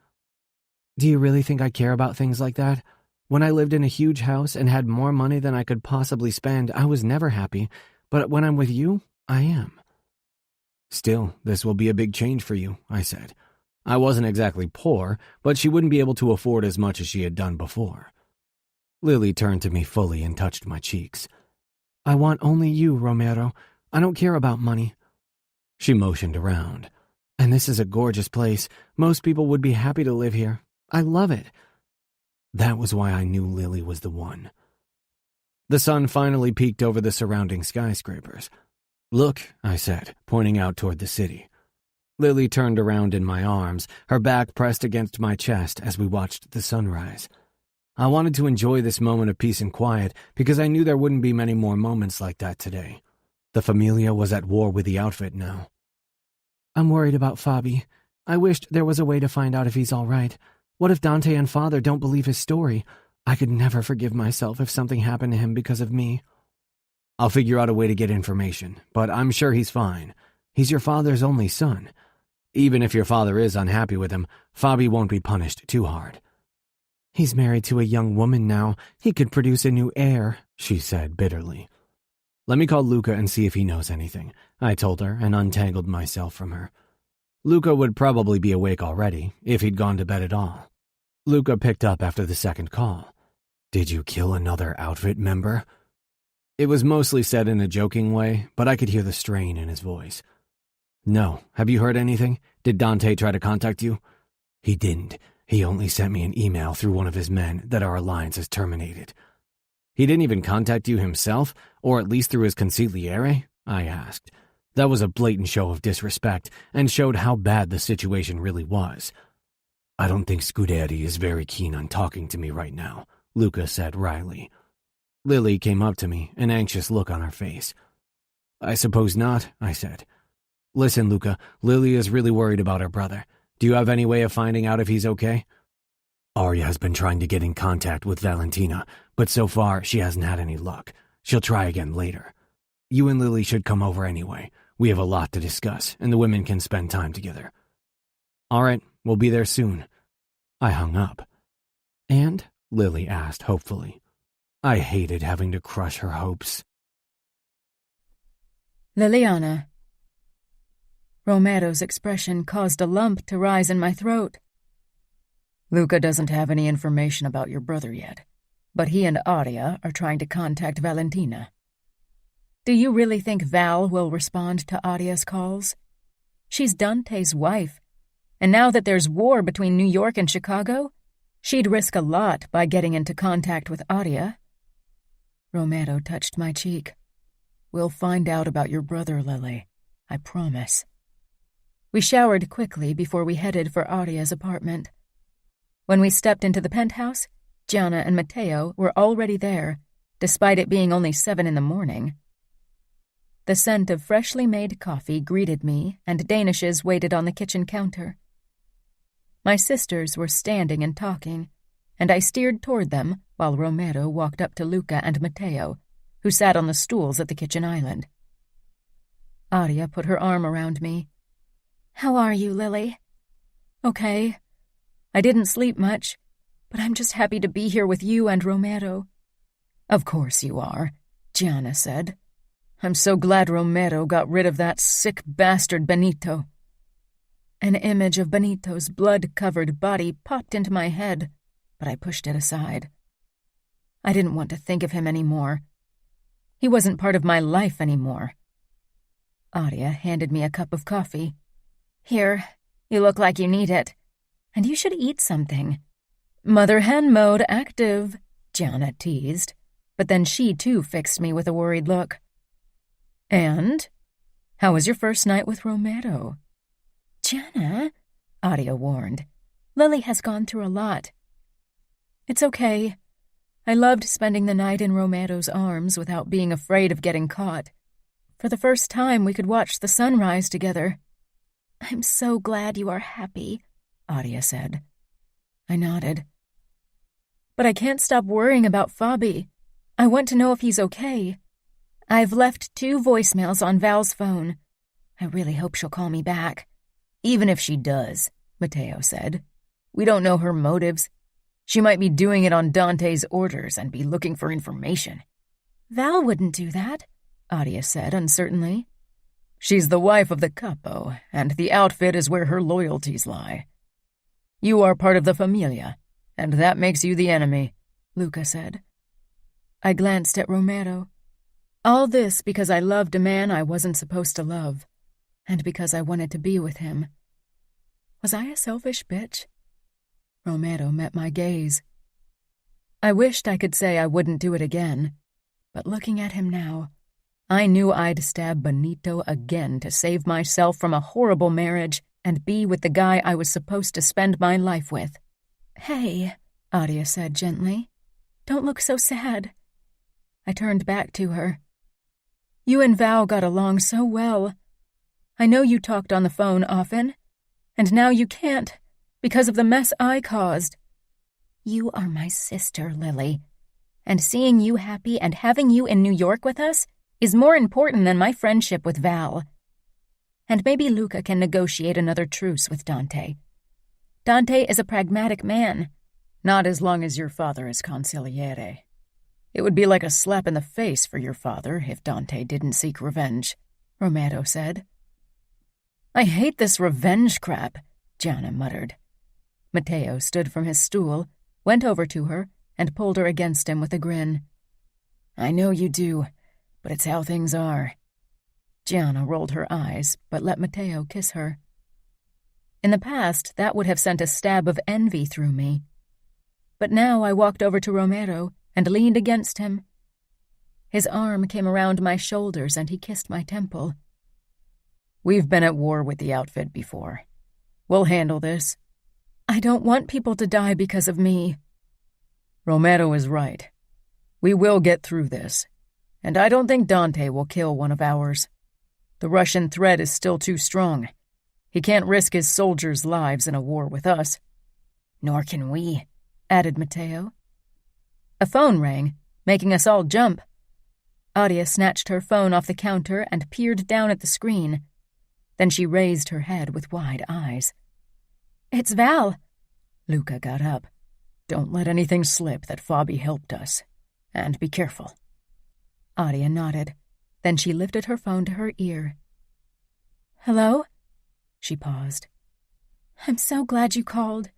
"Do you really think I care about things like that? When I lived in a huge house and had more money than I could possibly spend, I was never happy, but when I'm with you, I am." "Still, this will be a big change for you," I said. I wasn't exactly poor, but she wouldn't be able to afford as much as she had done before. Lily turned to me fully and touched my cheeks. "I want only you, Romero. I don't care about money." She motioned around. "And this is a gorgeous place. Most people would be happy to live here. I love it." That was why I knew Lily was the one. The sun finally peeked over the surrounding skyscrapers. "Look," I said, pointing out toward the city. Lily turned around in my arms, her back pressed against my chest as we watched the sunrise. I wanted to enjoy this moment of peace and quiet because I knew there wouldn't be many more moments like that today. The Familia was at war with the outfit now. "I'm worried about Fabi. I wished there was a way to find out if he's all right. What if Dante and Father don't believe his story? I could never forgive myself if something happened to him because of me." "I'll figure out a way to get information, but I'm sure he's fine. He's your father's only son. Even if your father is unhappy with him, Fabi won't be punished too hard." "He's married to a young woman now. He could produce a new heir," she said bitterly. "Let me call Luca and see if he knows anything," I told her and untangled myself from her. Luca would probably be awake already, if he'd gone to bed at all. Luca picked up after the second call. "Did you kill another outfit member?" It was mostly said in a joking way, but I could hear the strain in his voice. "No. Have you heard anything? Did Dante try to contact you?" "He didn't. He only sent me an email through one of his men that our alliance is terminated." "He didn't even contact you himself, or at least through his consigliere?" I asked. That was a blatant show of disrespect and showed how bad the situation really was. "I don't think Scuderi is very keen on talking to me right now," Luca said wryly. Lily came up to me, an anxious look on her face. "I suppose not," I said. "Listen, Luca, Lily is really worried about her brother. Do you have any way of finding out if he's okay?" "Arya has been trying to get in contact with Valentina, but so far she hasn't had any luck. She'll try again later. You and Lily should come over anyway. We have a lot to discuss, and the women can spend time together. All right, we'll be there soon. I hung up. And? Lily asked hopefully. I hated having to crush her hopes. Liliana. Romero's expression caused a lump to rise in my throat. Luca doesn't have any information about your brother yet, but he and Aria are trying to contact Valentina. Do you really think Val will respond to Aria's calls? She's Dante's wife, and now that there's war between New York and Chicago, she'd risk a lot by getting into contact with Aria. Romero touched my cheek. We'll find out about your brother, Lily. I promise. We showered quickly before we headed for Aria's apartment. When we stepped into the penthouse, Gianna and Matteo were already there, despite it being only 7 a.m. The scent of freshly made coffee greeted me, and danishes waited on the kitchen counter. My sisters were standing and talking, and I steered toward them while Romero walked up to Luca and Matteo, who sat on the stools at the kitchen island. Aria put her arm around me. "How are you, Lily?" "Okay. I didn't sleep much, but I'm just happy to be here with you and Romero." "Of course you are," Gianna said. "I'm so glad Romero got rid of that sick bastard Benito." An image of Benito's blood-covered body popped into my head, but I pushed it aside. I didn't want to think of him anymore. He wasn't part of my life anymore. Aria handed me a cup of coffee. "Here, you look like you need it. And you should eat something." "Mother hen mode active," Gianna teased, but then she too fixed me with a worried look. "And? How was your first night with Romero?" "Gianna," Aria warned, "Lily has gone through a lot." "It's okay. I loved spending the night in Romero's arms without being afraid of getting caught. For the first time, we could watch the sunrise together." "I'm so glad you are happy," Aria said. I nodded. "But I can't stop worrying about Fabi. I want to know if he's okay. I've left 2 voicemails on Val's phone. I really hope she'll call me back." "Even if she does," Matteo said, "we don't know her motives. She might be doing it on Dante's orders and be looking for information." "Val wouldn't do that," Aria said uncertainly. "She's the wife of the capo, and the outfit is where her loyalties lie. You are part of the familia, and that makes you the enemy," Luca said. I glanced at Romero. All this because I loved a man I wasn't supposed to love, and because I wanted to be with him. Was I a selfish bitch? Romero met my gaze. I wished I could say I wouldn't do it again, but looking at him now, I knew I'd stab Benito again to save myself from a horrible marriage and be with the guy I was supposed to spend my life with. "Hey," Aria said gently, "don't look so sad." I turned back to her. "You and Val got along so well. I know you talked on the phone often, and now you can't because of the mess I caused." "You are my sister, Lily, and seeing you happy and having you in New York with us is more important than my friendship with Val. And maybe Luca can negotiate another truce with Dante. Dante is a pragmatic man." "Not as long as your father is consigliere. It would be like a slap in the face for your father if Dante didn't seek revenge," Romero said. "I hate this revenge crap," Gianna muttered. Matteo stood from his stool, went over to her, and pulled her against him with a grin. "I know you do, but it's how things are." Gianna rolled her eyes, but let Matteo kiss her. In the past, that would have sent a stab of envy through me. But now I walked over to Romero and leaned against him. His arm came around my shoulders and he kissed my temple. "We've been at war with the outfit before. We'll handle this." "I don't want people to die because of me." "Romero is right. We will get through this, and I don't think Dante will kill one of ours. The Russian threat is still too strong. He can't risk his soldiers' lives in a war with us." "Nor can we," added Matteo. A phone rang, making us all jump. Adia snatched her phone off the counter and peered down at the screen. Then she raised her head with wide eyes. "It's Val." Luca got up. "Don't let anything slip that Fabi helped us. And be careful." Adia nodded. Then she lifted her phone to her ear. "Hello?" She paused. "I'm so glad you called.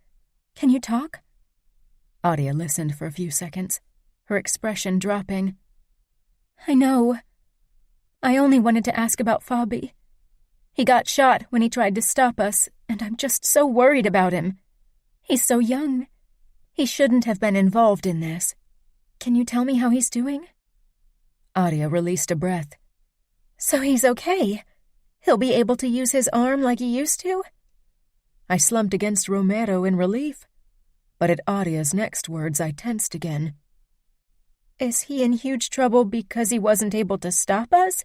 Can you talk?" Adia listened for a few seconds, her expression dropping. "I know. I only wanted to ask about Fabi. He got shot when he tried to stop us, and I'm just so worried about him. He's so young. He shouldn't have been involved in this. Can you tell me how he's doing?" Adia released a breath. "So he's okay? He'll be able to use his arm like he used to?" I slumped against Romero in relief, but at Adia's next words I tensed again. "Is he in huge trouble because he wasn't able to stop us?"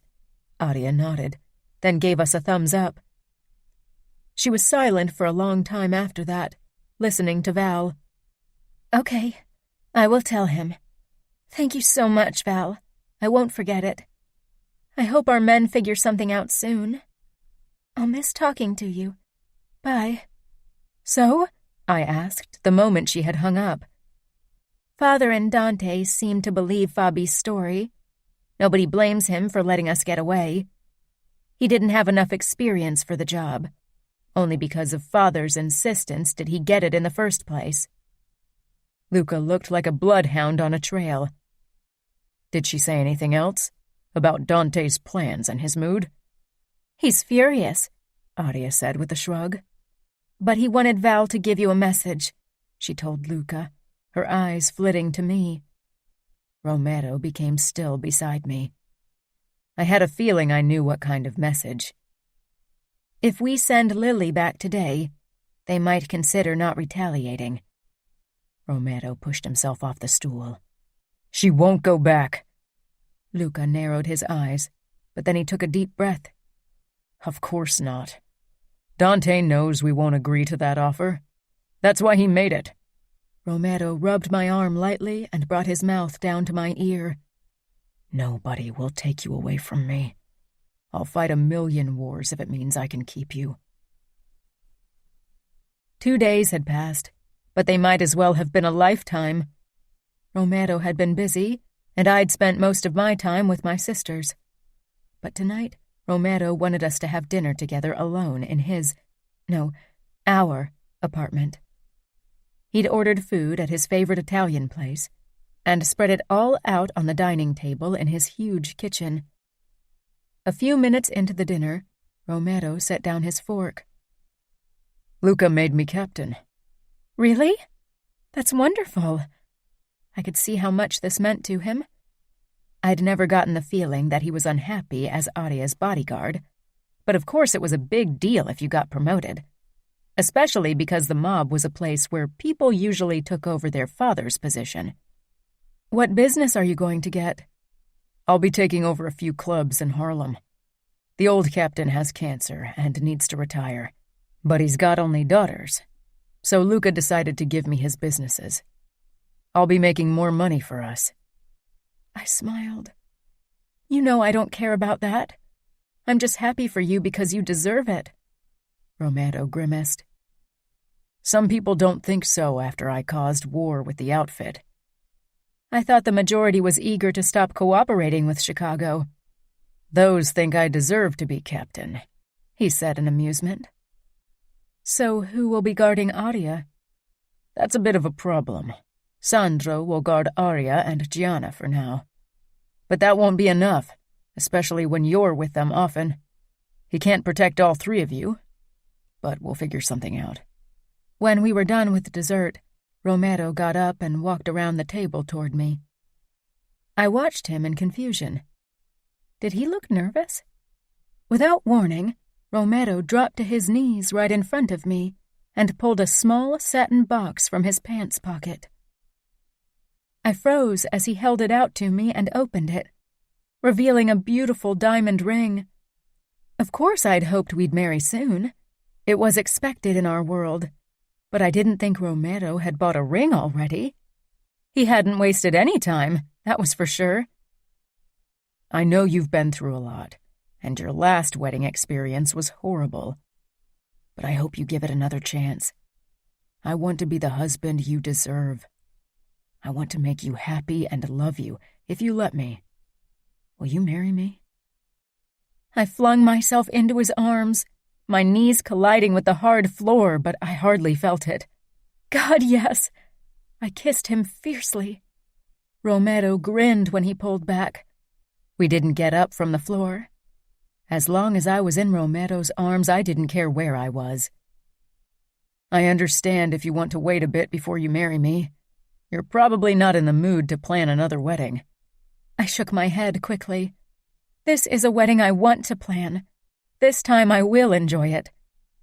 Adia nodded, then gave us a thumbs up. She was silent for a long time after that, listening to Val. "Okay, I will tell him. Thank you so much, Val. I won't forget it. I hope our men figure something out soon. I'll miss talking to you. Bye." "So?" I asked the moment she had hung up. "Father and Dante seem to believe Fabi's story. Nobody blames him for letting us get away. He didn't have enough experience for the job. Only because of Father's insistence did he get it in the first place." Luca looked like a bloodhound on a trail. "Did she say anything else? About Dante's plans and his mood?" "He's furious," Adia said with a shrug. "But he wanted Val to give you a message," she told Luca, her eyes flitting to me. Romero became still beside me. I had a feeling I knew what kind of message. "If we send Lily back today, they might consider not retaliating." Romero pushed himself off the stool. "She won't go back." Luca narrowed his eyes, but then he took a deep breath. "Of course not. Dante knows we won't agree to that offer. That's why he made it." Romero rubbed my arm lightly and brought his mouth down to my ear. "Nobody will take you away from me. I'll fight 1,000,000 wars if it means I can keep you." 2 days had passed, but they might as well have been a lifetime. Romero had been busy, and I'd spent most of my time with my sisters. But tonight, Romero wanted us to have dinner together alone in our apartment. He'd ordered food at his favorite Italian place and spread it all out on the dining table in his huge kitchen. A few minutes into the dinner, Romero set down his fork. "Luca made me captain." "Really? That's wonderful." I could see how much this meant to him. I'd never gotten the feeling that he was unhappy as Adia's bodyguard, but of course it was a big deal if you got promoted, especially because the mob was a place where people usually took over their father's position. "What business are you going to get?" "I'll be taking over a few clubs in Harlem. The old captain has cancer and needs to retire, but he's got only daughters, so Luca decided to give me his businesses. I'll be making more money for us." I smiled. "You know I don't care about that. I'm just happy for you because you deserve it." Romero grimaced. "Some people don't think so after I caused war with the outfit." "I thought the majority was eager to stop cooperating with Chicago." "Those think I deserve to be captain," he said in amusement. "So who will be guarding Aria?" "That's a bit of a problem. Sandro will guard Aria and Gianna for now. But that won't be enough, especially when you're with them often. He can't protect all 3 of you, but we'll figure something out." When we were done with the dessert, Romero got up and walked around the table toward me. I watched him in confusion. Did he look nervous? Without warning, Romero dropped to his knees right in front of me and pulled a small satin box from his pants pocket. I froze as he held it out to me and opened it, revealing a beautiful diamond ring. Of course I'd hoped we'd marry soon. It was expected in our world, but I didn't think Romero had bought a ring already. He hadn't wasted any time, that was for sure. I know you've been through a lot, and your last wedding experience was horrible. But I hope you give it another chance. I want to be the husband you deserve. I want to make you happy and love you, if you let me. Will you marry me?" I flung myself into his arms, my knees colliding with the hard floor, but I hardly felt it. God, yes! I kissed him fiercely. Romero grinned when he pulled back. We didn't get up from the floor. As long as I was in Romero's arms, I didn't care where I was. "I understand if you want to wait a bit before you marry me. You're probably not in the mood to plan another wedding." I shook my head quickly. This is a wedding I want to plan. This time I will enjoy it.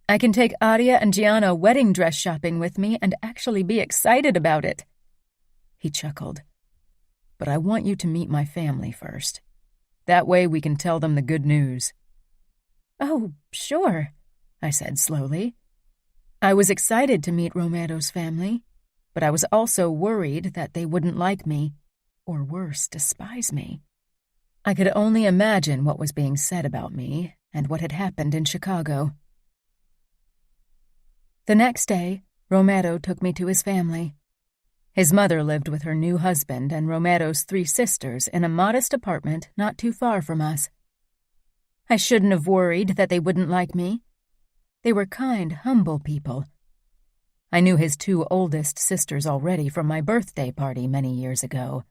I can take Aria and Gianna wedding dress shopping with me and actually be excited about it. He chuckled. "But I want you to meet my family first. That way we can tell them the good news." "Oh, sure," I said slowly. I was excited to meet Romero's family, but I was also worried that they wouldn't like me, or worse, despise me. I could only imagine what was being said about me and what had happened in Chicago. The next day, Romero took me to his family. His mother lived with her new husband and Romero's 3 sisters in a modest apartment not too far from us. I shouldn't have worried that they wouldn't like me. They were kind, humble people. I knew his 2 oldest sisters already from my birthday party many years ago.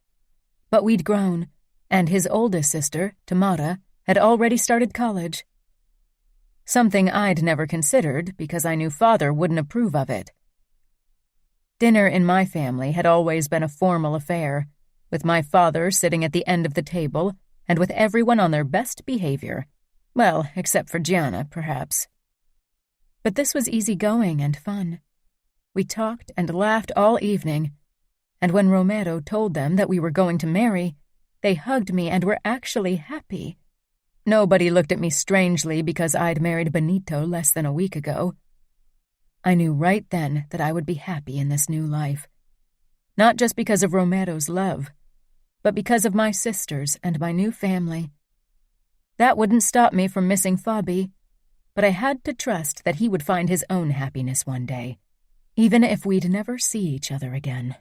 But we'd grown, and his oldest sister, Tamara, had already started college. Something I'd never considered because I knew Father wouldn't approve of it. Dinner in my family had always been a formal affair, with my father sitting at the end of the table and with everyone on their best behavior. Well, except for Gianna, perhaps. But this was easygoing and fun. We talked and laughed all evening, and when Romero told them that we were going to marry, they hugged me and were actually happy. Nobody looked at me strangely because I'd married Benito less than a week ago. I knew right then that I would be happy in this new life. Not just because of Romero's love, but because of my sisters and my new family. That wouldn't stop me from missing Fabi, but I had to trust that he would find his own happiness one day, even if we'd never see each other again.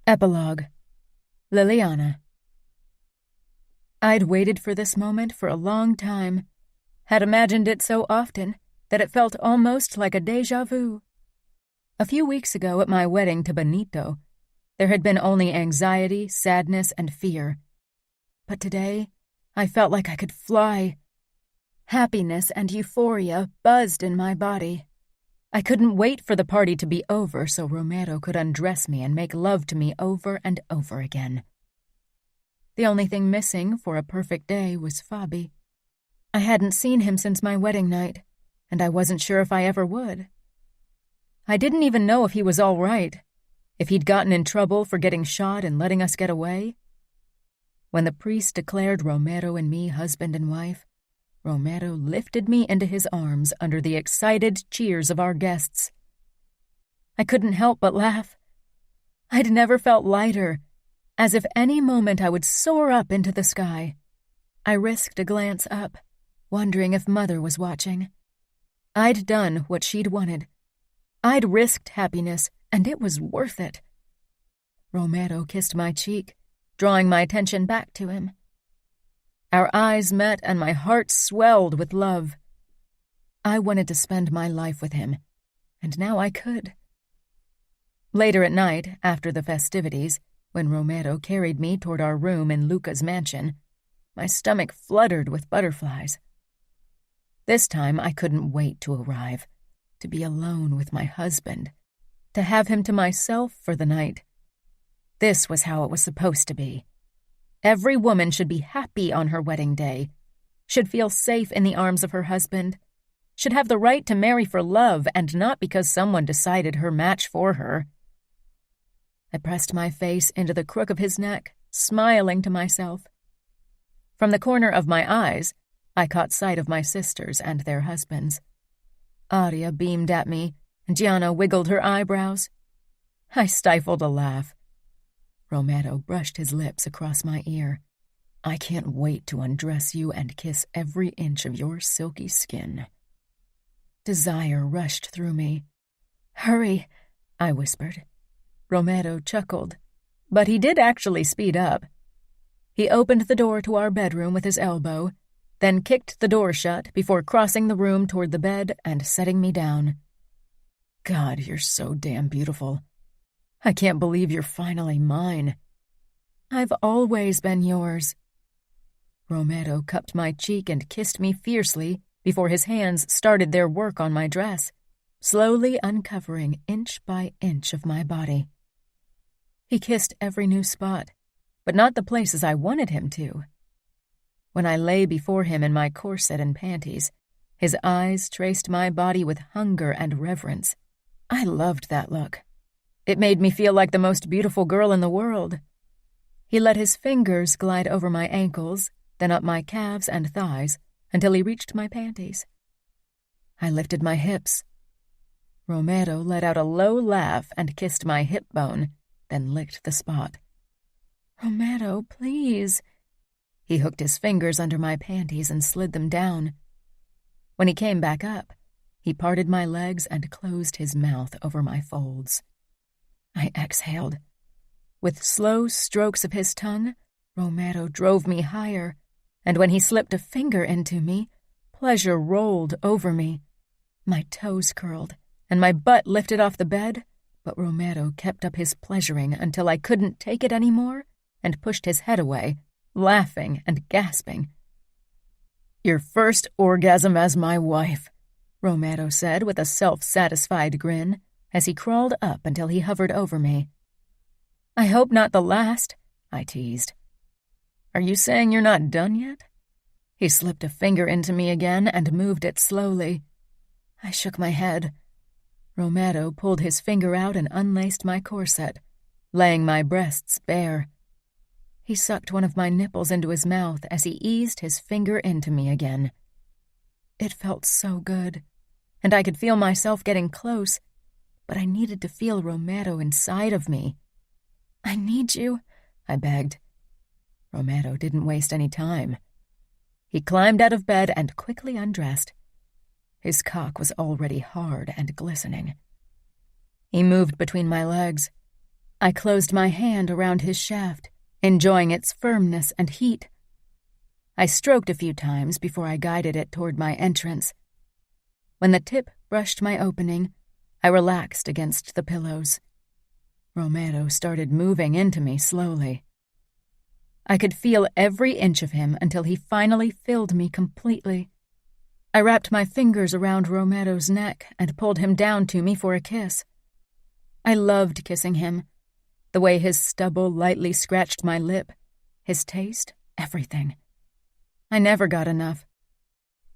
Epilogue. Liliana. I'd waited for this moment for a long time, had imagined it so often that it felt almost like a déjà vu. A few weeks ago at my wedding to Benito, there had been only anxiety, sadness, and fear. But today, I felt like I could fly. Happiness and euphoria buzzed in my body. I couldn't wait for the party to be over so Romero could undress me and make love to me over and over again. The only thing missing for a perfect day was Fabi. I hadn't seen him since my wedding night, and I wasn't sure if I ever would. I didn't even know if he was all right, if he'd gotten in trouble for getting shot and letting us get away. When the priest declared Romero and me husband and wife, Romero lifted me into his arms under the excited cheers of our guests. I couldn't help but laugh. I'd never felt lighter, as if any moment I would soar up into the sky. I risked a glance up, wondering if Mother was watching. I'd done what she'd wanted. I'd risked happiness, and it was worth it. Romero kissed my cheek, drawing my attention back to him. Our eyes met and my heart swelled with love. I wanted to spend my life with him, and now I could. Later at night, after the festivities, when Romero carried me toward our room in Luca's mansion, my stomach fluttered with butterflies. This time I couldn't wait to arrive, to be alone with my husband, to have him to myself for the night. This was how it was supposed to be. Every woman should be happy on her wedding day, should feel safe in the arms of her husband, should have the right to marry for love and not because someone decided her match for her. I pressed my face into the crook of his neck, smiling to myself. From the corner of my eyes, I caught sight of my sisters and their husbands. Aria beamed at me, and Gianna wiggled her eyebrows. I stifled a laugh. Romero brushed his lips across my ear. I can't wait to undress you and kiss every inch of your silky skin. Desire rushed through me. Hurry, I whispered. Romero chuckled, but he did actually speed up. He opened the door to our bedroom with his elbow, then kicked the door shut before crossing the room toward the bed and setting me down. God, you're so damn beautiful. I can't believe you're finally mine. I've always been yours. Romero cupped my cheek and kissed me fiercely before his hands started their work on my dress, slowly uncovering inch by inch of my body. He kissed every new spot, but not the places I wanted him to. When I lay before him in my corset and panties, his eyes traced my body with hunger and reverence. I loved that look. It made me feel like the most beautiful girl in the world. He let his fingers glide over my ankles, then up my calves and thighs, until he reached my panties. I lifted my hips. Romero let out a low laugh and kissed my hip bone, then licked the spot. Romero, please. He hooked his fingers under my panties and slid them down. When he came back up, he parted my legs and closed his mouth over my folds. I exhaled. With slow strokes of his tongue, Romero drove me higher, and when he slipped a finger into me, pleasure rolled over me. My toes curled, and my butt lifted off the bed, but Romero kept up his pleasuring until I couldn't take it anymore and pushed his head away, laughing and gasping. Your first orgasm as my wife, Romero said with a self-satisfied grin as he crawled up until he hovered over me. I hope not the last, I teased. Are you saying you're not done yet? He slipped a finger into me again and moved it slowly. I shook my head. Romero pulled his finger out and unlaced my corset, laying my breasts bare. He sucked one of my nipples into his mouth as he eased his finger into me again. It felt so good, and I could feel myself getting close, but I needed to feel Romero inside of me. I need you, I begged. Romero didn't waste any time. He climbed out of bed and quickly undressed. His cock was already hard and glistening. He moved between my legs. I closed my hand around his shaft, enjoying its firmness and heat. I stroked a few times before I guided it toward my entrance. When the tip brushed my opening, I relaxed against the pillows. Romero started moving into me slowly. I could feel every inch of him until he finally filled me completely. I wrapped my fingers around Romero's neck and pulled him down to me for a kiss. I loved kissing him. The way his stubble lightly scratched my lip, his taste, everything. I never got enough.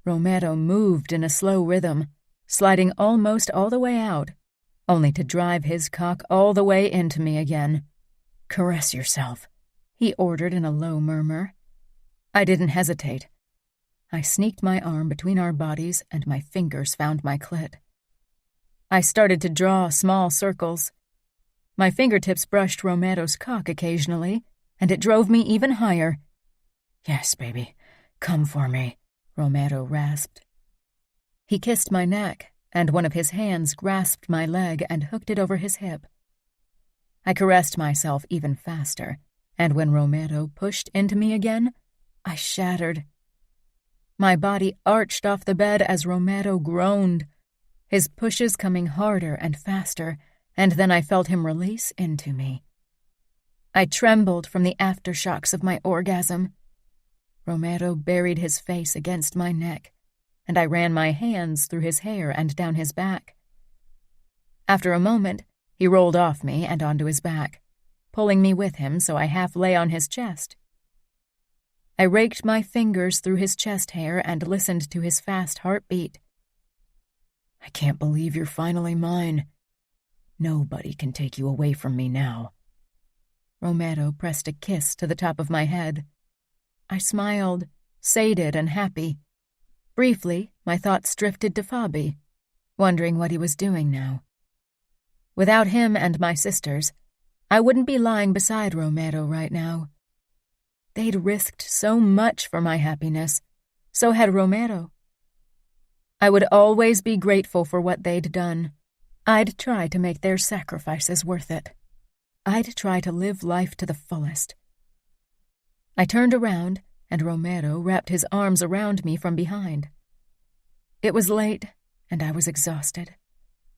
Romero moved in a slow rhythm, sliding almost all the way out, only to drive his cock all the way into me again. Caress yourself, he ordered in a low murmur. I didn't hesitate. I sneaked my arm between our bodies and my fingers found my clit. I started to draw small circles. My fingertips brushed Romero's cock occasionally, and it drove me even higher. Yes, baby, come for me, Romero rasped. He kissed my neck, and one of his hands grasped my leg and hooked it over his hip. I caressed myself even faster, and when Romero pushed into me again, I shattered. My body arched off the bed as Romero groaned, his pushes coming harder and faster, and then I felt him release into me. I trembled from the aftershocks of my orgasm. Romero buried his face against my neck, and I ran my hands through his hair and down his back. After a moment, he rolled off me and onto his back, pulling me with him so I half lay on his chest. I raked my fingers through his chest hair and listened to his fast heartbeat. I can't believe you're finally mine. Nobody can take you away from me now. Romero pressed a kiss to the top of my head. I smiled, sated and happy. Briefly, my thoughts drifted to Fabi, wondering what he was doing now. Without him and my sisters, I wouldn't be lying beside Romero right now. They'd risked so much for my happiness. So had Romero. I would always be grateful for what they'd done. I'd try to make their sacrifices worth it. I'd try to live life to the fullest. I turned around, and Romero wrapped his arms around me from behind. It was late, and I was exhausted.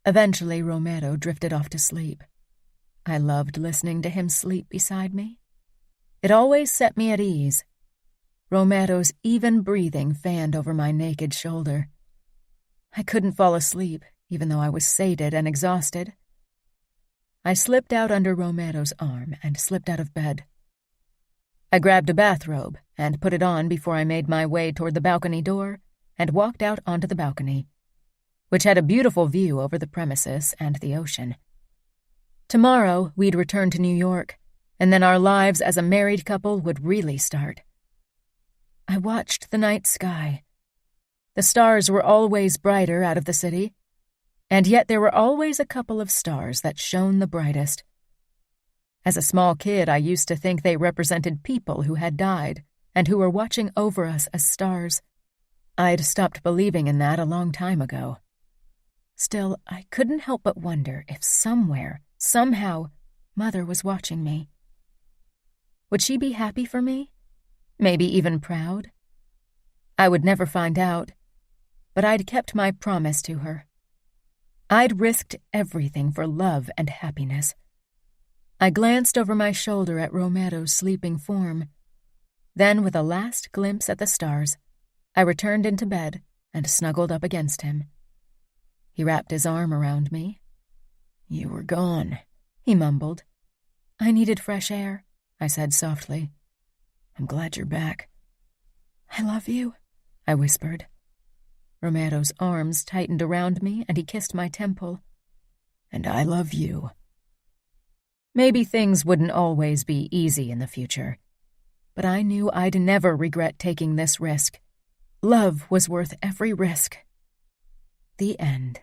Eventually, Romero drifted off to sleep. I loved listening to him sleep beside me. It always set me at ease. Romero's even breathing fanned over my naked shoulder. I couldn't fall asleep, even though I was sated and exhausted. I slipped out under Romero's arm and slipped out of bed. I grabbed a bathrobe and put it on before I made my way toward the balcony door and walked out onto the balcony, which had a beautiful view over the premises and the ocean. Tomorrow, we'd return to New York, and then our lives as a married couple would really start. I watched the night sky. The stars were always brighter out of the city, and yet there were always a couple of stars that shone the brightest. As a small kid, I used to think they represented people who had died and who were watching over us as stars. I'd stopped believing in that a long time ago. Still, I couldn't help but wonder if somewhere, somehow, Mother was watching me. Would she be happy for me? Maybe even proud? I would never find out, but I'd kept my promise to her. I'd risked everything for love and happiness. I glanced over my shoulder at Romero's sleeping form. Then, with a last glimpse at the stars, I returned into bed and snuggled up against him. He wrapped his arm around me. You were gone, he mumbled. I needed fresh air, I said softly. I'm glad you're back. I love you, I whispered. Romero's arms tightened around me and he kissed my temple. And I love you. Maybe things wouldn't always be easy in the future, but I knew I'd never regret taking this risk. Love was worth every risk. The end.